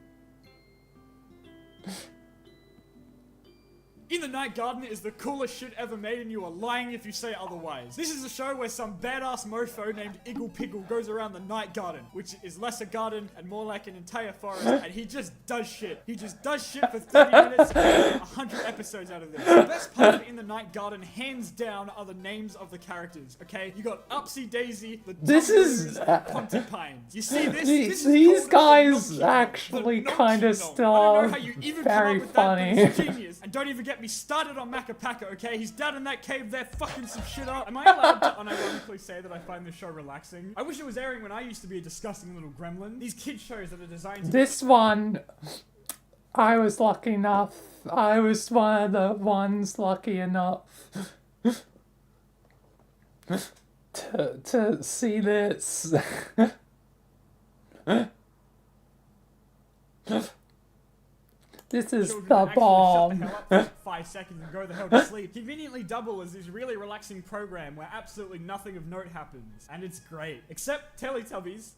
In the Night Garden is the coolest shit ever made, and you are lying if you say otherwise. This is a show where some badass mofo named Iggle Piggle goes around the Night Garden, which is less a garden and more like an entire forest, and he just does shit. He just does shit for 30 minutes and 100 episodes out of this. The best part of In the Night Garden, hands down, are the names of the characters, okay? You got Upsy Daisy, the Pontypines. You see this? These guys actually kind of still are very funny. And don't even get me started on Macapaka, okay? He's down in that cave there fucking some shit up. Am I allowed to unironically say that I find this show relaxing? I wish it was airing when I used to be a disgusting little gremlin. These kid shows that are designed to... This one, I was lucky enough. I was one of the ones lucky enough to see this. This is the bomb. Shut the hell up for 5 seconds and go the hell to sleep. Conveniently double as this really relaxing program where absolutely nothing of note happens. And it's great. Except Teletubbies.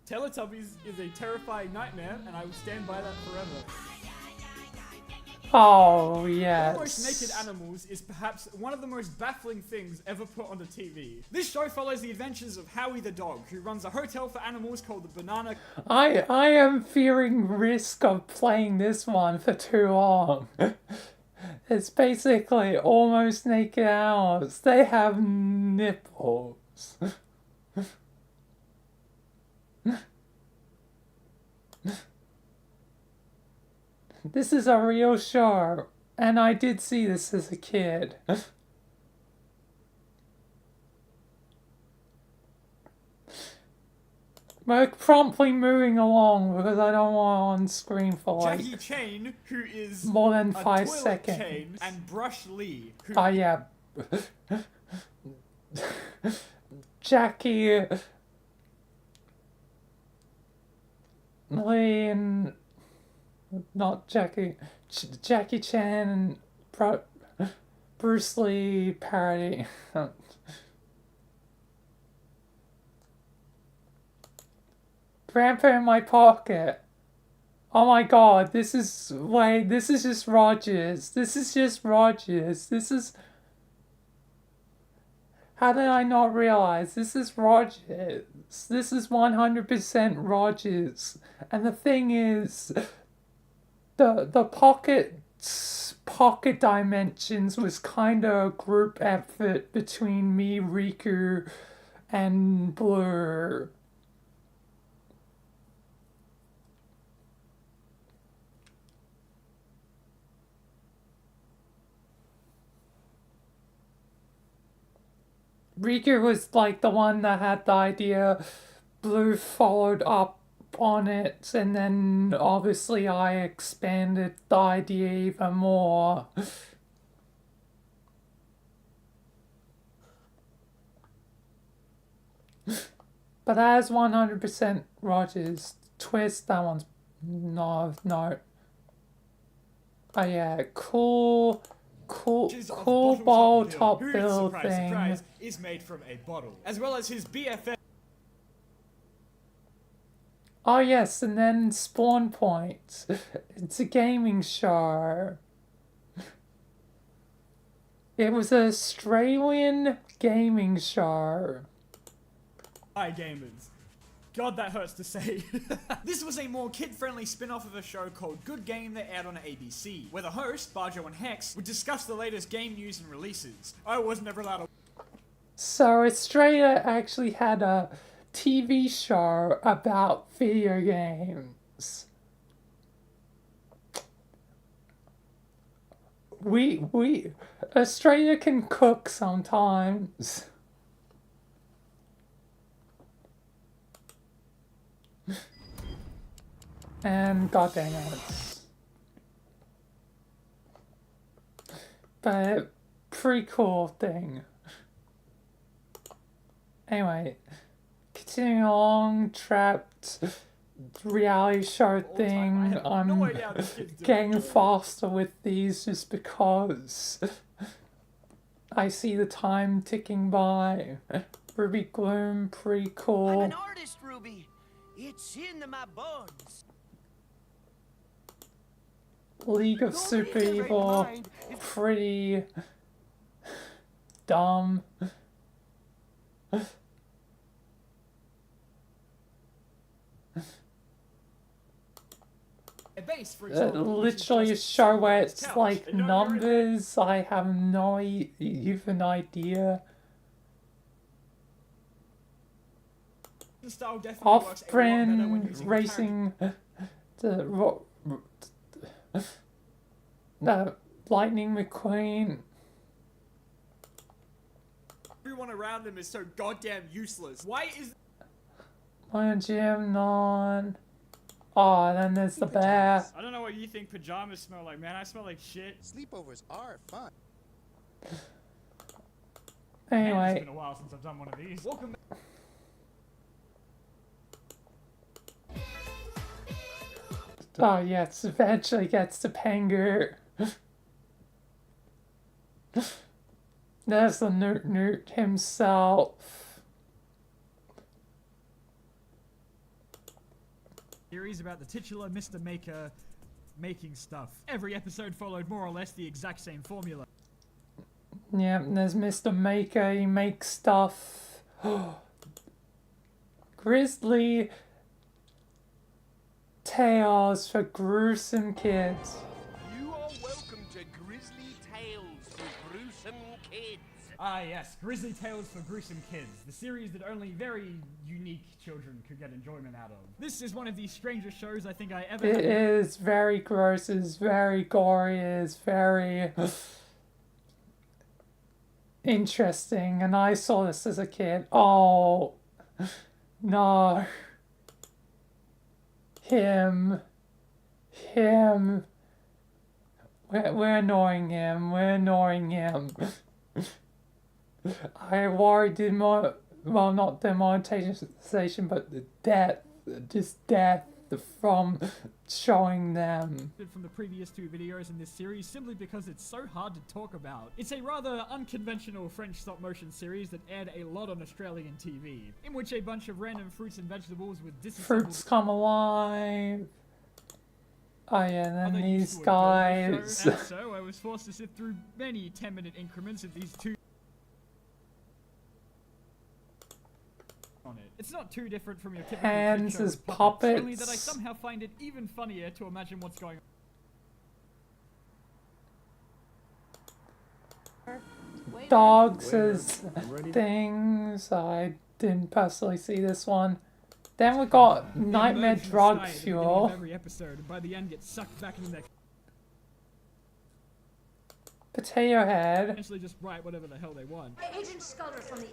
Teletubbies is a terrifying nightmare, and I will stand by that forever. Oh, yes. Almost Naked Animals is perhaps one of the most baffling things ever put onto TV. This show follows the adventures of Howie the dog, who runs a hotel for animals called the Banana... I am fearing risk of playing this one for too long. It's basically Almost Naked Animals. They have nipples. This is a real show, and I did see this as a kid. We're promptly moving along because I don't want on screen for like Jackie Chan, who is more than a 5 toilet seconds. Chain, and Brush Lee, who... Oh yeah. Jackie... Lee and not Jackie Chan and Bruce Lee parody. Grandpa in my pocket. Oh my god, this is just Rogers. This is just Rogers. How did I not realize? This is Rogers. This is 100% Rogers. And the thing is, the pocket dimensions was kind of a group effort between me, Riku, and Blur. Riku was like the one that had the idea, Blue followed up on it, and then obviously I expanded the idea even more. But that is 100% Rogers. Twist, that one's no. Oh yeah, cool ball top bill thing. Surprise, is made from a bottle, as well as his BFF. Oh yes, and then Spawn Point. It's a gaming show. It was an Australian gaming show. Hi gamers. God, that hurts to say. This was a more kid-friendly spin-off of a show called Good Game that aired on ABC, where the host, Barjo and Hex, would discuss the latest game news and releases. I was never allowed to... So Australia actually had a TV show about video games. Australia can cook sometimes. And god dang it. But pretty cool thing. Anyway, continuing along, trapped reality show thing. I'm getting faster with these just because I see the time ticking by. Ruby Gloom, pretty cool. I'm an artist, Ruby. It's in my bones. League of Super Evil, pretty dumb. Literally a show where it's like numbers. I have no even idea. Off-brand racing, Lightning McQueen. Everyone around him is so goddamn useless. Why is... My Jim Non. Oh, then there's the bear. I don't know what you think pajamas smell like, man. I smell like shit. Sleepovers are fun. Anyway. Man, it's been a while since I've done one of these. Welcome back. Oh yes, eventually gets to Pengu. There's the Newt himself. Series about the titular Mr. Maker making stuff. Every episode followed more or less the exact same formula. Yeah, there's Mr. Maker, he makes stuff. Grizzly Tales for Gruesome Kids. You are welcome to Grizzly Tales for Gruesome Kids. Ah yes, Grizzly Tales for Gruesome Kids, the series that only very unique children could get enjoyment out of. This is one of the strangest shows I think I ever It is very gross, it's very gory, it's very interesting, and I saw this as a kid. Oh, no. Him. We're annoying him. I worried well, not demonetization, but the death, just death from showing them. From the previous two videos in this series simply because it's so hard to talk about. It's a rather unconventional French stop-motion series that aired a lot on Australian TV, in which a bunch of random fruits and vegetables with disassembled... Fruits come alive. Oh yeah, and then Other these used to a dog guys. show, and so I was forced to sit through many 10-minute increments of these two on it. It's not too different from your typical Hands kid show as with puppets, only puppets. that I somehow find it even funnier to imagine what's going on. Dogs as things. I didn't personally see this one. Then we got Nightmare Emerge from the Drug sky at the beginning Fuel. of every episode, and by the end get sucked back into their Potato Head. essentially just write whatever the hell they want. Agent Sculler from the...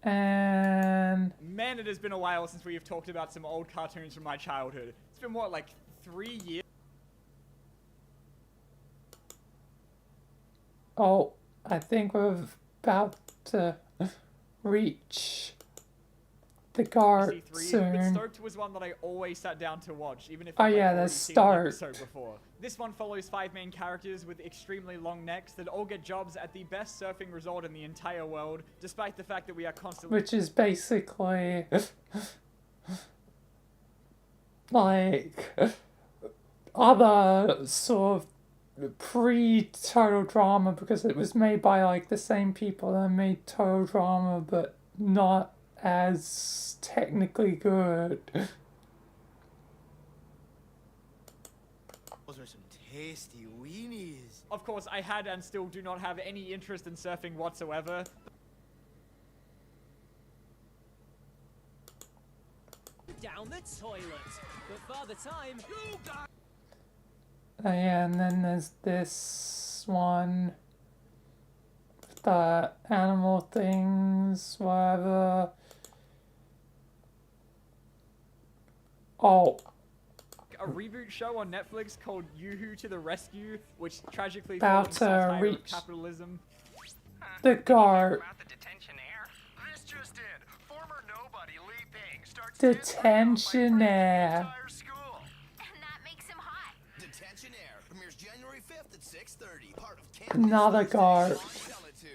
And Man, it has been a while since we have talked about some old cartoons from my childhood. It's been, what, like 3 years? oh, I think we're about to reach the guard But soon. Stoked was one that I always sat down to watch, even if Oh, I'd yeah, already that's seen the Stark. episode before. This one follows 5 main characters with extremely long necks that all get jobs at the best surfing resort in the entire world, despite the fact that we are constantly... Which is basically like other sort of pre-Total Drama, because it was made by like the same people that made Total Drama, but not as technically good. Those are some tasty weenies. Of course, I had and still do not have any interest in surfing whatsoever. Down the toilet. But by the time you got Yeah, and then there's this one. The animal things, whatever. Oh, A reboot show on Netflix called Yoo-Hoo to the Rescue, which tragically About falls in to satire of reach- capitalism. the guard. This just in. Former nobody Lee Ping starts Detention air. entire school. And that makes him hot. Detention Air premieres January 5th at 6:30. Part of Another guard. Teletoon.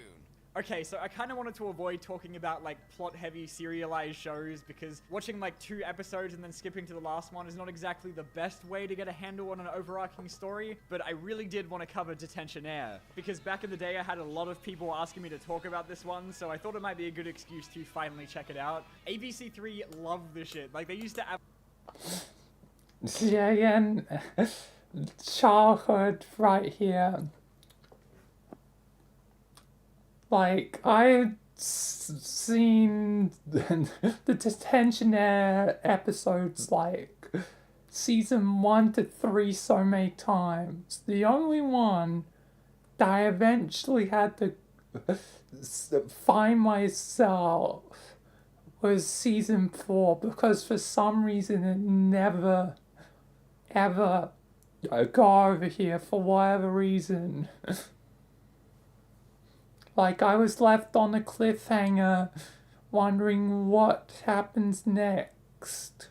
Okay, so I kind of wanted to avoid talking about, like, plot-heavy serialized shows, because watching, like, 2 episodes and then skipping to the last one is not exactly the best way to get a handle on an overarching story, but I really did want to cover Detention Air, because back in the day I had a lot of people asking me to talk about this one, so I thought it might be a good excuse to finally check it out. ABC3 loved this shit. Like, they used to have... Yeah, again, childhood right here. Like, I've seen the Detention Air episodes, like, season 1 to 3 so many times. The only one that I eventually had to find myself was season 4, because for some reason it never, ever got over here for whatever reason. Like, I was left on a cliffhanger, wondering what happens next.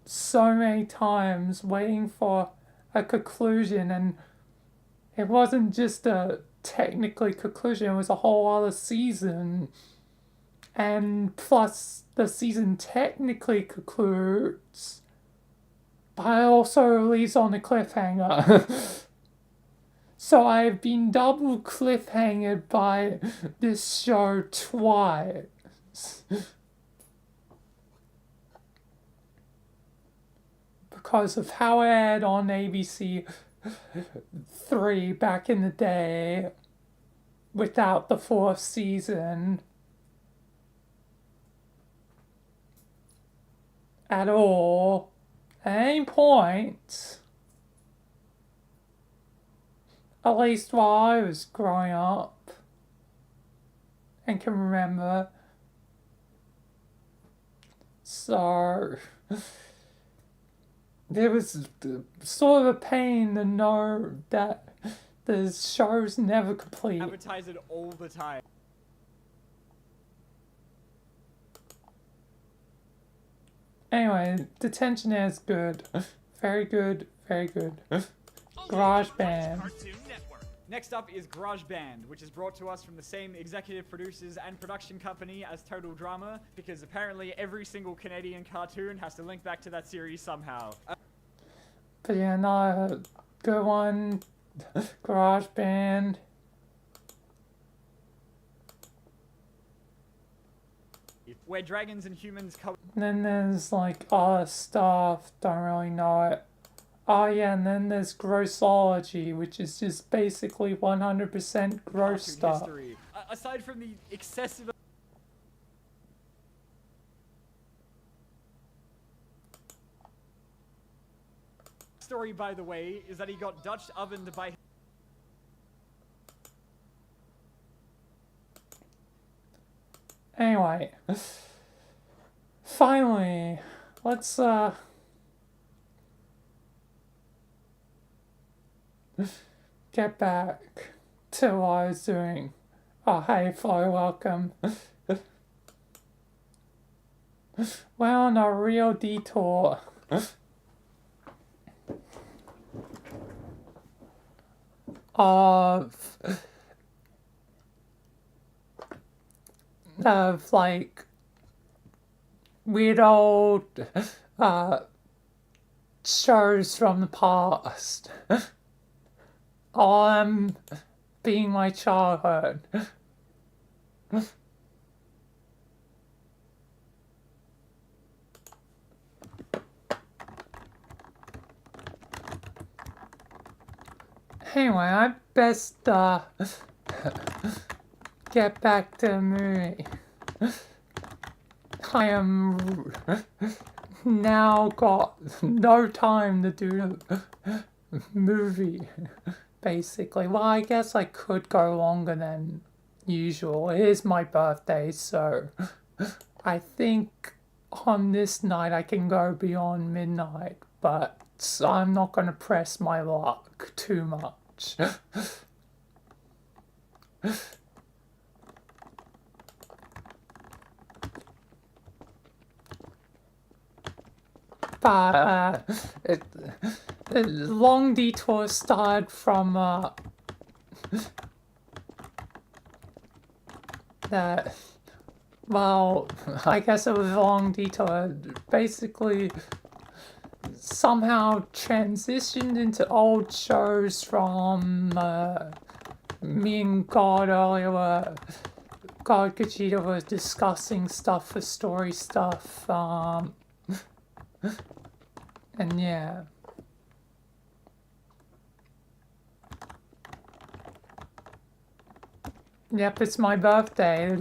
So many times, waiting for a conclusion, and it wasn't just a technically conclusion, it was a whole other season. And plus, the season technically concludes, but it also leaves on a cliffhanger. So I've been double cliffhangered by this show twice. Because of how it aired on ABC 3 back in the day, without the 4th season at all, at any point. At least while I was growing up and can remember. So, it was sort of a pain to know that the show's never complete. advertise it all the time. Anyway, Detention Air is good. Very good, very good. GarageBand. Next up is GarageBand, which is brought to us from the same executive producers and production company as Total Drama, because apparently every single Canadian cartoon has to link back to that series somehow. But yeah, no, good one. GarageBand. Where dragons and humans come. Then there's like other stuff, don't really know it. Oh yeah, and then there's Grossology, which is just basically 100% gross stuff. History. Aside from the excessive... story, by the way, is that he got Dutch ovened by... Anyway, finally, let's get back to what I was doing. Oh hey Flo, welcome. We're on a real detour. Of like weird old shows from the past. Being my childhood. Anyway, I best get back to the movie. I am now got no time to do the movie, basically. Well, I guess I could go longer than usual. It is my birthday, so I think on this night I can go beyond midnight, but I'm not going to press my luck too much. But the long detour started from well, I guess it was a long detour. Basically, somehow transitioned into old shows from me and God earlier were, God Gogeta was discussing stuff for story stuff, and yeah. Yep, it's my birthday.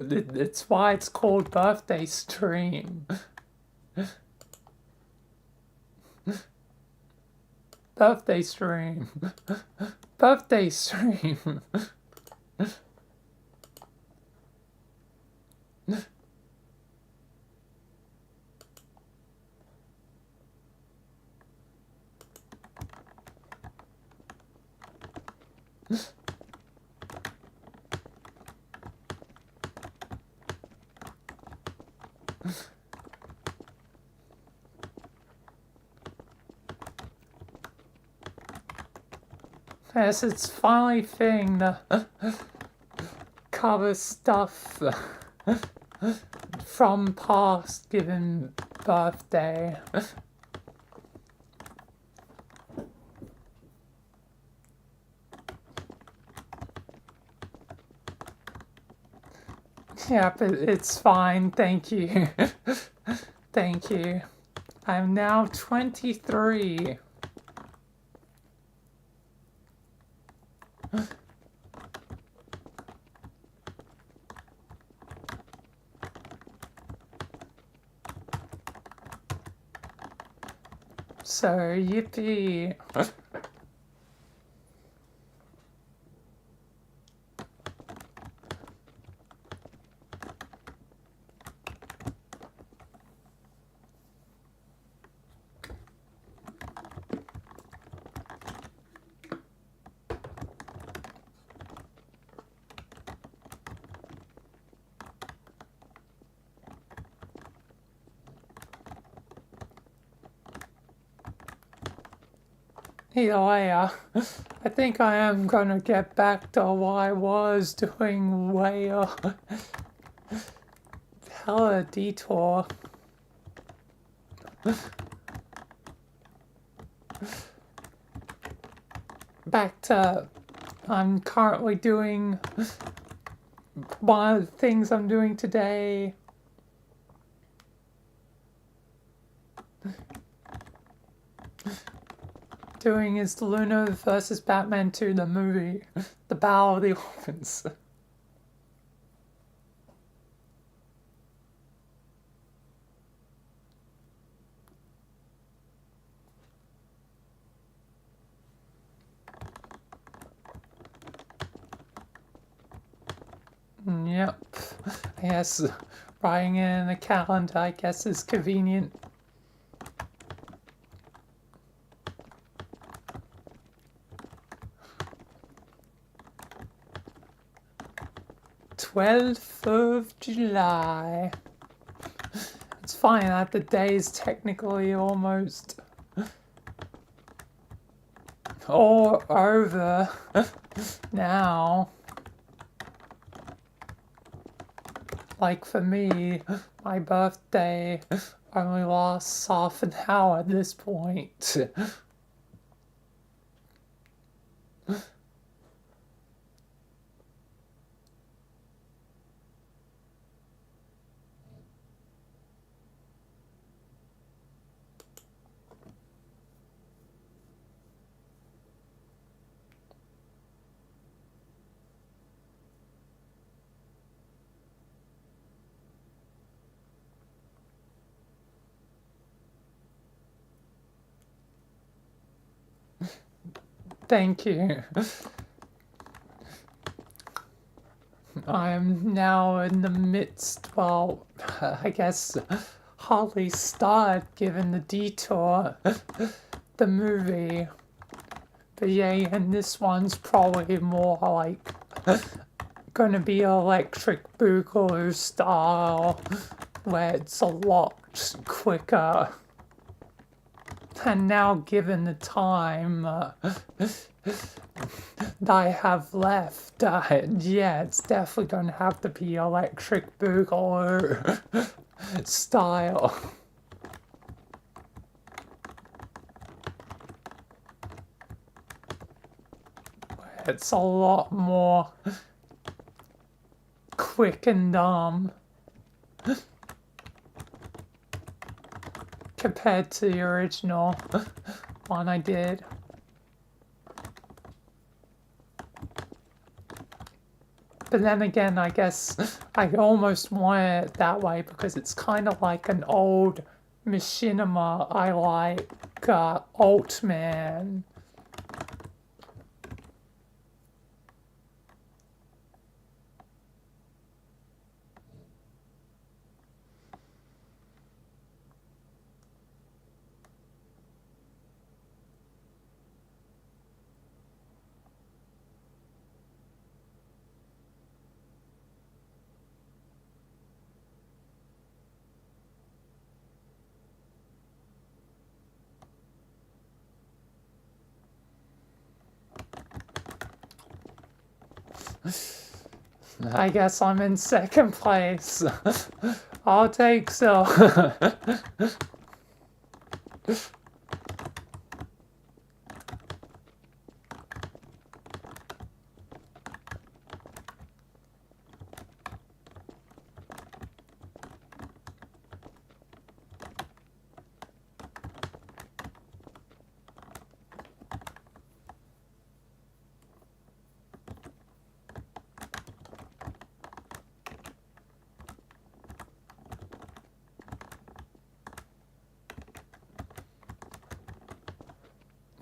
It's why it's called Birthday Stream. Birthday Stream. Birthday Stream. Yes, it's finally thing to cover stuff from past given birthday. Yep, it's fine, thank you. Thank you. I'm now 23. So, yippee. Either way, I think I am gonna get back to what I was doing way hella detour. Back to, I'm currently doing one of the things I'm doing today. Doing is the Luna versus Batman 2, the movie, The Battle of the Orphans. Yep, I guess writing it in a calendar, I guess, is convenient. July 12th. It's fine that the day is technically almost all over now. Like for me, my birthday only lasts half an hour at this point. Thank you. I am now in the midst, well, I guess hardly started given the detour, the movie. But yeah, and this one's probably more like gonna be Electric Boogaloo style, where it's a lot quicker. And now, given the time that I have left, yeah, it's definitely going to have to be Electric Boogaloo style. It's a lot more quick and dumb. Compared to the original one I did. But then again, I guess I almost want it that way because it's kind of like an old machinima I like, Altman. I guess I'm in second place. I'll take so.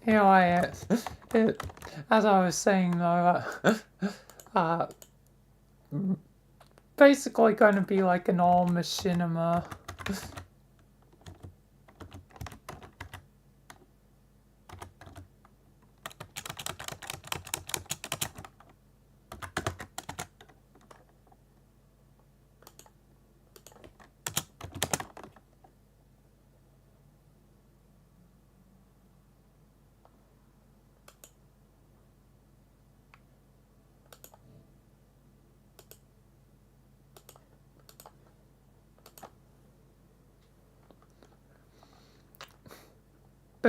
Here I am. As I was saying though, basically going to be like an old machinima.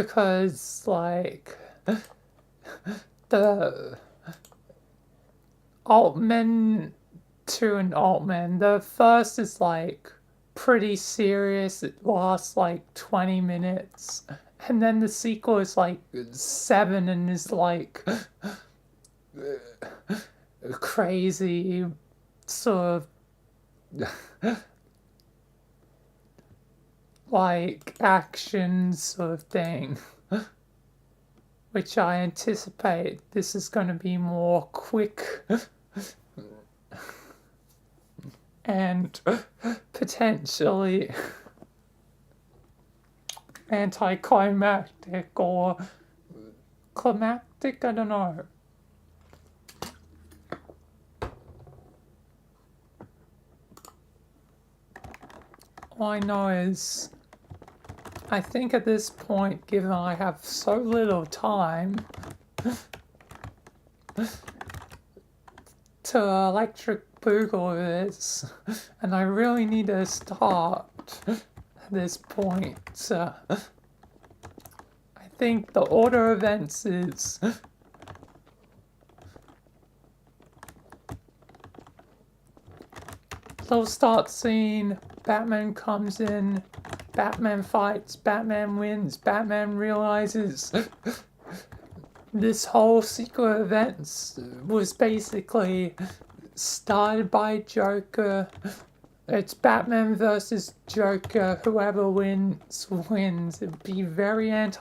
because, like, the Altman 2 and Altman, the first is, like, pretty serious. It lasts, like, 20 minutes. And then the sequel is, like, 7 and is, like, crazy, sort of, like, action sort of thing. Which I anticipate this is going to be more quick and potentially anticlimactic or climactic, I don't know. All I know is, I think at this point, given I have so little time to electric boogle this, and I really need to start at this point, I think the order of events is they'll start seeing Batman comes in, Batman fights, Batman wins, Batman realizes this whole sequence of events was basically started by Joker. It's Batman versus Joker. Whoever wins, wins. It'd be very it'd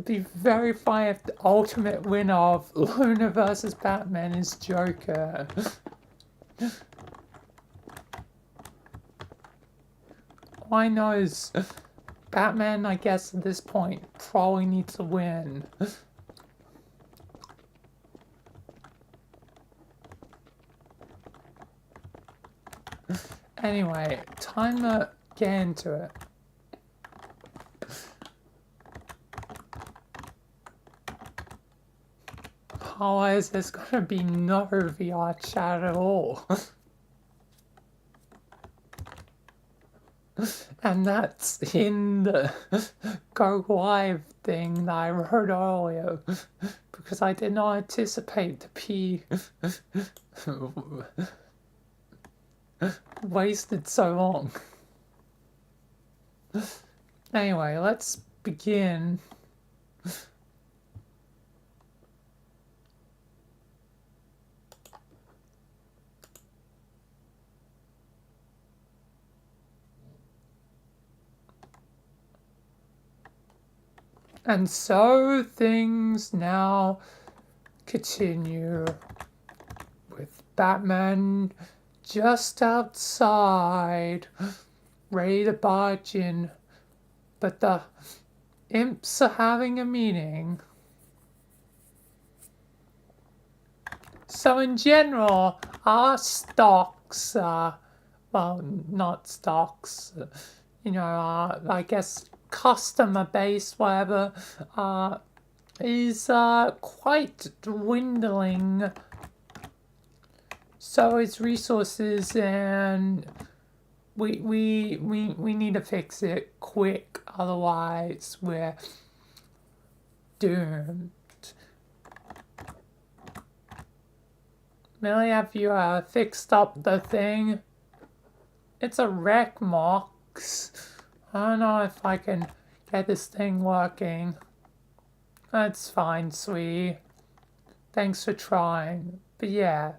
be very funny if the ultimate winner of Luna versus Batman is Joker. All I know is Batman, I guess at this point, probably needs to win. Anyway, time to get into it. Otherwise, there's gonna be no VR chat at all. And that's in the Go Live thing that I wrote earlier, because I did not anticipate to be wasted so long. Anyway, let's begin. And so things now continue with Batman just outside, ready to barge in, but the imps are having a meeting. So in general, our stocks, well, not stocks, I guess customer base, whatever, is quite dwindling. So it's resources, and we need to fix it quick, otherwise we're doomed. Millie, have you fixed up the thing? It's a wreck, Mox. I don't know if I can get this thing working. That's fine, sweetie. Thanks for trying. But yeah.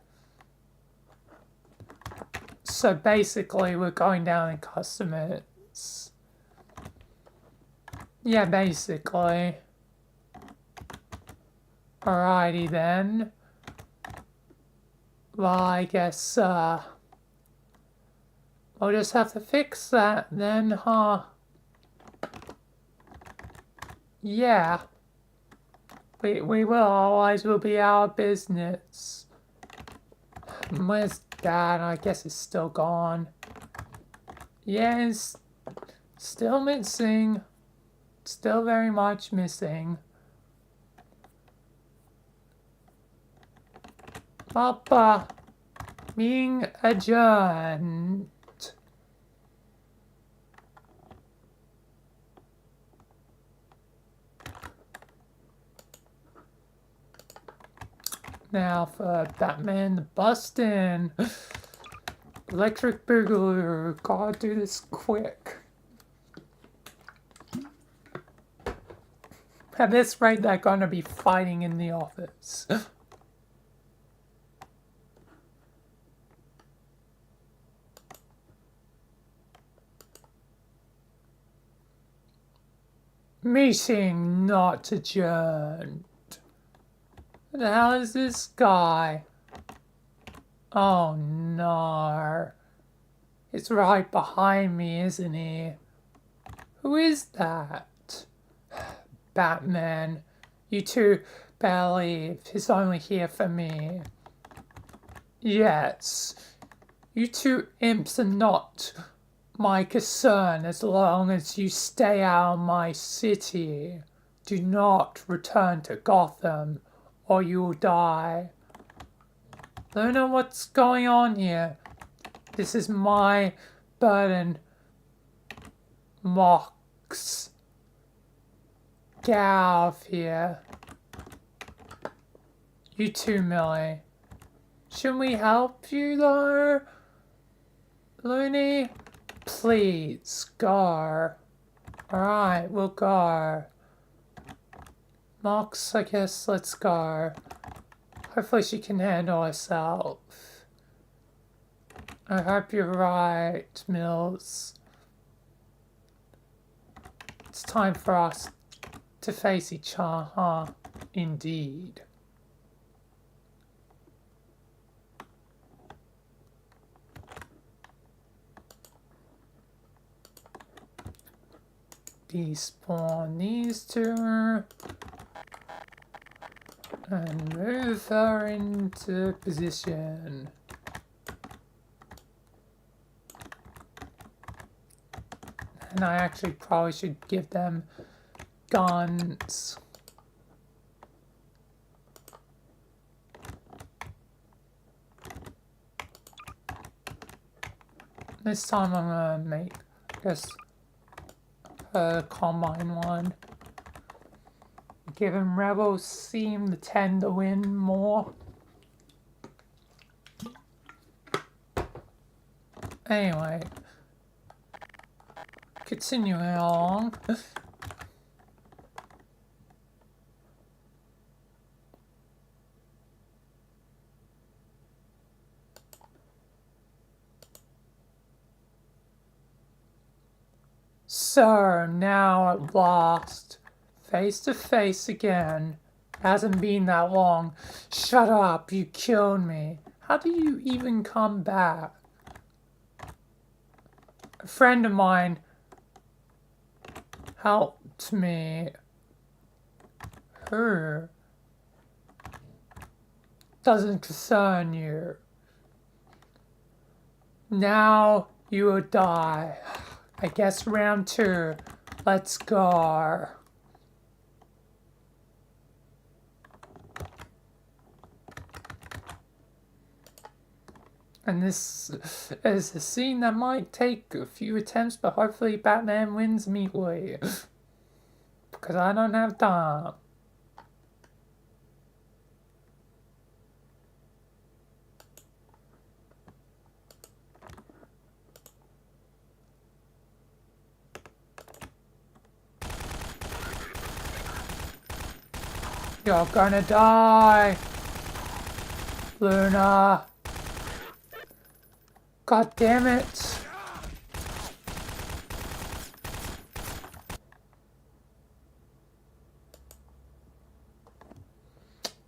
So basically, we're going down in customers. Yeah, basically. Alrighty then. Well, I guess, we'll just have to fix that then, huh? Yeah. We will, otherwise we'll be out of business. Where's Dad? I guess it's still gone. Yeah, it's still missing. Still very much missing. Papa, being adjourned. Now for Batman the Bustin'. Electric Boogaloo. Gotta do this quick. At this rate, they're gonna be fighting in the office. Meeting not adjourned. What the hell is this guy? Oh no. It's right behind me, isn't he? Who is that? Batman. You two believe he's only here for me. Yes. You two imps are not my concern as long as you stay out of my city. Do not return to Gotham or you'll die. Don't know what's going on here. This is my burden. Mox. Get out of here. You too, Millie. Shouldn't we help you though? Looney? Please, go. Alright, we'll go. Mox, I guess let's go. Hopefully she can handle herself. I hope you're right, Mills. It's time for us to face each other, huh? Indeed. Despawn these two. And move her into position. And I actually probably should give them guns. This time I'm gonna make, I guess, a combine one. Given rebels seem to tend to win more. Anyway, continuing along. So now at last, face to face again. Hasn't been that long. Shut up, you killed me. How do you even come back? A friend of mine helped me. Her. Doesn't concern you. Now you will die. I guess round 2. Let's go. And this is a scene that might take a few attempts, but hopefully Batman wins immediately. Because I don't have time. You're gonna die, Luna. God damn it.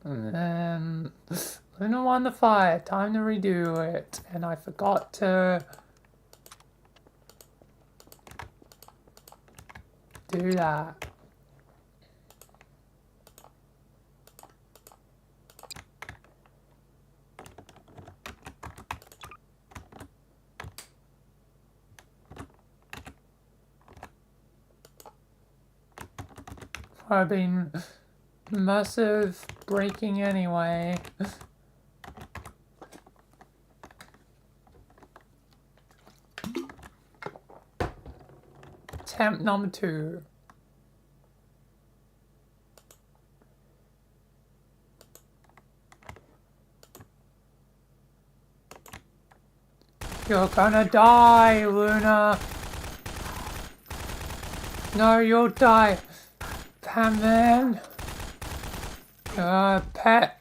And then Luna won the fight. Time to redo it. And I forgot to do that. I've been massive breaking anyway. Attempt number 2. You're gonna die, Luna. No, you'll die. Batman. Pet.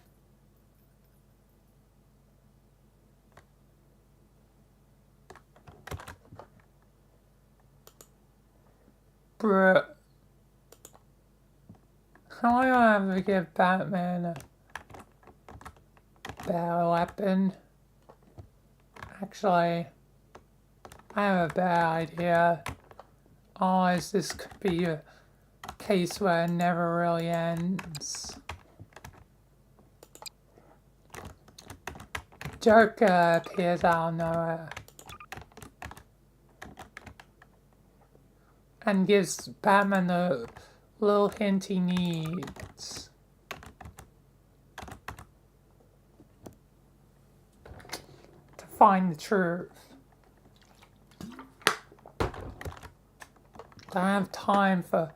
Bruh. How do I ever give Batman a better weapon? Actually, I have a bad idea. Otherwise, this could be a case where it never really ends. Joker appears out of nowhere and gives Batman the little hint he needs. To find the truth. I don't have time for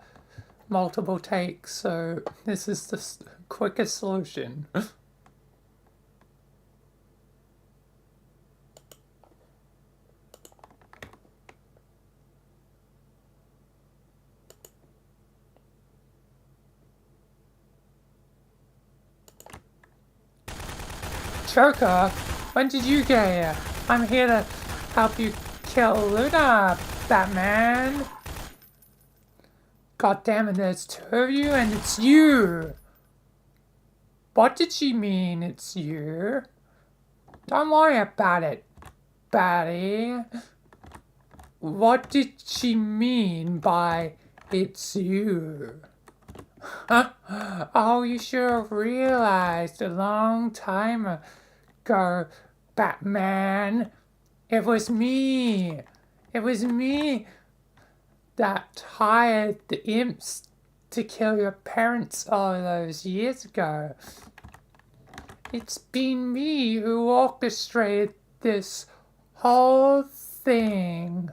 multiple takes, so this is the quickest solution. Joker, when did you get here? I'm here to help you kill Luna, Batman. God damn it, there's two of you and it's you. What did she mean it's you? Don't worry about it, Batty. What did she mean by it's you? Oh, you should have realized a long time ago, Batman. It was me. It was me that hired the imps to kill your parents all those years ago. It's been me who orchestrated this whole thing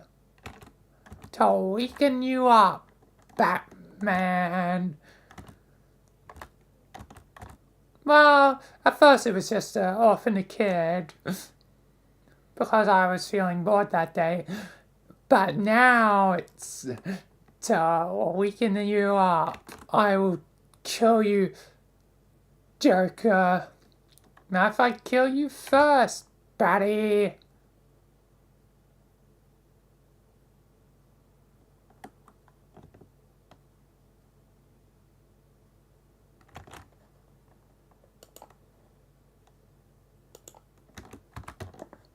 to weaken you up, Batman. Well, at first it was just an orphan kid because I was feeling bored that day. But now it's to weaken you up. I will kill you, Joker. Now if I kill you first, Batty.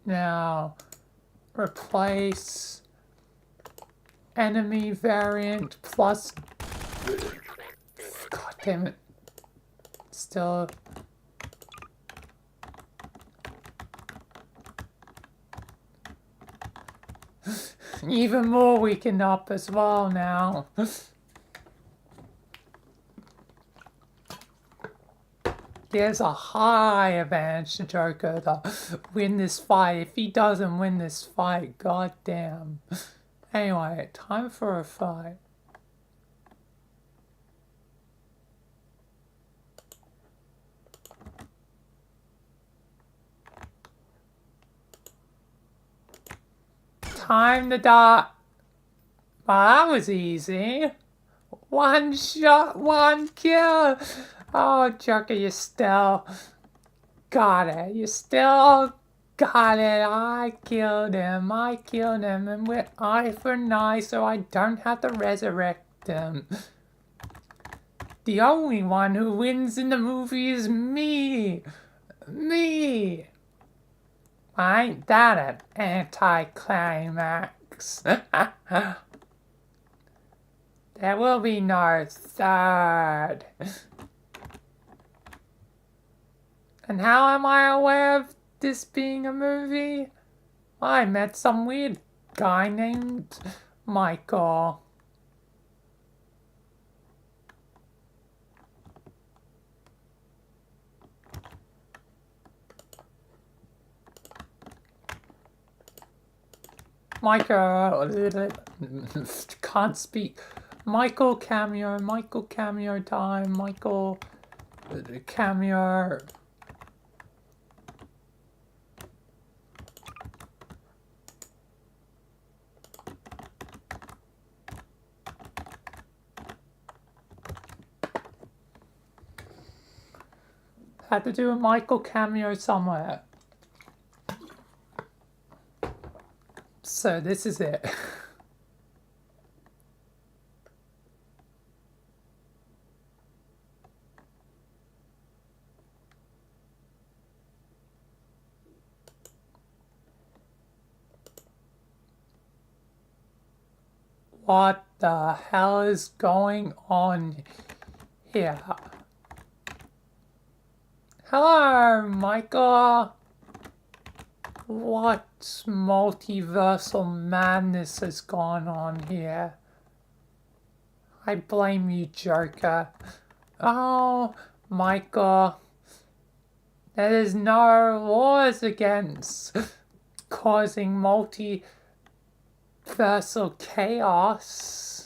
Now, replace enemy variant plus... God damn it. Still... Even more weakened up as well now. There's a high advantage to Joker to win this fight. If he doesn't win this fight, goddamn. Anyway, time for a fight. Time to die. Well, that was easy. One shot, one kill. Oh, Joker, you still got it. You still got it. I killed him. And we're eye for an eye, so I don't have to resurrect him. The only one who wins in the movie is me. Me. Ain't that an anticlimax? There will be no third. And how am I aware of this being a movie? I met some weird guy named Michael. Michael, can't speak. Michael cameo time, Michael cameo. Had to do a Michael cameo somewhere. So this is it. What the hell is going on here? Hello, Michael. What multiversal madness has gone on here? I blame you, Joker. Oh, Michael. There is no laws against causing multiversal chaos.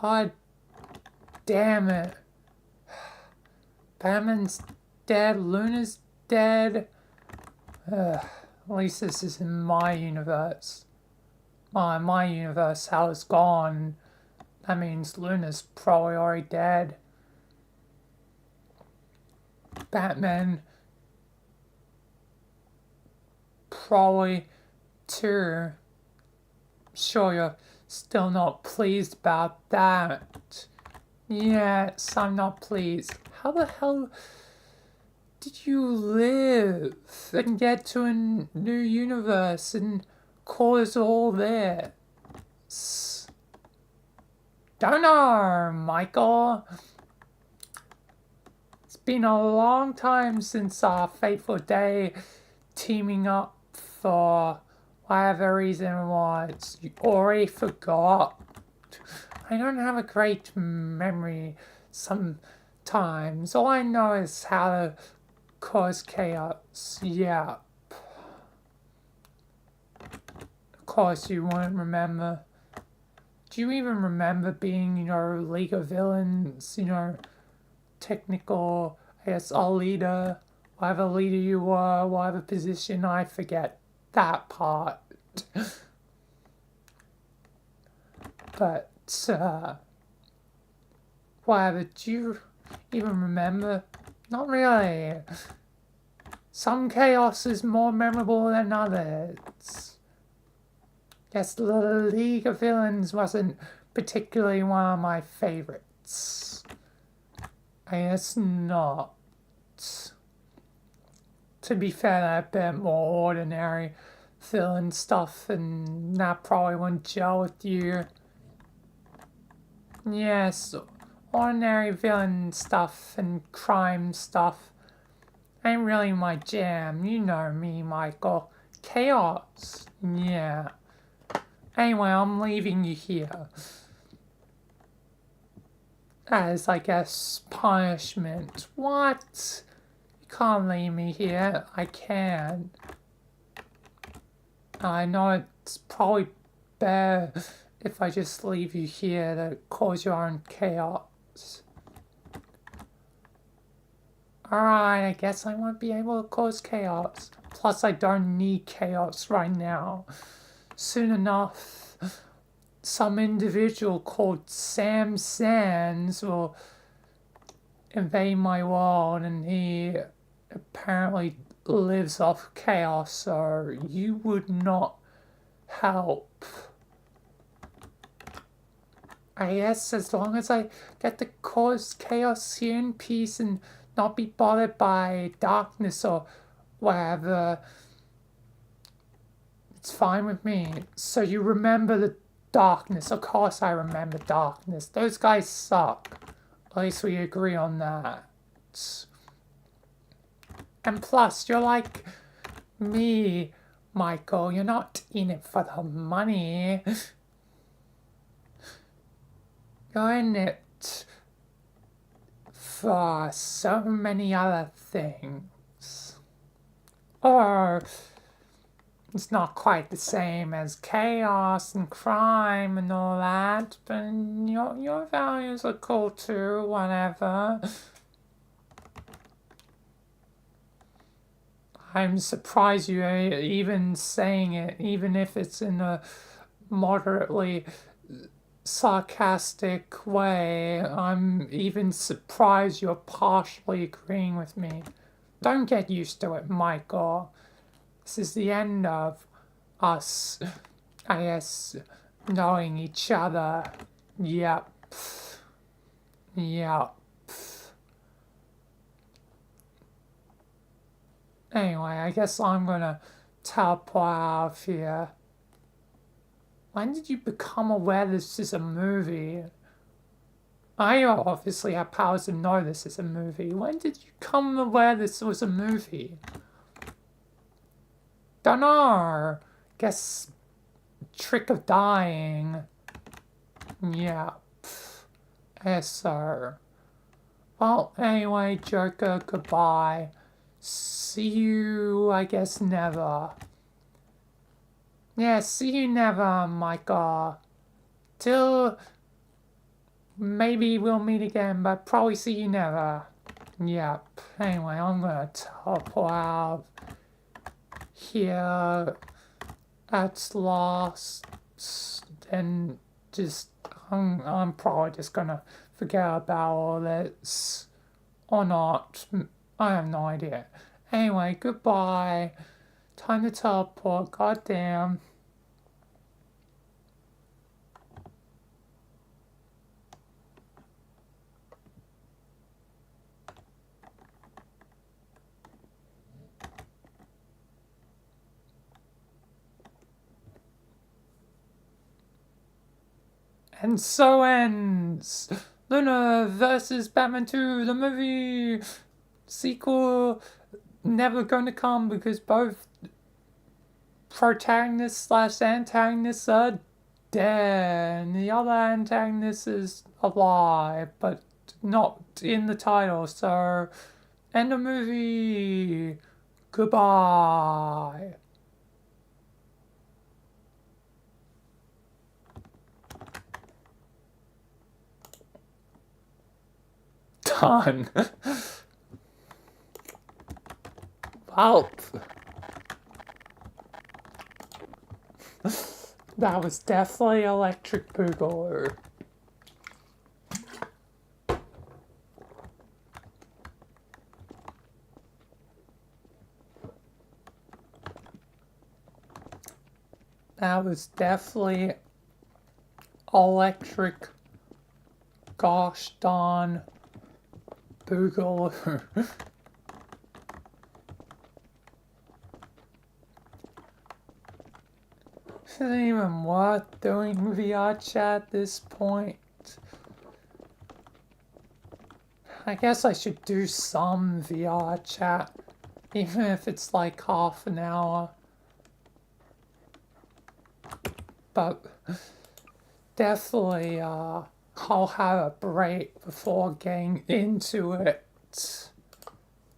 God damn it. Batman's dead, Luna's dead. At least this is in my universe. My universe, how it's gone. That means Luna's probably already dead. Batman probably too. Sure you're still not pleased about that. Yes, I'm not pleased. How the hell did you live and get to a new universe and cause all this? Don't know, Michael. It's been a long time since our fateful day teaming up for whatever reason it was. You already forgot. I don't have a great memory sometimes. All I know is how to cause chaos. Yeah. Of course you won't remember. Do you even remember being, League of Villains, technical, I guess, all leader, whatever leader you were, whatever position, I forget that part. But, whatever, do you even remember? Not really. Some chaos is more memorable than others. Guess the League of Villains wasn't particularly one of my favorites. I guess not. To be fair, they're a bit more ordinary villain stuff, and that probably wouldn't gel with you. Yes, ordinary villain stuff and crime stuff ain't really my jam. You know me, Michael. Chaos, yeah. Anyway, I'm leaving you here. As, I guess, punishment. What? You can't leave me here. I can. I know it's probably better if I just leave you here to cause your own chaos. Alright, I guess I won't be able to cause chaos. Plus, I don't need chaos right now. Soon enough, some individual called Sam Sands will invade my world, and he apparently lives off chaos, so you would not help. I guess as long as I get to cause chaos here in peace and not be bothered by darkness or whatever, it's fine with me. So you remember the darkness. Of course I remember darkness. Those guys suck. At least we agree on that. And plus, you're like me, Michael. You're not in it for the money. You're in it for so many other things. Or it's not quite the same as chaos and crime and all that, but your values are cool too, whatever. I'm surprised you're even saying it, even if it's in a moderately sarcastic way. I'm even surprised you're partially agreeing with me. Don't get used to it, Michael. This is the end of us, I guess, knowing each other. Yep. Yep. Anyway, I guess I'm gonna teleport out of here. When did you become aware this is a movie? I obviously have powers to know this is a movie. When did you become aware this was a movie? Dunno. Guess trick of dying. Yeah. Yes, sir. Well, anyway, Joker, goodbye. See you, I guess, never. Yeah, see you never, Micah. Till maybe we'll meet again, but probably see you never. Yep. Anyway, I'm gonna teleport out here at last, and just I'm probably just gonna forget about all this or not. I have no idea. Anyway, goodbye. Time to teleport. Goddamn. And so ends Luna versus Batman 2, the movie sequel. Never going to come because both protagonists / antagonists are dead. And the other antagonist is alive, but not in the title. So, end of movie. Goodbye. Done. Wow. That was definitely Electric Boogaloo. That was definitely Electric Gosh darn Boogaloo. Isn't even worth doing VR chat at this point. I guess I should do some VR chat, even if it's like half an hour. But definitely I'll have a break before getting into it.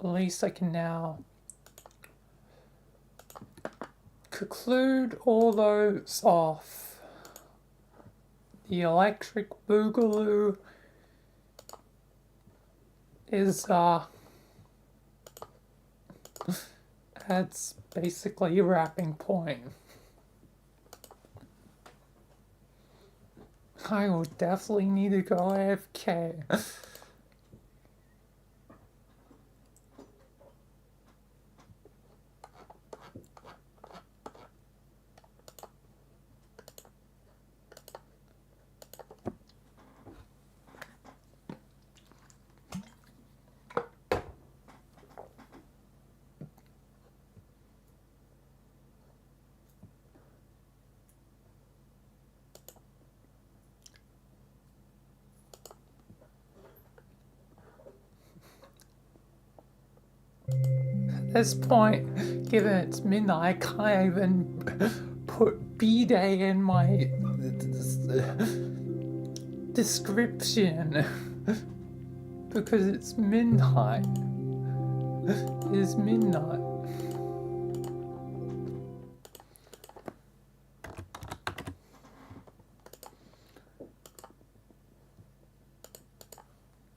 At least I can now conclude all those off. The Electric Boogaloo is that's basically a wrapping point. I will definitely need to go AFK. At this point, given it's midnight, I can't even put B-Day in my description because it's midnight. It is midnight.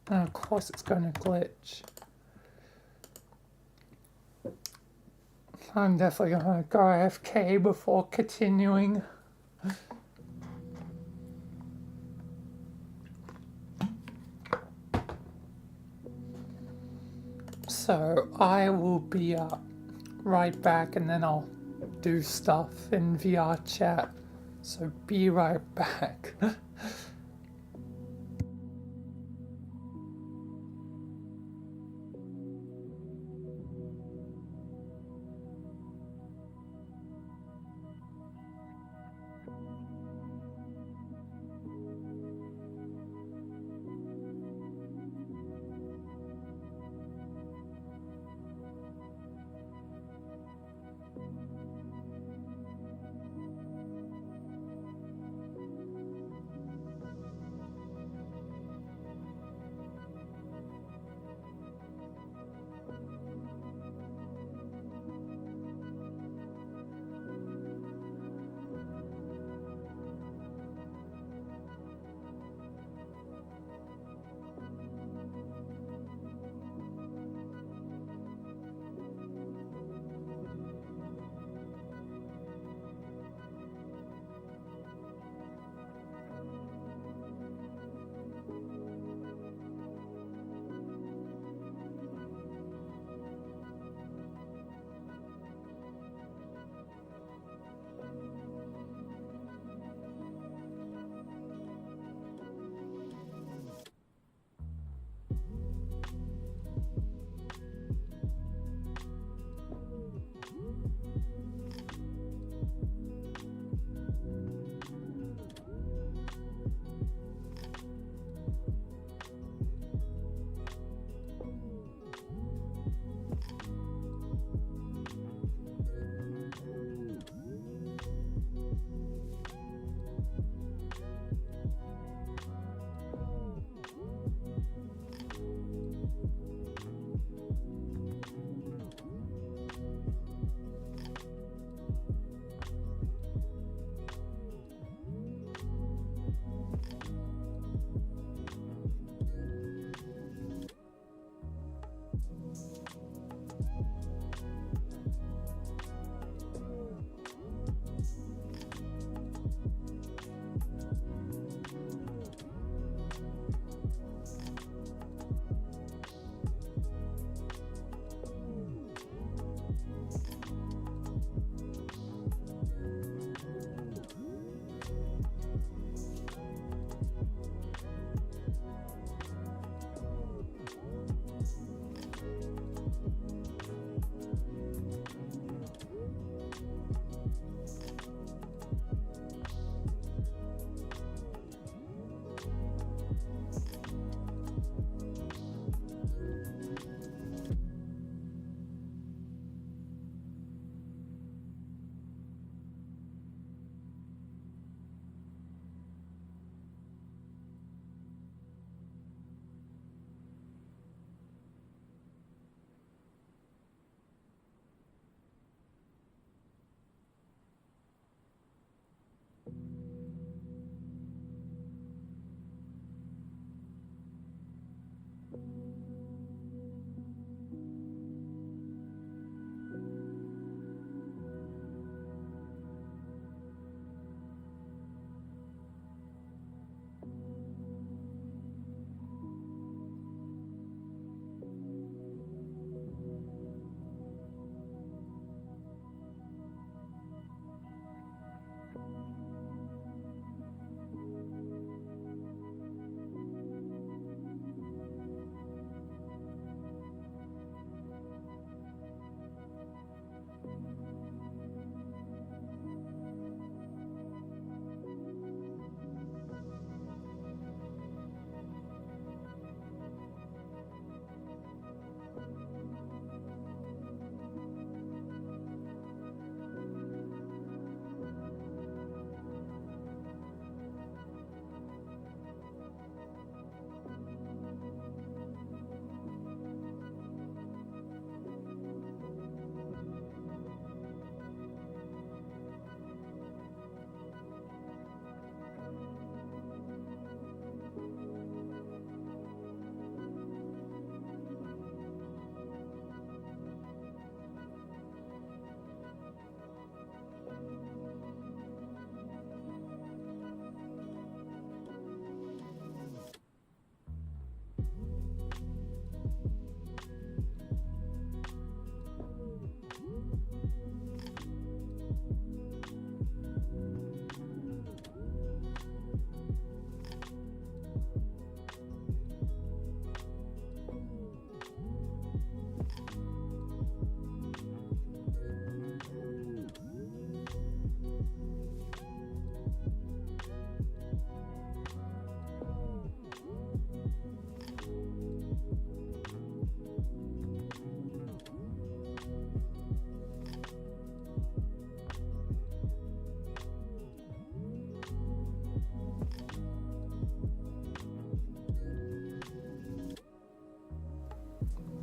And of course it's going to glitch. I'm definitely gonna go AFK before continuing. So I will be right back, and then I'll do stuff in VR chat. So be right back.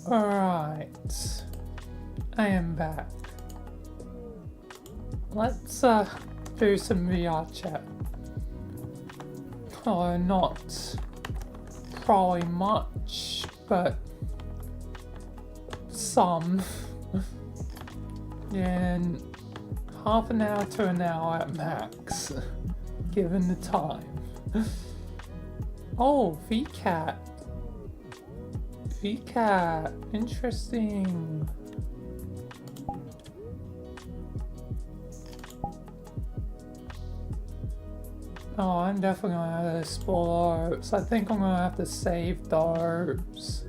Alright. I am back. Let's do some VR chat. Oh, not probably much, but some. And half an hour to an hour at max, given the time. Oh, VCat. VCat, interesting. Oh, I'm definitely gonna have to explore those. I think I'm gonna have to save those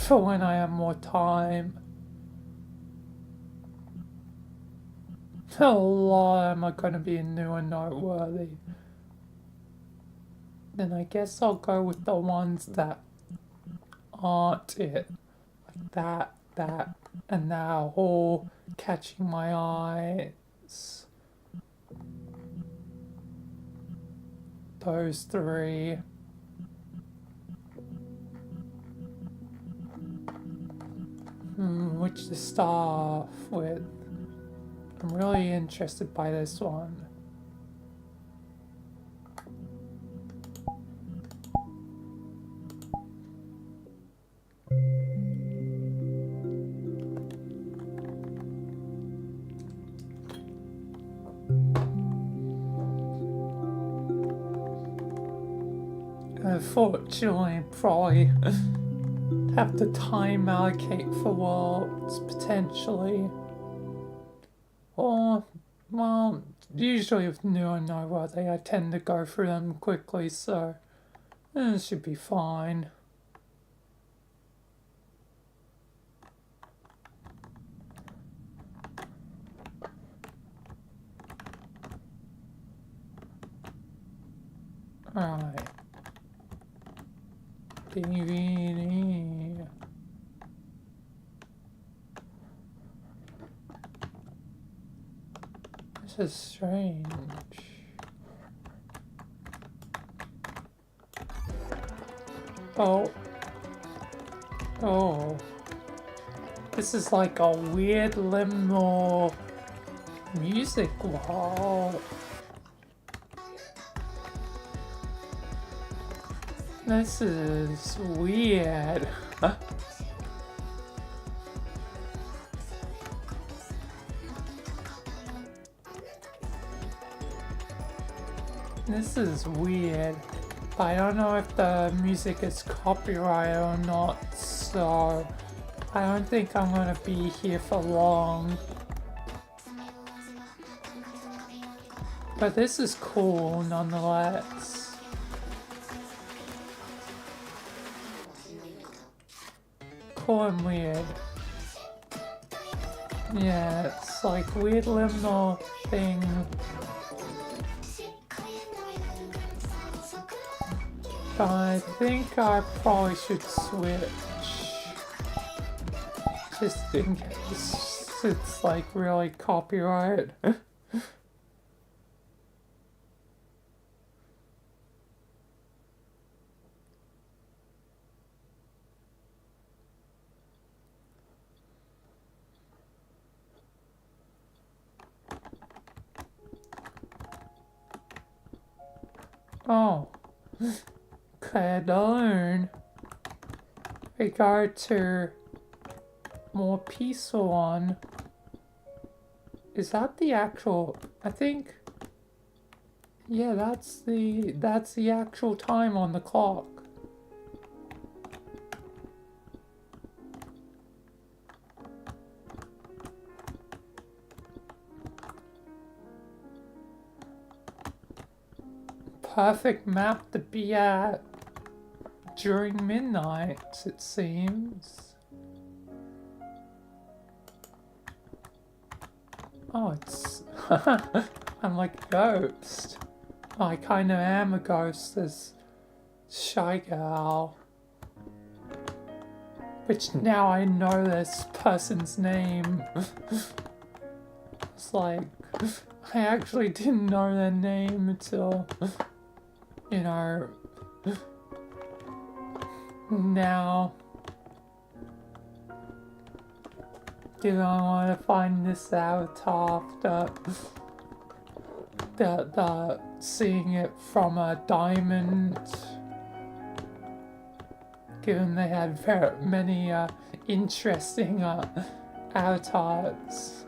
for when I have more time. A lot of them are gonna be new and noteworthy. Then I guess I'll go with the ones that aren't it. Like that, and that are all catching my eyes. Those three. Which to start with? I'm really interested by this one. Unfortunately, probably have to time allocate for worlds, potentially. Or, well, usually with new and noteworthy, I tend to go through them quickly, so it should be fine. Alright. DVD. This is strange. Oh. Oh. This is like a weird liminal music wall. This is weird. This is weird. I don't know if the music is copyrighted or not, so I don't think I'm gonna be here for long. But this is cool nonetheless. Cool and weird. Yeah, it's like weird liminal thing. But I think I probably should switch. Just in case it's like really copyrighted. Oh, Cadone. We go to more peaceful one. Is that the actual? I think. Yeah, that's the actual time on the clock. Perfect map to be at during midnight, it seems. Oh, it's... I'm like a ghost. I kind of am a ghost as Shy Gal. Which now I know this person's name. It's like... I actually didn't know their name until... You know, now Do I want to find this out after the seeing it from a diamond? Given they had very many interesting avatars.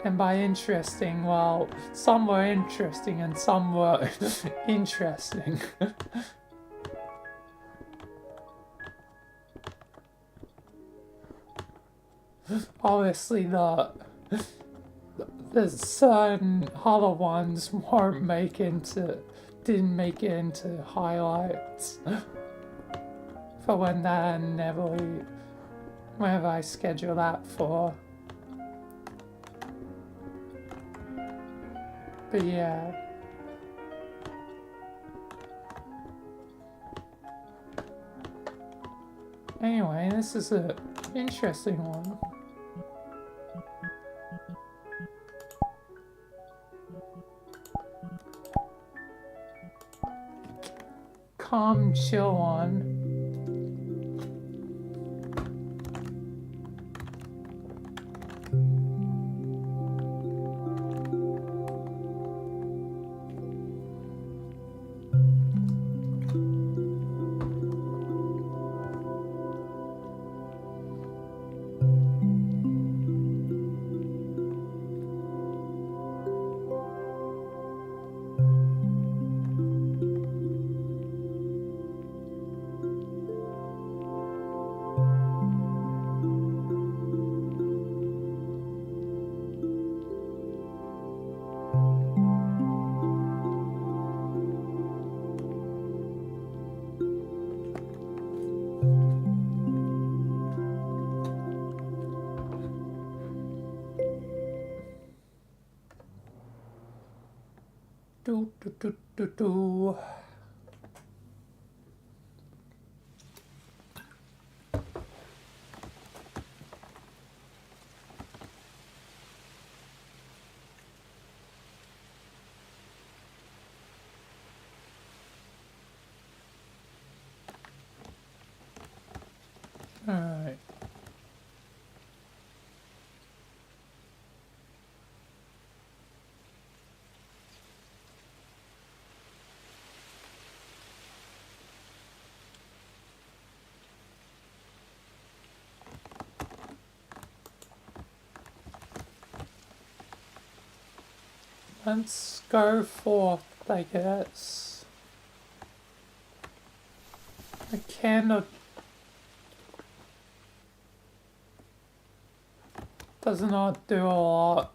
And by interesting, well, some were interesting and some were interesting. Obviously, the certain other ones didn't make it into highlights for when whenever I schedule that for. But yeah. Anyway, this is an interesting one. Calm, chill one. Do. All right. Let's go forth, I guess. I cannot. Does not do a lot.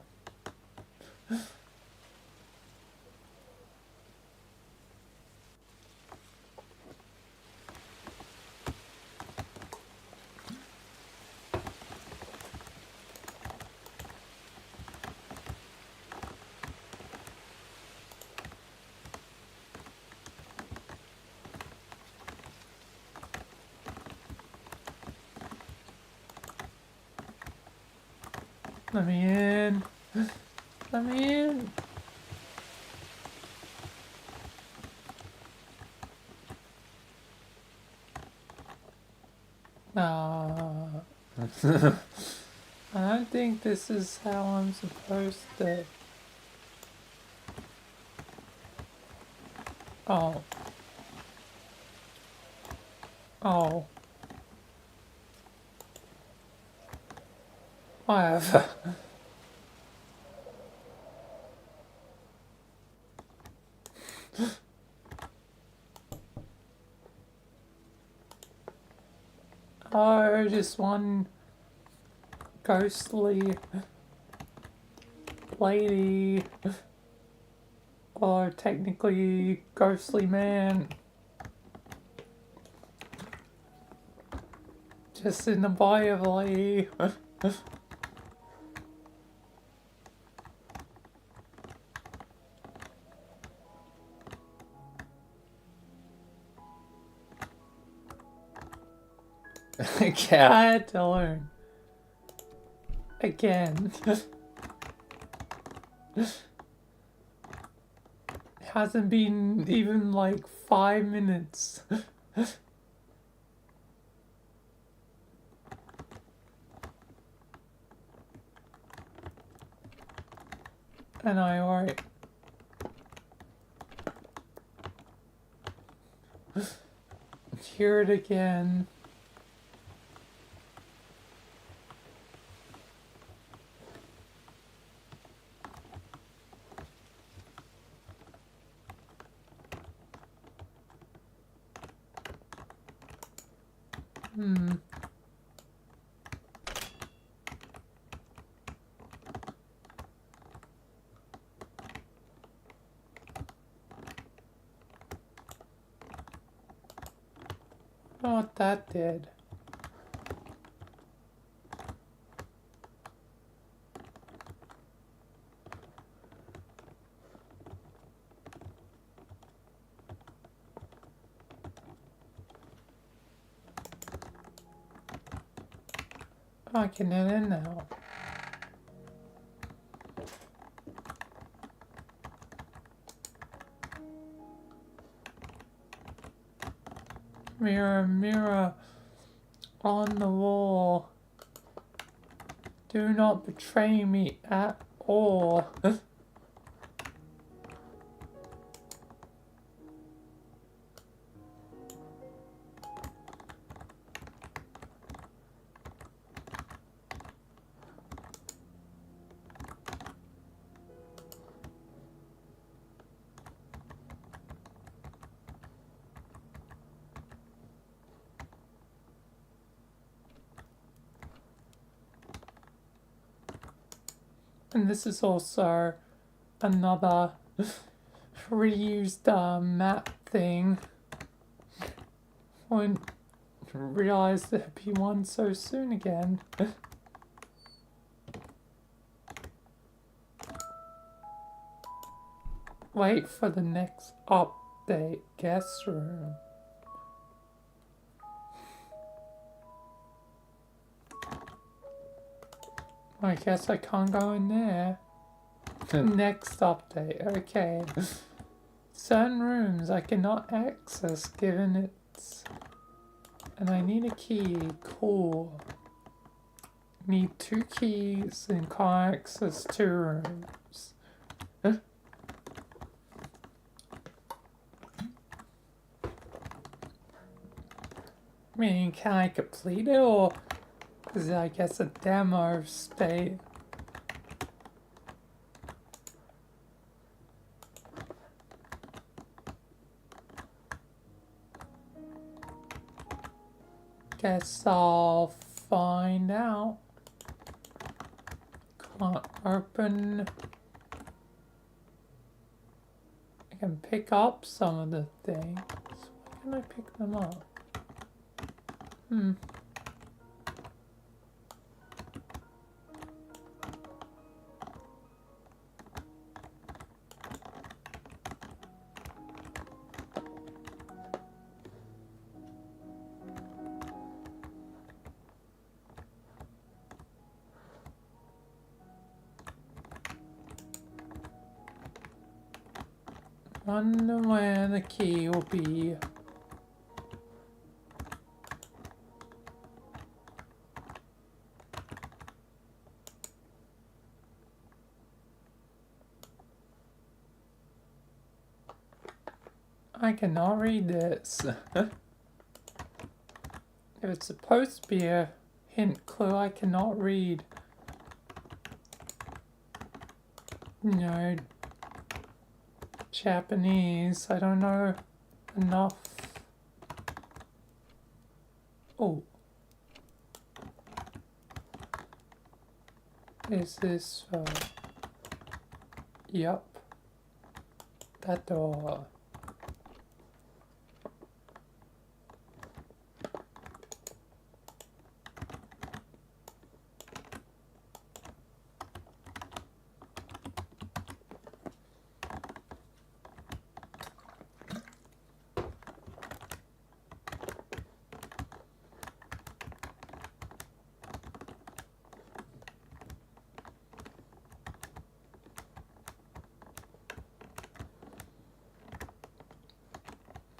Let me in. Let me in. I don't think this is how I'm supposed to. Oh. Oh. Whatever. Oh, just one ghostly lady, or technically ghostly man, just in the body of a lady. Okay, I had to learn. Again. Hasn't been even like 5 minutes. And I already... hear it again. I don't know what that did. I can get in now. Mirror, mirror on the wall. Do not betray me at all. And this is also another reused map thing. Wouldn't realize there'd be one so soon again. Wait for the next update. Guest room. I guess I can't go in there. Next update, okay. Certain rooms I cannot access given it's... And I need a key, cool. Need 2 keys and can't access 2 rooms. Meaning, can I complete it or... Is it, I guess, a demo state? Guess I'll find out. Can't open. I can pick up some of the things. Why can I pick them up? Wonder where the key will be. I cannot read this. If it's supposed to be a hint clue, I cannot read. No. Japanese, I don't know enough. Oh. Is this, Yup. That door.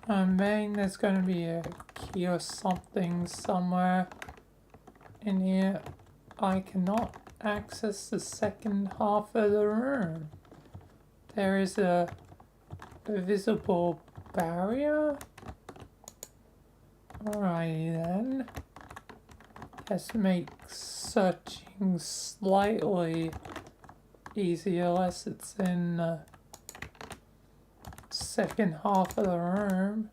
I'm betting there's gonna be a key or something somewhere in here. I cannot access the second half of the room. there is a visible barrier? Alrighty then. Let's make searching slightly easier, unless it's in the second half of the room.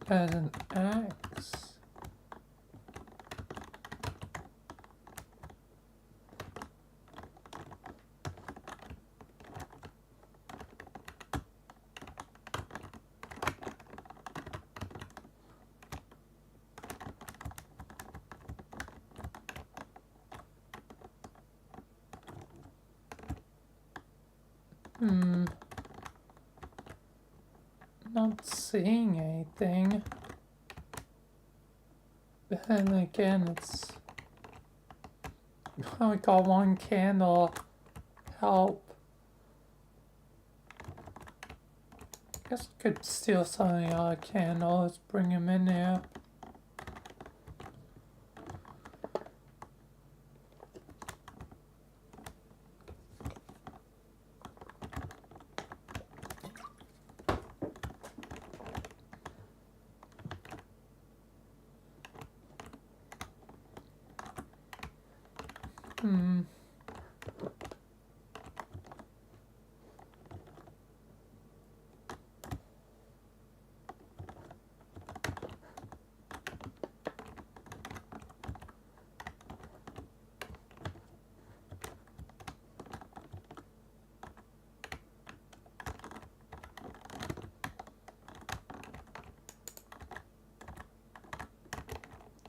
There's an axe. Not seeing anything. Then again, it's... Oh, we got one candle. Help. Guess I could steal some of the other candles, bring him in there.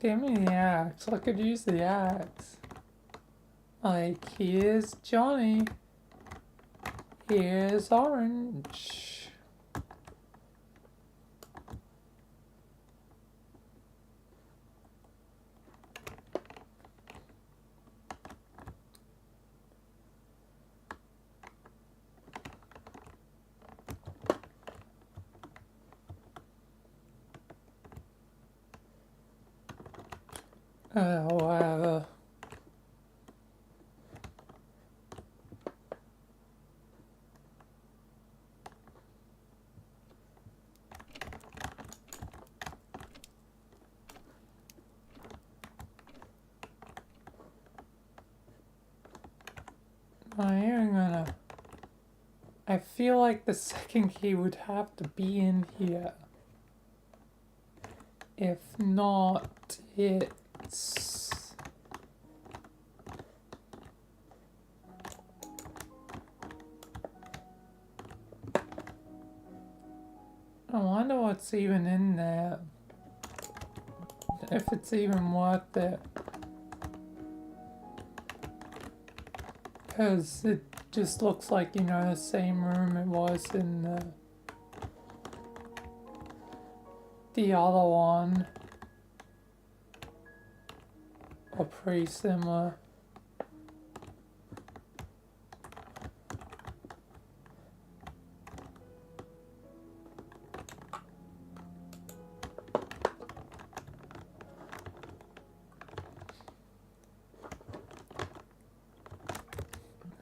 Give me the axe. I could use the axe. Like, here's Johnny. Here's Orange. Whatever. I feel like the second key would have to be in here. If not, it's... I wonder what's even in there. If it's even worth it. Because it just looks like, you know, the same room it was in the other one. Or pretty similar.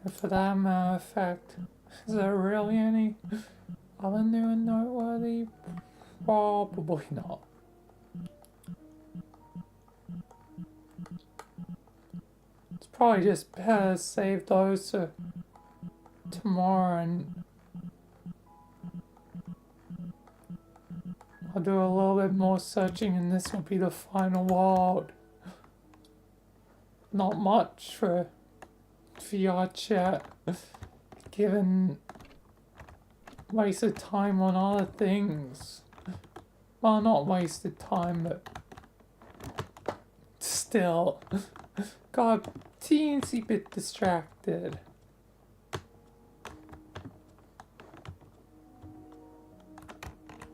For that matter of fact, is there really any other new and noteworthy? Probably not. It's probably just better to save those to tomorrow, and I'll do a little bit more searching, and this will be the final world. Not much for VR chat, given wasted time on other things. Well, not wasted time, but still. Got a teensy bit distracted.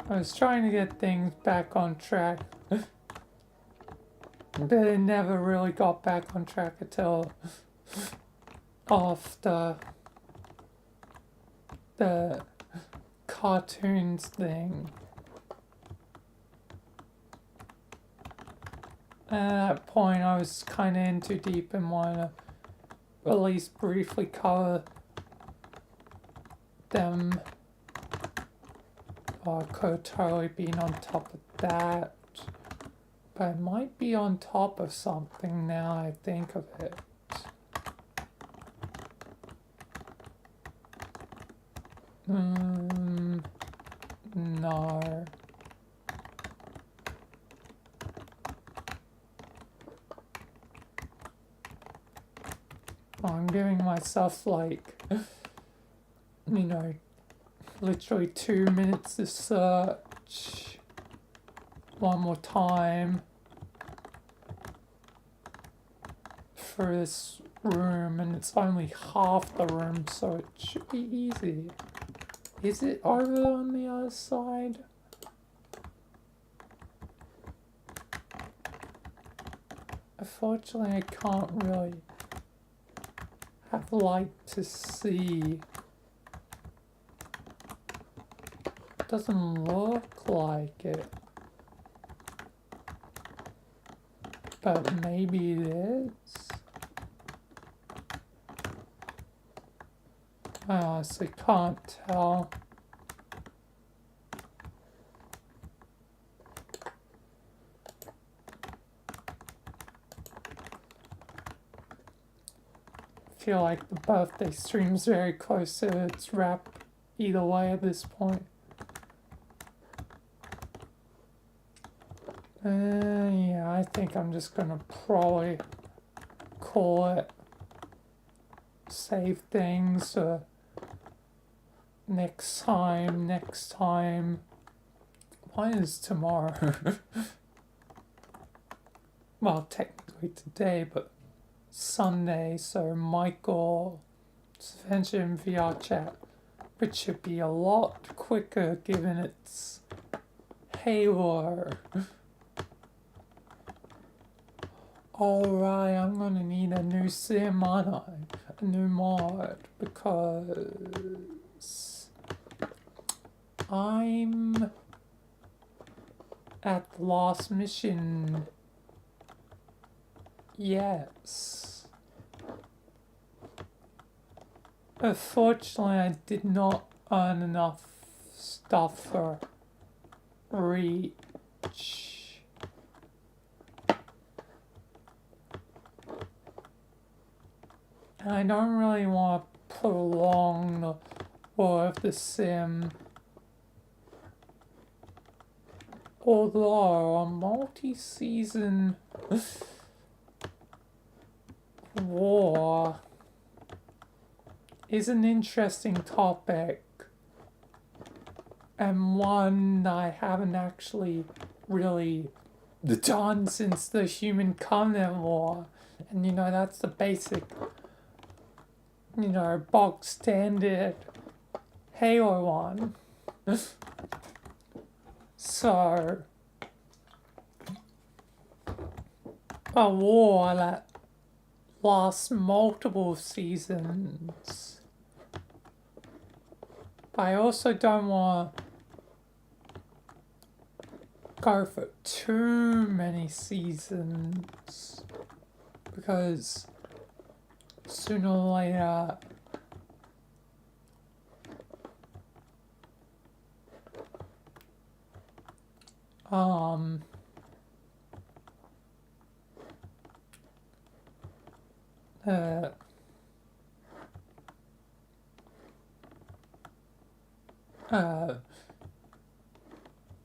I was trying to get things back on track, but it never really got back on track until after the cartoons thing. At that point, I was kind of in too deep and wanted to at least briefly cover them. Oh, I could have totally been on top of that. But I might be on top of something now I think of it. No. I'm giving myself like, you know, literally 2 minutes to search one more time for this room, and it's only half the room, so it should be easy. Is it over on the other side? Unfortunately, I can't really have light to see. Doesn't look like it. But maybe it is. I honestly can't tell. I feel like the birthday stream's very close to its wrap either way at this point. Yeah, I think I'm just gonna probably call it. Save things next time. Why is tomorrow? Well, technically today, but Sunday, so Michael's Adventure in VR chat, which should be a lot quicker given its Halo. Alright, I'm gonna need a new sim, aren't I? A new mod, because I'm at the last mission. Yes. Unfortunately, I did not earn enough stuff for Reach. And I don't really want to prolong the war of the sim. Although a multi-season war is an interesting topic, and one I haven't actually really done since the Human Covenant War. And you know, that's the basic, you know, bog standard Halo one. So, a war that lasts multiple seasons. I also don't want to go for too many seasons, because sooner or later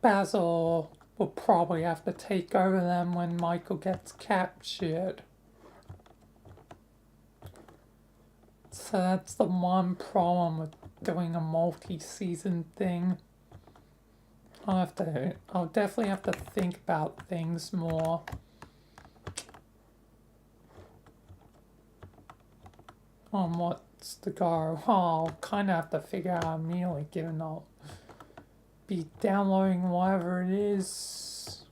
Basil will probably have to take over them when Michael gets captured. So that's the one problem with doing a multi-season thing. I'll definitely have to think about things more. On what's to go. I'll kind of have to figure out immediately, given I'll be downloading whatever it is.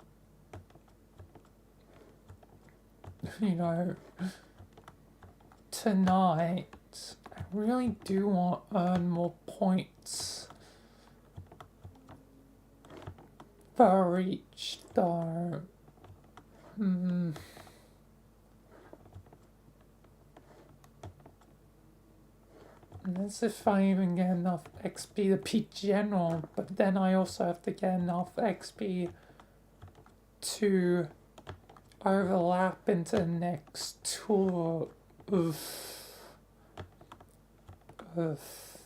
You know, tonight. I really do want to earn more points for Reach, though. That's if I even get enough XP to be general, but then I also have to get enough XP to overlap into the next tour. Oof. Oof.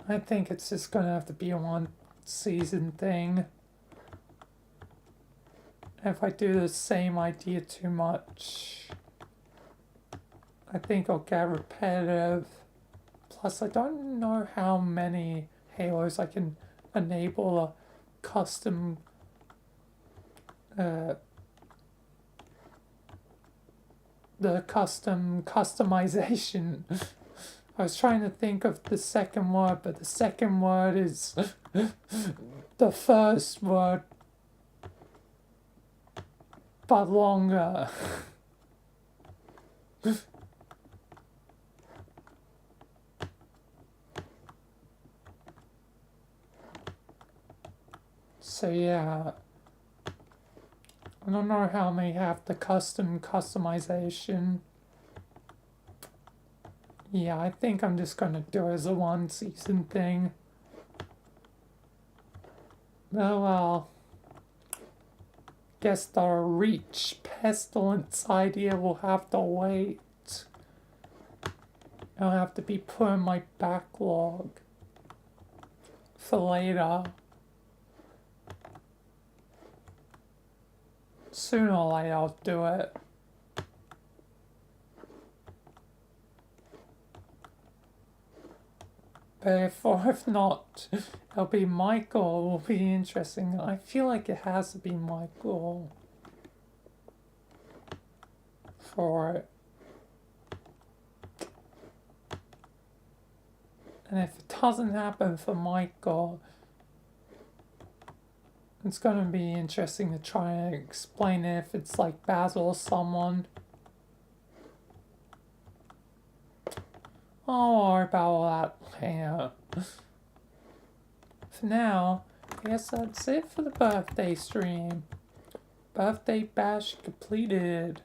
I think it's just gonna have to be a one season thing. If I do the same idea too much, I think I'll get repetitive. Plus, I don't know how many Halos I can enable a custom customization. I was trying to think of the second word, but the second word is the first word, but longer. So yeah, I don't know how many have the customization. Yeah, I think I'm just gonna do it as a one season thing. Oh well. Guess the Reach Pestilence idea will have to wait. I'll have to be put in my backlog for later. Sooner or later I'll do it. But if not, it'll be Michael. It will be interesting. I feel like it has to be Michael for it. And if it doesn't happen for Michael, it's gonna be interesting to try and explain it if it's like Basil or someone. I'll worry about all that later. For now, I guess that's it for the birthday stream. Birthday bash completed.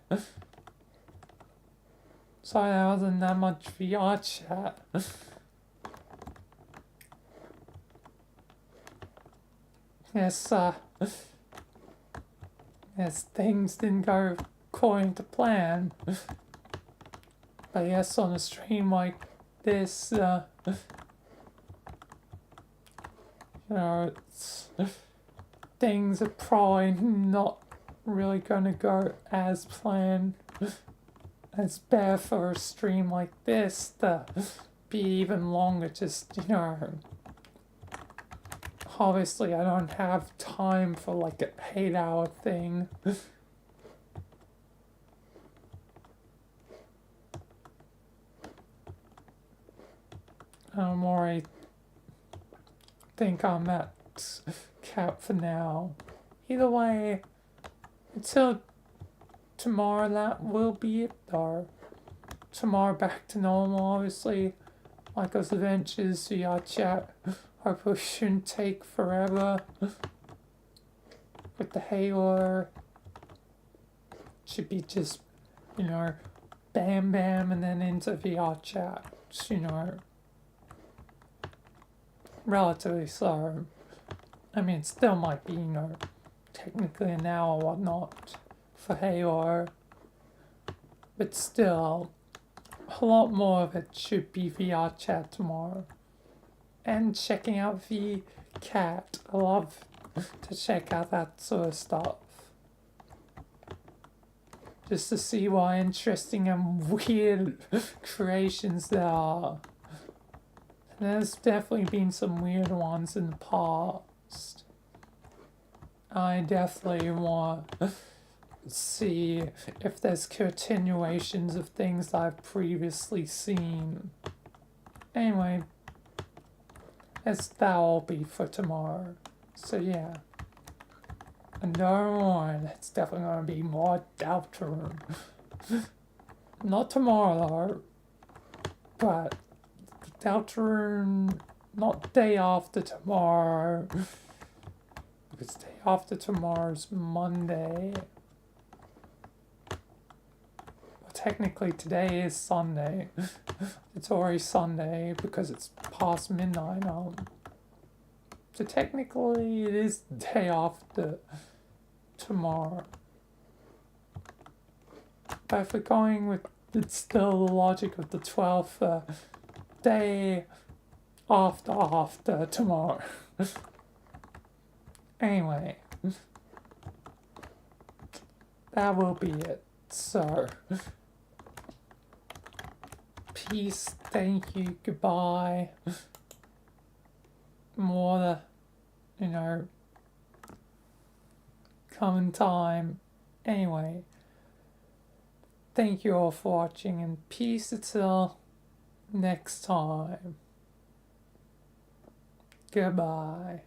Sorry there wasn't that much VR chat. Yes, yes, things didn't go according to plan. But yes, on a stream like this, you know, things are probably not really gonna go as planned. It's better for a stream like this to be even longer, just, you know. Obviously, I don't have time for like an 8-hour thing. I'm already think I'm at cap for now. Either way, until tomorrow, that will be it though. Tomorrow back to normal, obviously. Michael's Adventures, VR chat. Hopefully shouldn't take forever. With the Halo. Should be just, you know, bam bam and then into VR chat. Just, you know, relatively slow. I mean, it still might be, you know, technically an hour or whatnot for Halo. But still, a lot more of it should be VR chat tomorrow. And checking out VCat. I love to check out that sort of stuff. Just to see what interesting and weird creations there are. And there's definitely been some weird ones in the past. I definitely want to see if there's continuations of things I've previously seen. Anyway, that'll be for tomorrow. So yeah. And don't worry, it's definitely gonna be more Deltarune. Not tomorrow though. But Deltarune, not day after tomorrow. Because day after tomorrow's Monday. Well, technically today is Sunday. It's already Sunday because it's past midnight. So technically it is the day after tomorrow. But if we're going with still the logic of the 12th day after tomorrow. Anyway, that will be it. So, peace, thank you, goodbye. More, coming time. Anyway, thank you all for watching, and peace until next time. Goodbye.